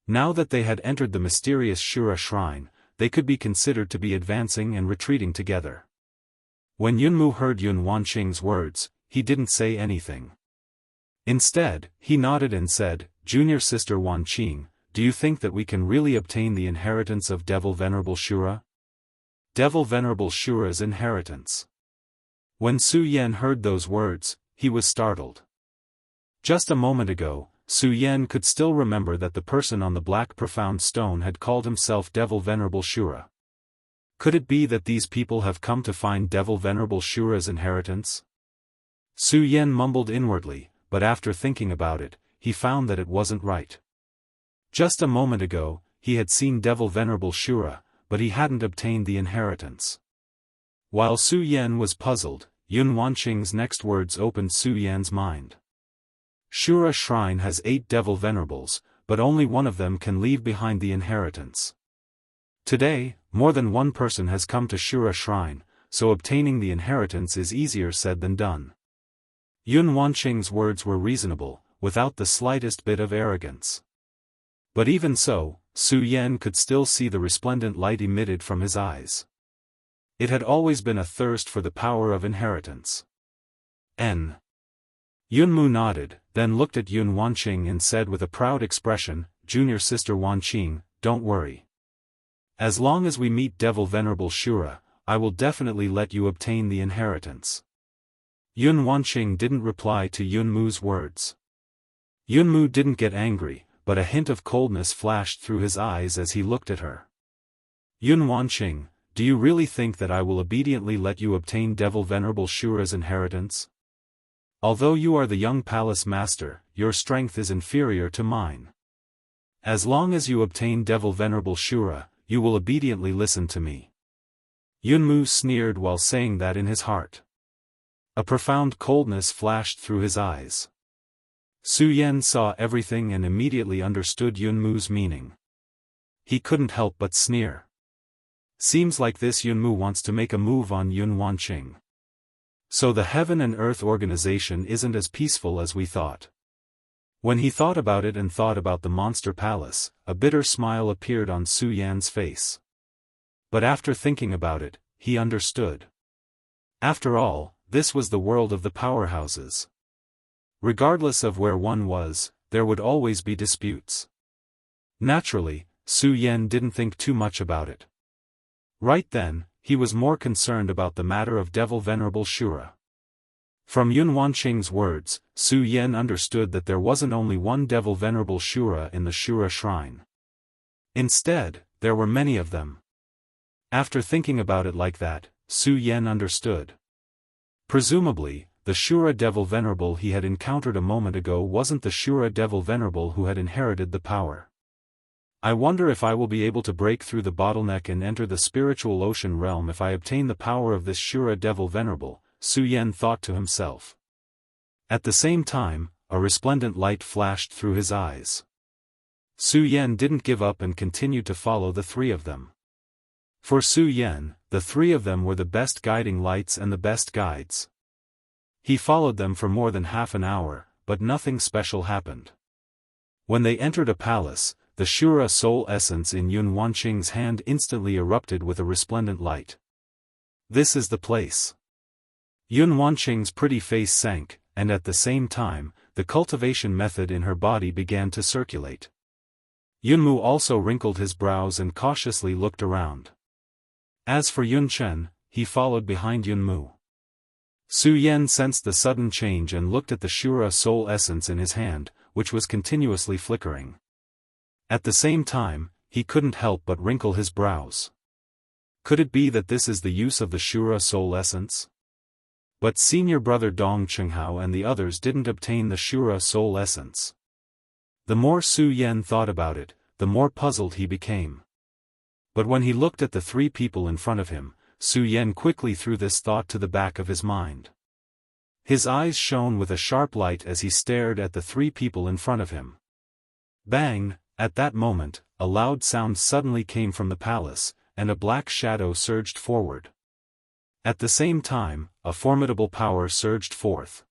Now that they had entered the mysterious Shura shrine, they could be considered to be advancing and retreating together. When Yun Mu heard Yun Wanqing's words, he didn't say anything. Instead, he nodded and said, "Junior sister Wanqing, do you think that we can really obtain the inheritance of Devil Venerable Shura?" Devil Venerable Shura's inheritance. When Su Yan heard those words, he was startled. Just a moment ago, Su Yan could still remember that the person on the black profound stone had called himself Devil Venerable Shura. Could it be that these people have come to find Devil Venerable Shura's inheritance? Su Yan mumbled inwardly, but after thinking about it, he found that it wasn't right. Just a moment ago, he had seen Devil Venerable Shura, but he hadn't obtained the inheritance. While Su Yan was puzzled, Yun Wanqing's next words opened Su Yan's mind. Shura shrine has 8 devil venerables, but only one of them can leave behind the inheritance. Today, more than one person has come to Shura shrine, so obtaining the inheritance is easier said than done. Yun Wanqing's words were reasonable, without the slightest bit of arrogance. But even so, Su Yan could still see the resplendent light emitted from his eyes. It had always been a thirst for the power of inheritance. Yun Mu nodded, then looked at Yun Wanqing and said with a proud expression, "Junior sister Wanqing, don't worry. As long as we meet Devil Venerable Shura, I will definitely let you obtain the inheritance." Yun Wanqing didn't reply to Yun Mu's words. Yun Mu didn't get angry, but a hint of coldness flashed through his eyes as he looked at her. "Yun Wanqing, do you really think that I will obediently let you obtain Devil Venerable Shura's inheritance? Although you are the young palace master, your strength is inferior to mine. As long as you obtain Devil Venerable Shura, you will obediently listen to me." Yun Mu sneered while saying that in his heart. A profound coldness flashed through his eyes. Su Yan saw everything and immediately understood Yun Mu's meaning. He couldn't help but sneer. Seems like this Yun Mu wants to make a move on Yun Wanqing. So the Heaven and Earth organization isn't as peaceful as we thought. When he thought about it and thought about the monster palace, a bitter smile appeared on Su Yan's face. But after thinking about it, he understood. After all, this was the world of the powerhouses. Regardless of where one was, there would always be disputes. Naturally, Su Yan didn't think too much about it. Right then, he was more concerned about the matter of Devil Venerable Shura. From Yun Wanqing's words, Su Yan understood that there wasn't only one Devil Venerable Shura in the Shura Shrine. Instead, there were many of them. After thinking about it like that, Su Yan understood. Presumably, the Shura Devil Venerable he had encountered a moment ago wasn't the Shura Devil Venerable who had inherited the power. I wonder if I will be able to break through the bottleneck and enter the spiritual ocean realm if I obtain the power of this Shura Devil Venerable, Su Yan thought to himself. At the same time, a resplendent light flashed through his eyes. Su Yan didn't give up and continued to follow the three of them. For Su Yan, the three of them were the best guiding lights and the best guides. He followed them for more than half an hour, but nothing special happened. When they entered a palace, the Shura soul essence in Yun Wanqing's hand instantly erupted with a resplendent light. "This is the place." Yun Wanqing's pretty face sank, and at the same time, the cultivation method in her body began to circulate. Yun Mu also wrinkled his brows and cautiously looked around. As for Yun Chen, he followed behind Yun Mu. Su Yan sensed the sudden change and looked at the Shura soul essence in his hand, which was continuously flickering. At the same time, he couldn't help but wrinkle his brows. Could it be that this is the use of the Shura soul essence? But senior brother Dong Chenghao and the others didn't obtain the Shura soul essence. The more Su Yan thought about it, the more puzzled he became. But when he looked at the three people in front of him, Su Yan quickly threw this thought to the back of his mind. His eyes shone with a sharp light as he stared at the three people in front of him. Bang! At that moment, a loud sound suddenly came from the palace, and a black shadow surged forward. At the same time, a formidable power surged forth.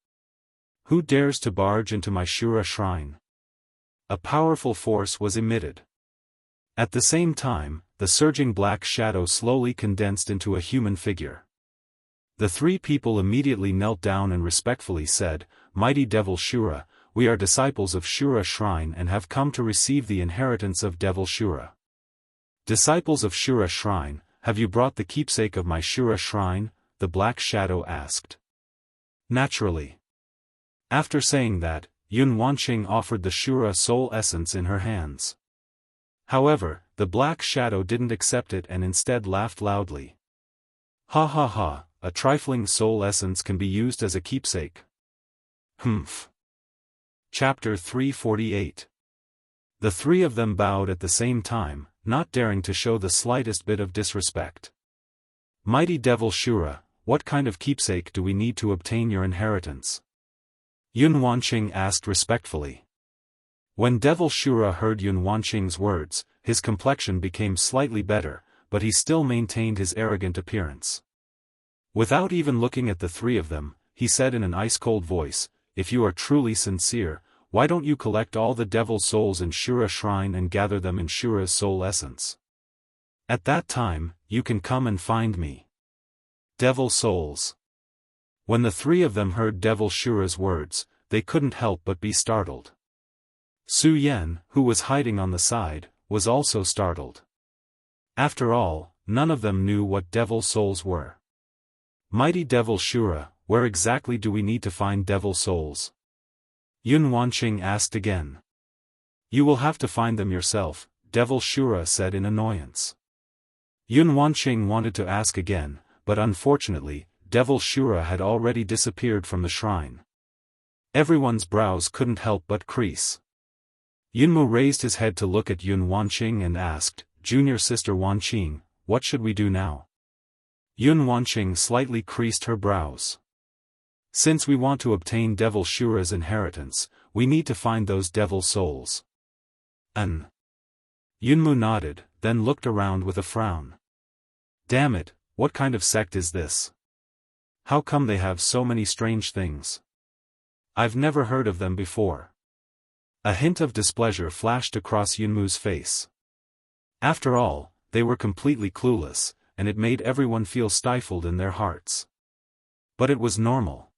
"Who dares to barge into my Shura shrine?" A powerful force was emitted. At the same time, the surging black shadow slowly condensed into a human figure. The three people immediately knelt down and respectfully said, "Mighty Devil Shura, we are disciples of Shura Shrine and have come to receive the inheritance of Devil Shura." "Disciples of Shura Shrine, have you brought the keepsake of my Shura Shrine?" the black shadow asked. Naturally. After saying that, Yun Wanqing offered the Shura soul essence in her hands. However, the black shadow didn't accept it and instead laughed loudly. "Ha ha ha, a trifling soul essence can be used as a keepsake. Humph." Chapter 348. The three of them bowed at the same time, not daring to show the slightest bit of disrespect. "Mighty Devil Shura, what kind of keepsake do we need to obtain your inheritance?" Yun Wanqing asked respectfully. When Devil Shura heard Yun Wanqing's words, his complexion became slightly better, but he still maintained his arrogant appearance. Without even looking at the three of them, he said in an ice-cold voice, "If you are truly sincere, why don't you collect all the devil souls in Shura Shrine and gather them in Shura's soul essence? At that time, you can come and find me." Devil souls. When the three of them heard Devil Shura's words, they couldn't help but be startled. Su Yan, who was hiding on the side, was also startled. After all, none of them knew what devil souls were. "Mighty Devil Shura, where exactly do we need to find devil souls?" Yun Wanqing asked again. "You will have to find them yourself," Devil Shura said in annoyance. Yun Wanqing wanted to ask again, but unfortunately, Devil Shura had already disappeared from the shrine. Everyone's brows couldn't help but crease. Yunmu raised his head to look at Yun Wanqing and asked, "Junior sister Wanqing, what should we do now?" Yun Wanqing slightly creased her brows. "Since we want to obtain Devil Shura's inheritance, we need to find those devil souls." Yunmu nodded, then looked around with a frown. "Damn it, what kind of sect is this? How come they have so many strange things? I've never heard of them before." A hint of displeasure flashed across Yunmu's face. After all, they were completely clueless, and it made everyone feel stifled in their hearts. But it was normal.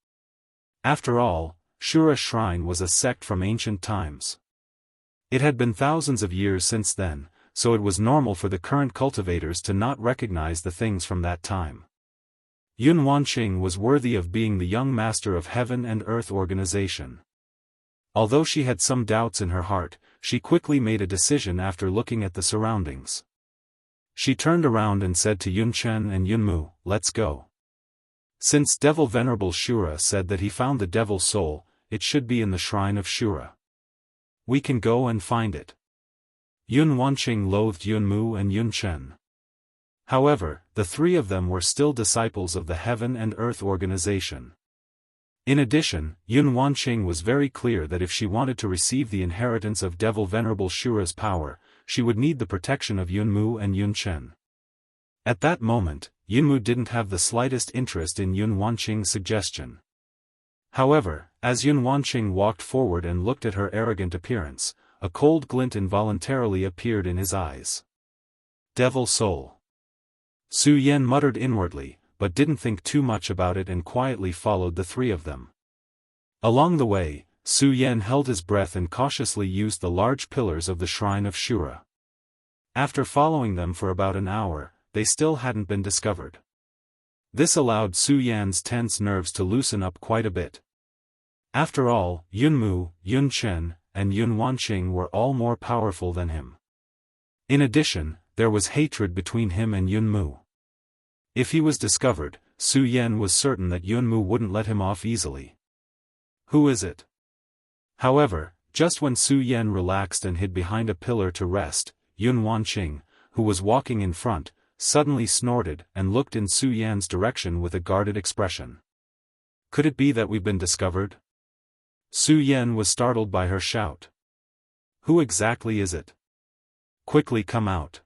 After all, Shura Shrine was a sect from ancient times. It had been thousands of years since then, so it was normal for the current cultivators to not recognize the things from that time. Yun Wanqing was worthy of being the young master of Heaven and Earth organization. Although she had some doubts in her heart, she quickly made a decision after looking at the surroundings. She turned around and said to Yun Chen and Yunmu, "Let's go." Since Devil Venerable Shura said that he found the Devil Soul, it should be in the Shrine of Shura. We can go and find it. Yun Wanqing loathed Yunmu and Yun Chen. However, the three of them were still disciples of the Heaven and Earth organization. In addition, Yun Wanqing was very clear that if she wanted to receive the inheritance of Devil Venerable Shura's power, she would need the protection of Yunmu and Yun Chen. At that moment, Yunmu didn't have the slightest interest in Yun Wanqing's suggestion. However, as Yun Wanqing walked forward and looked at her arrogant appearance, a cold glint involuntarily appeared in his eyes. Devil Soul. Su Yan muttered inwardly, but didn't think too much about it and quietly followed the three of them. Along the way, Su Yan held his breath and cautiously used the large pillars of the Shrine of Shura. After following them for about an hour, they still hadn't been discovered. This allowed Su Yan's tense nerves to loosen up quite a bit. After all, Yunmu, Yun Chen, and Yun Wanqing were all more powerful than him. In addition, there was hatred between him and Yunmu. If he was discovered, Su Yan was certain that Yunmu wouldn't let him off easily. Who is it? However, just when Su Yan relaxed and hid behind a pillar to rest, Yun Wanqing, who was walking in front, suddenly snorted and looked in Su Yan's direction with a guarded expression. Could it be that we've been discovered? Su Yan was startled by her shout. Who exactly is it? Quickly come out.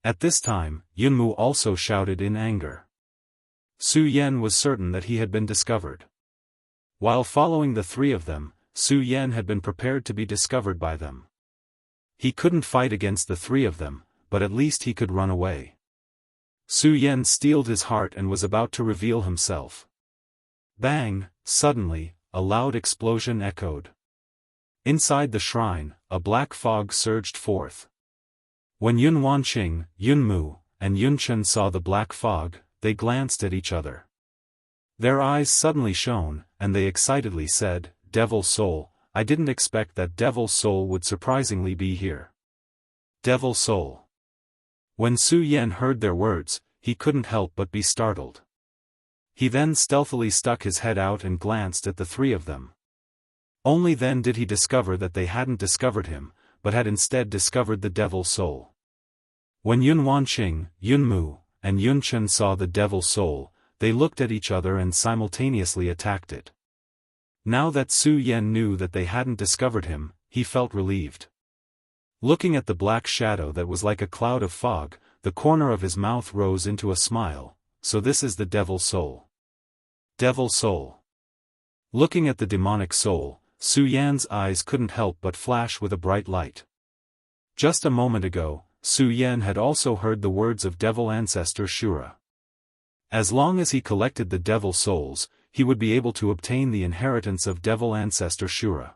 At this time, Yunmu also shouted in anger. Su Yan was certain that he had been discovered. While following the three of them, Su Yan had been prepared to be discovered by them. He couldn't fight against the three of them, but at least he could run away. Su Yan steeled his heart and was about to reveal himself. Bang! Suddenly, a loud explosion echoed. Inside the shrine, a black fog surged forth. When Yun Wanqing, Yunmu, and Yun Chen saw the black fog, they glanced at each other. Their eyes suddenly shone, and they excitedly said, "Devil Soul, I didn't expect that Devil Soul would surprisingly be here." Devil Soul. When Su Yan heard their words, he couldn't help but be startled. He then stealthily stuck his head out and glanced at the three of them. Only then did he discover that they hadn't discovered him, but had instead discovered the Devil Soul. When Yun Wanqing, Yunmu, and Yun Chen saw the Devil Soul, they looked at each other and simultaneously attacked it. Now that Su Yan knew that they hadn't discovered him, he felt relieved. Looking at the black shadow that was like a cloud of fog, the corner of his mouth rose into a smile. so this is the Devil Soul. Devil Soul. Looking at the demonic soul, Su Yan's eyes couldn't help but flash with a bright light. Just a moment ago, Su Yan had also heard the words of Devil Ancestor Shura. As long as he collected the Devil Souls, he would be able to obtain the inheritance of Devil Ancestor Shura.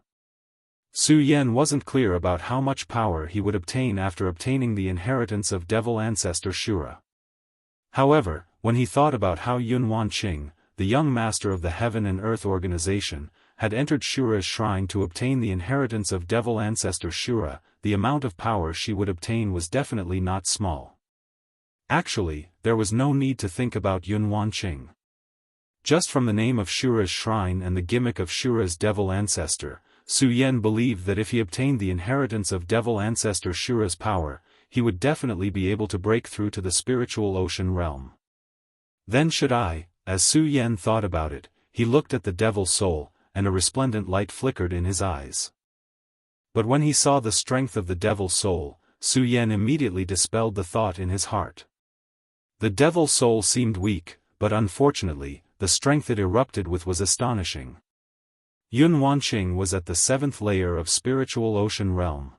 Su Yan wasn't clear about how much power he would obtain after obtaining the inheritance of Devil Ancestor Shura. However, when he thought about how Yun Wanqing, the young master of the Heaven and Earth organization, had entered Shura's shrine to obtain the inheritance of Devil Ancestor Shura, the amount of power she would obtain was definitely not small. Actually, there was no need to think about Yun Wanqing. Just from the name of Shura's shrine and the gimmick of Shura's Devil Ancestor, Su Yan believed that if he obtained the inheritance of Devil Ancestor Shura's power, he would definitely be able to break through to the spiritual ocean realm. Then should I, as Su Yan thought about it, he looked at the Devil Soul, and a resplendent light flickered in his eyes. But when he saw the strength of the Devil Soul, Su Yan immediately dispelled the thought in his heart. The Devil Soul seemed weak, but unfortunately, the strength it erupted with was astonishing. Yun Wanqing was at the 7th layer of spiritual ocean realm.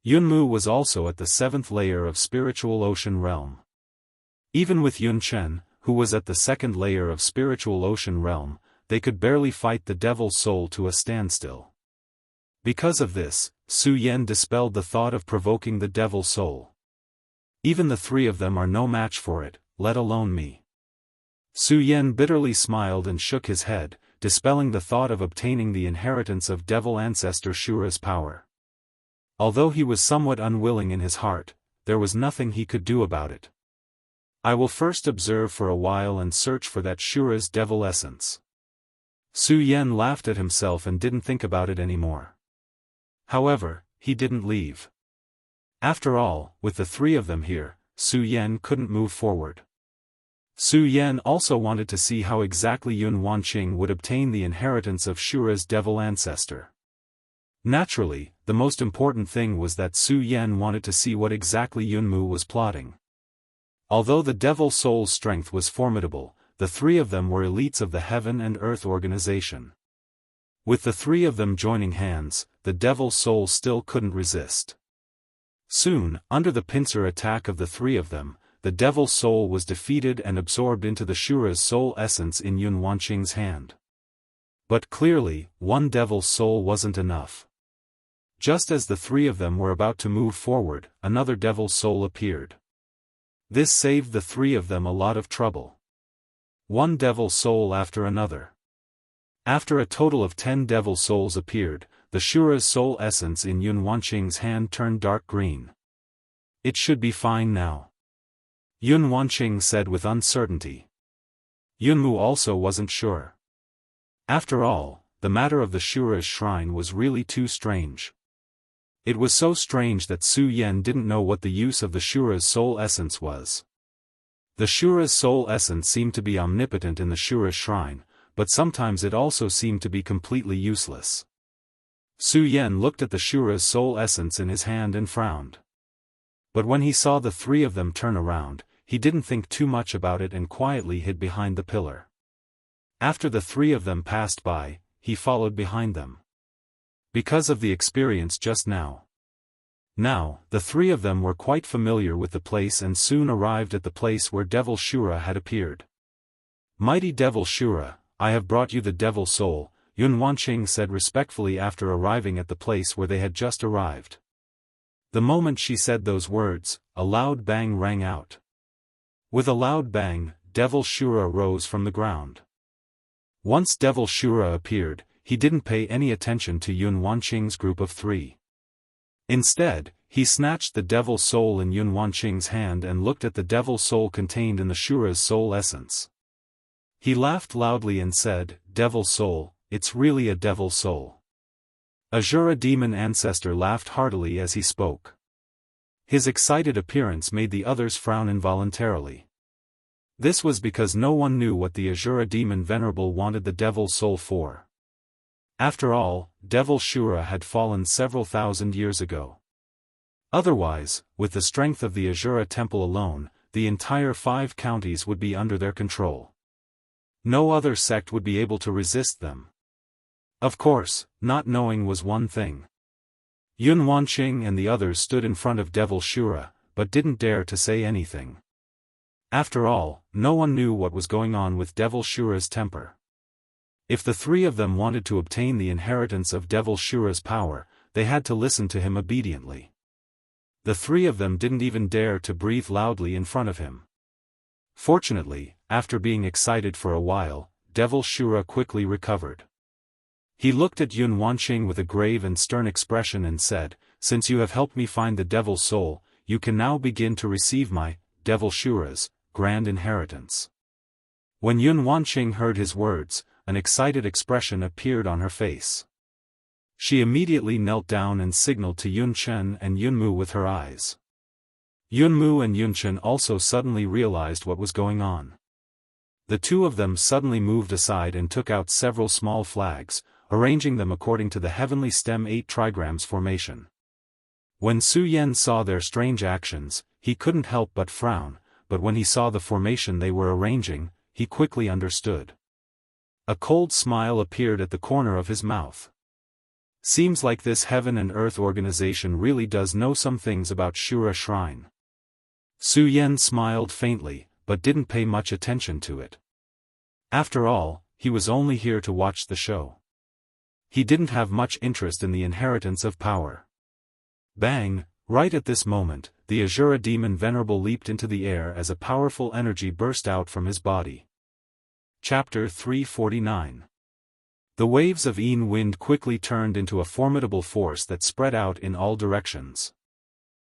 Yun Mu was also at the 7th layer of spiritual ocean realm. Even with Yun Chen, who was at the 2nd layer of spiritual ocean realm, they could barely fight the Devil Soul to a standstill. Because of this, Su Yan dispelled the thought of provoking the Devil Soul. Even the three of them are no match for it, let alone me. Su Yan bitterly smiled and shook his head, dispelling the thought of obtaining the inheritance of Devil Ancestor Shura's power. Although he was somewhat unwilling in his heart, there was nothing he could do about it. I will first observe for a while and search for that Shura's devil essence. Su Yan laughed at himself and didn't think about it anymore. However, he didn't leave. After all, with the three of them here, Su Yan couldn't move forward. Su Yan also wanted to see how exactly Yun Wanqing would obtain the inheritance of Shura's devil ancestor. Naturally, the most important thing was that Su Yan wanted to see what exactly Yun Mu was plotting. Although the Devil Soul's strength was formidable, the three of them were elites of the Heaven and Earth organization. With the three of them joining hands, the Devil Soul still couldn't resist. Soon, under the pincer attack of the three of them, the Devil Soul was defeated and absorbed into the Shura's soul essence in Yun Wanqing's hand. But clearly, one Devil Soul wasn't enough. Just as the three of them were about to move forward, another Devil Soul appeared. This saved the three of them a lot of trouble. One Devil Soul after another. After a total of 10 Devil Souls appeared, the Shura's soul essence in Yun Wanqing's hand turned dark green. It should be fine now, Yun Wanqing said with uncertainty. Yun Mu also wasn't sure. After all, the matter of the Shura's shrine was really too strange. It was so strange that Su Yan didn't know what the use of the Shura's soul essence was. The Shura's soul essence seemed to be omnipotent in the Shura's shrine, but sometimes it also seemed to be completely useless. Su Yan looked at the Shura's soul essence in his hand and frowned. But when he saw the three of them turn around, he didn't think too much about it and quietly hid behind the pillar. After the three of them passed by, he followed behind them. Because of the experience just now. Now, the three of them were quite familiar with the place and soon arrived at the place where Devil Shura had appeared. Mighty Devil Shura, I have brought you the Devil Soul, Yun Wanqing said respectfully after arriving at the place where they had just arrived. The moment she said those words, a loud bang rang out. With a loud bang, Devil Shura rose from the ground. Once Devil Shura appeared, he didn't pay any attention to Yun Wanqing's group of three. Instead, he snatched the Devil Soul in Yun Wanqing's hand and looked at the Devil Soul contained in the Shura's soul essence. He laughed loudly and said, "Devil Soul, it's really a Devil Soul." Azura Demon Ancestor laughed heartily as he spoke. His excited appearance made the others frown involuntarily. This was because no one knew what the Azura Demon Venerable wanted the Devil Soul for. After all, Devil Shura had fallen several thousand years ago. Otherwise, with the strength of the Azura Temple alone, the entire 5 counties would be under their control. No other sect would be able to resist them. Of course, not knowing was one thing. Yun Wanqing and the others stood in front of Devil Shura, but didn't dare to say anything. After all, no one knew what was going on with Devil Shura's temper. If the 3 of them wanted to obtain the inheritance of Devil Shura's power, they had to listen to him obediently. The 3 of them didn't even dare to breathe loudly in front of him. Fortunately, after being excited for a while, Devil Shura quickly recovered. He looked at Yun Wanqing with a grave and stern expression and said, "Since you have helped me find the Devil's soul, you can now begin to receive my, Devil Shura's, grand inheritance." When Yun Wanqing heard his words, an excited expression appeared on her face. She immediately knelt down and signaled to Yun Chen and Yun Mu with her eyes. Yun Mu and Yun Chen also suddenly realized what was going on. The 2 of them suddenly moved aside and took out several small flags, arranging them according to the heavenly stem 8 trigrams formation. When Su Yen saw their strange actions, he couldn't help but frown, but when he saw the formation they were arranging, he quickly understood. A cold smile appeared at the corner of his mouth. Seems like this heaven and earth organization really does know some things about Shura Shrine. Su Yen smiled faintly, but didn't pay much attention to it. After all, he was only here to watch the show. He didn't have much interest in the inheritance of power. Bang! Right at this moment, the Azura demon Venerable leaped into the air as a powerful energy burst out from his body. Chapter 349. The waves of Yin wind quickly turned into a formidable force that spread out in all directions.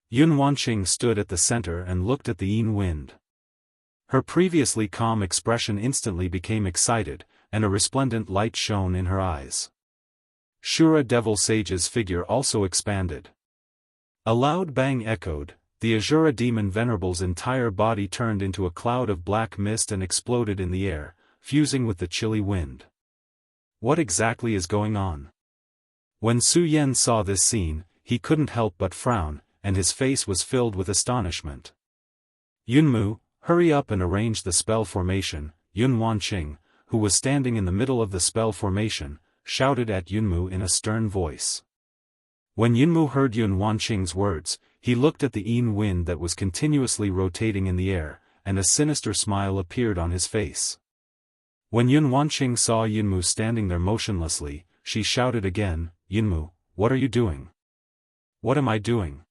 Yun Wanqing stood at the center and looked at the Yin wind. Her previously calm expression instantly became excited, and a resplendent light shone in her eyes. Shura Devil Sage's figure also expanded. A loud bang echoed, the Azura demon Venerable's entire body turned into a cloud of black mist and exploded in the air, fusing with the chilly wind. What exactly is going on? When Su Yen saw this scene, he couldn't help but frown, and his face was filled with astonishment. Yun Mu, hurry up and arrange the spell formation. Yun Wanqing, who was standing in the middle of the spell formation, shouted at Yun Mu in a stern voice. When Yun Mu heard Yun Wanqing's words, he looked at the Yin wind that was continuously rotating in the air, and a sinister smile appeared on his face. When Yun Wanqing saw Yun Mu standing there motionlessly, she shouted again, "Yun Mu, what are you doing?" "What am I doing?"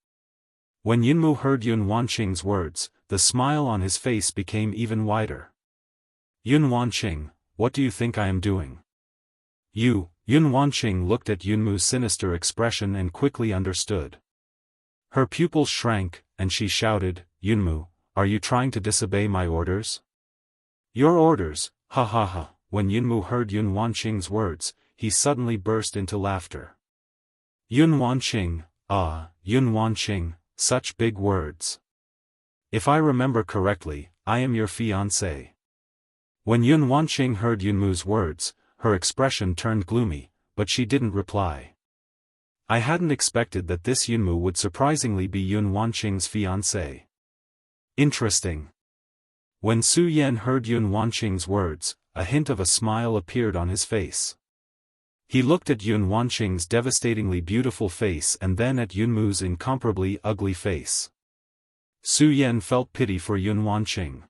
When Yun Mu heard Yun Wanqing's words, the smile on his face became even wider. "Yun Wanqing, what do you think I am doing?" Yun Wanqing looked at Yun Mu's sinister expression and quickly understood. Her pupils shrank, and she shouted, "Yun Mu, are you trying to disobey my orders?" "Your orders, ha ha ha." When Yun Mu heard Yun Wanqing's words, he suddenly burst into laughter. Yun Wanqing, Yun Wanqing, such big words. If I remember correctly, I am your fiancé. When Yun Wanqing heard Yun Mu's words, her expression turned gloomy, but she didn't reply. I hadn't expected that this Yun Mu would surprisingly be Yun Wanqing's fiancé. Interesting. When Su Yen heard Yun Wanqing's words, a hint of a smile appeared on his face. He looked at Yun Wanqing's devastatingly beautiful face and then at Yun Mu's incomparably ugly face. Su Yen felt pity for Yun Wanqing.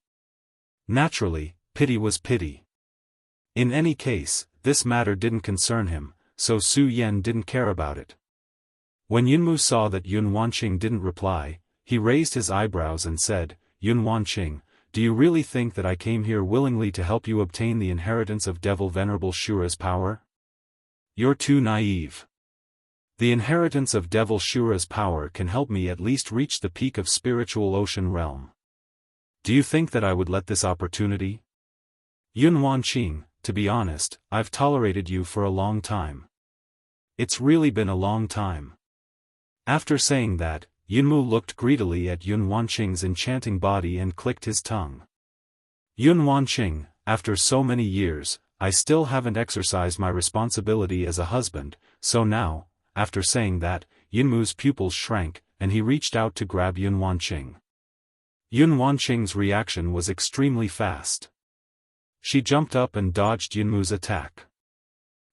Naturally, pity was pity. In any case, this matter didn't concern him, so Su Yen didn't care about it. When Yun Mu saw that Yun Wanqing didn't reply, he raised his eyebrows and said, "Yun Wanqing, do you really think that I came here willingly to help you obtain the inheritance of Devil Venerable Shura's power? You're too naive. The inheritance of Devil Shura's power can help me at least reach the peak of spiritual ocean realm. Do you think that I would let this opportunity? Yun Wanqing, to be honest, I've tolerated you for a long time. It's really been a long time." After saying that, Yun Mu looked greedily at Yun Wanqing's enchanting body and clicked his tongue. "Yun Wanqing, after so many years, I still haven't exercised my responsibility as a husband, so now," after saying that, Yun Mu's pupils shrank, and he reached out to grab Yun Wanqing. Yun Wanqing's reaction was extremely fast. She jumped up and dodged Yunmu's attack.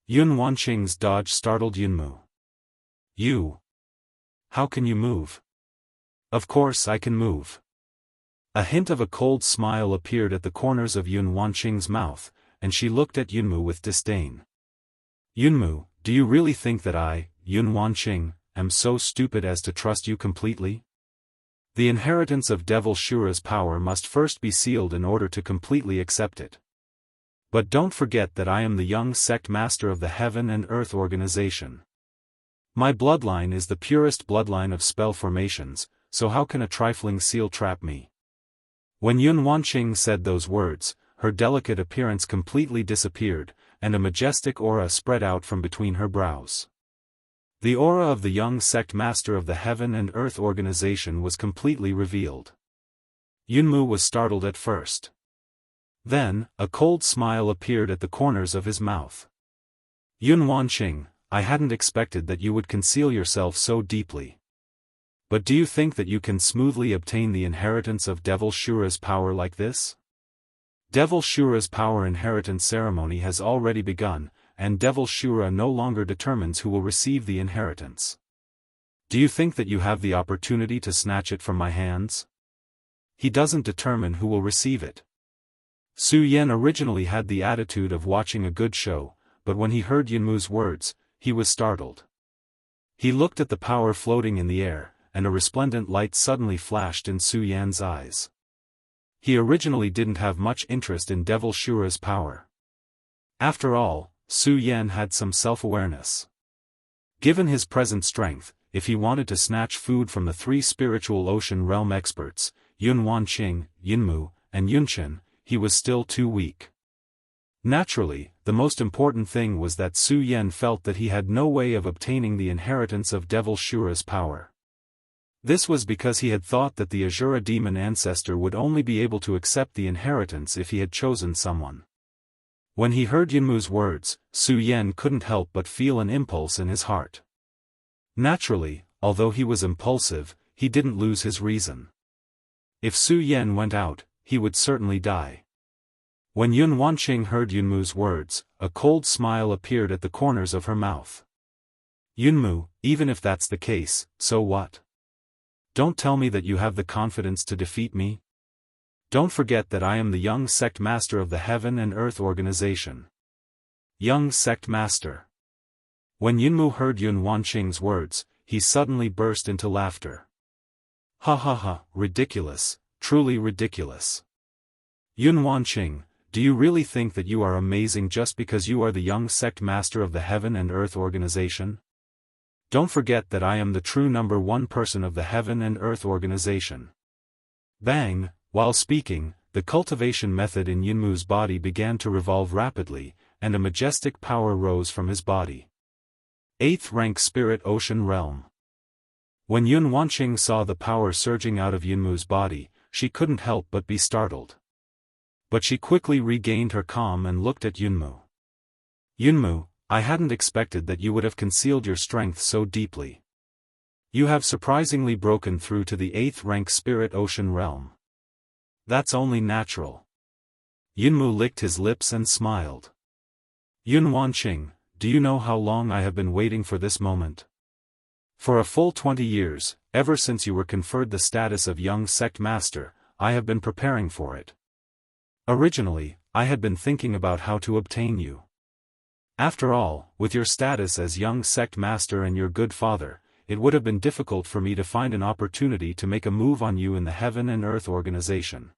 Yun Wanqing's dodge startled Yunmu. You? How can you move? Of course I can move. A hint of a cold smile appeared at the corners of Yun Wanqing's mouth, and she looked at Yunmu with disdain. Yunmu, do you really think that I, Yun Wanqing, am so stupid as to trust you completely? The inheritance of Devil Shura's power must first be sealed in order to completely accept it. But don't forget that I am the young sect master of the Heaven and Earth organization. My bloodline is the purest bloodline of spell formations, so how can a trifling seal trap me? When Yun Wanqing said those words, her delicate appearance completely disappeared, and a majestic aura spread out from between her brows. The aura of the young sect master of the Heaven and Earth organization was completely revealed. Yunmu was startled at first. Then, a cold smile appeared at the corners of his mouth. Yun Wanqing, I hadn't expected that you would conceal yourself so deeply. But do you think that you can smoothly obtain the inheritance of Devil Shura's power like this? Devil Shura's power inheritance ceremony has already begun, and Devil Shura no longer determines who will receive the inheritance. Do you think that you have the opportunity to snatch it from my hands? He doesn't determine who will receive it. Su Yan originally had the attitude of watching a good show, but when he heard Yunmu's words, he was startled. He looked at the power floating in the air, and a resplendent light suddenly flashed in Su Yan's eyes. He originally didn't have much interest in Devil Shura's power. After all, Su Yan had some self-awareness. Given his present strength, if he wanted to snatch food from the three spiritual ocean realm experts, Yun Wanqing, Yunmu, and Yunchen, he was still too weak. Naturally, the most important thing was that Su Yan felt that he had no way of obtaining the inheritance of Devil Shura's power. This was because he had thought that the Azura demon ancestor would only be able to accept the inheritance if he had chosen someone. When he heard Yunmu's words, Su Yan couldn't help but feel an impulse in his heart. Naturally, although he was impulsive, he didn't lose his reason. If Su Yan went out, he would certainly die. When Yun Wanqing heard Yunmu's words, a cold smile appeared at the corners of her mouth. Yunmu, even if that's the case, so what? Don't tell me that you have the confidence to defeat me. Don't forget that I am the young sect master of the Heaven and Earth organization. Young sect master. When Yunmu heard Yun Wanqing's words, he suddenly burst into laughter. Ha ha ha, ridiculous, truly ridiculous. Yun Wanqing, do you really think that you are amazing just because you are the young sect master of the Heaven and Earth organization? Don't forget that I am the true number one person of the Heaven and Earth organization. Bang! While speaking, the cultivation method in Yunmu's body began to revolve rapidly, and a majestic power rose from his body. 8th rank Spirit Ocean Realm. When Yun Wanqing saw the power surging out of Yunmu's body, she couldn't help but be startled. But she quickly regained her calm and looked at Yunmu. Yunmu, I hadn't expected that you would have concealed your strength so deeply. You have surprisingly broken through to the 8th rank Spirit Ocean Realm. That's only natural. Yunmu licked his lips and smiled. Yun Wanqing, do you know how long I have been waiting for this moment? For a full 20 years, ever since you were conferred the status of young sect master, I have been preparing for it. Originally, I had been thinking about how to obtain you. After all, with your status as young sect master and your good father, it would have been difficult for me to find an opportunity to make a move on you in the Heaven and Earth organization.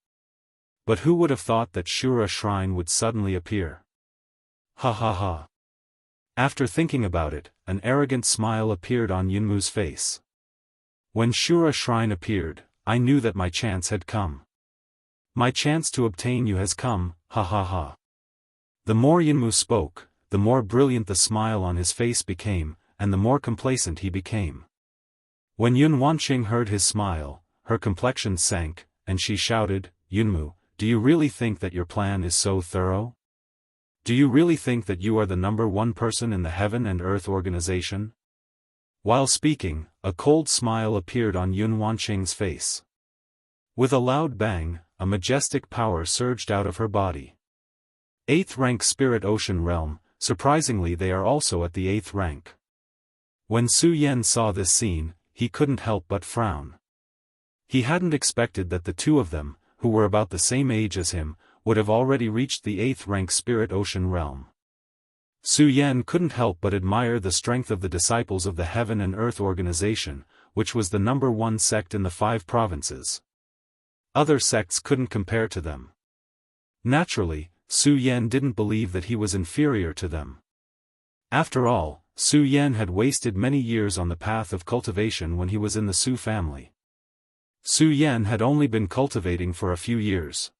But who would have thought that Shura Shrine would suddenly appear? Ha ha ha. After thinking about it, an arrogant smile appeared on Yunmu's face. When Shura Shrine appeared, I knew that my chance had come. My chance to obtain you has come, ha ha ha. The more Yunmu spoke, the more brilliant the smile on his face became, and the more complacent he became. When Yun Wanqing heard his smile, her complexion sank, and she shouted, Yunmu, do you really think that your plan is so thorough? Do you really think that you are the number one person in the Heaven and Earth organization? While speaking, a cold smile appeared on Yun Wanqing's face. With a loud bang, a majestic power surged out of her body. 8th rank Spirit Ocean Realm, surprisingly they are also at the 8th rank. When Su Yan saw this scene, he couldn't help but frown. He hadn't expected that the two of them, who were about the same age as him, would have already reached the 8th rank Spirit Ocean Realm. Su Yan couldn't help but admire the strength of the disciples of the Heaven and Earth Organization, which was the #1 sect in the 5 provinces. Other sects couldn't compare to them. Naturally, Su Yan didn't believe that he was inferior to them. After all, Su Yan had wasted many years on the path of cultivation when he was in the Su family. Su Yan had only been cultivating for a few years.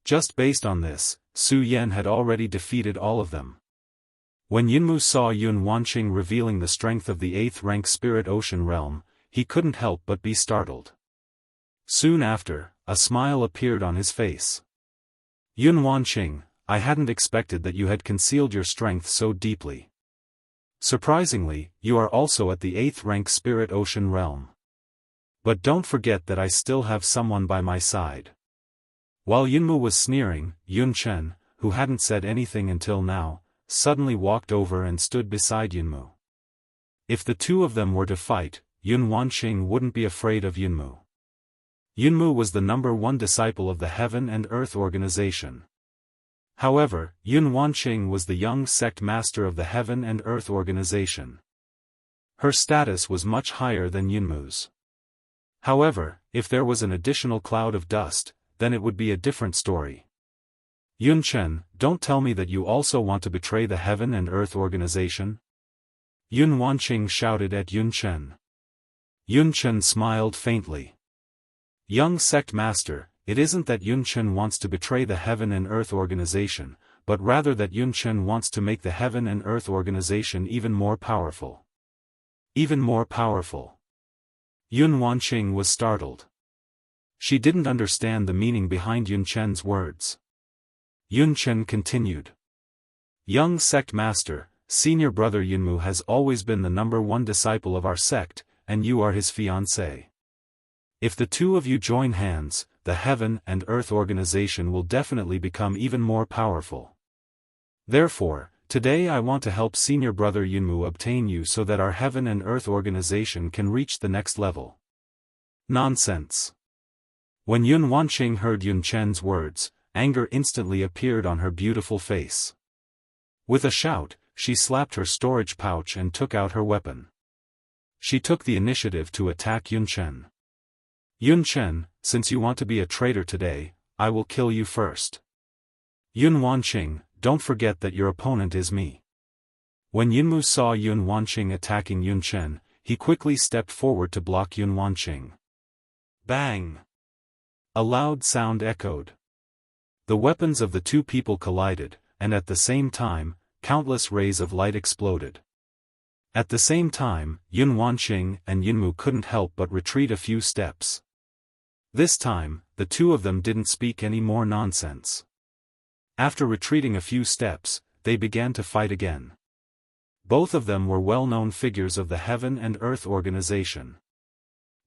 Just based on this, Su Yan had already defeated all of them. When Yunmu saw Yun Wanqing revealing the strength of the 8th rank Spirit Ocean Realm, he couldn't help but be startled. Soon after, a smile appeared on his face. Yun Wanqing, I hadn't expected that you had concealed your strength so deeply. Surprisingly, you are also at the 8th rank Spirit Ocean Realm. But don't forget that I still have someone by my side. While Yunmu was sneering, Yun Chen, who hadn't said anything until now, suddenly walked over and stood beside Yunmu. If the two of them were to fight, Yun Wanqing wouldn't be afraid of Yunmu. Yunmu was the #1 disciple of the Heaven and Earth Organization. However, Yun Wanqing was the young sect master of the Heaven and Earth Organization. Her status was much higher than Yunmu's. However, if there was an additional cloud of dust, then it would be a different story. Yun Chen, don't tell me that you also want to betray the Heaven and Earth Organization? Yun Wanqing shouted at Yun Chen. Yun Chen smiled faintly. Young sect master, it isn't that Yun Chen wants to betray the Heaven and Earth Organization, but rather that Yun Chen wants to make the Heaven and Earth Organization even more powerful. Even more powerful. Yun Wanqing was startled. She didn't understand the meaning behind Yun Chen's words. Yun Chen continued. Young sect master, senior brother Yunmu has always been the #1 disciple of our sect, and you are his fiancé. If the two of you join hands, the Heaven and Earth Organization will definitely become even more powerful. Therefore, today I want to help senior brother Yunmu obtain you so that our Heaven and Earth Organization can reach the next level. Nonsense. When Yun Wanqing heard Yun Chen's words, anger instantly appeared on her beautiful face. With a shout, she slapped her storage pouch and took out her weapon. She took the initiative to attack Yun Chen. Yun Chen, since you want to be a traitor today, I will kill you first. Yun Wanqing, don't forget that your opponent is me. When Yunmu saw Yun Wanqing attacking Yun Chen, he quickly stepped forward to block Yun Wanqing. Bang! A loud sound echoed. The weapons of the two people collided, and at the same time, countless rays of light exploded. At the same time, Yun Wanqing and Yunmu couldn't help but retreat a few steps. This time, the two of them didn't speak any more nonsense. After retreating a few steps, they began to fight again. Both of them were well-known figures of the Heaven and Earth Organization.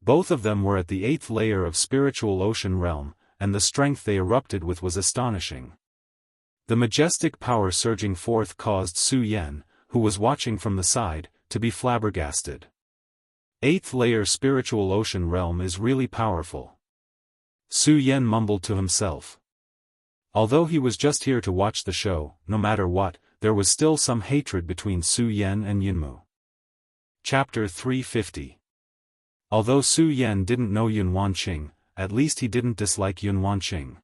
Both of them were at the 8th layer of Spiritual Ocean Realm, and the strength they erupted with was astonishing. The majestic power surging forth caused Su Yan, who was watching from the side, to be flabbergasted. 8th layer Spiritual Ocean Realm is really powerful. Su Yan mumbled to himself. Although he was just here to watch the show, no matter what, there was still some hatred between Su Yan and Yunmu. Chapter 350. Although Su Yan didn't know Yun Wanqing, at least he didn't dislike Yun Wanqing.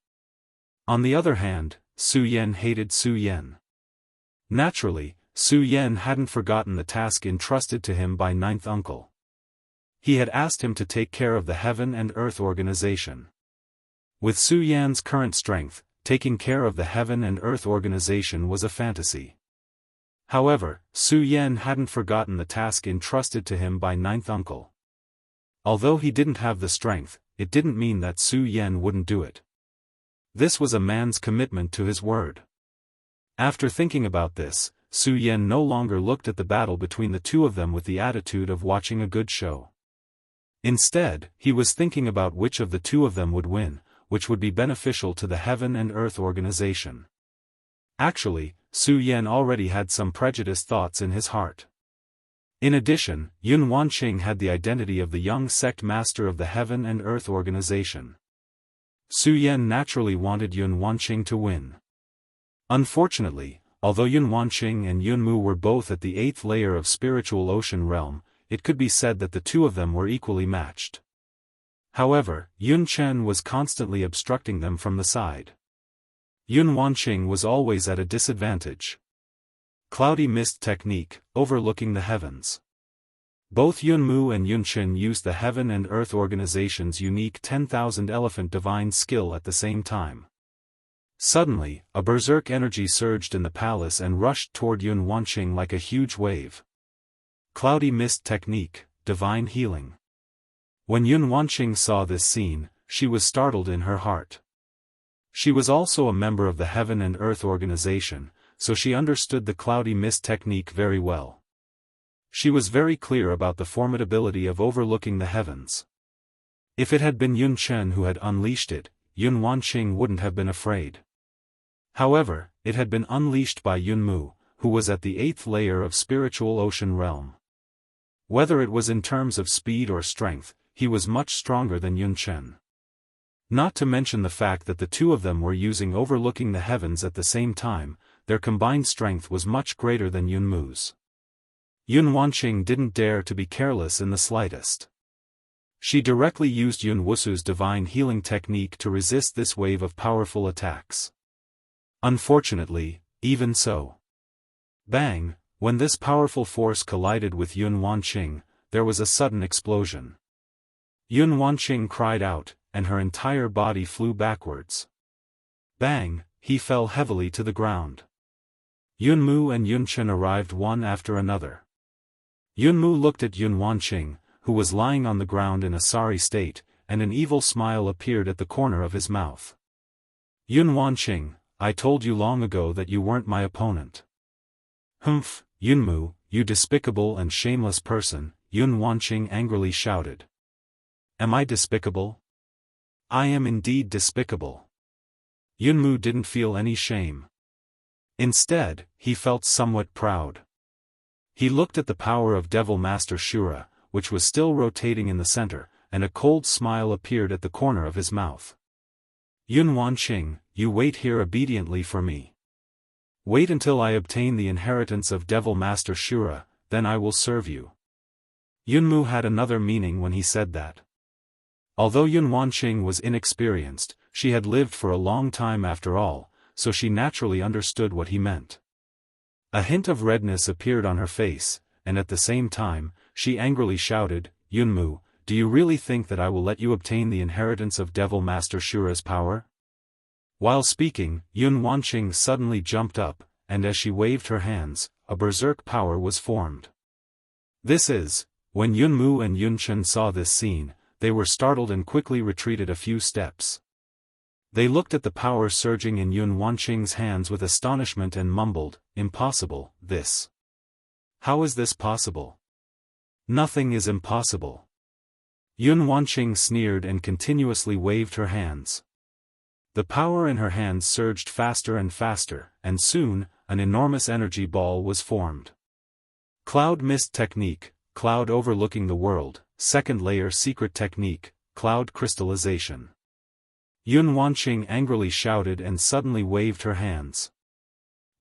On the other hand, Su Yan hated Su Yan. Naturally, Su Yan hadn't forgotten the task entrusted to him by Ninth Uncle. He had asked him to take care of the Heaven and Earth Organization. With Su Yan's current strength, taking care of the Heaven and Earth Organization was a fantasy. However, Su Yan hadn't forgotten the task entrusted to him by Ninth Uncle. Although he didn't have the strength, it didn't mean that Su Yan wouldn't do it. This was a man's commitment to his word. After thinking about this, Su Yan no longer looked at the battle between the two of them with the attitude of watching a good show. Instead, he was thinking about which of the two of them would win, which would be beneficial to the Heaven and Earth organization. Actually, Su Yan already had some prejudiced thoughts in his heart. In addition, Yun Wanqing had the identity of the young sect master of the Heaven and Earth organization. Su Yan naturally wanted Yun Wanqing to win. Unfortunately, although Yun Wanqing and Yun Mu were both at the 8th layer of spiritual ocean realm, it could be said that the two of them were equally matched. However, Yun Chen was constantly obstructing them from the side. Yun Wanqing was always at a disadvantage. Cloudy mist technique, overlooking the heavens. Both Yun Mu and Yun Chen used the Heaven and Earth organization's unique 10,000 elephant divine skill at the same time. Suddenly, a berserk energy surged in the palace and rushed toward Yun Wanqing like a huge wave. Cloudy mist technique, divine healing. When Yun Wanqing saw this scene, she was startled in her heart. She was also a member of the Heaven and Earth organization, so she understood the cloudy mist technique very well. She was very clear about the formidability of overlooking the heavens. If it had been Yun Chen who had unleashed it, Yun Wanqing wouldn't have been afraid. However, it had been unleashed by Yun Mu, who was at the 8th layer of spiritual ocean realm. Whether it was in terms of speed or strength, he was much stronger than Yun Chen. Not to mention the fact that the two of them were using overlooking the heavens at the same time, their combined strength was much greater than Yun Mu's. Yun Wanqing didn't dare to be careless in the slightest. She directly used Yun Wusu's divine healing technique to resist this wave of powerful attacks. Unfortunately, even so. Bang! When this powerful force collided with Yun Wanqing, there was a sudden explosion. Yun Wanqing cried out, and her entire body flew backwards. Bang! He fell heavily to the ground. Yun Mu and Yun Chen arrived one after another. Yun Mu looked at Yun Wanqing, who was lying on the ground in a sorry state, and an evil smile appeared at the corner of his mouth. Yun Wanqing, I told you long ago that you weren't my opponent. Humph, Yun Mu, you despicable and shameless person, Yun Wanqing angrily shouted. Am I despicable? I am indeed despicable. Yun Mu didn't feel any shame. Instead, he felt somewhat proud. He looked at the power of Devil Master Shura, which was still rotating in the center, and a cold smile appeared at the corner of his mouth. Yun Wanqing, you wait here obediently for me. Wait until I obtain the inheritance of Devil Master Shura, then I will serve you. Yun Mu had another meaning when he said that. Although Yun Wanqing was inexperienced, she had lived for a long time after all, so she naturally understood what he meant. A hint of redness appeared on her face, and at the same time, she angrily shouted, Yun Mu, do you really think that I will let you obtain the inheritance of Devil Master Shura's power? While speaking, Yun Wanqing suddenly jumped up, and as she waved her hands, a berserk power was formed. When Yun Mu and Yun Chen saw this scene, they were startled and quickly retreated a few steps. They looked at the power surging in Yun Wanqing's hands with astonishment and mumbled, impossible, this. How is this possible? Nothing is impossible. Yun Wanqing sneered and continuously waved her hands. The power in her hands surged faster and faster, and soon, an enormous energy ball was formed. Cloud mist technique, cloud overlooking the world, 2nd layer secret technique, cloud crystallization. Yun Wanqing angrily shouted and suddenly waved her hands.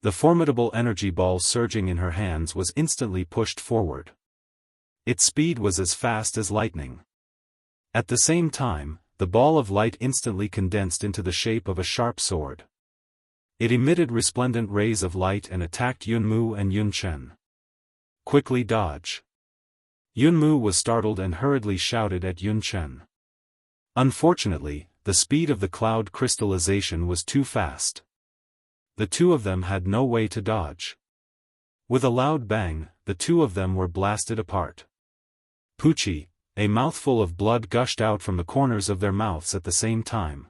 The formidable energy ball surging in her hands was instantly pushed forward. Its speed was as fast as lightning. At the same time, the ball of light instantly condensed into the shape of a sharp sword. It emitted resplendent rays of light and attacked Yun Mu and Yun Chen. Quickly dodge. Yun Mu was startled and hurriedly shouted at Yun Chen. Unfortunately, the speed of the cloud crystallization was too fast. The two of them had no way to dodge. With a loud bang, the two of them were blasted apart. Poochie, a mouthful of blood gushed out from the corners of their mouths at the same time.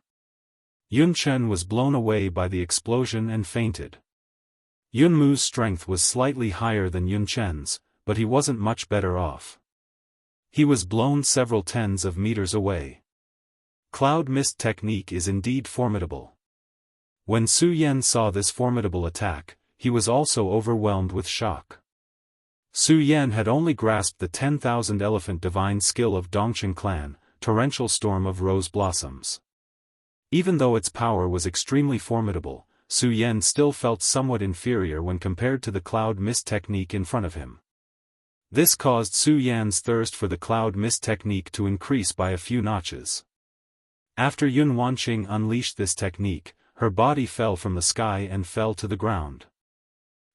Yun Chen was blown away by the explosion and fainted. Yun Mu's strength was slightly higher than Yun Chen's, but he wasn't much better off. He was blown several tens of meters away. Cloud mist technique is indeed formidable. When Su Yan saw this formidable attack, he was also overwhelmed with shock. Su Yan had only grasped the 10,000 elephant divine skill of Dongqing clan, torrential storm of rose blossoms. Even though its power was extremely formidable, Su Yan still felt somewhat inferior when compared to the cloud mist technique in front of him. This caused Su Yan's thirst for the cloud mist technique to increase by a few notches. After Yun Wanqing unleashed this technique, her body fell from the sky and fell to the ground.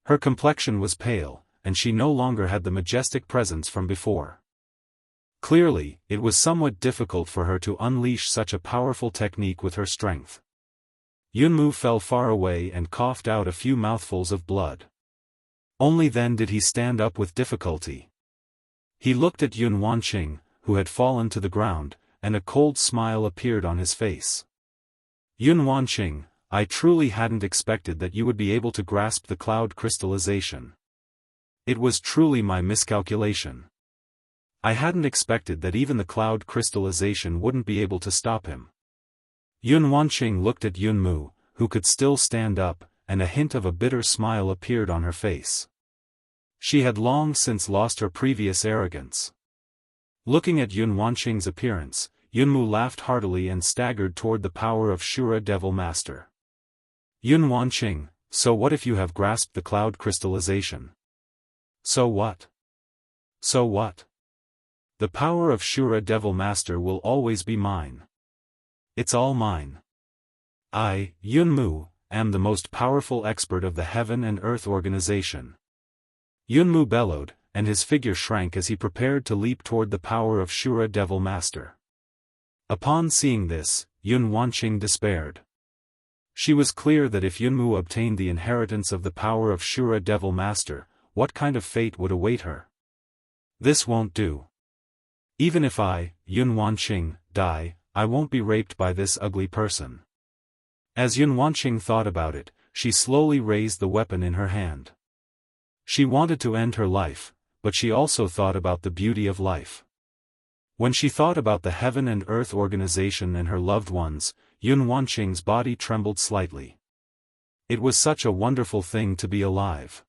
Her complexion was pale, and she no longer had the majestic presence from before. Clearly, it was somewhat difficult for her to unleash such a powerful technique with her strength. Yunmu fell far away and coughed out a few mouthfuls of blood. Only then did he stand up with difficulty. He looked at Yun Wanqing, who had fallen to the ground, and a cold smile appeared on his face. Yun Wanqing, I truly hadn't expected that you would be able to grasp the cloud crystallization. It was truly my miscalculation. I hadn't expected that even the cloud crystallization wouldn't be able to stop him. Yun Wanqing looked at Yunmu, who could still stand up, and a hint of a bitter smile appeared on her face. She had long since lost her previous arrogance. Looking at Yun Wanqing's appearance, Yunmu laughed heartily and staggered toward the power of Shura Devil Master. Yun Wanqing, so what if you have grasped the cloud crystallization? So what? So what? The power of Shura Devil Master will always be mine. It's all mine. I, Yunmu, am the most powerful expert of the Heaven and Earth organization. Yunmu bellowed, and his figure shrank as he prepared to leap toward the power of Shura Devil Master. Upon seeing this, Yun Wanqing despaired. She was clear that if Yunmu obtained the inheritance of the power of Shura Devil Master, what kind of fate would await her? This won't do. Even if I, Yun Wanqing, die, I won't be raped by this ugly person. As Yun Wanqing thought about it, she slowly raised the weapon in her hand. She wanted to end her life, but she also thought about the beauty of life. When she thought about the Heaven and Earth organization and her loved ones, Yun Wanqing's body trembled slightly. It was such a wonderful thing to be alive.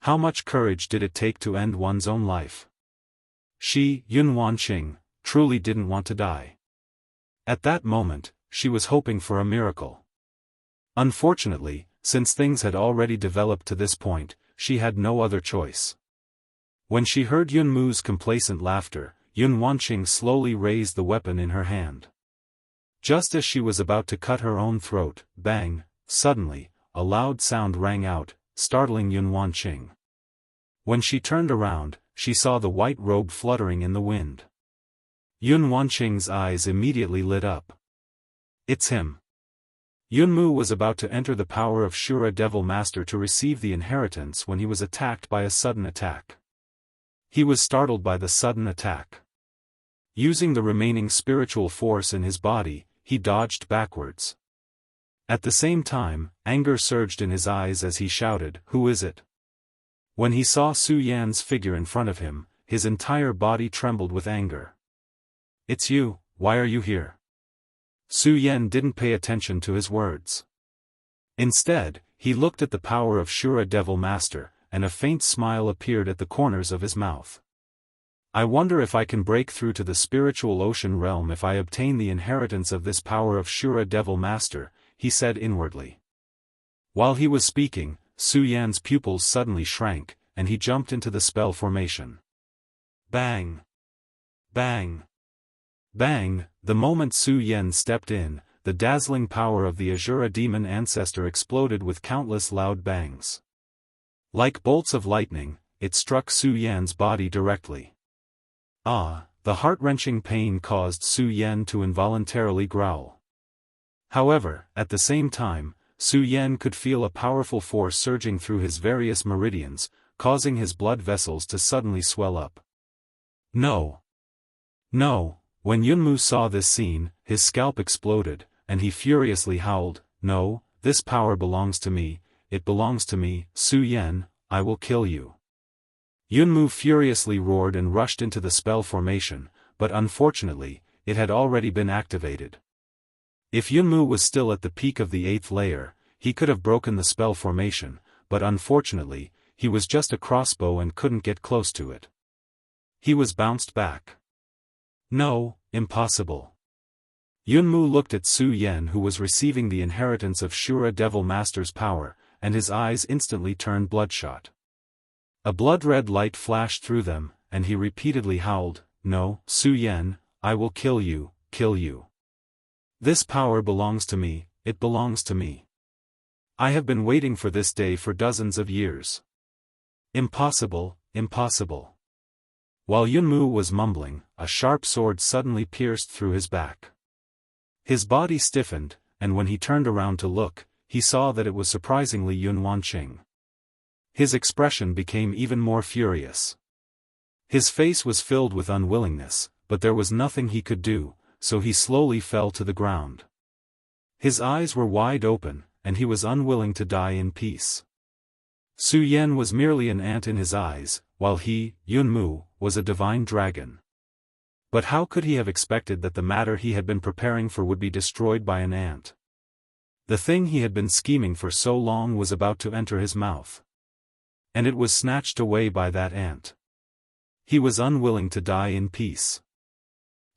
How much courage did it take to end one's own life? She, Yun Wanqing, truly didn't want to die. At that moment, she was hoping for a miracle. Unfortunately, since things had already developed to this point, she had no other choice. When she heard Yunmu's complacent laughter, Yun Wanqing slowly raised the weapon in her hand. Just as she was about to cut her own throat, bang, suddenly, a loud sound rang out, startling Yun Wanqing. When she turned around, she saw the white robe fluttering in the wind. Yun Wanqing's eyes immediately lit up. It's him. Yunmu was about to enter the power of Shura Devil Master to receive the inheritance when he was attacked by a sudden attack. He was startled by the sudden attack. Using the remaining spiritual force in his body, he dodged backwards. At the same time, anger surged in his eyes as he shouted, "Who is it?" When he saw Su Yan's figure in front of him, his entire body trembled with anger. "It's you, why are you here?" Su Yan didn't pay attention to his words. Instead, he looked at the power of Shura Devil Master, and a faint smile appeared at the corners of his mouth. "I wonder if I can break through to the spiritual ocean realm if I obtain the inheritance of this power of Shura Devil Master," he said inwardly. While he was speaking, Su Yan's pupils suddenly shrank, and he jumped into the spell formation. Bang! Bang! Bang! The moment Su Yan stepped in, the dazzling power of the Azura demon ancestor exploded with countless loud bangs. Like bolts of lightning, it struck Su Yan's body directly. Ah! The heart-wrenching pain caused Su Yan to involuntarily growl. However, at the same time, Su Yan could feel a powerful force surging through his various meridians, causing his blood vessels to suddenly swell up. No! No! When Yunmu saw this scene, his scalp exploded, and he furiously howled, "No, this power belongs to me, it belongs to me, Su Yan, I will kill you." Yunmu furiously roared and rushed into the spell formation, but unfortunately, it had already been activated. If Yunmu was still at the peak of the 8th layer, he could have broken the spell formation, but unfortunately, he was just a crossbow and couldn't get close to it. He was bounced back. No, impossible. Yunmu looked at Su Yan, who was receiving the inheritance of Shura Devil Master's power, and his eyes instantly turned bloodshot. A blood-red light flashed through them, and he repeatedly howled, "No, Su Yan, I will kill you, kill you. This power belongs to me, it belongs to me. I have been waiting for this day for dozens of years. Impossible, impossible." While Yunmu was mumbling, a sharp sword suddenly pierced through his back. His body stiffened, and when he turned around to look, he saw that it was surprisingly Yun Wanqing. His expression became even more furious. His face was filled with unwillingness, but there was nothing he could do, so he slowly fell to the ground. His eyes were wide open, and he was unwilling to die in peace. Su Yan was merely an ant in his eyes, while he, Yunmu, was a divine dragon. But how could he have expected that the matter he had been preparing for would be destroyed by an ant? The thing he had been scheming for so long was about to enter his mouth. And it was snatched away by that ant. He was unwilling to die in peace.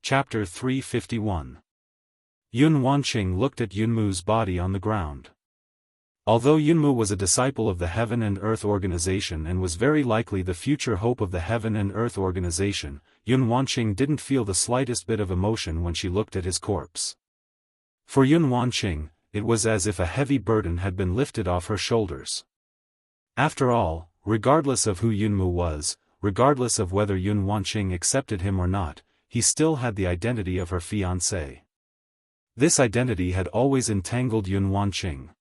Chapter 351. Yun Wanqing looked at Yunmu's body on the ground. Although Yunmu was a disciple of the Heaven and Earth Organization and was very likely the future hope of the Heaven and Earth Organization, Yun Wanqing didn't feel the slightest bit of emotion when she looked at his corpse. For Yun Wanqing, it was as if a heavy burden had been lifted off her shoulders. After all, regardless of who Yunmu was, regardless of whether Yun Wanqing accepted him or not, he still had the identity of her fiancé. This identity had always entangled Yun Wanqing.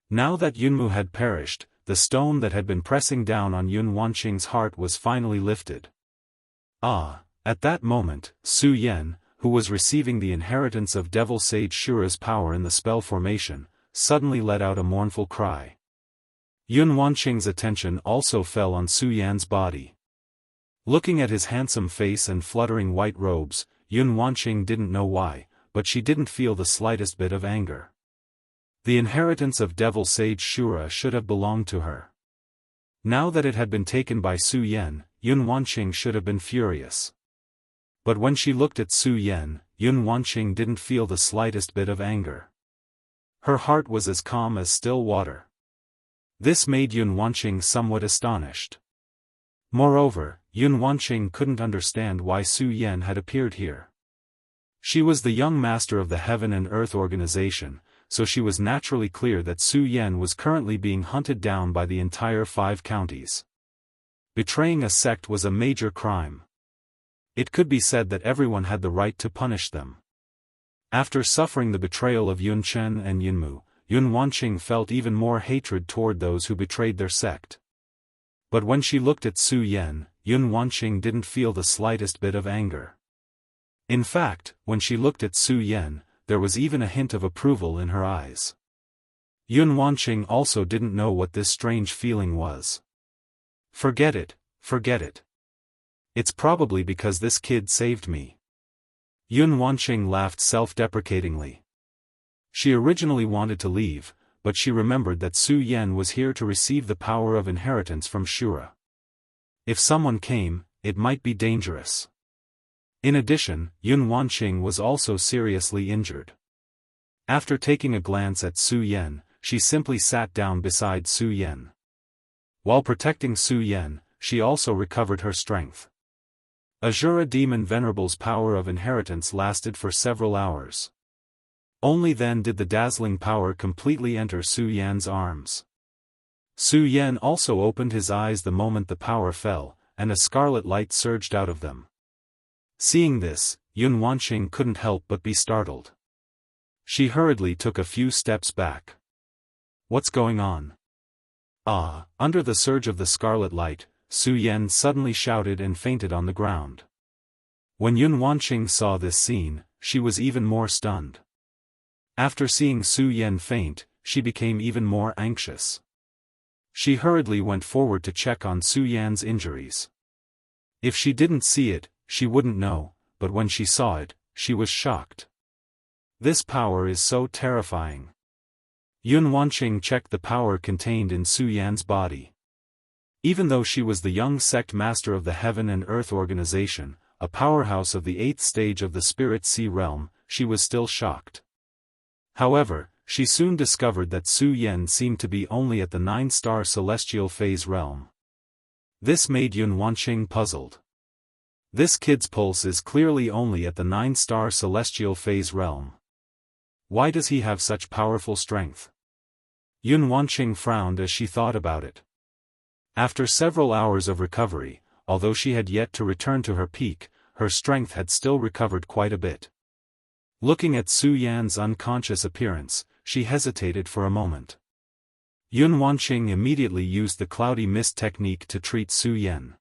Now that Yunmu had perished, the stone that had been pressing down on Yun Wanqing's heart was finally lifted. At that moment, Su Yan, who was receiving the inheritance of Devil Sage Shura's power in the spell formation, suddenly let out a mournful cry. Yun Wanqing's attention also fell on Su Yan's body. Looking at his handsome face and fluttering white robes, Yun Wanqing didn't know why, but she didn't feel the slightest bit of anger. The inheritance of Devil Sage Shura should have belonged to her. Now that it had been taken by Su Yan, Yun Wanqing should have been furious. But when she looked at Su Yan, Yun Wanqing didn't feel the slightest bit of anger. Her heart was as calm as still water. This made Yun Wanqing somewhat astonished. Moreover, Yun Wanqing couldn't understand why Su Yan had appeared here. She was the young master of the Heaven and Earth Organization, so she was naturally clear that Su Yan was currently being hunted down by the entire 5 counties. Betraying a sect was a major crime. It could be said that everyone had the right to punish them. After suffering the betrayal of Yun Chen and Yunmu, Yun Wanqing felt even more hatred toward those who betrayed their sect. But when she looked at Su Yan, Yun Wanqing didn't feel the slightest bit of anger. In fact, when she looked at Su Yan, there was even a hint of approval in her eyes. Yun Wanqing also didn't know what this strange feeling was. Forget it, forget it. It's probably because this kid saved me. Yun Wanqing laughed self-deprecatingly. She originally wanted to leave, but she remembered that Su Yan was here to receive the power of inheritance from Shura. If someone came, it might be dangerous. In addition, Yun Wanqing was also seriously injured. After taking a glance at Su Yan, she simply sat down beside Su Yan. While protecting Su Yan, she also recovered her strength. Azura Demon Venerable's power of inheritance lasted for several hours. Only then did the dazzling power completely enter Su Yan's arms. Su Yan also opened his eyes the moment the power fell, and a scarlet light surged out of them. Seeing this, Yun Wanqing couldn't help but be startled. She hurriedly took a few steps back. What's going on? Under the surge of the scarlet light, Su Yan suddenly shouted and fainted on the ground. When Yun Wanqing saw this scene, she was even more stunned. After seeing Su Yan faint, she became even more anxious. She hurriedly went forward to check on Su Yan's injuries. If she didn't see it, she wouldn't know, but when she saw it, she was shocked. This power is so terrifying. Yun Wanqing checked the power contained in Su Yan's body. Even though she was the young sect master of the Heaven and Earth organization, a powerhouse of the 8th stage of the Spirit Sea realm, she was still shocked. However, she soon discovered that Su Yan seemed to be only at the 9-star celestial phase realm. This made Yun Wanqing puzzled. This kid's pulse is clearly only at the 9-star celestial phase realm. Why does he have such powerful strength? Yun Wanqing frowned as she thought about it. After several hours of recovery, although she had yet to return to her peak, her strength had still recovered quite a bit. Looking at Su Yan's unconscious appearance, she hesitated for a moment. Yun Wanqing immediately used the cloudy mist technique to treat Su Yan.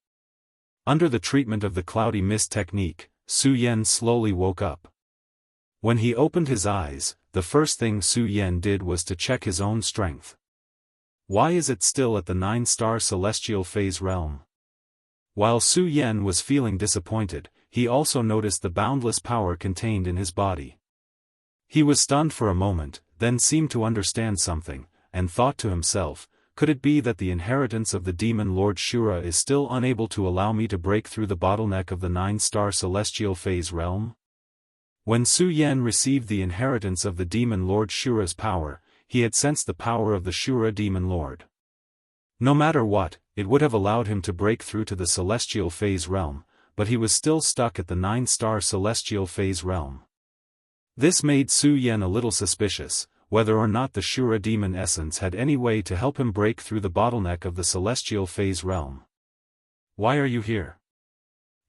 Under the treatment of the cloudy mist technique, Su Yan slowly woke up. When he opened his eyes, the first thing Su Yan did was to check his own strength. Why is it still at the 9-star celestial phase realm? While Su Yan was feeling disappointed, he also noticed the boundless power contained in his body. He was stunned for a moment, then seemed to understand something, and thought to himself, could it be that the inheritance of the demon Lord Shura is still unable to allow me to break through the bottleneck of the 9-star celestial phase realm? When Su Yan received the inheritance of the demon Lord Shura's power, he had sensed the power of the Shura demon lord. No matter what, it would have allowed him to break through to the celestial phase realm, but he was still stuck at the 9-star celestial phase realm. This made Su Yan a little suspicious, whether or not the Shura demon essence had any way to help him break through the bottleneck of the celestial phase realm. Why are you here?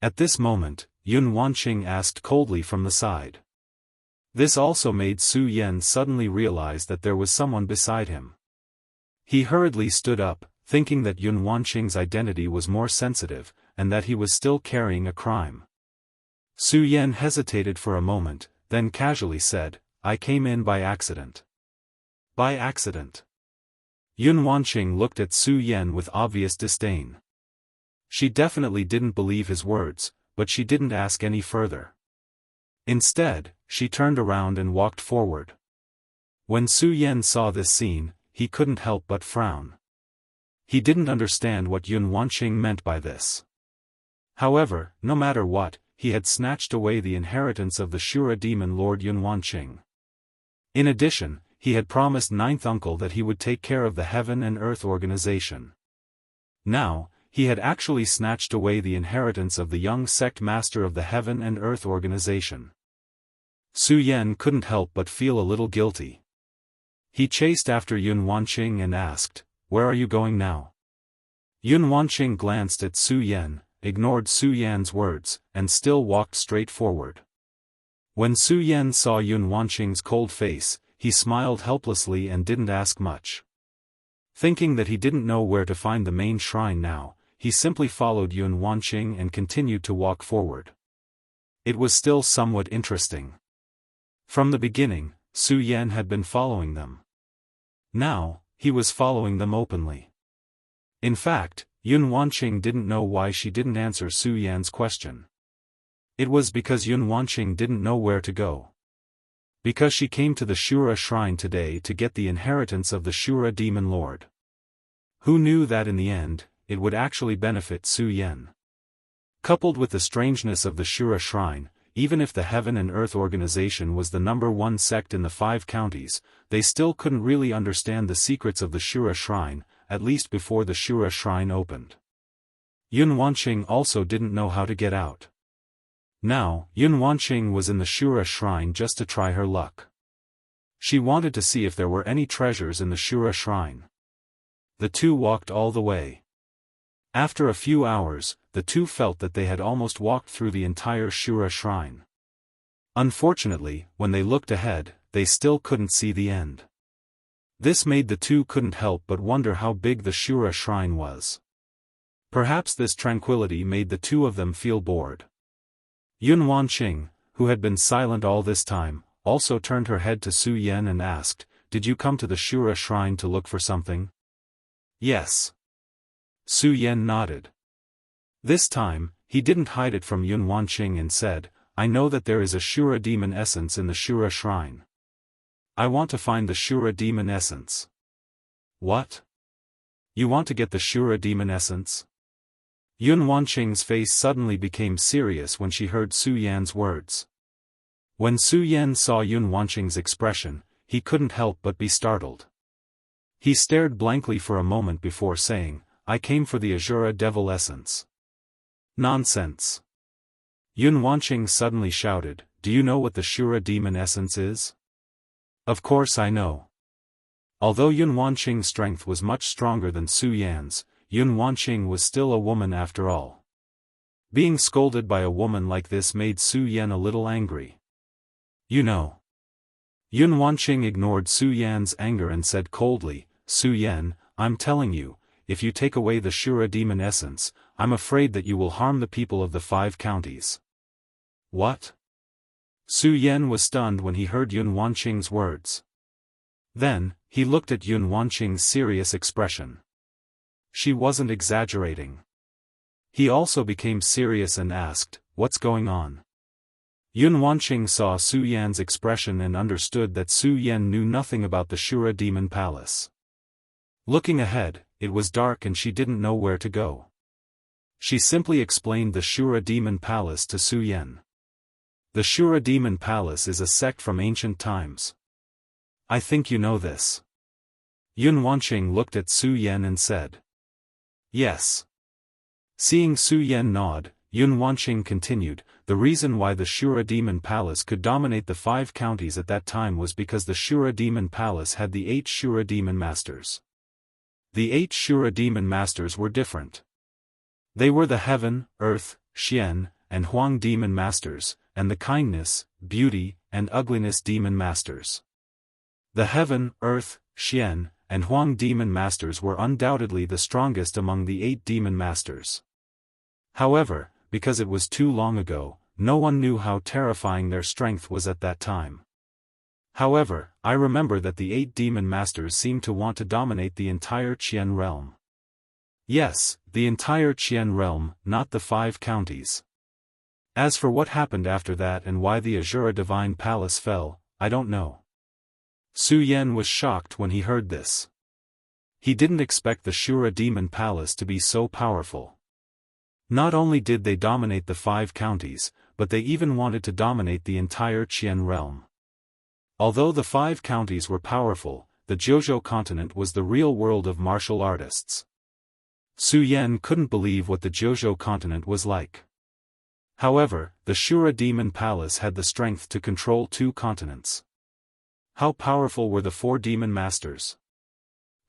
At this moment, Yun Wanqing asked coldly from the side. This also made Su Yan suddenly realize that there was someone beside him. He hurriedly stood up, thinking that Yun Wanqing's identity was more sensitive, and that he was still carrying a crime. Su Yan hesitated for a moment, then casually said, "I came in by accident." By accident? Yun Wanqing looked at Su Yan with obvious disdain. She definitely didn't believe his words, but she didn't ask any further. Instead, she turned around and walked forward. When Su Yan saw this scene, he couldn't help but frown. He didn't understand what Yun Wanqing meant by this. However, no matter what, he had snatched away the inheritance of the Shura demon Lord Yun Wanqing. In addition, he had promised Ninth Uncle that he would take care of the Heaven and Earth organization. Now, he had actually snatched away the inheritance of the young sect master of the Heaven and Earth organization. Su Yan couldn't help but feel a little guilty. He chased after Yun Wanqing and asked, "Where are you going now?" Yun Wanqing glanced at Su Yan, ignored Su Yan's words, and still walked straight forward. When Su Yan saw Yun Wanqing's cold face, he smiled helplessly and didn't ask much. Thinking that he didn't know where to find the main shrine now, he simply followed Yun Wanqing and continued to walk forward. It was still somewhat interesting. From the beginning, Su Yan had been following them. Now, he was following them openly. In fact, Yun Wanqing didn't know why she didn't answer Su Yan's question. It was because Yun Wanqing didn't know where to go. Because she came to the Shura shrine today to get the inheritance of the Shura demon lord. Who knew that in the end, it would actually benefit Su Yan? Coupled with the strangeness of the Shura shrine, even if the Heaven and Earth organization was the #1 sect in the 5 counties, they still couldn't really understand the secrets of the Shura shrine, at least before the Shura shrine opened. Yun Wanqing also didn't know how to get out. Now, Yun Wanqing was in the Shura shrine just to try her luck. She wanted to see if there were any treasures in the Shura shrine. The two walked all the way. After a few hours, the two felt that they had almost walked through the entire Shura shrine. Unfortunately, when they looked ahead, they still couldn't see the end. This made the two couldn't help but wonder how big the Shura shrine was. Perhaps this tranquility made the two of them feel bored. Yun Wanqing, who had been silent all this time, also turned her head to Su Yan and asked, "Did you come to the Shura shrine to look for something?" Yes. Su Yan nodded. This time, he didn't hide it from Yun Wanqing and said, I know that there is a Shura demon essence in the Shura shrine. I want to find the Shura demon essence. What? You want to get the Shura demon essence? Yun Wanqing's face suddenly became serious when she heard Su Yan's words. When Su Yan saw Yun Wanqing's expression, he couldn't help but be startled. He stared blankly for a moment before saying, I came for the Azura devil essence. Nonsense. Yun Wanqing suddenly shouted, Do you know what the Shura demon essence is? Of course I know. Although Yun Wanqing's strength was much stronger than Su Yan's, Yun Wanqing was still a woman after all. Being scolded by a woman like this made Su Yan a little angry. You know. Yun Wanqing ignored Su Yan's anger and said coldly, Su Yan, I'm telling you, if you take away the Shura demon essence, I'm afraid that you will harm the people of the 5 counties. What? Su Yan was stunned when he heard Yun Wanqing's words. Then, he looked at Yun Wanqing's serious expression. She wasn't exaggerating. He also became serious and asked, What's going on? Yun Wanqing saw Su Yan's expression and understood that Su Yan knew nothing about the Shura demon palace. Looking ahead, it was dark and she didn't know where to go. She simply explained the Shura demon palace to Su Yan. The Shura demon palace is a sect from ancient times. I think you know this. Yun Wanqing looked at Su Yan and said. Yes. Seeing Su Yan nod, Yun Wanqing continued, the reason why the Shura Demon Palace could dominate the 5 counties at that time was because the Shura Demon Palace had the 8 Shura Demon Masters. The 8 Shura Demon Masters were different. They were the Heaven, Earth, Xian, and Huang Demon Masters, and the Kindness, Beauty, and Ugliness Demon Masters. The Heaven, Earth, Xian, and Huang Demon Masters were undoubtedly the strongest among the 8 Demon Masters. However, because it was too long ago, no one knew how terrifying their strength was at that time. However, I remember that the 8 Demon Masters seemed to want to dominate the entire Qian realm. Yes, the entire Qian realm, not the 5 counties. As for what happened after that and why the Azura Divine Palace fell, I don't know. Su Yan was shocked when he heard this. He didn't expect the Shura Demon Palace to be so powerful. Not only did they dominate the 5 counties, but they even wanted to dominate the entire Qian realm. Although the 5 counties were powerful, the Jiuzhou continent was the real world of martial artists. Su Yan couldn't believe what the Jiuzhou continent was like. However, the Shura Demon Palace had the strength to control 2 continents. How powerful were the 4 Demon Masters?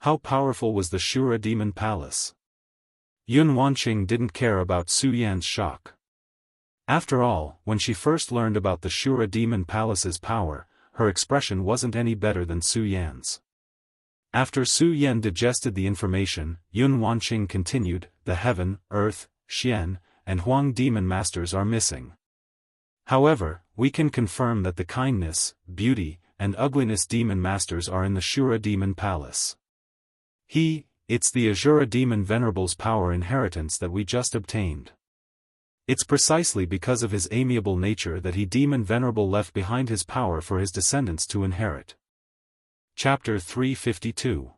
How powerful was the Shura Demon Palace? Yun Wanqing didn't care about Su Yan's shock. After all, when she first learned about the Shura Demon Palace's power, her expression wasn't any better than Su Yan's. After Su Yan digested the information, Yun Wanqing continued, the Heaven, Earth, Xian, and Huang Demon Masters are missing. However, we can confirm that the Kindness, Beauty, and Ugliness Demon Masters are in the Shura Demon Palace. It's the Azura Demon Venerable's power inheritance that we just obtained. It's precisely because of his amiable nature that Demon Venerable left behind his power for his descendants to inherit. Chapter 352.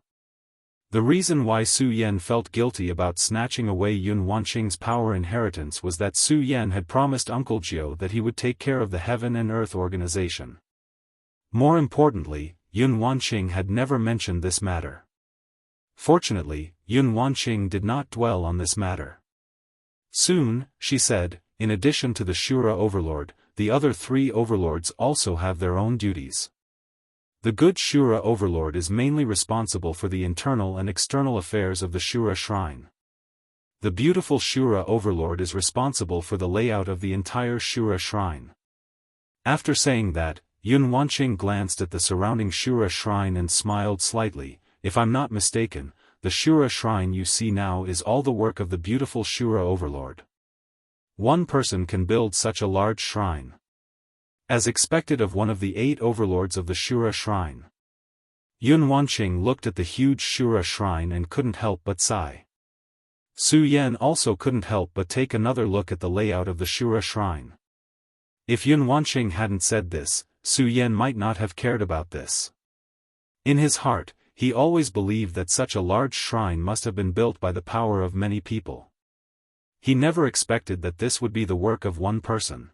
The reason why Su Yan felt guilty about snatching away Yun Wanqing's power inheritance was that Su Yan had promised Uncle Jiu that he would take care of the Heaven and Earth organization. More importantly, Yun Wanqing had never mentioned this matter. Fortunately, Yun Wanqing did not dwell on this matter. Soon, she said, in addition to the Shura Overlord, the other 3 Overlords also have their own duties. The good Shura Overlord is mainly responsible for the internal and external affairs of the Shura Shrine. The beautiful Shura Overlord is responsible for the layout of the entire Shura Shrine. After saying that, Yun Wanqing glanced at the surrounding Shura Shrine and smiled slightly. If I'm not mistaken, the Shura Shrine you see now is all the work of the beautiful Shura Overlord. One person can build such a large shrine. As expected of one of the 8 overlords of the Shura Shrine. Yun Wanqing looked at the huge Shura shrine and couldn't help but sigh. Su Yan also couldn't help but take another look at the layout of the Shura shrine. If Yun Wanqing hadn't said this, Su Yan might not have cared about this. In his heart, he always believed that such a large shrine must have been built by the power of many people. He never expected that this would be the work of one person.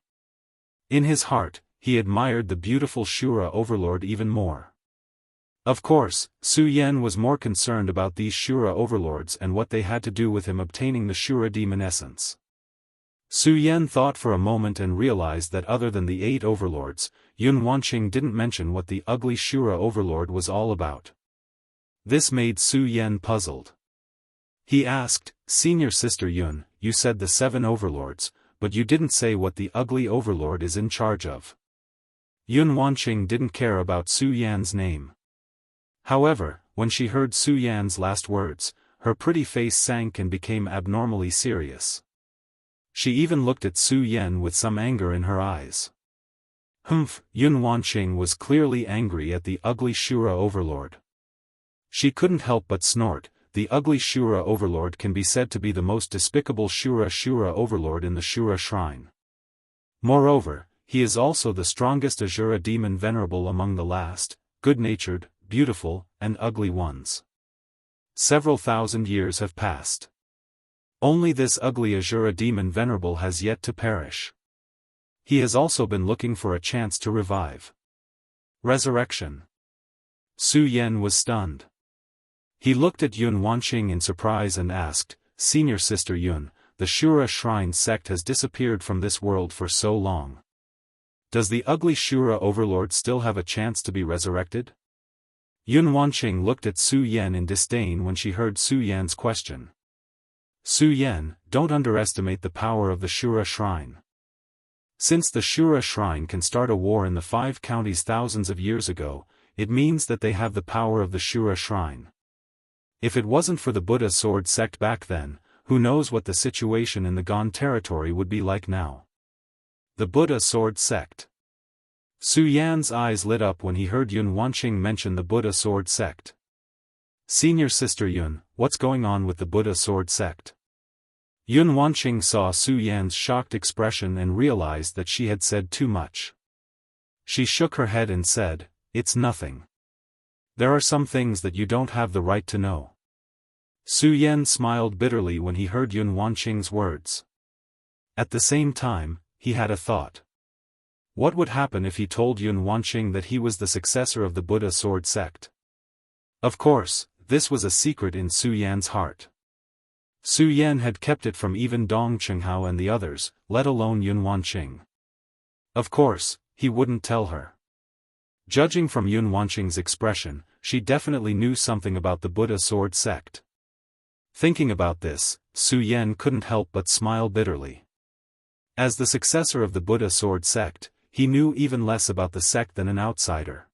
In his heart, he admired the beautiful Shura overlord even more. Of course, Su Yan was more concerned about these Shura overlords and what they had to do with him obtaining the Shura demon essence. Su Yan thought for a moment and realized that other than the 8 overlords, Yun Wanqing didn't mention what the ugly Shura overlord was all about. This made Su Yan puzzled. He asked, "Senior Sister Yun, you said the 7 overlords, but you didn't say what the ugly overlord is in charge of." Yun Wanqing didn't care about Su Yan's name. However, when she heard Su Yan's last words, her pretty face sank and became abnormally serious. She even looked at Su Yan with some anger in her eyes. Humph, Yun Wanqing was clearly angry at the ugly Shura overlord. She couldn't help but snort. The ugly Shura overlord can be said to be the most despicable Shura overlord in the Shura shrine. Moreover, he is also the strongest Azura demon venerable among the last, good-natured, beautiful, and ugly ones. Several thousand years have passed. Only this ugly Azura demon venerable has yet to perish. He has also been looking for a chance to revive. Resurrection. Su Yan was stunned. He looked at Yun Wanqing in surprise and asked, "Senior Sister Yun, the Shura Shrine sect has disappeared from this world for so long. Does the ugly Shura overlord still have a chance to be resurrected?" Yun Wanqing looked at Su Yan in disdain when she heard Su Yan's question. "Su Yan, don't underestimate the power of the Shura Shrine. Since the Shura Shrine can start a war in the 5 counties thousands of years ago, it means that they have the power of the Shura Shrine. If it wasn't for the Buddha Sword sect back then, who knows what the situation in the Gon territory would be like now." The Buddha Sword sect. Su Yan's eyes lit up when he heard Yun Wanqing mention the Buddha Sword sect. "Senior Sister Yun, what's going on with the Buddha Sword sect?" Yun Wanqing saw Su Yan's shocked expression and realized that she had said too much. She shook her head and said, "It's nothing. There are some things that you don't have the right to know." Su Yan smiled bitterly when he heard Yun Wanqing's words. At the same time, he had a thought. What would happen if he told Yun Wanqing that he was the successor of the Buddha Sword sect? Of course, this was a secret in Su Yan's heart. Su Yan had kept it from even Dong Qinghao and the others, let alone Yun Wanqing. Of course, he wouldn't tell her. Judging from Yun Wanqing's expression, she definitely knew something about the Buddha Sword sect. Thinking about this, Su Yan couldn't help but smile bitterly. As the successor of the Buddha Sword sect, he knew even less about the sect than an outsider.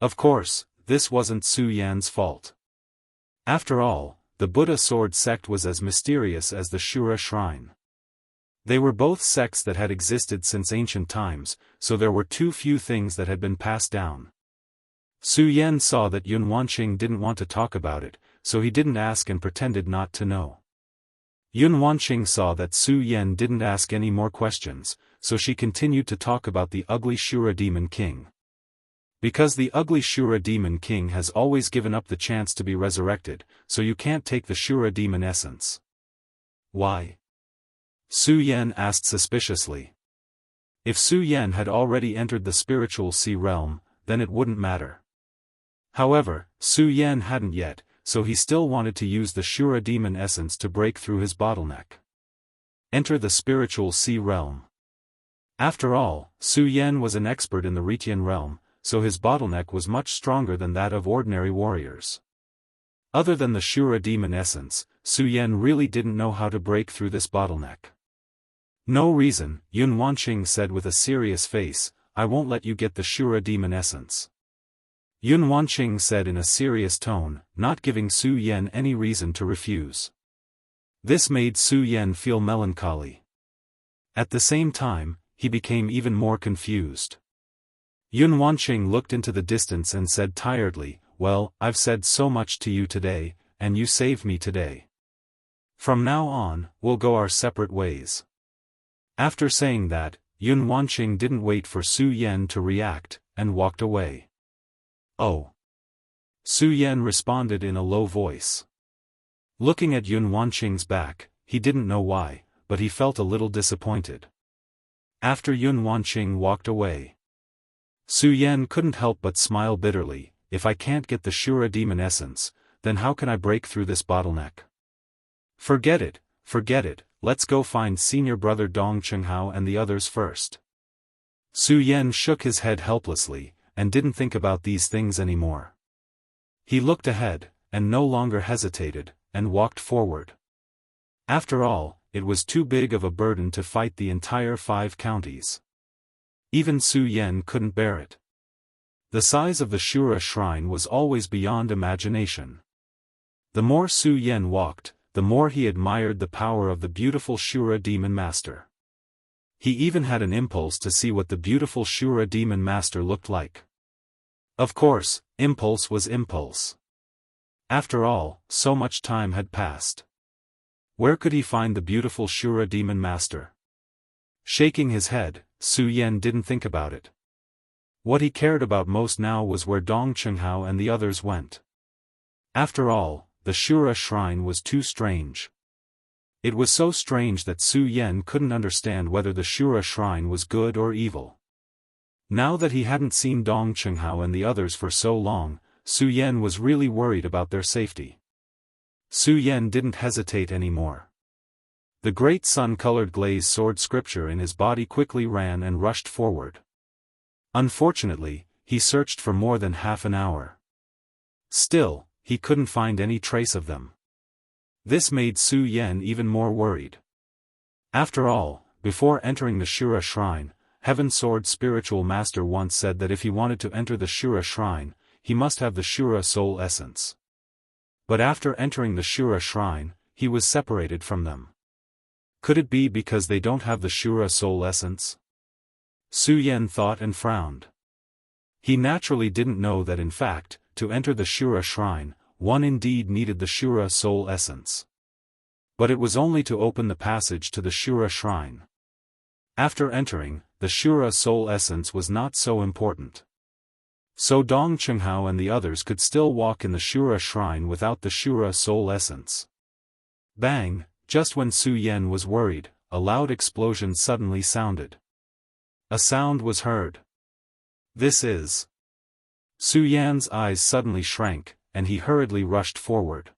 Of course, this wasn't Su Yan's fault. After all, the Buddha Sword sect was as mysterious as the Shura Shrine. They were both sects that had existed since ancient times, so there were too few things that had been passed down. Su Yan saw that Yun Wanqing didn't want to talk about it, so he didn't ask and pretended not to know. Yun Wanqing saw that Su Yan didn't ask any more questions, so she continued to talk about the ugly Shura Demon King. Because the ugly Shura Demon King has always given up the chance to be resurrected, so you can't take the Shura Demon essence. Why? Su Yan asked suspiciously. If Su Yan had already entered the spiritual sea realm, then it wouldn't matter. However, Su Yan hadn't yet, so he still wanted to use the Shura Demon essence to break through his bottleneck. Enter the spiritual sea realm. After all, Su Yan was an expert in the Retian realm, so his bottleneck was much stronger than that of ordinary warriors. Other than the Shura Demon essence, Su Yan really didn't know how to break through this bottleneck. No reason, Yun Wanqing said with a serious face, "I won't let you get the Shura Demon essence." Yun Wanqing said in a serious tone, not giving Su Yan any reason to refuse. This made Su Yan feel melancholy. At the same time, he became even more confused. Yun Wanqing looked into the distance and said tiredly, well, I've said so much to you today, and you saved me today. From now on, we'll go our separate ways." After saying that, Yun Wanqing didn't wait for Su Yan to react, and walked away. "Oh." Su Yan responded in a low voice. Looking at Yun Wanqing's back, he didn't know why, but he felt a little disappointed. After Yun Wanqing walked away, Su Yan couldn't help but smile bitterly. If I can't get the Shura demon essence, then how can I break through this bottleneck? Forget it, let's go find senior brother Dong Chenghao and the others first. Su Yan shook his head helplessly, and didn't think about these things anymore. He looked ahead, and no longer hesitated, and walked forward. After all, it was too big of a burden to fight the entire 5 counties. Even Su Yan couldn't bear it. The size of the Shura shrine was always beyond imagination. The more Su Yan walked, the more he admired the power of the beautiful Shura demon master. He even had an impulse to see what the beautiful Shura demon master looked like. Of course, impulse was impulse. After all, so much time had passed. Where could he find the beautiful Shura demon master? Shaking his head, Su Yan didn't think about it. What he cared about most now was where Dong Chenghao and the others went. After all, the Shura shrine was too strange. It was so strange that Su Yan couldn't understand whether the Shura shrine was good or evil. Now that he hadn't seen Dong Chenghao and the others for so long, Su Yan was really worried about their safety. Su Yan didn't hesitate anymore. The great sun-colored glazed sword scripture in his body quickly ran and rushed forward. Unfortunately, he searched for more than half an hour. Still, he couldn't find any trace of them. This made Su Yan even more worried. After all, before entering the Shura shrine, Heaven Sword spiritual master once said that if he wanted to enter the Shura shrine, he must have the Shura soul essence. But after entering the Shura shrine, he was separated from them. Could it be because they don't have the Shura soul essence? Su Yan thought and frowned. He naturally didn't know that in fact, to enter the Shura shrine, one indeed needed the Shura soul essence. But it was only to open the passage to the Shura shrine. After entering, the Shura soul essence was not so important. So Dong Chenghao and the others could still walk in the Shura shrine without the Shura soul essence. Bang! Just when Su Yan was worried, a loud explosion suddenly sounded. A sound was heard. This is... Su Yan's eyes suddenly shrank, and he hurriedly rushed forward.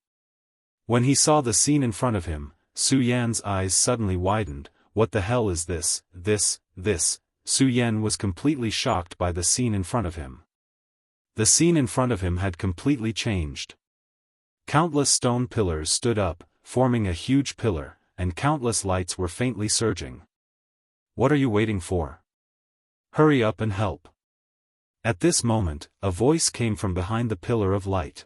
When he saw the scene in front of him, Su Yan's eyes suddenly widened. What the hell is this? Su Yan was completely shocked by the scene in front of him. The scene in front of him had completely changed. Countless stone pillars stood up, forming a huge pillar, and countless lights were faintly surging. What are you waiting for? Hurry up and help. At this moment, a voice came from behind the pillar of light.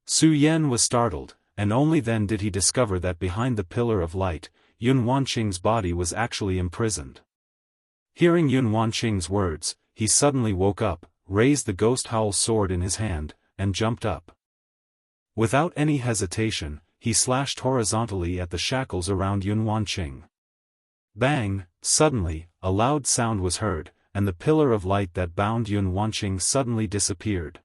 Su Yan was startled, and only then did he discover that behind the pillar of light, Yun Wanqing's body was actually imprisoned. Hearing Yun Wanqing's words, he suddenly woke up, raised the ghost howl sword in his hand, and jumped up. Without any hesitation, he slashed horizontally at the shackles around Yun Wanqing. Bang! Suddenly, a loud sound was heard, and the pillar of light that bound Yun Wanqing suddenly disappeared.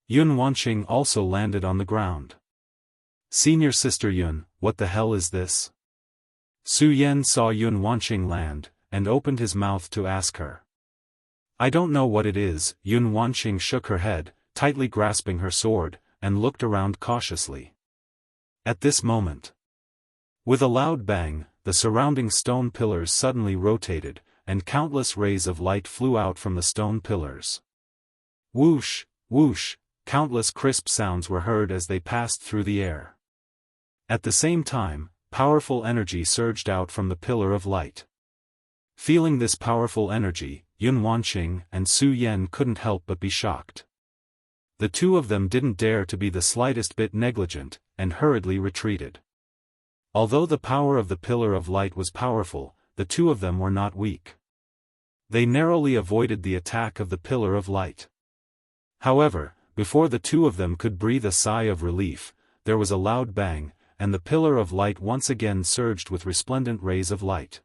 Yun Wanqing also landed on the ground. Senior Sister Yun, what the hell is this? Su Yan saw Yun Wanqing land, and opened his mouth to ask her. I don't know what it is. Yun Wanqing shook her head, tightly grasping her sword, and looked around cautiously. At this moment, with a loud bang, the surrounding stone pillars suddenly rotated, and countless rays of light flew out from the stone pillars. Whoosh, whoosh, countless crisp sounds were heard as they passed through the air. At the same time, powerful energy surged out from the pillar of light. Feeling this powerful energy, Yun Wanqing and Su Yan couldn't help but be shocked. The two of them didn't dare to be the slightest bit negligent, and hurriedly retreated. Although the power of the pillar of light was powerful, the two of them were not weak. They narrowly avoided the attack of the pillar of light. However, before the two of them could breathe a sigh of relief, there was a loud bang, and the pillar of light once again surged with resplendent rays of light.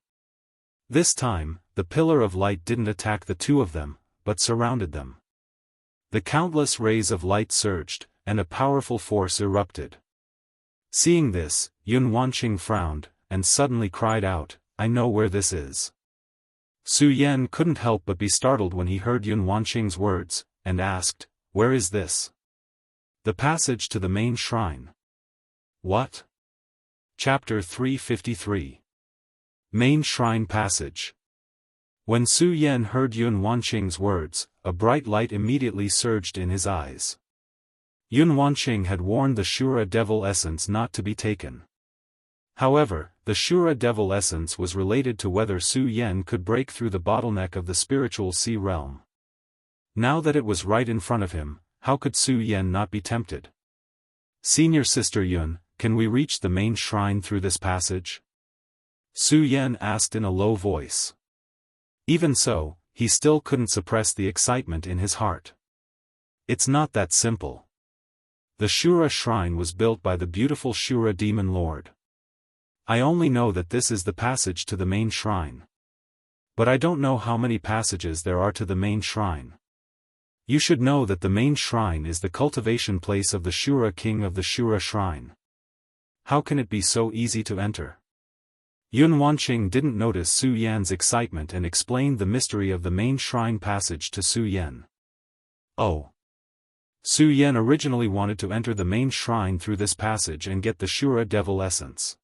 This time, the pillar of light didn't attack the two of them, but surrounded them. The countless rays of light surged, and a powerful force erupted. Seeing this, Yun Wanqing frowned, and suddenly cried out, "I know where this is." Su Yan couldn't help but be startled when he heard Yun Wanqing's words, and asked, "Where is this?" "The passage to the main shrine." "What?" Chapter 353. Main Shrine Passage. When Su Yan heard Yun Wanqing's words, a bright light immediately surged in his eyes. Yun Wanqing had warned the Shura Devil Essence not to be taken. However, the Shura Devil Essence was related to whether Su Yan could break through the bottleneck of the spiritual sea realm. Now that it was right in front of him, how could Su Yan not be tempted? "Senior Sister Yun, can we reach the main shrine through this passage?" Su Yan asked in a low voice. Even so, he still couldn't suppress the excitement in his heart. "It's not that simple. The Shura shrine was built by the beautiful Shura demon lord. I only know that this is the passage to the main shrine. But I don't know how many passages there are to the main shrine. You should know that the main shrine is the cultivation place of the Shura king of the Shura shrine. How can it be so easy to enter?" Yun Wanqing didn't notice Su Yan's excitement and explained the mystery of the main shrine passage to Su Yan. "Oh. Su Yan originally wanted to enter the main shrine through this passage and get the Shura Devil Essence.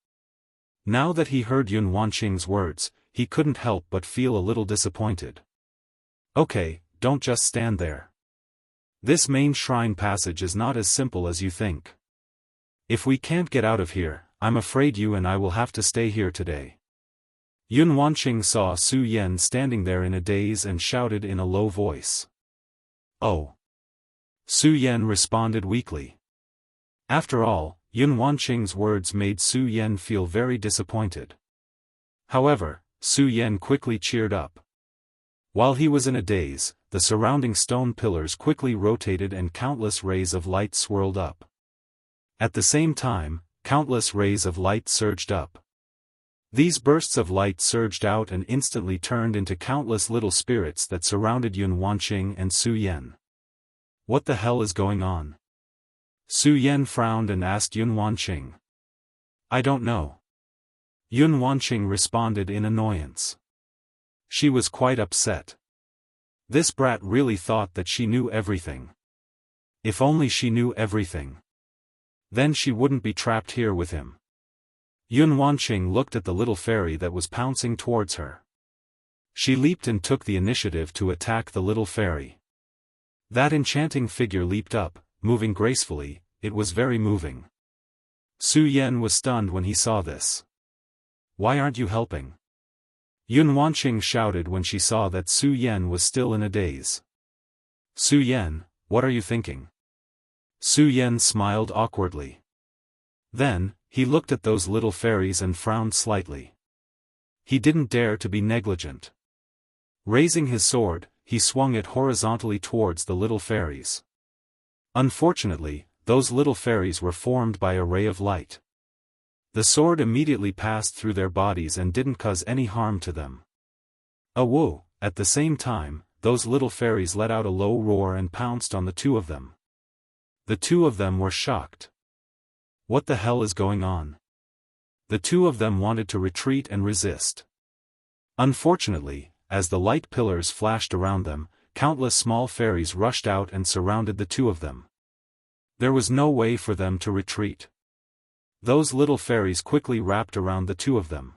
Now that he heard Yun Wanqing's words, he couldn't help but feel a little disappointed. Okay, don't just stand there. This main shrine passage is not as simple as you think. If we can't get out of here, I'm afraid you and I will have to stay here today." Yun Wanqing saw Su Yan standing there in a daze and shouted in a low voice. "Oh." Su Yan responded weakly. After all, Yun Wanqing's words made Su Yan feel very disappointed. However, Su Yan quickly cheered up. While he was in a daze, the surrounding stone pillars quickly rotated and countless rays of light swirled up. At the same time, countless rays of light surged up. These bursts of light surged out and instantly turned into countless little spirits that surrounded Yun Wanqing and Su Yan. What the hell is going on? Su Yan frowned and asked Yun Wanqing. "I don't know." Yun Wanqing responded in annoyance. She was quite upset. This brat really thought that she knew everything. If only she knew everything. Then she wouldn't be trapped here with him. Yun Wanqing looked at the little fairy that was pouncing towards her. She leaped and took the initiative to attack the little fairy. That enchanting figure leaped up, moving gracefully. It was very moving. Su Yan was stunned when he saw this. "Why aren't you helping?" Yun Wanqing shouted when she saw that Su Yan was still in a daze. "Su Yan, what are you thinking?" Su Yan smiled awkwardly. Then, he looked at those little fairies and frowned slightly. He didn't dare to be negligent. Raising his sword, he swung it horizontally towards the little fairies. Unfortunately, those little fairies were formed by a ray of light. The sword immediately passed through their bodies and didn't cause any harm to them. Woo! At the same time, those little fairies let out a low roar and pounced on the two of them. The two of them were shocked. What the hell is going on? The two of them wanted to retreat and resist. Unfortunately, as the light pillars flashed around them, countless small fairies rushed out and surrounded the two of them. There was no way for them to retreat. Those little fairies quickly wrapped around the two of them.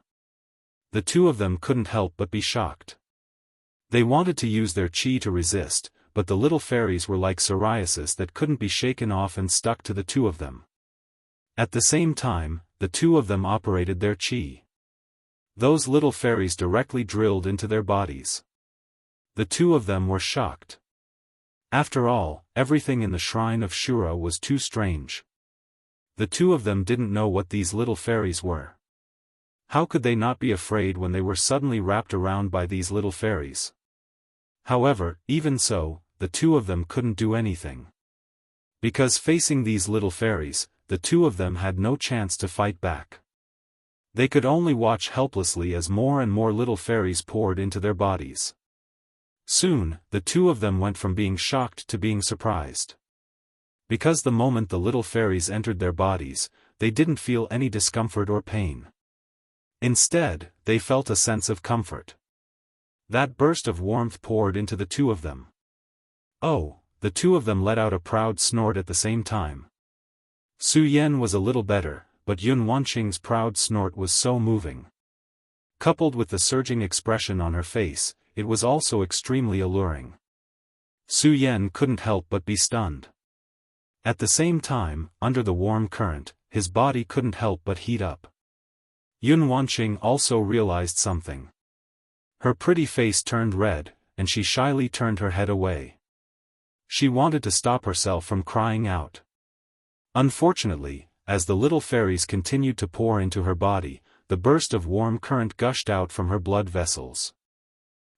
The two of them couldn't help but be shocked. They wanted to use their chi to resist, but the little fairies were like psoriasis that couldn't be shaken off and stuck to the two of them. At the same time, the two of them operated their chi. Those little fairies directly drilled into their bodies. The two of them were shocked. After all, everything in the shrine of Shura was too strange. The two of them didn't know what these little fairies were. How could they not be afraid when they were suddenly wrapped around by these little fairies? However, even so, the two of them couldn't do anything. Because facing these little fairies, the two of them had no chance to fight back. They could only watch helplessly as more and more little fairies poured into their bodies. Soon, the two of them went from being shocked to being surprised. Because the moment the little fairies entered their bodies, they didn't feel any discomfort or pain. Instead, they felt a sense of comfort. That burst of warmth poured into the two of them. Oh, the two of them let out a proud snort at the same time. Su Yan was a little better, but Yun Wanqing's proud snort was so moving. Coupled with the surging expression on her face, it was also extremely alluring. Su Yan couldn't help but be stunned. At the same time, under the warm current, his body couldn't help but heat up. Yun Wanqing also realized something. Her pretty face turned red, and she shyly turned her head away. She wanted to stop herself from crying out. Unfortunately, as the little fairies continued to pour into her body, the burst of warm current gushed out from her blood vessels.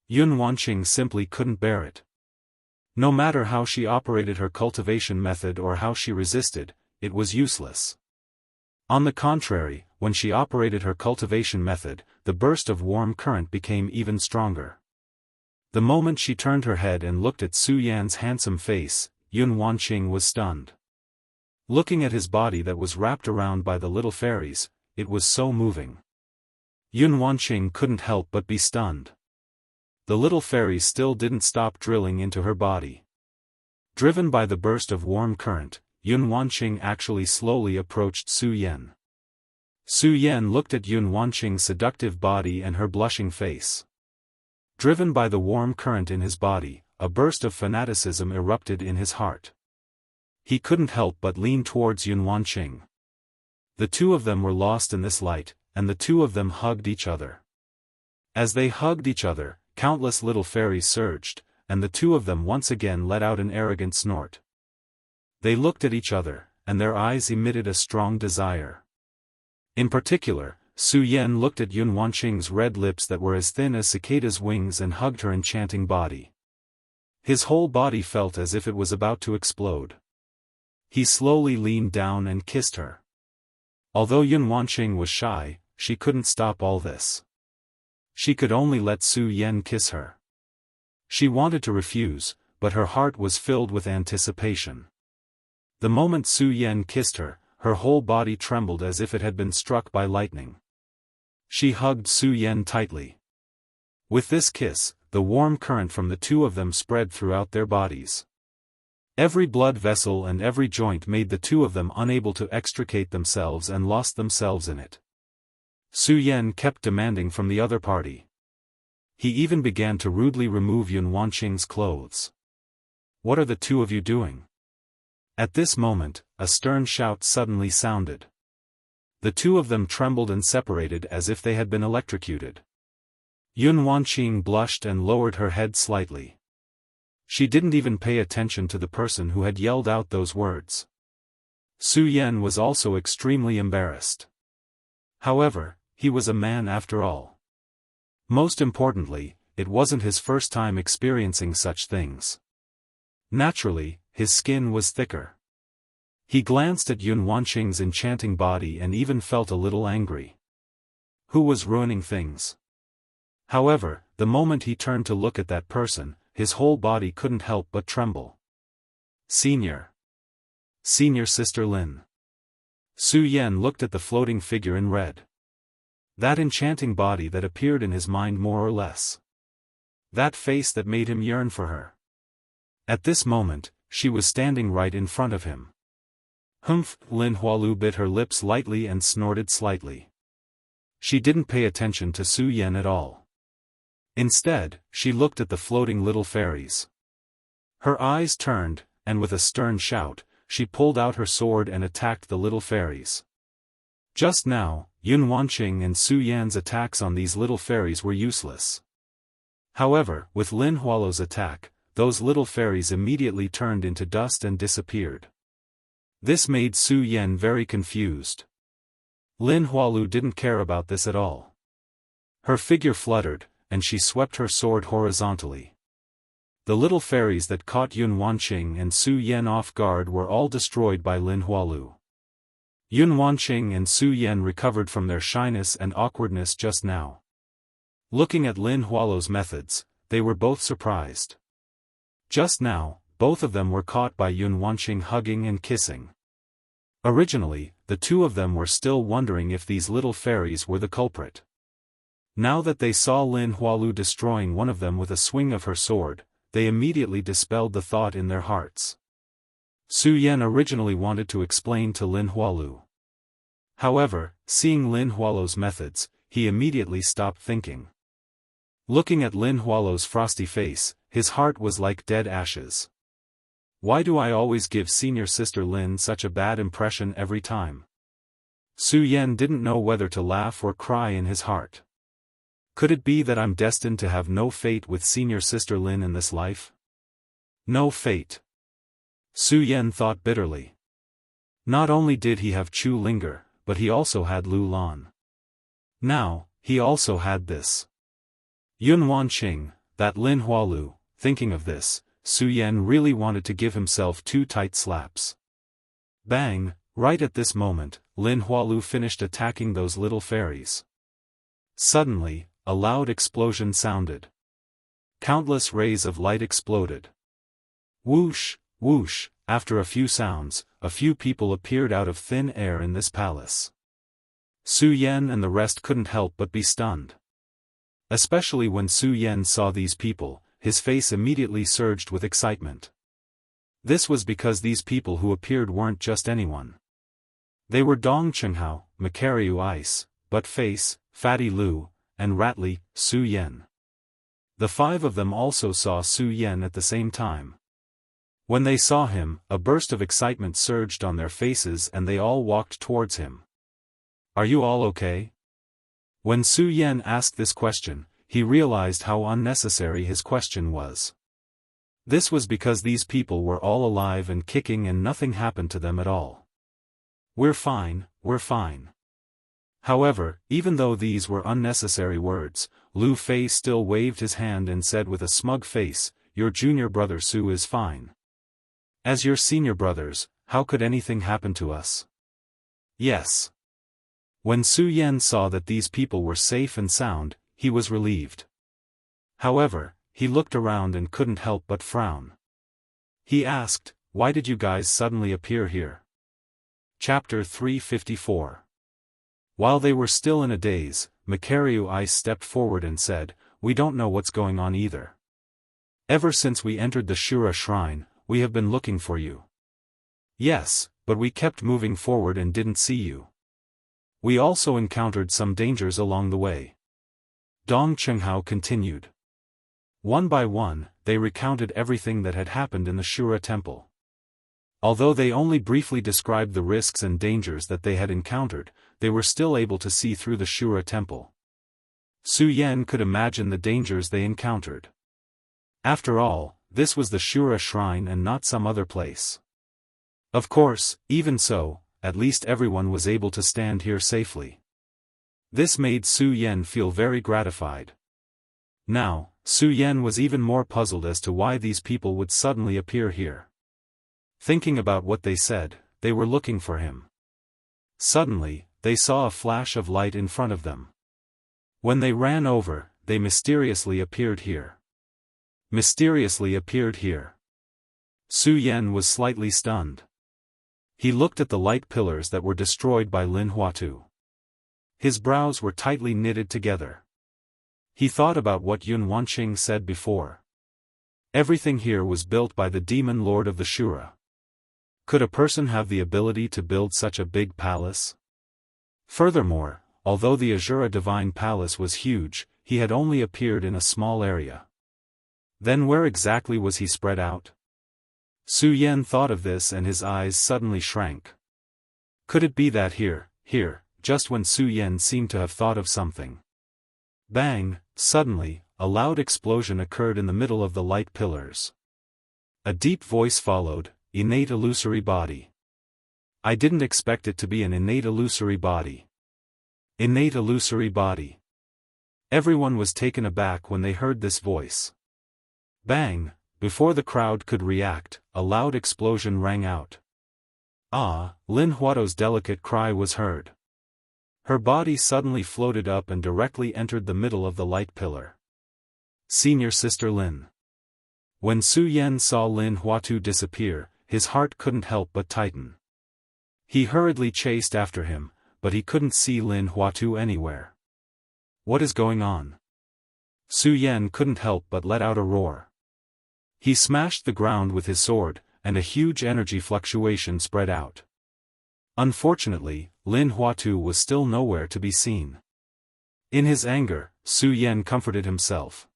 Yun Wanqing simply couldn't bear it. No matter how she operated her cultivation method or how she resisted, it was useless. On the contrary, when she operated her cultivation method, the burst of warm current became even stronger. The moment she turned her head and looked at Su Yan's handsome face, Yun Wanqing was stunned. Looking at his body that was wrapped around by the little fairies, it was so moving. Yun Wanqing couldn't help but be stunned. The little fairies still didn't stop drilling into her body. Driven by the burst of warm current, Yun Wanqing actually slowly approached Su Yan. Su Yan looked at Yun Wanqing's seductive body and her blushing face. Driven by the warm current in his body, a burst of fanaticism erupted in his heart. He couldn't help but lean towards Yun Wanqing. The two of them were lost in this light, and the two of them hugged each other. As they hugged each other, countless little fairies surged, and the two of them once again let out an arrogant snort. They looked at each other, and their eyes emitted a strong desire. In particular, Su Yan looked at Yun Wanqing's red lips that were as thin as cicadas' wings and hugged her enchanting body. His whole body felt as if it was about to explode. He slowly leaned down and kissed her. Although Yun Wanqing was shy, she couldn't stop all this. She could only let Su Yan kiss her. She wanted to refuse, but her heart was filled with anticipation. The moment Su Yan kissed her, her whole body trembled as if it had been struck by lightning. She hugged Su Yan tightly. With this kiss, the warm current from the two of them spread throughout their bodies. Every blood vessel and every joint made the two of them unable to extricate themselves and lost themselves in it. Su Yan kept demanding from the other party. He even began to rudely remove Yun Wanqing's clothes. "What are the two of you doing?" At this moment, a stern shout suddenly sounded. The two of them trembled and separated as if they had been electrocuted. Yun Wanqing blushed and lowered her head slightly. She didn't even pay attention to the person who had yelled out those words. Su Yan was also extremely embarrassed. However, he was a man after all. Most importantly, it wasn't his first time experiencing such things. Naturally, his skin was thicker. He glanced at Yun Wanqing's enchanting body and even felt a little angry. Who was ruining things? However, the moment he turned to look at that person, his whole body couldn't help but tremble. Senior Sister Lin. Su Yan looked at the floating figure in red. That enchanting body that appeared in his mind more or less. That face that made him yearn for her. At this moment, she was standing right in front of him. Humph! Lin Hualu bit her lips lightly and snorted slightly. She didn't pay attention to Su Yan at all. Instead, she looked at the floating little fairies. Her eyes turned, and with a stern shout, she pulled out her sword and attacked the little fairies. Just now, Yun Wanqing and Su Yan's attacks on these little fairies were useless. However, with Lin Hualu's attack, those little fairies immediately turned into dust and disappeared. This made Su Yan very confused. Lin Hualu didn't care about this at all. Her figure fluttered, and she swept her sword horizontally. The little fairies that caught Yun Wanqing and Su Yan off guard were all destroyed by Lin Hualu. Yun Wanqing and Su Yan recovered from their shyness and awkwardness just now. Looking at Lin Hualu's methods, they were both surprised. Just now, both of them were caught by Yun Wanqing hugging and kissing. Originally, the two of them were still wondering if these little fairies were the culprit. Now that they saw Lin Hualu destroying one of them with a swing of her sword, they immediately dispelled the thought in their hearts. Su Yan originally wanted to explain to Lin Hualu. However, seeing Lin Hualu's methods, he immediately stopped thinking. Looking at Lin Hualu's frosty face, his heart was like dead ashes. Why do I always give senior sister Lin such a bad impression every time? Su Yan didn't know whether to laugh or cry in his heart. Could it be that I'm destined to have no fate with senior sister Lin in this life? No fate. Su Yan thought bitterly. Not only did he have Chu Linger, but he also had Lu Lan. Now, he also had this. Yun Wanqing, that Lin Hualu. Thinking of this, Su Yan really wanted to give himself 2 tight slaps. Bang! Right at this moment, Lin Hualu finished attacking those little fairies. Suddenly, a loud explosion sounded. Countless rays of light exploded. Whoosh, whoosh, after a few sounds, a few people appeared out of thin air in this palace. Su Yan and the rest couldn't help but be stunned. Especially when Su Yan saw these people, his face immediately surged with excitement. This was because these people who appeared weren't just anyone. They were Dong Chenghao, Macariu Ice, Butt Face, Fatty Lu, and Ratly, Su Yan. The 5 of them also saw Su Yan at the same time. When they saw him, a burst of excitement surged on their faces and they all walked towards him. Are you all okay? When Su Yan asked this question, he realized how unnecessary his question was. This was because these people were all alive and kicking and nothing happened to them at all. We're fine, we're fine. However, even though these were unnecessary words, Lu Fei still waved his hand and said with a smug face, "Your junior brother Su is fine. As your senior brothers, how could anything happen to us?" Yes. When Su Yan saw that these people were safe and sound, he was relieved. However, he looked around and couldn't help but frown. He asked, "Why did you guys suddenly appear here?" Chapter 354. While they were still in a daze, Macariu Ice stepped forward and said, "We don't know what's going on either. Ever since we entered the Shura shrine, we have been looking for you." "Yes, but we kept moving forward and didn't see you. We also encountered some dangers along the way." Dong Chenghao continued. One by one, they recounted everything that had happened in the Shura temple. Although they only briefly described the risks and dangers that they had encountered, they were still able to see through the Shura temple. Su Yan could imagine the dangers they encountered. After all, this was the Shura shrine and not some other place. Of course, even so, at least everyone was able to stand here safely. This made Su Yan feel very gratified. Now, Su Yan was even more puzzled as to why these people would suddenly appear here. Thinking about what they said, they were looking for him. Suddenly, they saw a flash of light in front of them. When they ran over, they mysteriously appeared here. Mysteriously appeared here. Su Yan was slightly stunned. He looked at the light pillars that were destroyed by Lin Huatu. His brows were tightly knitted together. He thought about what Yun Wanqing said before. Everything here was built by the demon lord of the Shura. Could a person have the ability to build such a big palace? Furthermore, although the Azura Divine Palace was huge, he had only appeared in a small area. Then where exactly was he spread out? Su Yan thought of this and his eyes suddenly shrank. Could it be that here, just when Su Yan seemed to have thought of something? Bang! Suddenly, a loud explosion occurred in the middle of the light pillars. A deep voice followed, "Innate illusory body. I didn't expect it to be an innate illusory body. Innate illusory body." Everyone was taken aback when they heard this voice. Bang! Before the crowd could react, a loud explosion rang out. Ah! Lin Huato's delicate cry was heard. Her body suddenly floated up and directly entered the middle of the light pillar. Senior Sister Lin. When Su Yan saw Lin Huatu disappear, his heart couldn't help but tighten. He hurriedly chased after him, but he couldn't see Lin Huatu anywhere. What is going on? Su Yan couldn't help but let out a roar. He smashed the ground with his sword, and a huge energy fluctuation spread out. Unfortunately, Lin Huatu was still nowhere to be seen. In his anger, Su Yan comforted himself.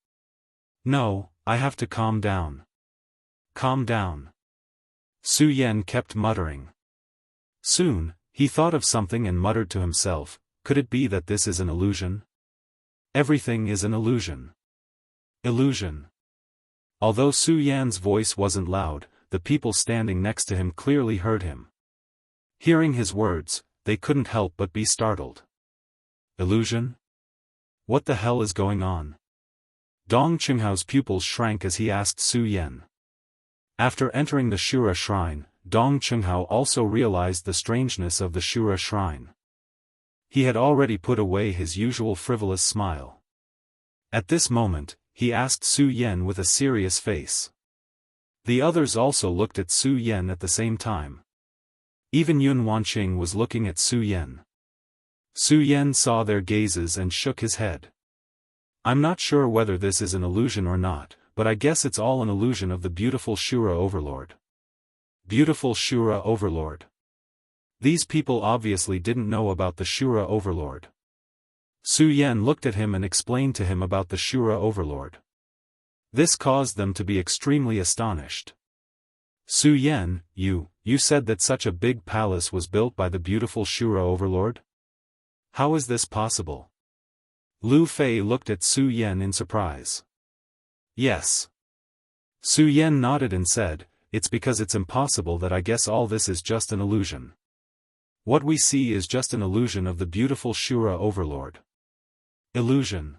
No, I have to calm down. Calm down. Su Yan kept muttering. Soon, he thought of something and muttered to himself, could it be that this is an illusion? Everything is an illusion. Illusion. Although Su Yan's voice wasn't loud, the people standing next to him clearly heard him. Hearing his words, they couldn't help but be startled. Illusion? What the hell is going on? Dong Qinghao's pupils shrank as he asked Su Yan. After entering the Shura shrine, Dong Qinghao also realized the strangeness of the Shura shrine. He had already put away his usual frivolous smile. At this moment, he asked Su Yan with a serious face. The others also looked at Su Yan at the same time. Even Yun Wanqing was looking at Su Yan. Su Yan saw their gazes and shook his head. I'm not sure whether this is an illusion or not, but I guess it's all an illusion of the beautiful Shura Overlord. Beautiful Shura Overlord. These people obviously didn't know about the Shura Overlord. Su Yan looked at him and explained to him about the Shura Overlord. This caused them to be extremely astonished. Su Yan, you said that such a big palace was built by the beautiful Shura Overlord? How is this possible? Lu Fei looked at Su Yan in surprise. Yes. Su Yan nodded and said, it's because it's impossible that I guess all this is just an illusion. What we see is just an illusion of the beautiful Shura Overlord. Illusion.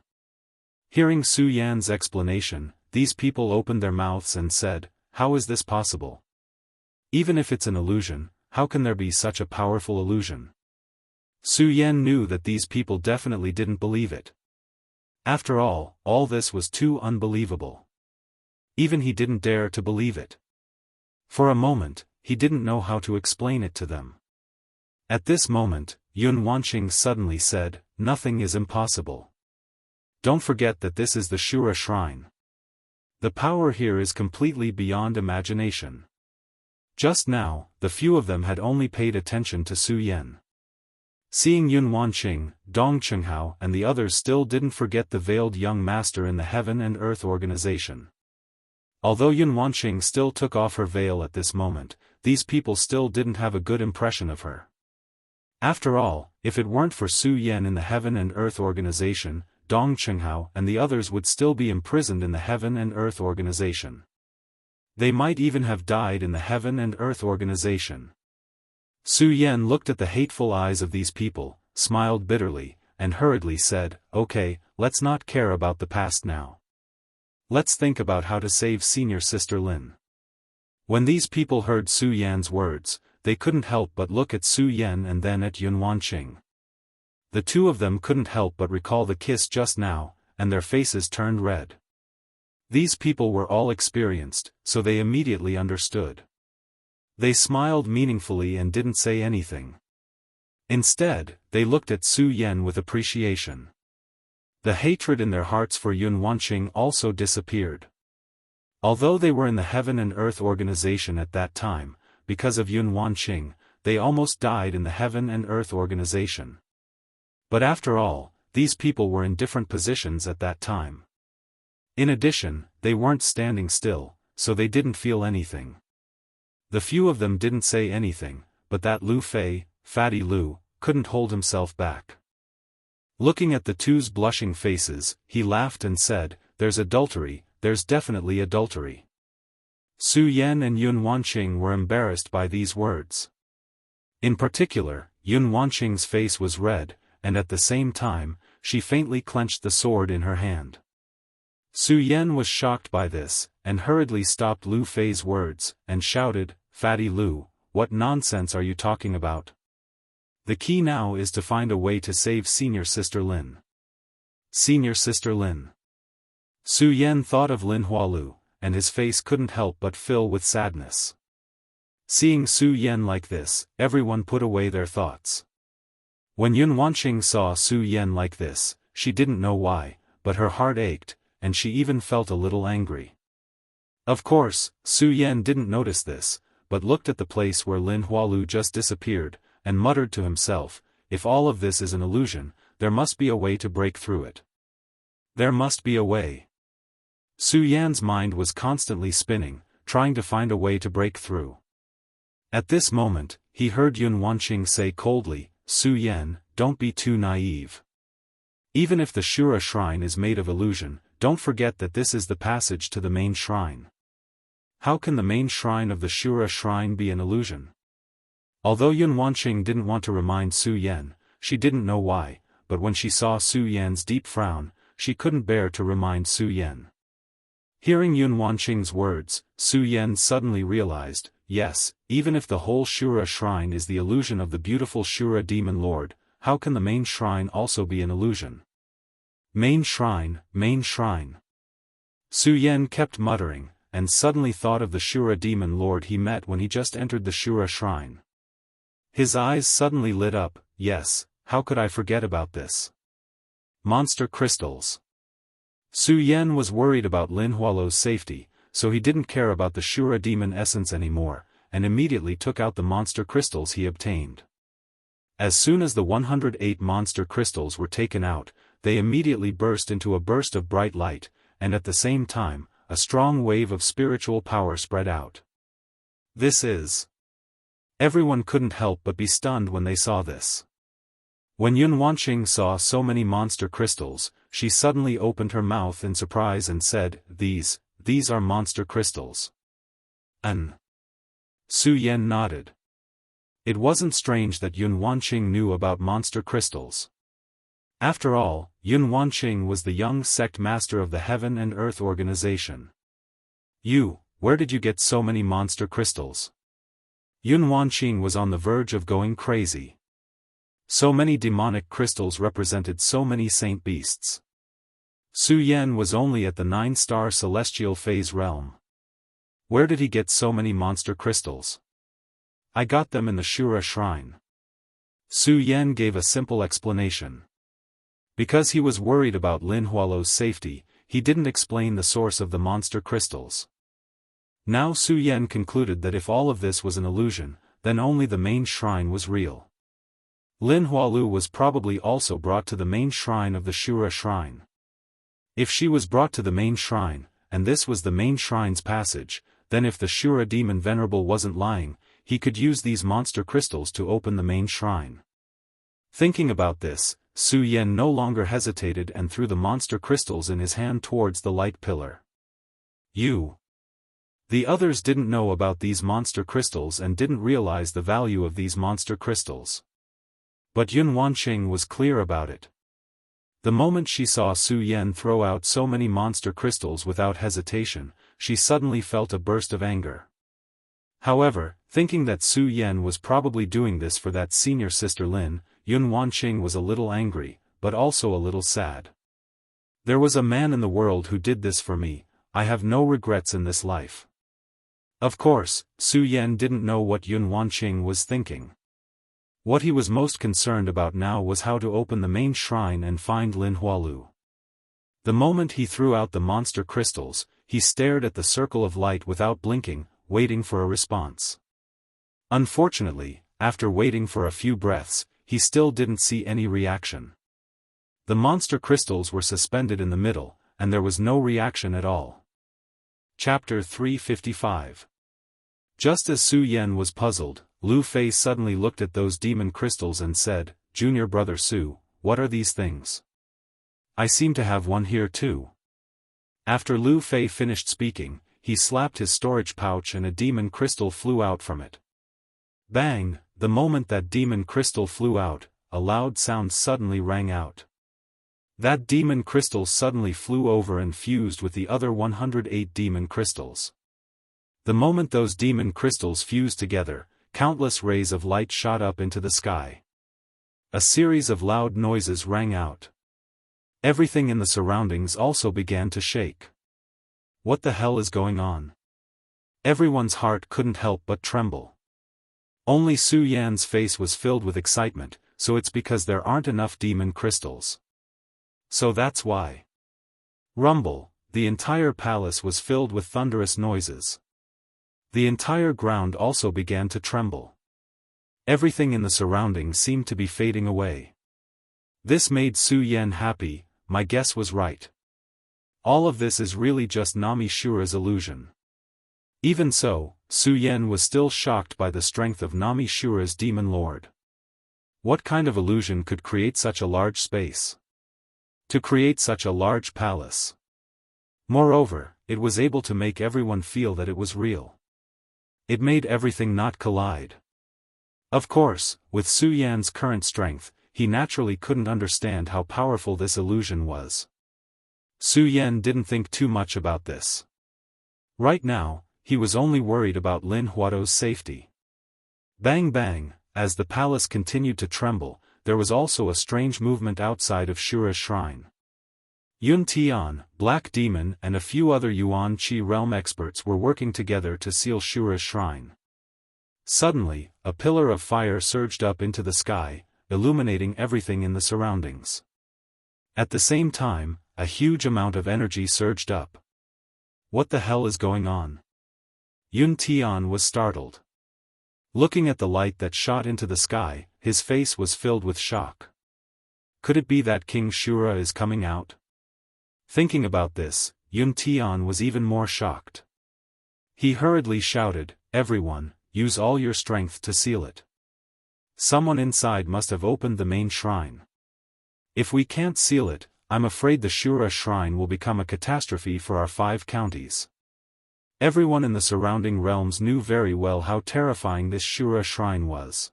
Hearing Su Yan's explanation, these people opened their mouths and said, how is this possible? Even if it's an illusion, how can there be such a powerful illusion? Su Yan knew that these people definitely didn't believe it. After all this was too unbelievable. Even he didn't dare to believe it. For a moment, he didn't know how to explain it to them. At this moment, Yun Wanqing suddenly said, nothing is impossible. Don't forget that this is the Shura shrine. The power here is completely beyond imagination. Just now, the few of them had only paid attention to Su Yan. Seeing Yun Wanqing, Dong Qinghao and the others still didn't forget the veiled young master in the Heaven and Earth organization. Although Yun Wanqing still took off her veil at this moment, these people still didn't have a good impression of her. After all, if it weren't for Su Yan in the Heaven and Earth organization, Dong Qinghao and the others would still be imprisoned in the Heaven and Earth organization. They might even have died in the Heaven and Earth organization. Su Yan looked at the hateful eyes of these people, smiled bitterly, and hurriedly said, okay, let's not care about the past now. Let's think about how to save Senior Sister Lin. When these people heard Su Yan's words, they couldn't help but look at Su Yan and then at Yun Wanqing. The two of them couldn't help but recall the kiss just now, and their faces turned red. These people were all experienced, so they immediately understood. They smiled meaningfully and didn't say anything. Instead, they looked at Su Yan with appreciation. The hatred in their hearts for Yun Wanqing also disappeared. Although they were in the Heaven and Earth organization at that time, because of Yun Wanqing, they almost died in the Heaven and Earth organization. But after all, these people were in different positions at that time. In addition, they weren't standing still, so they didn't feel anything. The few of them didn't say anything, but that Lu Fei, Fatty Lu, couldn't hold himself back. Looking at the two's blushing faces, he laughed and said, there's adultery, there's definitely adultery. Su Yan and Yun Wanqing were embarrassed by these words. In particular, Yun Wanqing's face was red, and at the same time, she faintly clenched the sword in her hand. Su Yan was shocked by this, and hurriedly stopped Lu Fei's words, and shouted, "Fatty Lu, what nonsense are you talking about? The key now is to find a way to save Senior Sister Lin." Senior Sister Lin. Su Yan thought of Lin Hualu, and his face couldn't help but fill with sadness. Seeing Su Yan like this, everyone put away their thoughts. When Yun Wanqing saw Su Yan like this, she didn't know why, but her heart ached, and she even felt a little angry. Of course, Su Yan didn't notice this, but looked at the place where Lin Hualu just disappeared, and muttered to himself, if all of this is an illusion, there must be a way to break through it. There must be a way. Su Yan's mind was constantly spinning, trying to find a way to break through. At this moment, he heard Yun Wanqing say coldly, "Su Yan, don't be too naive. Even if the Shura shrine is made of illusion, don't forget that this is the passage to the main shrine. How can the main shrine of the Shura shrine be an illusion?" Although Yun Wanqing didn't want to remind Su Yan, she didn't know why, but when she saw Su Yan's deep frown, she couldn't bear to remind Su Yan. Hearing Yun Wanqing's words, Su Yan suddenly realized, yes, even if the whole Shura shrine is the illusion of the beautiful Shura demon lord, how can the main shrine also be an illusion? Main shrine, main shrine. Su Yan kept muttering, and suddenly thought of the Shura demon lord he met when he just entered the Shura shrine. His eyes suddenly lit up. Yes, how could I forget about this? Monster crystals. Su Yan was worried about Lin Hualu's safety, so he didn't care about the Shura demon essence anymore, and immediately took out the monster crystals he obtained. As soon as the 108 monster crystals were taken out, they immediately burst into a burst of bright light, and at the same time, a strong wave of spiritual power spread out. This is... Everyone couldn't help but be stunned when they saw this. When Yun Wanqing saw so many monster crystals, she suddenly opened her mouth in surprise and said, These are monster crystals." Su Yan nodded. It wasn't strange that Yun Wanqing knew about monster crystals. After all, Yun Wanqing was the young sect master of the Heaven and Earth organization. Where did you get so many monster crystals?" Yun Wanqing was on the verge of going crazy. So many demonic crystals represented so many saint beasts. Su Yan was only at the 9-star celestial phase realm. Where did he get so many monster crystals? "I got them in the Shura shrine." Su Yan gave a simple explanation. Because he was worried about Lin Hualu's safety, he didn't explain the source of the monster crystals. Now Su Yan concluded that if all of this was an illusion, then only the main shrine was real. Lin Hualu was probably also brought to the main shrine of the Shura shrine. If she was brought to the main shrine, and this was the main shrine's passage, then if the Shura demon venerable wasn't lying, he could use these monster crystals to open the main shrine. Thinking about this, Su Yan no longer hesitated and threw the monster crystals in his hand towards the light pillar. The others didn't know about these monster crystals and didn't realize the value of these monster crystals. But Yun Wanqing was clear about it. The moment she saw Su Yan throw out so many monster crystals without hesitation, she suddenly felt a burst of anger. However, thinking that Su Yan was probably doing this for that senior sister Lin, Yun Wanqing was a little angry, but also a little sad. There was a man in the world who did this for me. I have no regrets in this life. Of course, Su Yan didn't know what Yun Wanqing was thinking. What he was most concerned about now was how to open the main shrine and find Lin Hualu. The moment he threw out the monster crystals, he stared at the circle of light without blinking, waiting for a response. Unfortunately, after waiting for a few breaths, he still didn't see any reaction. The monster crystals were suspended in the middle, and there was no reaction at all. Chapter 355. Just as Su Yan was puzzled, Lu Fei suddenly looked at those demon crystals and said, "Junior brother Su, what are these things? I seem to have one here too." After Lu Fei finished speaking, he slapped his storage pouch and a demon crystal flew out from it. Bang! The moment that demon crystal flew out, a loud sound suddenly rang out. That demon crystal suddenly flew over and fused with the other 108 demon crystals. The moment those demon crystals fused together, countless rays of light shot up into the sky. A series of loud noises rang out. Everything in the surroundings also began to shake. What the hell is going on? Everyone's heart couldn't help but tremble. Only Su Yan's face was filled with excitement, so it's because there aren't enough demon crystals. So that's why. Rumble, the entire palace was filled with thunderous noises. The entire ground also began to tremble. Everything in the surroundings seemed to be fading away. This made Su Yan happy. My guess was right. All of this is really just Nami Shura's illusion. Even so, Su Yan was still shocked by the strength of Nami Shura's demon lord. What kind of illusion could create such a large space? To create such a large palace. Moreover, it was able to make everyone feel that it was real. It made everything not collide. Of course, with Su Yan's current strength, he naturally couldn't understand how powerful this illusion was. Su Yan didn't think too much about this. Right now, he was only worried about Lin Huato's safety. Bang bang, as the palace continued to tremble, there was also a strange movement outside of Shura's shrine. Yun Tian, Black Demon and a few other Yuan Qi realm experts were working together to seal Shura's shrine. Suddenly, a pillar of fire surged up into the sky, illuminating everything in the surroundings. At the same time, a huge amount of energy surged up. What the hell is going on? Yun Tian was startled. Looking at the light that shot into the sky, his face was filled with shock. Could it be that King Shura is coming out? Thinking about this, Yun Tian was even more shocked. He hurriedly shouted, "Everyone, use all your strength to seal it. Someone inside must have opened the main shrine. If we can't seal it, I'm afraid the Shura shrine will become a catastrophe for our 5 counties." Everyone in the surrounding realms knew very well how terrifying this Shura shrine was.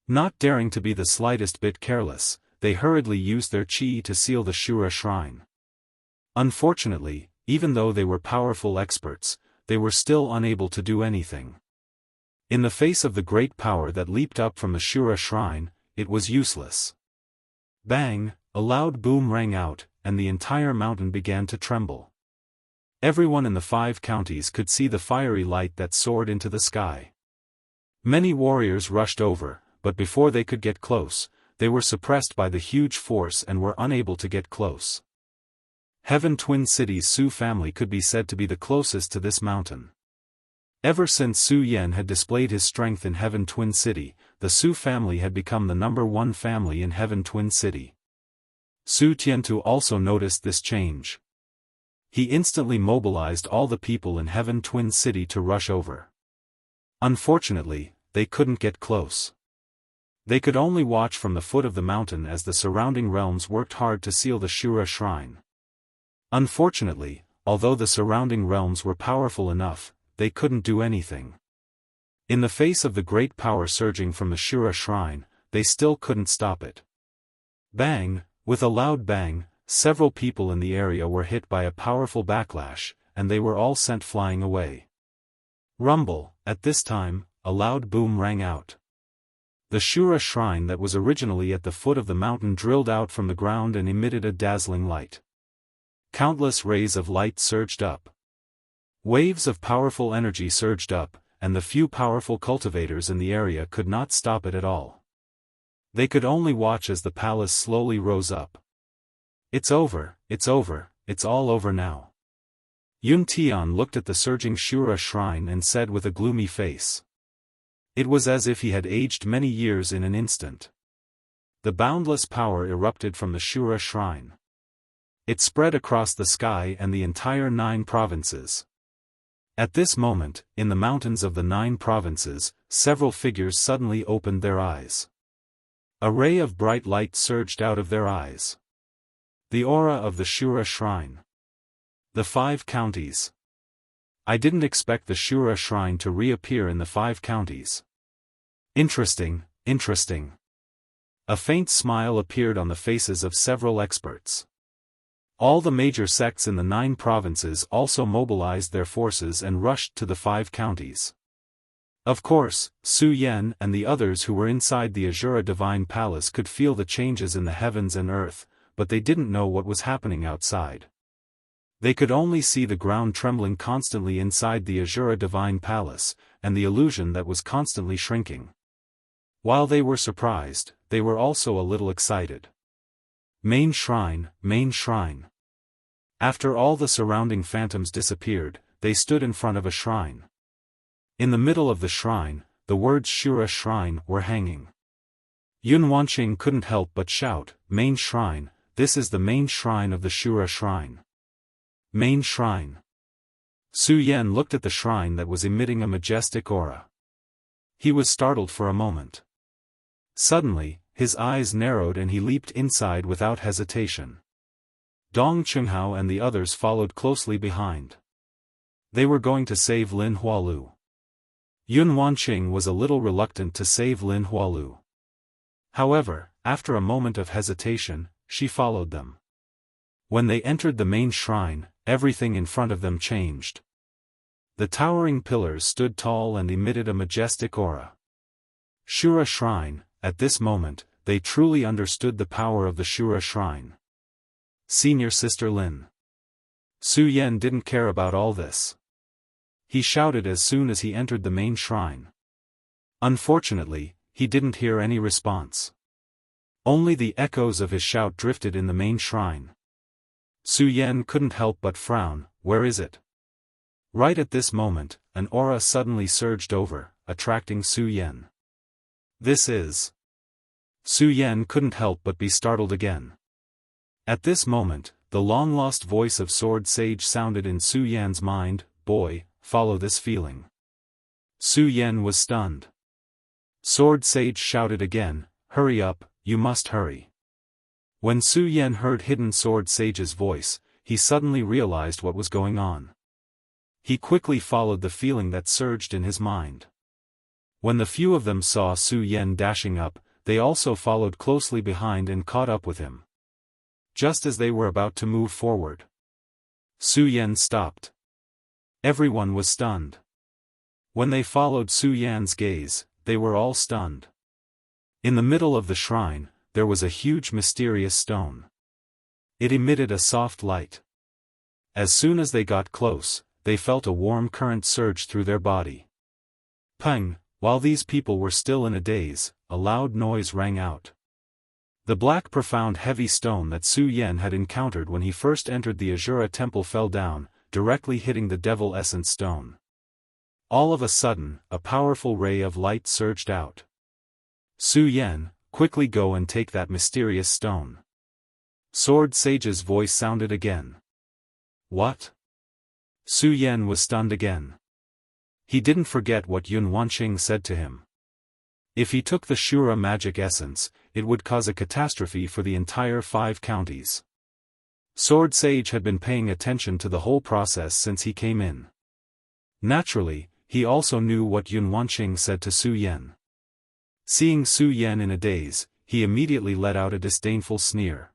Not daring to be the slightest bit careless, they hurriedly used their qi to seal the Shura shrine. Unfortunately, even though they were powerful experts, they were still unable to do anything. In the face of the great power that leaped up from the Shura shrine, it was useless. Bang, a loud boom rang out, and the entire mountain began to tremble. Everyone in the 5 counties could see the fiery light that soared into the sky. Many warriors rushed over, but before they could get close, they were suppressed by the huge force and were unable to get close. Heaven Twin City's Su family could be said to be the closest to this mountain. Ever since Su Yan had displayed his strength in Heaven Twin City, the Su family had become the #1 family in Heaven Twin City. Su Tiantu also noticed this change. He instantly mobilized all the people in Heaven Twin City to rush over. Unfortunately, they couldn't get close. They could only watch from the foot of the mountain as the surrounding realms worked hard to seal the Shura shrine. Unfortunately, although the surrounding realms were powerful enough, they couldn't do anything. In the face of the great power surging from the Shura shrine, they still couldn't stop it. Bang, with a loud bang, several people in the area were hit by a powerful backlash, and they were all sent flying away. Rumble, at this time, a loud boom rang out. The Shura shrine that was originally at the foot of the mountain drilled out from the ground and emitted a dazzling light. Countless rays of light surged up. Waves of powerful energy surged up, and the few powerful cultivators in the area could not stop it at all. They could only watch as the palace slowly rose up. It's over, it's over, it's all over now. Yun Tian looked at the surging Shura shrine and said with a gloomy face. It was as if he had aged many years in an instant. The boundless power erupted from the Shura shrine. It spread across the sky and the entire 9 provinces. At this moment, in the mountains of the 9 provinces, several figures suddenly opened their eyes. A ray of bright light surged out of their eyes. The aura of the Shura shrine. The 5 counties. I didn't expect the Shura shrine to reappear in the 5 counties. Interesting, interesting. A faint smile appeared on the faces of several experts. All the major sects in the 9 provinces also mobilized their forces and rushed to the 5 counties. Of course, Su Yan and the others who were inside the Azura Divine Palace could feel the changes in the heavens and earth, but they didn't know what was happening outside. They could only see the ground trembling constantly inside the Azura Divine Palace, and the illusion that was constantly shrinking. While they were surprised, they were also a little excited. Main shrine, main shrine. After all the surrounding phantoms disappeared, they stood in front of a shrine. In the middle of the shrine, the words Shura Shrine were hanging. Yun Wanqing couldn't help but shout, "Main shrine, this is the main shrine of the Shura Shrine." Main shrine. Su Yan looked at the shrine that was emitting a majestic aura. He was startled for a moment. Suddenly, his eyes narrowed and he leaped inside without hesitation. Dong Chunghao and the others followed closely behind. They were going to save Lin Hualu. Yun Wanqing was a little reluctant to save Lin Hualu. However, after a moment of hesitation, she followed them. When they entered the main shrine, everything in front of them changed. The towering pillars stood tall and emitted a majestic aura. Shura Shrine. At this moment, they truly understood the power of the Shura Shrine. Senior Sister Lin. Su Yan didn't care about all this. He shouted as soon as he entered the main shrine. Unfortunately, he didn't hear any response. Only the echoes of his shout drifted in the main shrine. Su Yan couldn't help but frown. Where is it? Right at this moment, an aura suddenly surged over, attracting Su Yan. This is... Su Yan couldn't help but be startled again. At this moment, the long-lost voice of Sword Sage sounded in Su Yan's mind, "Boy, follow this feeling." Su Yan was stunned. Sword Sage shouted again, "Hurry up, you must hurry." When Su Yan heard Hidden Sword Sage's voice, he suddenly realized what was going on. He quickly followed the feeling that surged in his mind. When the few of them saw Su Yan dashing up, they also followed closely behind and caught up with him. Just as they were about to move forward, Su Yan stopped. Everyone was stunned. When they followed Su Yan's gaze, they were all stunned. In the middle of the shrine, there was a huge mysterious stone. It emitted a soft light. As soon as they got close, they felt a warm current surge through their body. Pang! While these people were still in a daze, a loud noise rang out. The black profound heavy stone that Su Yan had encountered when he first entered the Azura temple fell down, directly hitting the Devil Essence stone. All of a sudden, a powerful ray of light surged out. "Su Yan, quickly go and take that mysterious stone." Sword Sage's voice sounded again. What? Su Yan was stunned again. He didn't forget what Yun Wanqing said to him. If he took the Shura magic essence, it would cause a catastrophe for the entire 5 counties. Sword Sage had been paying attention to the whole process since he came in. Naturally, he also knew what Yun Wanqing said to Su Yan. Seeing Su Yan in a daze, he immediately let out a disdainful sneer.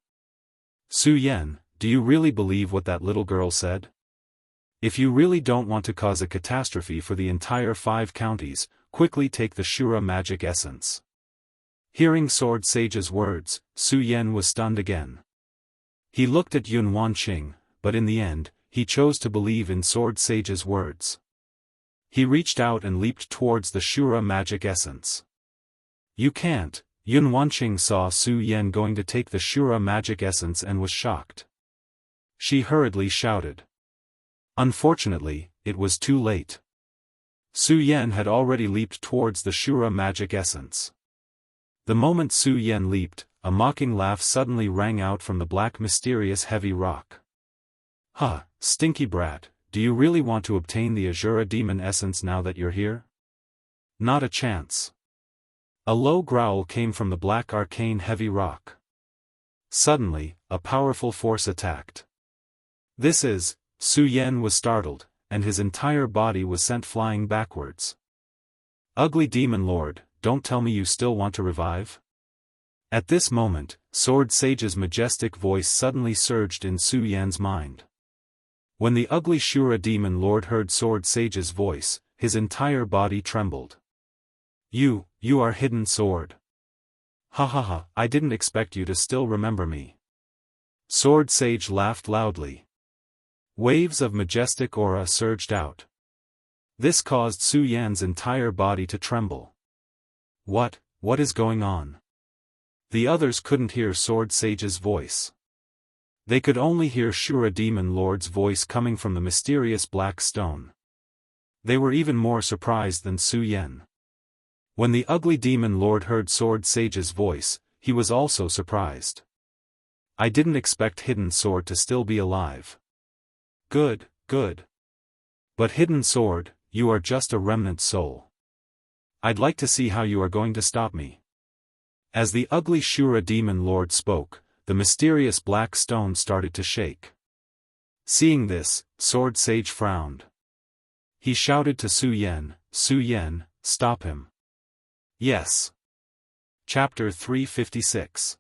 "Su Yan, do you really believe what that little girl said? If you really don't want to cause a catastrophe for the entire 5 counties, quickly take the Shura magic essence." Hearing Sword Sage's words, Su Yan was stunned again. He looked at Yun Wanqing, but in the end, he chose to believe in Sword Sage's words. He reached out and leaped towards the Shura magic essence. "You can't." Yun Wanqing saw Su Yan going to take the Shura magic essence and was shocked. She hurriedly shouted. Unfortunately, it was too late. Su Yan had already leaped towards the Shura magic essence. The moment Su Yan leaped, a mocking laugh suddenly rang out from the black mysterious heavy rock. "Huh, stinky brat, do you really want to obtain the Azura demon essence now that you're here? Not a chance." A low growl came from the black arcane heavy rock. Suddenly, a powerful force attacked. "This is..." Su Yan was startled, and his entire body was sent flying backwards. "Ugly demon lord, don't tell me you still want to revive?" At this moment, Sword Sage's majestic voice suddenly surged in Su Yan's mind. When the ugly Shura demon lord heard Sword Sage's voice, his entire body trembled. You are Hidden Sword. Ha ha ha, I didn't expect you to still remember me. Sword Sage laughed loudly. Waves of majestic aura surged out. This caused Su Yan's entire body to tremble. What is going on? The others couldn't hear Sword Sage's voice. They could only hear Shura Demon Lord's voice coming from the mysterious black stone. They were even more surprised than Su Yan. When the ugly Demon Lord heard Sword Sage's voice, he was also surprised. I didn't expect Hidden Sword to still be alive. Good. But Hidden Sword, you are just a remnant soul. I'd like to see how you are going to stop me. As the ugly Shura Demon Lord spoke, the mysterious black stone started to shake. Seeing this, Sword Sage frowned. He shouted to Su Yan, stop him. Yes. Chapter 356.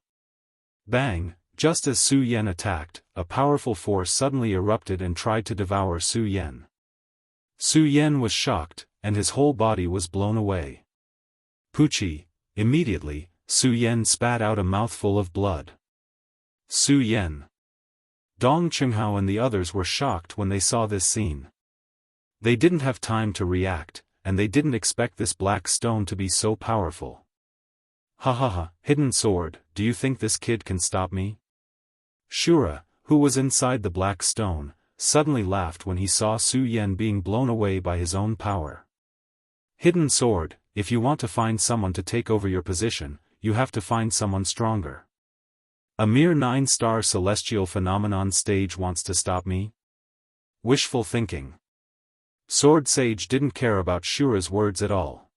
Bang, just as Su Yan attacked, a powerful force suddenly erupted and tried to devour Su Yan. Su Yan was shocked, and his whole body was blown away. Puchi, immediately, Su Yan spat out a mouthful of blood. Su Yan. Dong Qinghao and the others were shocked when they saw this scene. They didn't have time to react, and they didn't expect this black stone to be so powerful. Ha ha ha, Hidden Sword, do you think this kid can stop me? Shura, who was inside the black stone, suddenly laughed when he saw Su Yan being blown away by his own power. Hidden Sword, if you want to find someone to take over your position, you have to find someone stronger. A mere 9-star celestial phenomenon stage wants to stop me? Wishful thinking. Sword Sage didn't care about Shura's words at all.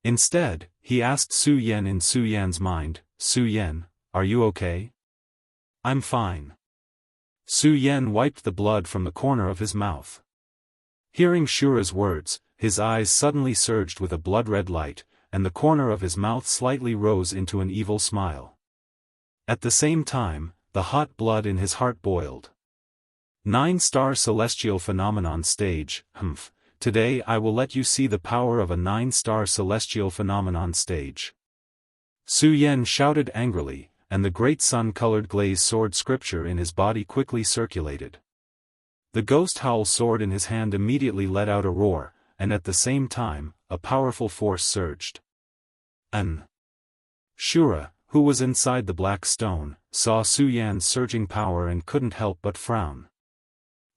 Instead, he asked Su Yan in Su Yan's mind, Su Yan, are you okay? I'm fine. Su Yan wiped the blood from the corner of his mouth. Hearing Shura's words, his eyes suddenly surged with a blood-red light, and the corner of his mouth slightly rose into an evil smile. At the same time, the hot blood in his heart boiled. 9-star celestial phenomenon stage, today I will let you see the power of a 9-star celestial phenomenon stage. Su Yan shouted angrily, and the great sun-colored glazed sword scripture in his body quickly circulated. The ghost howl sword in his hand immediately let out a roar, and at the same time, a powerful force surged. Shura, who was inside the black stone, saw Su Yan's surging power and couldn't help but frown.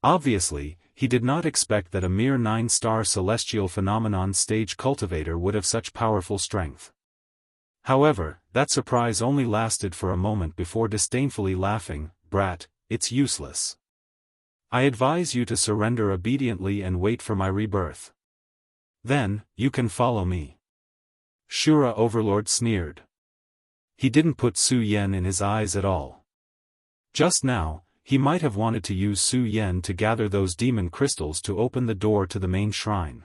Obviously, he did not expect that a mere 9-star celestial phenomenon stage cultivator would have such powerful strength. However, that surprise only lasted for a moment before disdainfully laughing, "Brat, it's useless. I advise you to surrender obediently and wait for my rebirth. Then, you can follow me." Shura Overlord sneered. He didn't put Su Yan in his eyes at all. Just now, he might have wanted to use Su Yan to gather those demon crystals to open the door to the main shrine.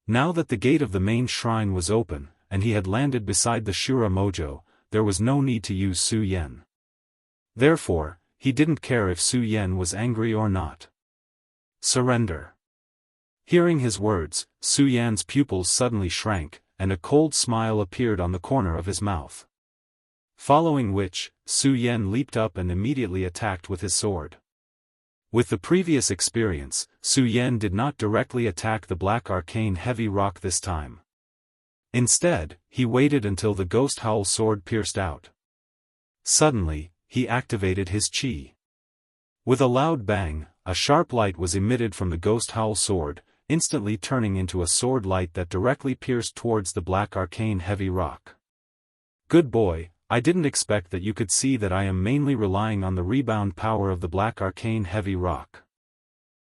Now that the gate of the main shrine was open, and he had landed beside the Shura Mojo, there was no need to use Su Yan. Therefore, he didn't care if Su Yan was angry or not. Surrender. Hearing his words, Su Yan's pupils suddenly shrank, and a cold smile appeared on the corner of his mouth. Following which, Su Yan leaped up and immediately attacked with his sword. With the previous experience, Su Yan did not directly attack the black arcane heavy rock this time. Instead, he waited until the ghost howl sword pierced out. Suddenly, he activated his chi. With a loud bang, a sharp light was emitted from the ghost howl sword, instantly turning into a sword light that directly pierced towards the black arcane heavy rock. Good boy, I didn't expect that you could see that I am mainly relying on the rebound power of the black arcane heavy rock.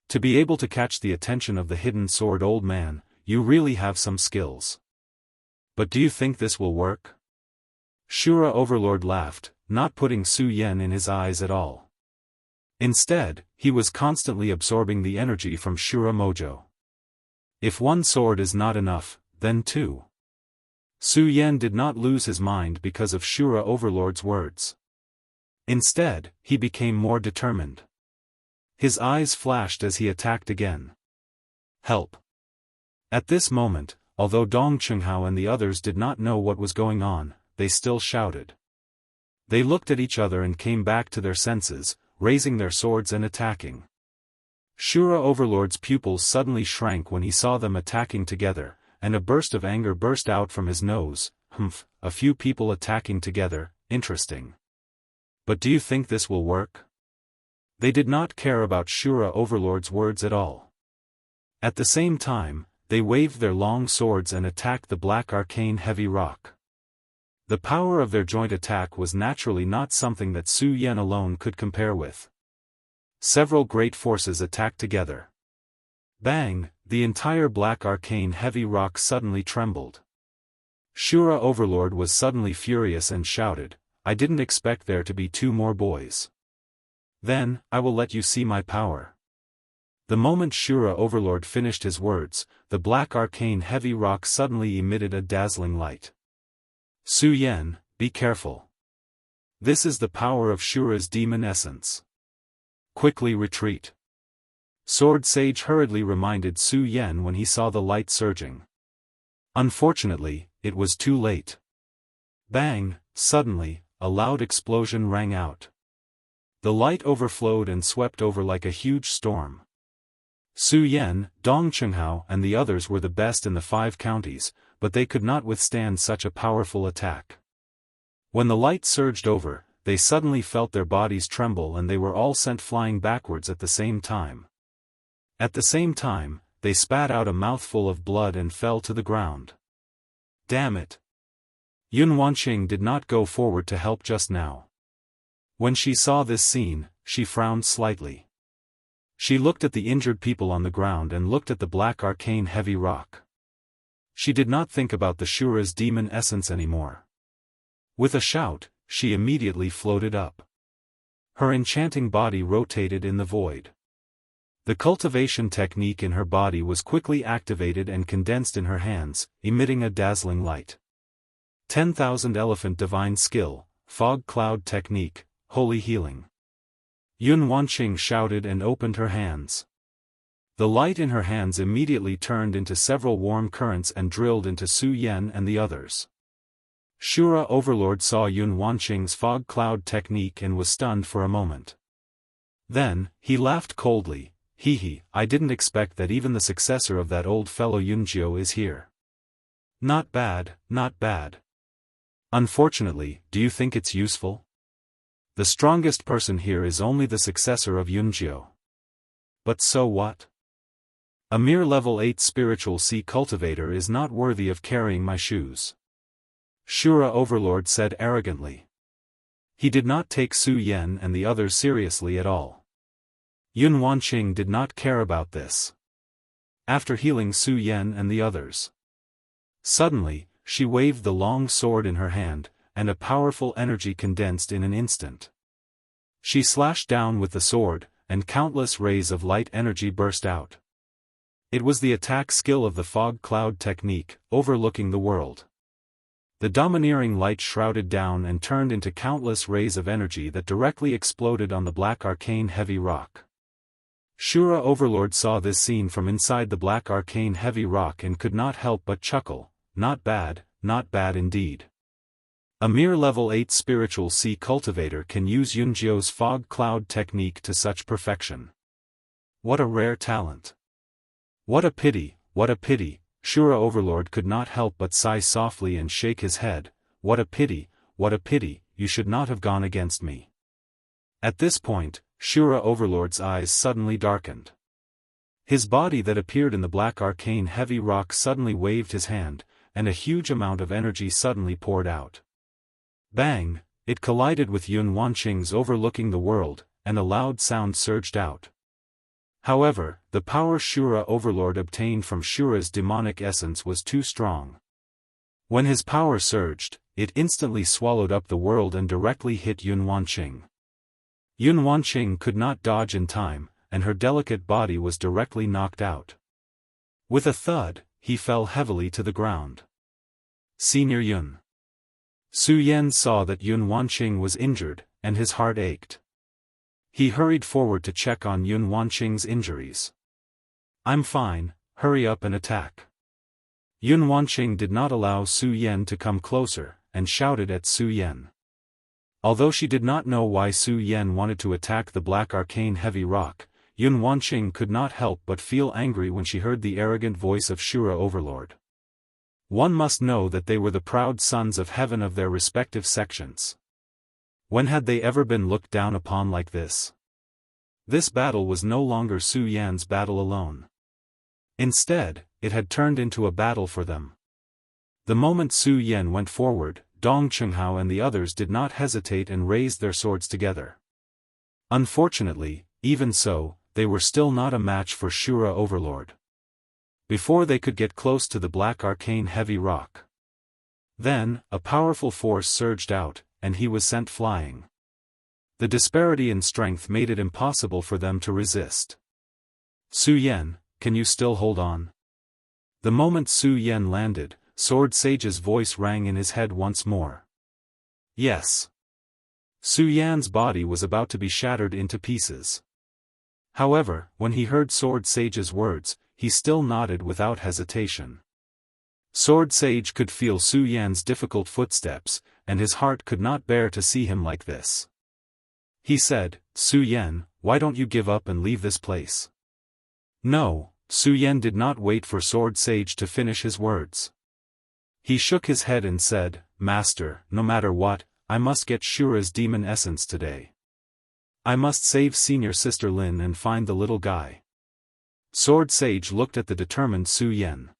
To be able to catch the attention of the Hidden Sword old man, you really have some skills. But do you think this will work? Shura Overlord laughed, not putting Su Yan in his eyes at all. Instead, he was constantly absorbing the energy from Shura Mojo. If one sword is not enough, then two. Su Yan did not lose his mind because of Shura Overlord's words. Instead, he became more determined. His eyes flashed as he attacked again. Help! At this moment, although Dong Chunghao and the others did not know what was going on, they still shouted. They looked at each other and came back to their senses, raising their swords and attacking. Shura Overlord's pupils suddenly shrank when he saw them attacking together, and a burst of anger burst out from his nose. A few people attacking together, interesting. But do you think this will work? They did not care about Shura Overlord's words at all. At the same time, they waved their long swords and attacked the black arcane heavy rock. The power of their joint attack was naturally not something that Su Yan alone could compare with. Several great forces attacked together. Bang! The entire black arcane heavy rock suddenly trembled. Shura Overlord was suddenly furious and shouted, "I didn't expect there to be 2 more boys. Then, I will let you see my power." The moment Shura Overlord finished his words, the black arcane heavy rock suddenly emitted a dazzling light. Su Yan, be careful. This is the power of Shura's demon essence. Quickly retreat. Sword Sage hurriedly reminded Su Yan when he saw the light surging. Unfortunately, it was too late. Bang! Suddenly, a loud explosion rang out. The light overflowed and swept over like a huge storm. Su Yan, Dong Chunghao and the others were the best in the 5 counties, but they could not withstand such a powerful attack. When the light surged over, they suddenly felt their bodies tremble and they were all sent flying backwards at the same time. At the same time, they spat out a mouthful of blood and fell to the ground. Damn it! Yun Wanqing did not go forward to help just now. When she saw this scene, she frowned slightly. She looked at the injured people on the ground and looked at the black arcane heavy rock. She did not think about the Shura's demon essence anymore. With a shout, she immediately floated up. Her enchanting body rotated in the void. The cultivation technique in her body was quickly activated and condensed in her hands, emitting a dazzling light. 10,000 Elephant Divine Skill, Fog Cloud Technique, Holy Healing. Yun Wanqing shouted and opened her hands. The light in her hands immediately turned into several warm currents and drilled into Su Yan and the others. Shura Overlord saw Yun Wanqing's Fog Cloud Technique and was stunned for a moment. Then, he laughed coldly. I didn't expect that even the successor of that old fellow Yunjiu is here. Not bad, not bad. Unfortunately, do you think it's useful? The strongest person here is only the successor of Yunjiu. But so what? A mere level 8 spiritual sea cultivator is not worthy of carrying my shoes. Shura Overlord said arrogantly. He did not take Su Yan and the others seriously at all. Yun Wanqing did not care about this. After healing Su Yan and the others, suddenly, she waved the long sword in her hand, and a powerful energy condensed in an instant. She slashed down with the sword, and countless rays of light energy burst out. It was the attack skill of the Fog Cloud Technique, overlooking the world. The domineering light shrouded down and turned into countless rays of energy that directly exploded on the black arcane heavy rock. Shura Overlord saw this scene from inside the black arcane heavy rock and could not help but chuckle. Not bad indeed. A mere level 8 spiritual sea cultivator can use Yunjiu's Fog Cloud Technique to such perfection. What a rare talent. What a pity, Shura Overlord could not help but sigh softly and shake his head. What a pity, you should not have gone against me. At this point, Shura Overlord's eyes suddenly darkened. His body that appeared in the black arcane heavy rock suddenly waved his hand, and a huge amount of energy suddenly poured out. Bang! It collided with Yun Wanqing's overlooking the world, and a loud sound surged out. However, the power Shura Overlord obtained from Shura's demonic essence was too strong. When his power surged, it instantly swallowed up the world and directly hit Yun Wanqing. Yun Wanqing could not dodge in time, and her delicate body was directly knocked out. With a thud, he fell heavily to the ground. Senior Yun. Su Yan saw that Yun Wanqing was injured, and his heart ached. He hurried forward to check on Yun Wanqing's injuries. I'm fine, hurry up and attack. Yun Wanqing did not allow Su Yan to come closer, and shouted at Su Yan. Although she did not know why Su Yan wanted to attack the black arcane heavy rock, Yun Wanqing could not help but feel angry when she heard the arrogant voice of Shura Overlord. One must know that they were the proud sons of heaven of their respective sections. When had they ever been looked down upon like this? This battle was no longer Su Yan's battle alone. Instead, it had turned into a battle for them. The moment Su Yan went forward, Dong Chenghao and the others did not hesitate and raised their swords together. Unfortunately, even so, they were still not a match for Shura Overlord. Before they could get close to the black arcane heavy rock. Then, a powerful force surged out, and he was sent flying. The disparity in strength made it impossible for them to resist. Su Yan, can you still hold on? The moment Su Yan landed, Sword Sage's voice rang in his head once more. Yes. Su Yan's body was about to be shattered into pieces. However, when he heard Sword Sage's words, he still nodded without hesitation. Sword Sage could feel Su Yan's difficult footsteps, and his heart could not bear to see him like this. He said, Su Yan, why don't you give up and leave this place? No, Su Yan did not wait for Sword Sage to finish his words. He shook his head and said, Master, no matter what, I must get Shura's demon essence today. I must save Senior Sister Lin and find the little guy. Sword Sage looked at the determined Su Yan.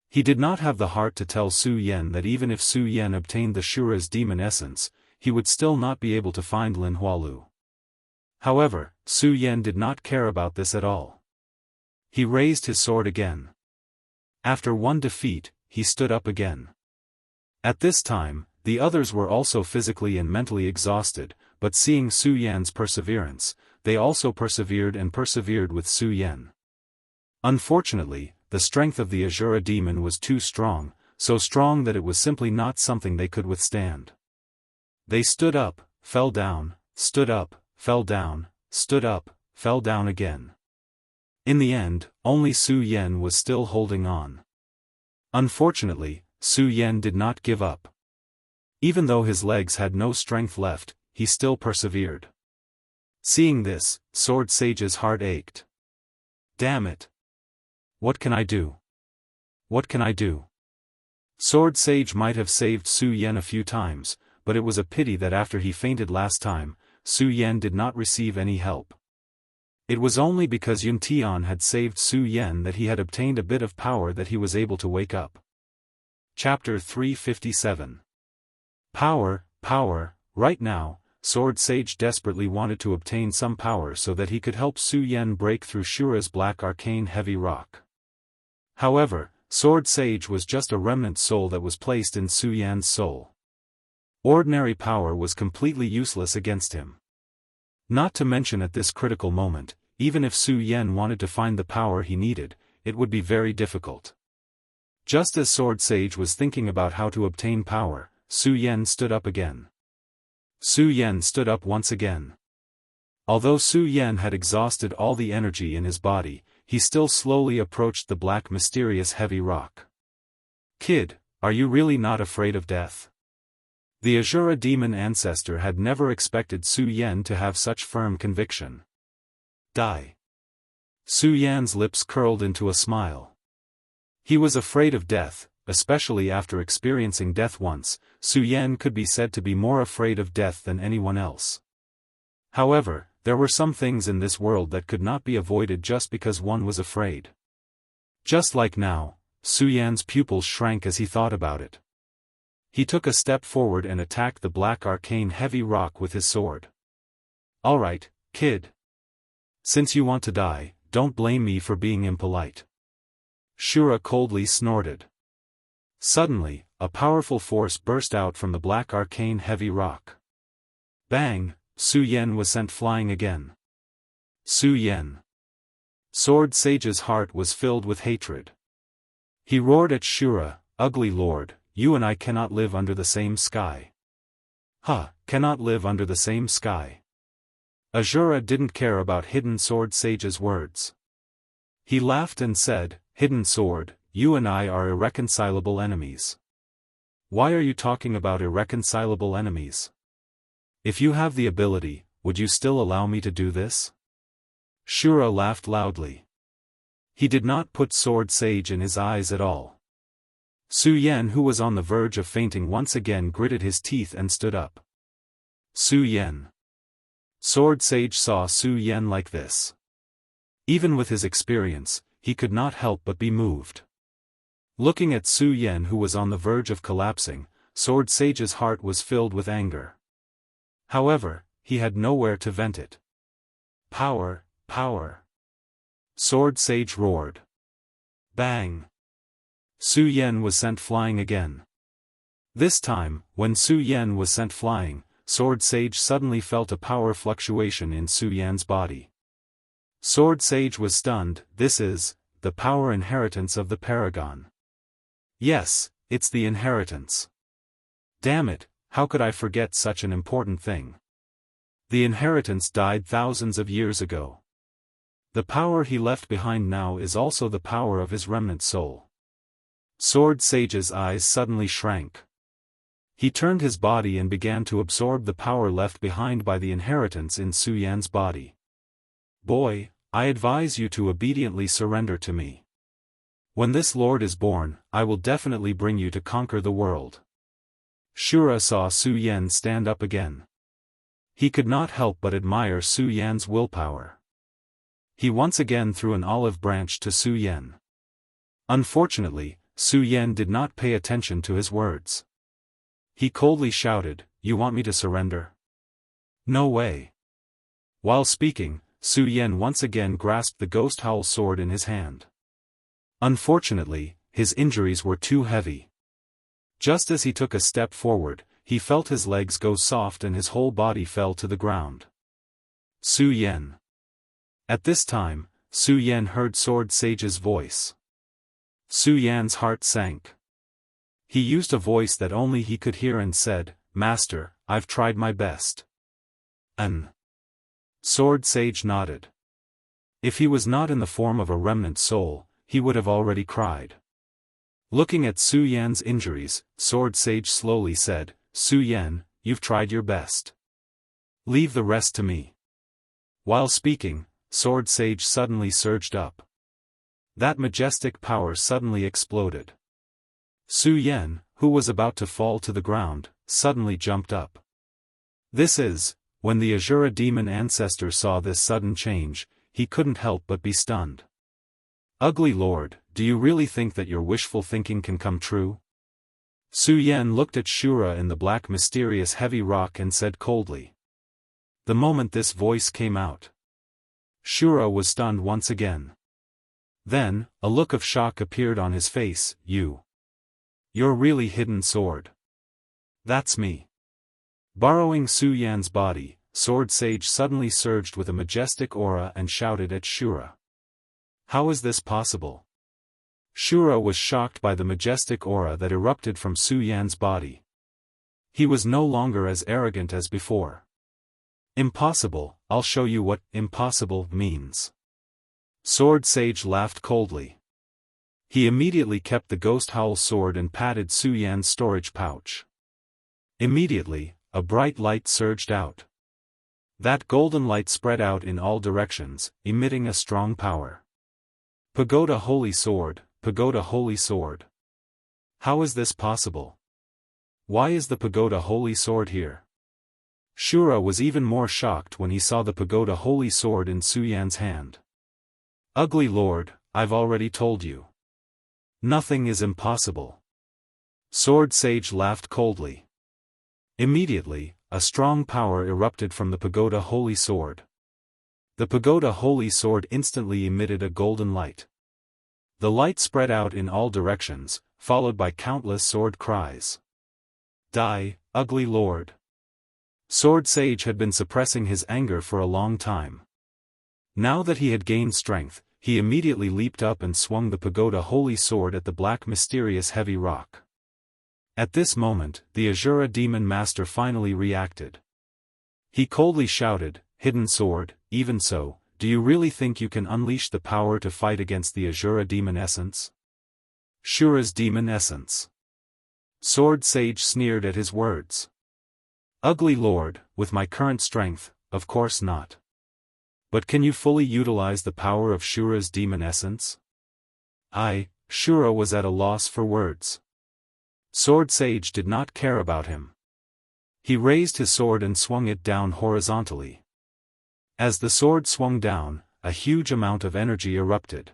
He did not have the heart to tell Su Yan that even if Su Yan obtained the Shura's demon essence, he would still not be able to find Lin Hualu. However, Su Yan did not care about this at all. He raised his sword again. After one defeat, he stood up again. At this time, the others were also physically and mentally exhausted, but seeing Su Yan's perseverance, they also persevered with Su Yan. Unfortunately, the strength of the Azura demon was too strong, so strong that it was simply not something they could withstand. They stood up, fell down, stood up, fell down, stood up, fell down again. In the end, only Su Yan was still holding on. Unfortunately, Su Yan did not give up. Even though his legs had no strength left, he still persevered. Seeing this, Sword Sage's heart ached. Damn it! What can I do? What can I do? Sword Sage might have saved Su Yan a few times, but it was a pity that after he fainted last time, Su Yan did not receive any help. It was only because Yun Tian had saved Su Yan that he had obtained a bit of power that he was able to wake up. Chapter 357. Power, power. Right now, Sword Sage desperately wanted to obtain some power so that he could help Su Yan break through Shura's black arcane heavy rock. However, Sword Sage was just a remnant soul that was placed in Su Yan's soul. Ordinary power was completely useless against him. Not to mention at this critical moment, even if Su Yan wanted to find the power he needed, it would be very difficult. Just as Sword Sage was thinking about how to obtain power, Su Yan stood up again. Su Yan stood up once again. Although Su Yan had exhausted all the energy in his body, he still slowly approached the black mysterious heavy rock. Kid, are you really not afraid of death? The Azura demon ancestor had never expected Su Yan to have such firm conviction. Die. Su Yan's lips curled into a smile. He was afraid of death, especially after experiencing death once. Su Yan could be said to be more afraid of death than anyone else. However, there were some things in this world that could not be avoided just because one was afraid. Just like now, Su Yan's pupils shrank as he thought about it. He took a step forward and attacked the black arcane heavy rock with his sword. Alright, kid. Since you want to die, don't blame me for being impolite. Shura coldly snorted. Suddenly, a powerful force burst out from the black arcane heavy rock. Bang! Su Yan was sent flying again. Su Yan. Sword Sage's heart was filled with hatred. He roared at Shura, ugly lord, you and I cannot live under the same sky. Cannot live under the same sky. Azura didn't care about Hidden Sword Sage's words. He laughed and said, Hidden Sword, you and I are irreconcilable enemies. Why are you talking about irreconcilable enemies? If you have the ability, would you still allow me to do this? Shura laughed loudly. He did not put Sword Sage in his eyes at all. Su Yan, who was on the verge of fainting, once again gritted his teeth and stood up. Su Yan. Sword Sage saw Su Yan like this. Even with his experience, he could not help but be moved. Looking at Su Yan, who was on the verge of collapsing, Sword Sage's heart was filled with anger. However, he had nowhere to vent it. Power, power. Sword Sage roared. Bang! Su Yan was sent flying again. This time, when Su Yan was sent flying, Sword Sage suddenly felt a power fluctuation in Su Yan's body. Sword Sage was stunned. This is the power inheritance of the Paragon. Yes, it's the inheritance. Damn it, how could I forget such an important thing? The inheritance died thousands of years ago. The power he left behind now is also the power of his remnant soul. Sword Sage's eyes suddenly shrank. He turned his body and began to absorb the power left behind by the inheritance in Su Yan's body. Boy, I advise you to obediently surrender to me. When this lord is born, I will definitely bring you to conquer the world. Shura saw Su Yan stand up again. He could not help but admire Su Yan's willpower. He once again threw an olive branch to Su Yan. Unfortunately, Su Yan did not pay attention to his words. He coldly shouted, "You want me to surrender? No way." While speaking, Su Yan once again grasped the Ghost Howl sword in his hand. Unfortunately, his injuries were too heavy. Just as he took a step forward, he felt his legs go soft and his whole body fell to the ground. Su Yan. At this time, Su Yan heard Sword Sage's voice. Su Yan's heart sank. He used a voice that only he could hear and said, "Master, I've tried my best." Sword Sage nodded. If he was not in the form of a remnant soul, he would have already cried. Looking at Su Yan's injuries, Sword Sage slowly said, "Su Yan, you've tried your best. Leave the rest to me." While speaking, Sword Sage suddenly surged up. That majestic power suddenly exploded. Su Yan, who was about to fall to the ground, suddenly jumped up. When the Azura demon ancestor saw this sudden change, he couldn't help but be stunned. "Ugly Lord, do you really think that your wishful thinking can come true?" Su Yan looked at Shura in the black mysterious heavy rock and said coldly. The moment this voice came out, Shura was stunned once again. Then, a look of shock appeared on his face. You're really Hidden Sword. That's me. Borrowing Su Yan's body, Sword Sage suddenly surged with a majestic aura and shouted at Shura. How is this possible? Shura was shocked by the majestic aura that erupted from Su Yan's body. He was no longer as arrogant as before. Impossible, I'll show you what impossible means. Sword Sage laughed coldly. He immediately kept the Ghost Howl sword and patted Su Yan's storage pouch. Immediately, a bright light surged out. That golden light spread out in all directions, emitting a strong power. Pagoda Holy Sword, Pagoda Holy Sword. How is this possible? Why is the Pagoda Holy Sword here? Shura was even more shocked when he saw the Pagoda Holy Sword in Su Yan's hand. Ugly Lord, I've already told you. Nothing is impossible. Sword Sage laughed coldly. Immediately, a strong power erupted from the Pagoda Holy Sword. The Pagoda Holy Sword instantly emitted a golden light. The light spread out in all directions, followed by countless sword cries. Die, ugly Lord. Sword Sage had been suppressing his anger for a long time. Now that he had gained strength, he immediately leaped up and swung the Pagoda Holy Sword at the black mysterious heavy rock. At this moment, the Azura demon master finally reacted. He coldly shouted, "Hidden sword, even so, do you really think you can unleash the power to fight against the Azura demon essence? Shura's demon essence." Sword Sage sneered at his words. "Ugly lord, with my current strength, of course not. But can you fully utilize the power of Shura's demon essence?" Shura was at a loss for words. Sword Sage did not care about him. He raised his sword and swung it down horizontally. As the sword swung down, a huge amount of energy erupted.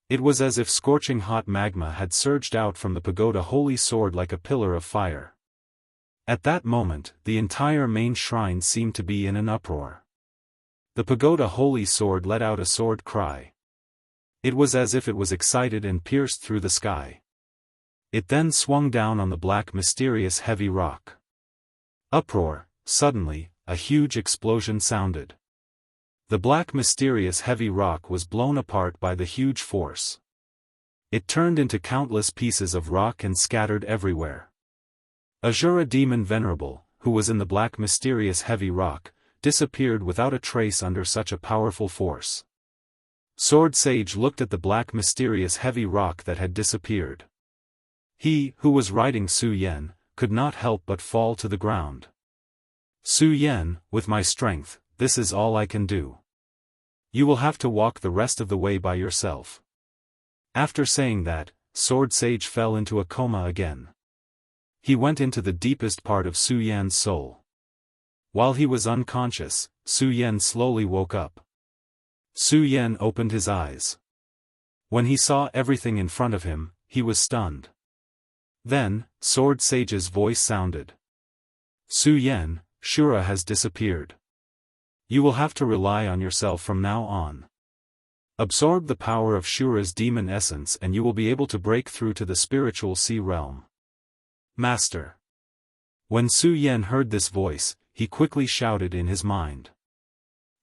It was as if scorching hot magma had surged out from the pagoda holy sword like a pillar of fire. At that moment, the entire main shrine seemed to be in an uproar. The pagoda holy sword let out a sword cry. It was as if it was excited and pierced through the sky. It then swung down on the black mysterious heavy rock. Uproar. Suddenly, a huge explosion sounded. The black mysterious heavy rock was blown apart by the huge force. It turned into countless pieces of rock and scattered everywhere. Azura demon venerable, who was in the black mysterious heavy rock, disappeared without a trace under such a powerful force. Sword Sage looked at the black mysterious heavy rock that had disappeared. He, who was riding Su Yan, could not help but fall to the ground. "Su Yan, with my strength, this is all I can do. You will have to walk the rest of the way by yourself." After saying that, Sword Sage fell into a coma again. He went into the deepest part of Su Yan's soul. While he was unconscious, Su Yan slowly woke up. Su Yan opened his eyes. When he saw everything in front of him, he was stunned. Then, Sword Sage's voice sounded. "Su Yan, Shura has disappeared. You will have to rely on yourself from now on. Absorb the power of Shura's demon essence and you will be able to break through to the spiritual sea realm." "Master." When Su Yan heard this voice, he quickly shouted in his mind.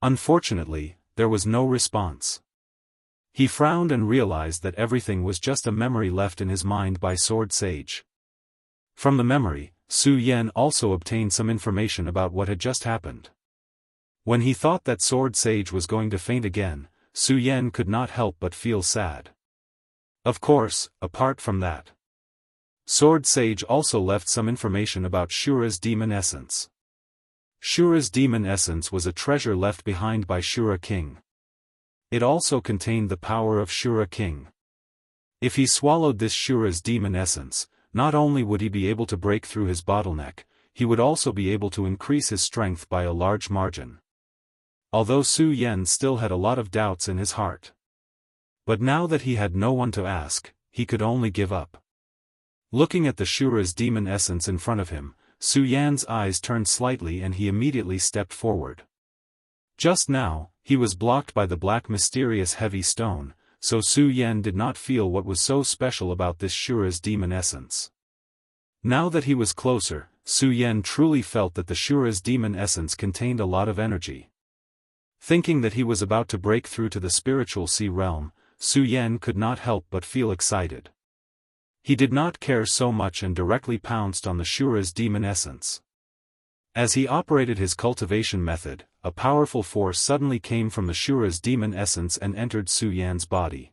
Unfortunately, there was no response. He frowned and realized that everything was just a memory left in his mind by Sword Sage. From the memory, Su Yan also obtained some information about what had just happened. When he thought that Sword Sage was going to faint again, Su Yan could not help but feel sad. Of course, apart from that, Sword Sage also left some information about Shura's demon essence. Shura's demon essence was a treasure left behind by Shura King. It also contained the power of Shura King. If he swallowed this Shura's demon essence, not only would he be able to break through his bottleneck, he would also be able to increase his strength by a large margin. Although Su Yan still had a lot of doubts in his heart. But now that he had no one to ask, he could only give up. Looking at the Shura's demon essence in front of him, Su Yan's eyes turned slightly and he immediately stepped forward. Just now, he was blocked by the black mysterious heavy stone, so Su Yan did not feel what was so special about this Shura's demon essence. Now that he was closer, Su Yan truly felt that the Shura's demon essence contained a lot of energy. Thinking that he was about to break through to the spiritual sea realm, Su Yan could not help but feel excited. He did not care so much and directly pounced on the Shura's demon essence. As he operated his cultivation method, a powerful force suddenly came from the Shura's demon essence and entered Su Yan's body.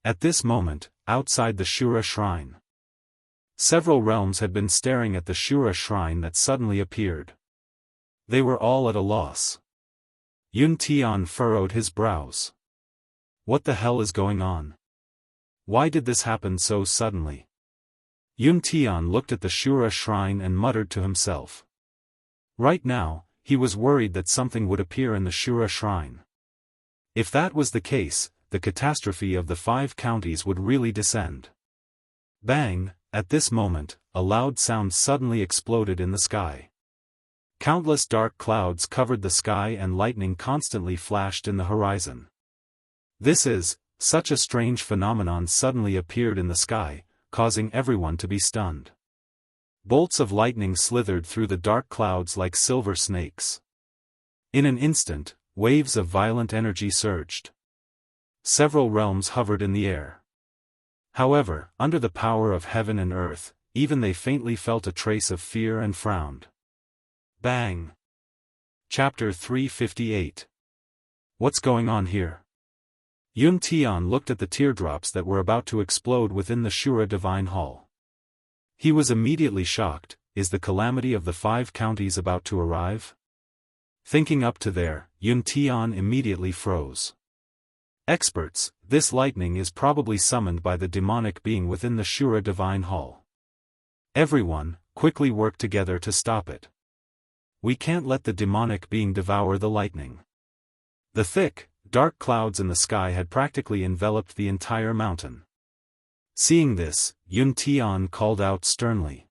At this moment, outside the Shura shrine, several realms had been staring at the Shura shrine that suddenly appeared. They were all at a loss. Yun Tian furrowed his brows. What the hell is going on? Why did this happen so suddenly? Yun Tian looked at the Shura shrine and muttered to himself. Right now, he was worried that something would appear in the Shura shrine. If that was the case, the catastrophe of the 5 counties would really descend. Bang! At this moment, a loud sound suddenly exploded in the sky. Countless dark clouds covered the sky and lightning constantly flashed in the horizon. Such a strange phenomenon suddenly appeared in the sky, causing everyone to be stunned. Bolts of lightning slithered through the dark clouds like silver snakes. In an instant, waves of violent energy surged. Several realms hovered in the air. However, under the power of heaven and earth, even they faintly felt a trace of fear and frowned. Bang! Chapter 358. What's going on here? Yun Tian looked at the teardrops that were about to explode within the Shura Divine Hall. He was immediately shocked. Is the calamity of the 5 counties about to arrive? Thinking up to there, Yun Tian immediately froze. Experts, this lightning is probably summoned by the demonic being within the Shura Divine Hall. Everyone, quickly work together to stop it. We can't let the demonic being devour the lightning. The thick, dark clouds in the sky had practically enveloped the entire mountain. Seeing this, Yun Tian called out sternly.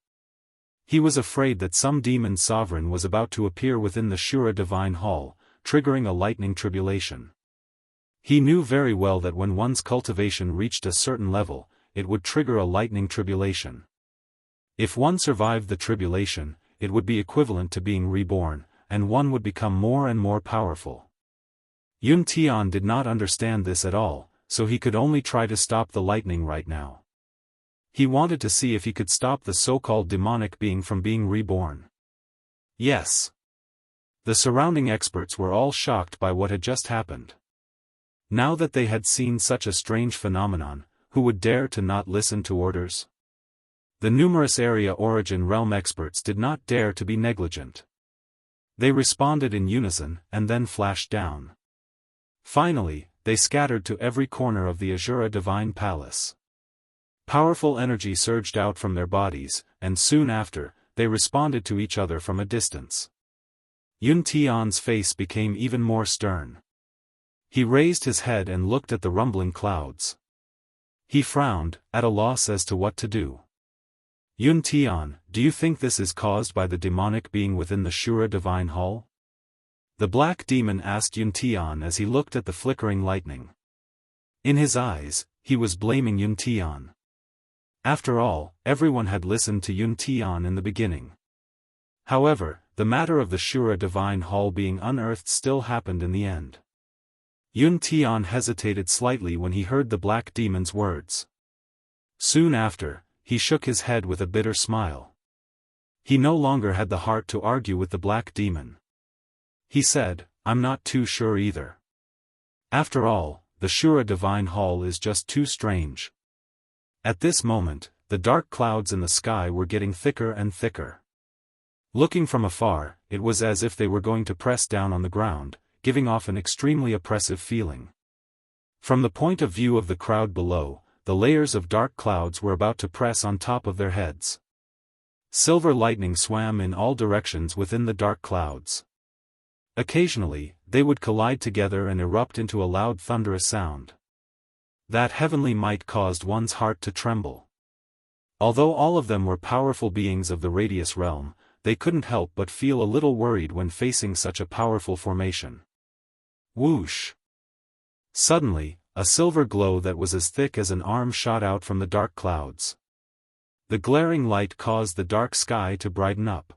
He was afraid that some demon sovereign was about to appear within the Shura Divine Hall, triggering a lightning tribulation. He knew very well that when one's cultivation reached a certain level, it would trigger a lightning tribulation. If one survived the tribulation, it would be equivalent to being reborn, and one would become more and more powerful. Yun Tian did not understand this at all, so he could only try to stop the lightning right now. He wanted to see if he could stop the so-called demonic being from being reborn. Yes. The surrounding experts were all shocked by what had just happened. Now that they had seen such a strange phenomenon, who would dare to not listen to orders? The numerous area origin realm experts did not dare to be negligent. They responded in unison, and then flashed down. Finally, they scattered to every corner of the Azura Divine Palace. Powerful energy surged out from their bodies, and soon after, they responded to each other from a distance. Yun Tian's face became even more stern. He raised his head and looked at the rumbling clouds. He frowned, at a loss as to what to do. Yun Tian, do you think this is caused by the demonic being within the Shura Divine Hall? The black demon asked Yun Tian as he looked at the flickering lightning. In his eyes, he was blaming Yun Tian. After all, everyone had listened to Yun Tian in the beginning. However, the matter of the Shura Divine Hall being unearthed still happened in the end. Yun Tian hesitated slightly when he heard the black demon's words. Soon after, he shook his head with a bitter smile. He no longer had the heart to argue with the black demon. He said, I'm not too sure either. After all, the Shura Divine Hall is just too strange. At this moment, the dark clouds in the sky were getting thicker and thicker. Looking from afar, it was as if they were going to press down on the ground, giving off an extremely oppressive feeling. From the point of view of the crowd below, the layers of dark clouds were about to press on top of their heads. Silver lightning swam in all directions within the dark clouds. Occasionally, they would collide together and erupt into a loud thunderous sound. That heavenly might caused one's heart to tremble. Although all of them were powerful beings of the Radius realm, they couldn't help but feel a little worried when facing such a powerful formation. Whoosh! Suddenly, a silver glow that was as thick as an arm shot out from the dark clouds. The glaring light caused the dark sky to brighten up.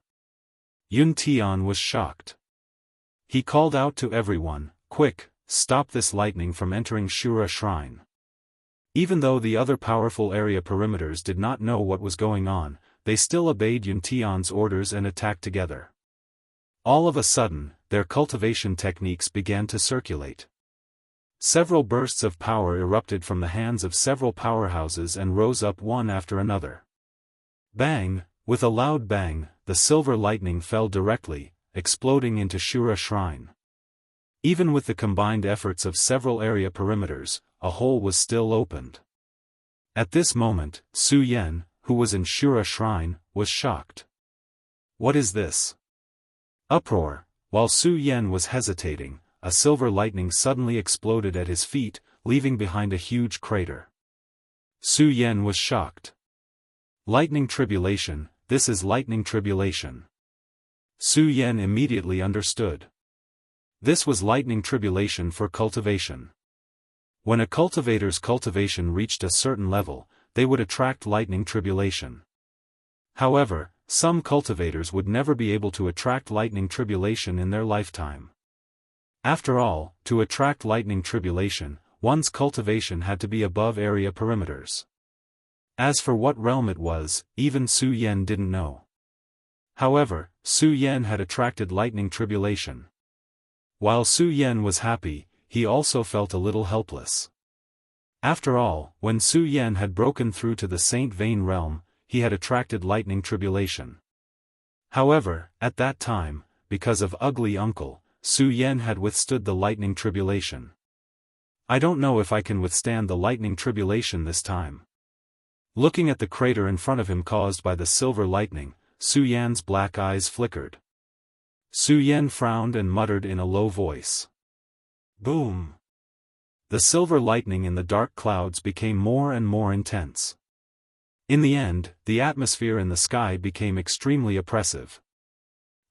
Yun Tian was shocked. He called out to everyone, quick, stop this lightning from entering Shura Shrine. Even though the other powerful area perimeters did not know what was going on, they still obeyed Yun Tian's orders and attacked together. All of a sudden, their cultivation techniques began to circulate. Several bursts of power erupted from the hands of several powerhouses and rose up one after another. Bang! With a loud bang, the silver lightning fell directly, exploding into Shura Shrine. Even with the combined efforts of several area perimeters, a hole was still opened. At this moment, Su Yan, who was in Shura Shrine, was shocked. What is this? Uproar! While Su Yan was hesitating, a silver lightning suddenly exploded at his feet, leaving behind a huge crater. Su Yan was shocked. Lightning tribulation, this is lightning tribulation. Su Yan immediately understood. This was lightning tribulation for cultivation. When a cultivator's cultivation reached a certain level, they would attract lightning tribulation. However, some cultivators would never be able to attract lightning tribulation in their lifetime. After all, to attract lightning tribulation, one's cultivation had to be above area perimeters. As for what realm it was, even Su Yan didn't know. However, Su Yan had attracted lightning tribulation. While Su Yan was happy, he also felt a little helpless. After all, when Su Yan had broken through to the Saint Vane realm, he had attracted lightning tribulation. However, at that time, because of ugly uncle, Su Yan had withstood the lightning tribulation. I don't know if I can withstand the lightning tribulation this time. Looking at the crater in front of him caused by the silver lightning, Su Yan's black eyes flickered. Su Yan frowned and muttered in a low voice. Boom! The silver lightning in the dark clouds became more and more intense. In the end, the atmosphere in the sky became extremely oppressive.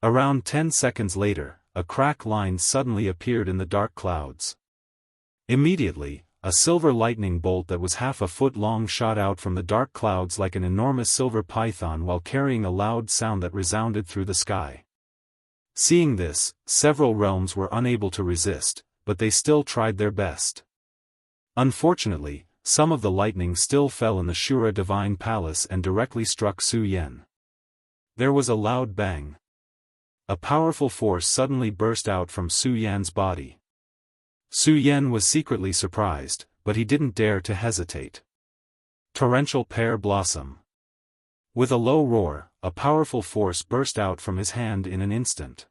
Around 10 seconds later, a crack line suddenly appeared in the dark clouds. Immediately, a silver lightning bolt that was half a foot long shot out from the dark clouds like an enormous silver python while carrying a loud sound that resounded through the sky. Seeing this, several realms were unable to resist, but they still tried their best. Unfortunately, some of the lightning still fell in the Shura Divine Palace and directly struck Su Yan. There was a loud bang. A powerful force suddenly burst out from Su Yan's body. Su Yan was secretly surprised, but he didn't dare to hesitate. Torrential Pear Blossom. With a low roar, a powerful force burst out from his hand in an instant.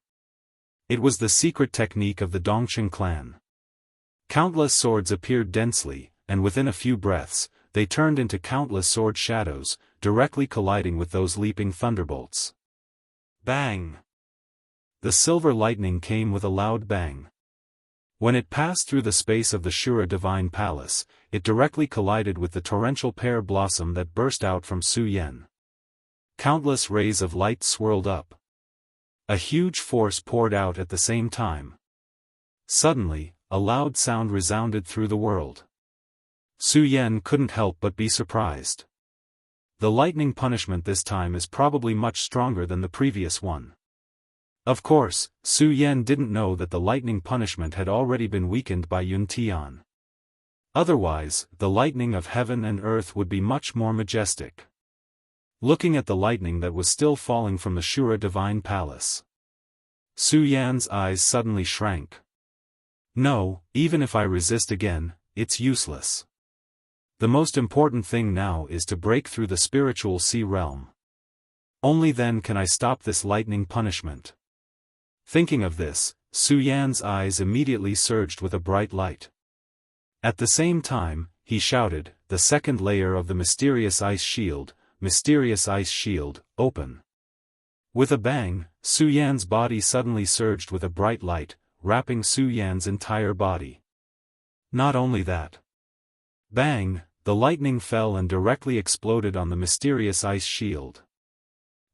It was the secret technique of the Dongqing clan. Countless swords appeared densely, and within a few breaths, they turned into countless sword shadows, directly colliding with those leaping thunderbolts. Bang! The silver lightning came with a loud bang. When it passed through the space of the Shura Divine Palace, it directly collided with the torrential pear blossom that burst out from Su Yan. Countless rays of light swirled up. A huge force poured out at the same time. Suddenly, a loud sound resounded through the world. Su Yan couldn't help but be surprised. The lightning punishment this time is probably much stronger than the previous one. Of course, Su Yan didn't know that the lightning punishment had already been weakened by Yun Tian. Otherwise, the lightning of heaven and earth would be much more majestic. Looking at the lightning that was still falling from the Shura Divine Palace, Su Yan's eyes suddenly shrank. No, even if I resist again, it's useless. The most important thing now is to break through the spiritual sea realm. Only then can I stop this lightning punishment. Thinking of this, Su Yan's eyes immediately surged with a bright light. At the same time, he shouted, "The second layer of the mysterious ice shield, open." With a bang, Su Yan's body suddenly surged with a bright light, wrapping Su Yan's entire body. Not only that. Bang, the lightning fell and directly exploded on the mysterious ice shield.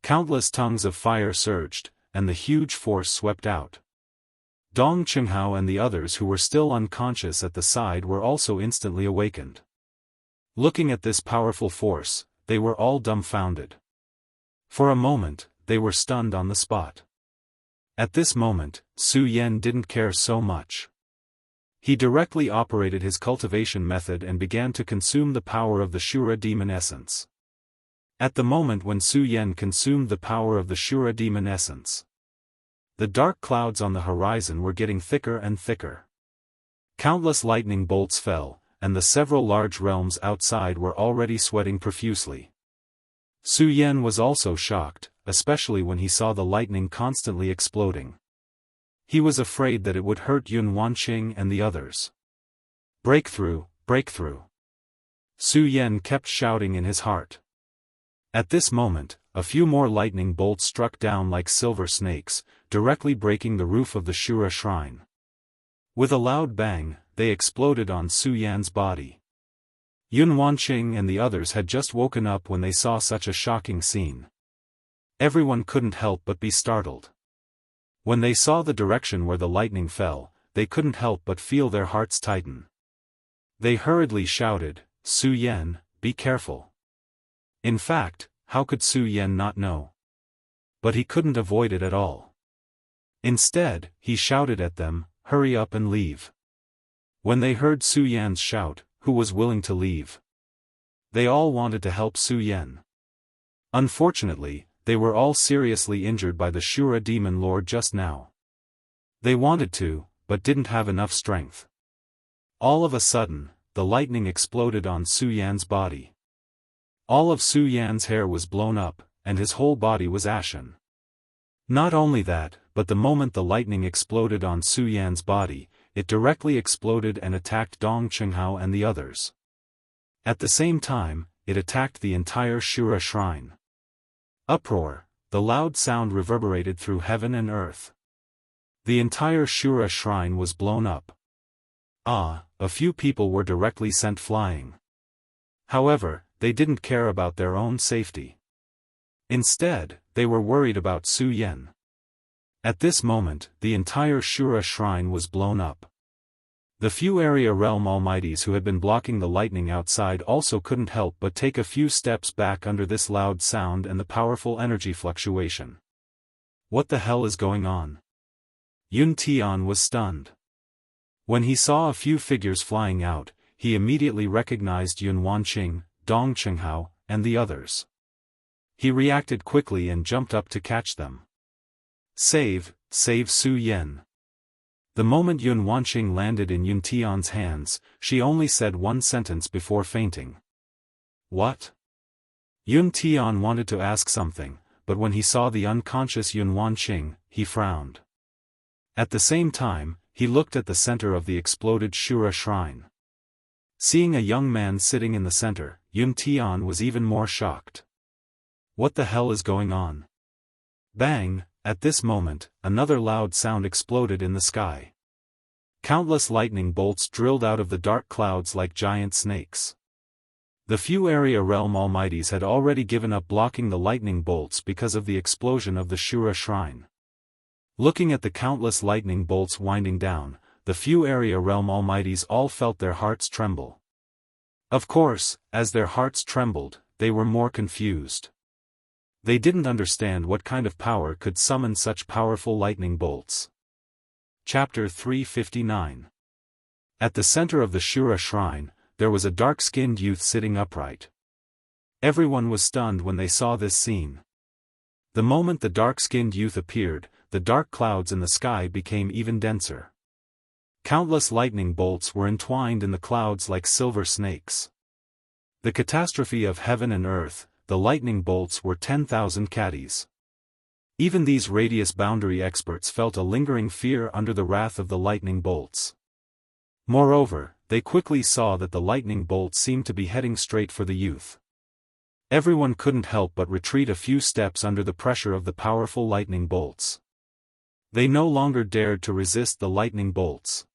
Countless tongues of fire surged, and the huge force swept out. Dong Qinghao and the others who were still unconscious at the side were also instantly awakened. Looking at this powerful force, they were all dumbfounded. For a moment, they were stunned on the spot. At this moment, Su Yan didn't care so much. He directly operated his cultivation method and began to consume the power of the Shura demon essence. At the moment when Su Yan consumed the power of the Shura demon essence, the dark clouds on the horizon were getting thicker and thicker. Countless lightning bolts fell, and the several large realms outside were already sweating profusely. Su Yan was also shocked, especially when he saw the lightning constantly exploding. He was afraid that it would hurt Yun Wanqing and the others. Breakthrough, breakthrough. Su Yan kept shouting in his heart. At this moment, a few more lightning bolts struck down like silver snakes, directly breaking the roof of the Shura shrine. With a loud bang, they exploded on Su Yan's body. Yun Wanqing and the others had just woken up when they saw such a shocking scene. Everyone couldn't help but be startled. When they saw the direction where the lightning fell, they couldn't help but feel their hearts tighten. They hurriedly shouted, "Su Yan, be careful." In fact, how could Su Yan not know? But he couldn't avoid it at all. Instead, he shouted at them, "Hurry up and leave." When they heard Su Yan's shout, who was willing to leave? They all wanted to help Su Yan. Unfortunately, they were all seriously injured by the Shura demon lord just now. They wanted to, but didn't have enough strength. All of a sudden, the lightning exploded on Su Yan's body. All of Su Yan's hair was blown up, and his whole body was ashen. Not only that, but the moment the lightning exploded on Su Yan's body, it directly exploded and attacked Dong Qinghao and the others. At the same time, it attacked the entire Shura shrine. Uproar, the loud sound reverberated through heaven and earth. The entire Shura shrine was blown up. A few people were directly sent flying. However, they didn't care about their own safety. Instead, they were worried about Su Yan. At this moment, the entire Shura shrine was blown up. The few area realm almighties who had been blocking the lightning outside also couldn't help but take a few steps back under this loud sound and the powerful energy fluctuation. What the hell is going on? Yun Tian was stunned. When he saw a few figures flying out, he immediately recognized Yun Wanqing, Dong Qinghao, and the others. He reacted quickly and jumped up to catch them. Save Su Yan. The moment Yun Wanqing landed in Yun Tian's hands, she only said one sentence before fainting. What? Yun Tian wanted to ask something, but when he saw the unconscious Yun Wanqing, he frowned. At the same time, he looked at the center of the exploded Shura shrine. Seeing a young man sitting in the center, Yun Tian was even more shocked. What the hell is going on? Bang! At this moment, another loud sound exploded in the sky. Countless lightning bolts drilled out of the dark clouds like giant snakes. The few area realm almighties had already given up blocking the lightning bolts because of the explosion of the Shura shrine. Looking at the countless lightning bolts winding down, the few area realm almighties all felt their hearts tremble. Of course, as their hearts trembled, they were more confused. They didn't understand what kind of power could summon such powerful lightning bolts. Chapter 359. At the center of the Shura shrine, there was a dark-skinned youth sitting upright. Everyone was stunned when they saw this scene. The moment the dark-skinned youth appeared, the dark clouds in the sky became even denser. Countless lightning bolts were entwined in the clouds like silver snakes. The catastrophe of heaven and earth, the lightning bolts were 10,000 caddies. Even these radius boundary experts felt a lingering fear under the wrath of the lightning bolts. Moreover, they quickly saw that the lightning bolts seemed to be heading straight for the youth. Everyone couldn't help but retreat a few steps under the pressure of the powerful lightning bolts. They no longer dared to resist the lightning bolts.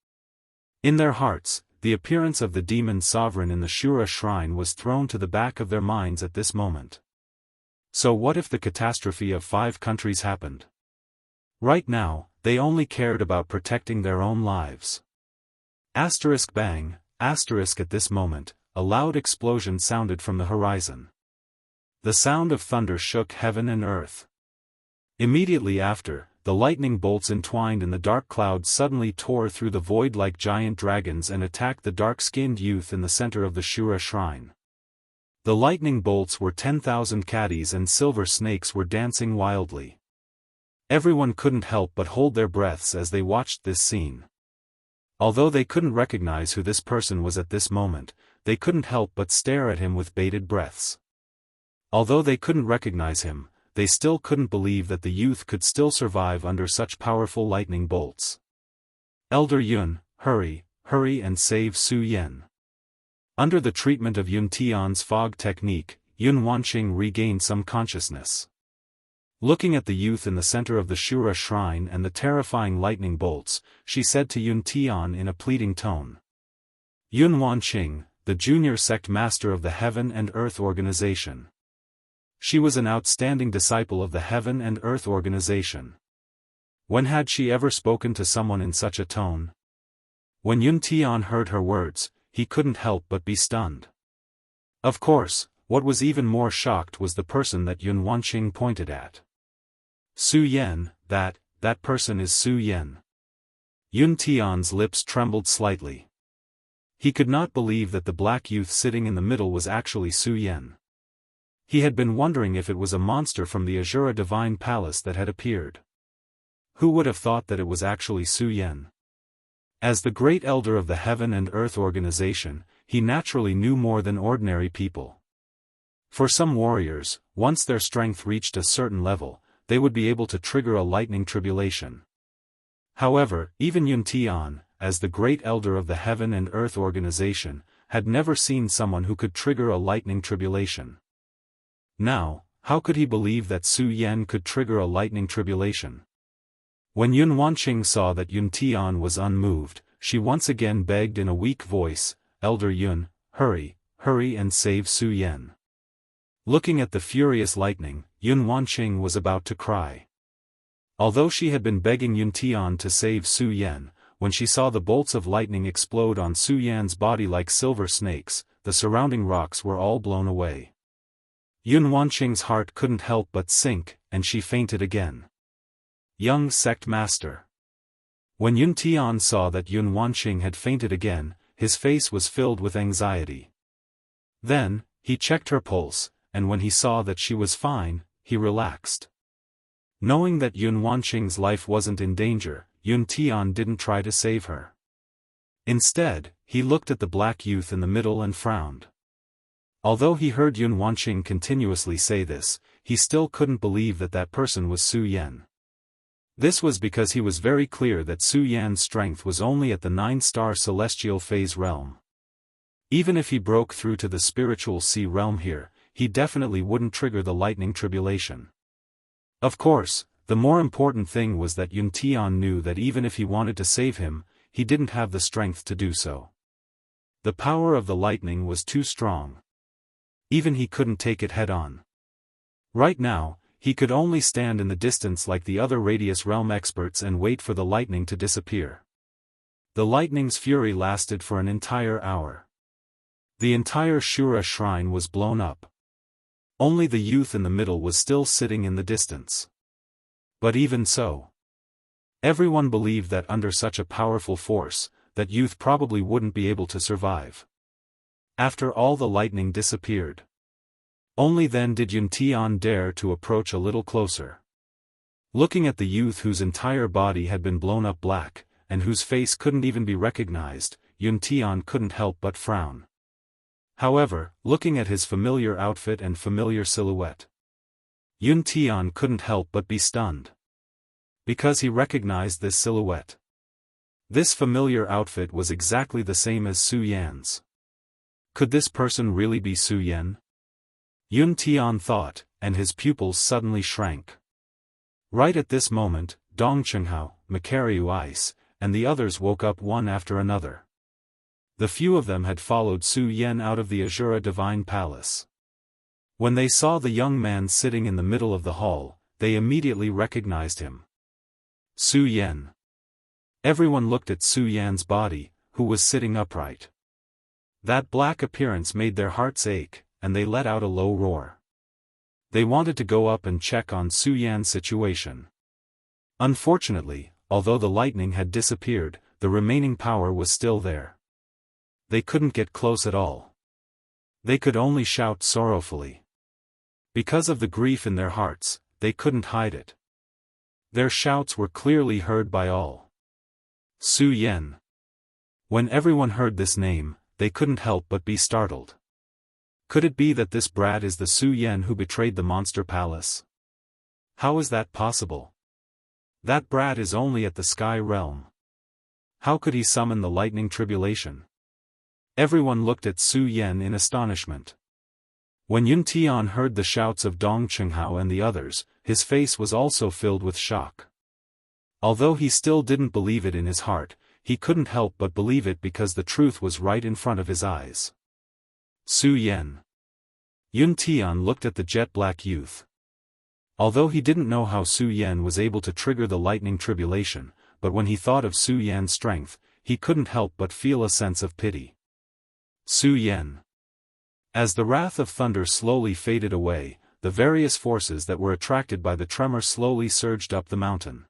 In their hearts, the appearance of the demon sovereign in the Shura shrine was thrown to the back of their minds at this moment. So what if the catastrophe of 5 countries happened? Right now, they only cared about protecting their own lives. Bang, at this moment, a loud explosion sounded from the horizon. The sound of thunder shook heaven and earth. Immediately after, the lightning bolts entwined in the dark clouds suddenly tore through the void like giant dragons and attacked the dark-skinned youth in the center of the Shura shrine. The lightning bolts were 10,000 caddies and silver snakes were dancing wildly. Everyone couldn't help but hold their breaths as they watched this scene. Although they couldn't recognize who this person was at this moment, they couldn't help but stare at him with bated breaths. Although they couldn't recognize him, they still couldn't believe that the youth could still survive under such powerful lightning bolts. Elder Yun, hurry and save Su Yan. Under the treatment of Yun Tian's fog technique, Yun Wanqing regained some consciousness. Looking at the youth in the center of the Shura shrine and the terrifying lightning bolts, she said to Yun Tian in a pleading tone. Yun Wanqing, the junior sect master of the Heaven and Earth Organization. She was an outstanding disciple of the Heaven and Earth Organization. When had she ever spoken to someone in such a tone? When Yun Tian heard her words, he couldn't help but be stunned. Of course, what was even more shocked was the person that Yun Wanqing pointed at. Su Yan, that person is Su Yan. Yun Tian's lips trembled slightly. He could not believe that the black youth sitting in the middle was actually Su Yan. He had been wondering if it was a monster from the Azura Divine Palace that had appeared. Who would have thought that it was actually Su Yan? As the great elder of the Heaven and Earth organization, he naturally knew more than ordinary people. For some warriors, once their strength reached a certain level, they would be able to trigger a lightning tribulation. However, even Yun Tian, as the great elder of the Heaven and Earth organization, had never seen someone who could trigger a lightning tribulation. Now, how could he believe that Su Yan could trigger a lightning tribulation? When Yun Wanqing saw that Yun Tian was unmoved, she once again begged in a weak voice, "Elder Yun, hurry, hurry and save Su Yan." Looking at the furious lightning, Yun Wanqing was about to cry. Although she had been begging Yun Tian to save Su Yan, when she saw the bolts of lightning explode on Su Yan's body like silver snakes, the surrounding rocks were all blown away. Yun Wanqing's heart couldn't help but sink, and she fainted again. Young sect master. When Yun Tian saw that Yun Wanqing had fainted again, his face was filled with anxiety. Then, he checked her pulse, and when he saw that she was fine, he relaxed. Knowing that Yun Wanqing's life wasn't in danger, Yun Tian didn't try to save her. Instead, he looked at the black youth in the middle and frowned. Although he heard Yun Wanqing continuously say this, he still couldn't believe that that person was Su Yan. This was because he was very clear that Su Yan's strength was only at the 9-star celestial phase realm. Even if he broke through to the spiritual sea realm here, he definitely wouldn't trigger the lightning tribulation. Of course, the more important thing was that Yun Tian knew that even if he wanted to save him, he didn't have the strength to do so. The power of the lightning was too strong. Even he couldn't take it head-on. Right now, he could only stand in the distance like the other Radius Realm experts and wait for the lightning to disappear. The lightning's fury lasted for an entire hour. The entire Shura shrine was blown up. Only the youth in the middle was still sitting in the distance. But even so, everyone believed that under such a powerful force, that youth probably wouldn't be able to survive. After all the lightning disappeared. Only then did Yun Tian dare to approach a little closer. Looking at the youth whose entire body had been blown up black, and whose face couldn't even be recognized, Yun Tian couldn't help but frown. However, looking at his familiar outfit and familiar silhouette, Yun Tian couldn't help but be stunned. Because he recognized this silhouette. This familiar outfit was exactly the same as Su Yan's. Could this person really be Su Yan? Yun Tian thought, and his pupils suddenly shrank. Right at this moment, Dong Chenghao, Makariu Ice, and the others woke up one after another. The few of them had followed Su Yan out of the Azura Divine Palace. When they saw the young man sitting in the middle of the hall, they immediately recognized him. Su Yan. Everyone looked at Su Yan's body, who was sitting upright. That black appearance made their hearts ache, and they let out a low roar. They wanted to go up and check on Su Yan's situation. Unfortunately, although the lightning had disappeared, the remaining power was still there. They couldn't get close at all. They could only shout sorrowfully. Because of the grief in their hearts, they couldn't hide it. Their shouts were clearly heard by all. Su Yan. When everyone heard this name, they couldn't help but be startled. Could it be that this brat is the Su Yan who betrayed the Monster Palace? How is that possible? That brat is only at the Sky Realm. How could he summon the lightning tribulation? Everyone looked at Su Yan in astonishment. When Yun Tian heard the shouts of Dong Chenghao and the others, his face was also filled with shock. Although he still didn't believe it in his heart, he couldn't help but believe it because the truth was right in front of his eyes. Su Yan. Yun Tian looked at the jet-black youth. Although he didn't know how Su Yan was able to trigger the lightning tribulation, but when he thought of Su Yan's strength, he couldn't help but feel a sense of pity. Su Yan. As the wrath of thunder slowly faded away, the various forces that were attracted by the tremor slowly surged up the mountain.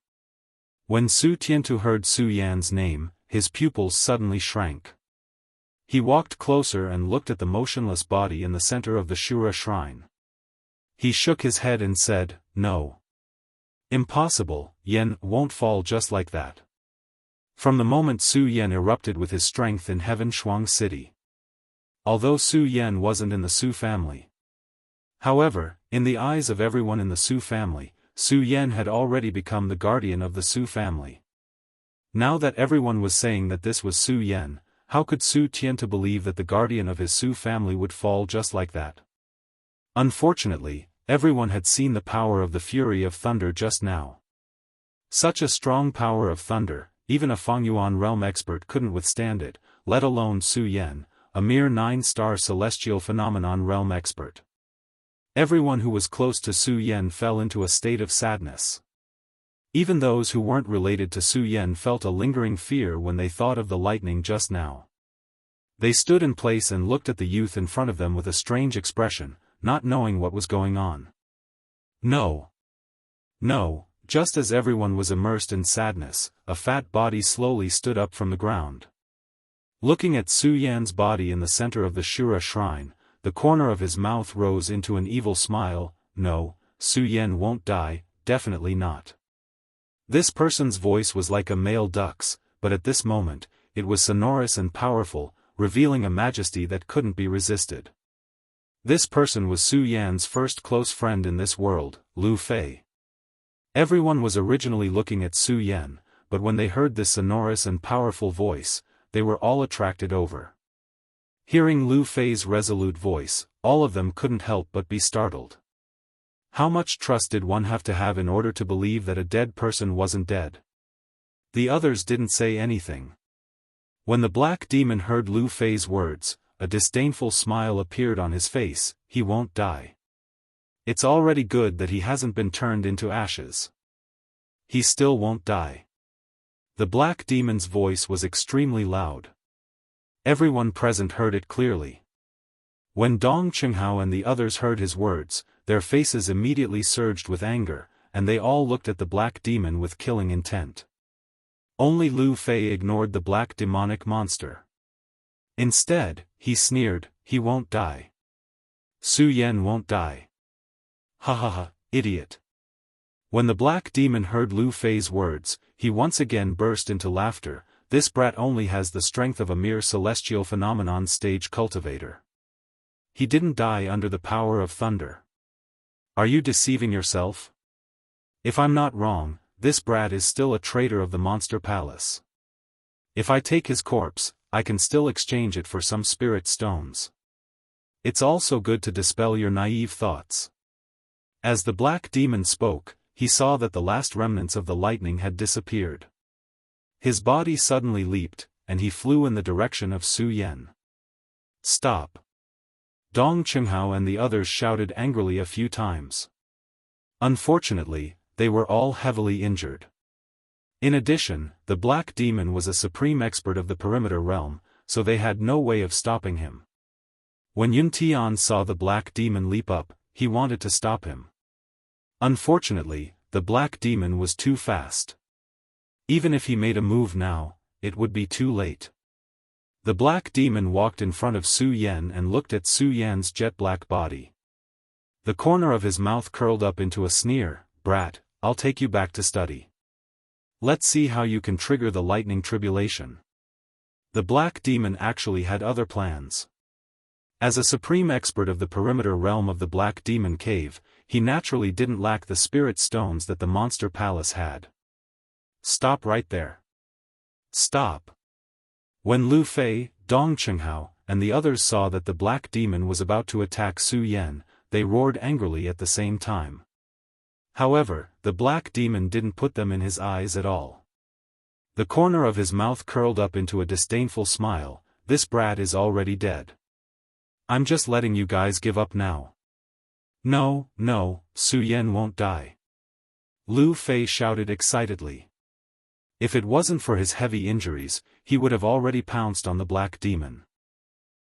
When Su Tiantu heard Su Yan's name, his pupils suddenly shrank. He walked closer and looked at the motionless body in the center of the Shura shrine. He shook his head and said, "No. Impossible, Yen won't fall just like that." From the moment Su Yen erupted with his strength in Heaven Shuang City. Although Su Yen wasn't in the Su family. However, in the eyes of everyone in the Su family, Su Yen had already become the guardian of the Su family. Now that everyone was saying that this was Su Yen, how could Su Tian to believe that the guardian of his Su family would fall just like that? Unfortunately, everyone had seen the power of the fury of thunder just now. Such a strong power of thunder, even a Fengyuan realm expert couldn't withstand it, let alone Su Yen, a mere 9-star celestial phenomenon realm expert. Everyone who was close to Su Yen fell into a state of sadness. Even those who weren't related to Su Yen felt a lingering fear when they thought of the lightning just now. They stood in place and looked at the youth in front of them with a strange expression, not knowing what was going on. No. Just as everyone was immersed in sadness, a fat body slowly stood up from the ground. Looking at Su Yan's body in the center of the Shura shrine, the corner of his mouth rose into an evil smile. "No, Su Yen won't die, definitely not." This person's voice was like a male duck's, but at this moment, it was sonorous and powerful, revealing a majesty that couldn't be resisted. This person was Su Yan's first close friend in this world, Lu Fei. Everyone was originally looking at Su Yen, but when they heard this sonorous and powerful voice, they were all attracted over. Hearing Lu Fei's resolute voice, all of them couldn't help but be startled. How much trust did one have to have in order to believe that a dead person wasn't dead? The others didn't say anything. When the black demon heard Lu Fei's words, a disdainful smile appeared on his face. "He won't die. It's already good that he hasn't been turned into ashes. He still won't die." The black demon's voice was extremely loud. Everyone present heard it clearly. When Dong Qinghao and the others heard his words, their faces immediately surged with anger, and they all looked at the black demon with killing intent. Only Lu Fei ignored the black demonic monster. Instead, he sneered, "He won't die. Su Yen won't die. Ha ha ha, idiot." When the black demon heard Lu Fei's words, he once again burst into laughter. "This brat only has the strength of a mere celestial phenomenon stage cultivator. He didn't die under the power of thunder. Are you deceiving yourself? If I'm not wrong, this brat is still a traitor of the Monster Palace. If I take his corpse, I can still exchange it for some spirit stones. It's also good to dispel your naive thoughts." As the black demon spoke, he saw that the last remnants of the lightning had disappeared. His body suddenly leaped, and he flew in the direction of Su Yen. "Stop!" Dong Qinghao and the others shouted angrily a few times. Unfortunately, they were all heavily injured. In addition, the black demon was a supreme expert of the perimeter realm, so they had no way of stopping him. When Yun Tian saw the black demon leap up, he wanted to stop him. Unfortunately, the black demon was too fast. Even if he made a move now, it would be too late. The black demon walked in front of Su Yen and looked at Su Yen's jet-black body. The corner of his mouth curled up into a sneer. "Brat, I'll take you back to study. Let's see how you can trigger the lightning tribulation." The black demon actually had other plans. As a supreme expert of the perimeter realm of the Black Demon Cave, he naturally didn't lack the spirit stones that the Monster Palace had. "Stop right there. Stop." When Lu Fei, Dong Qinghao, and the others saw that the black demon was about to attack Su Yen, they roared angrily at the same time. However, the black demon didn't put them in his eyes at all. The corner of his mouth curled up into a disdainful smile. "This brat is already dead. I'm just letting you guys give up now." No, Su Yen won't die." Lu Fei shouted excitedly. If it wasn't for his heavy injuries, he would have already pounced on the black demon.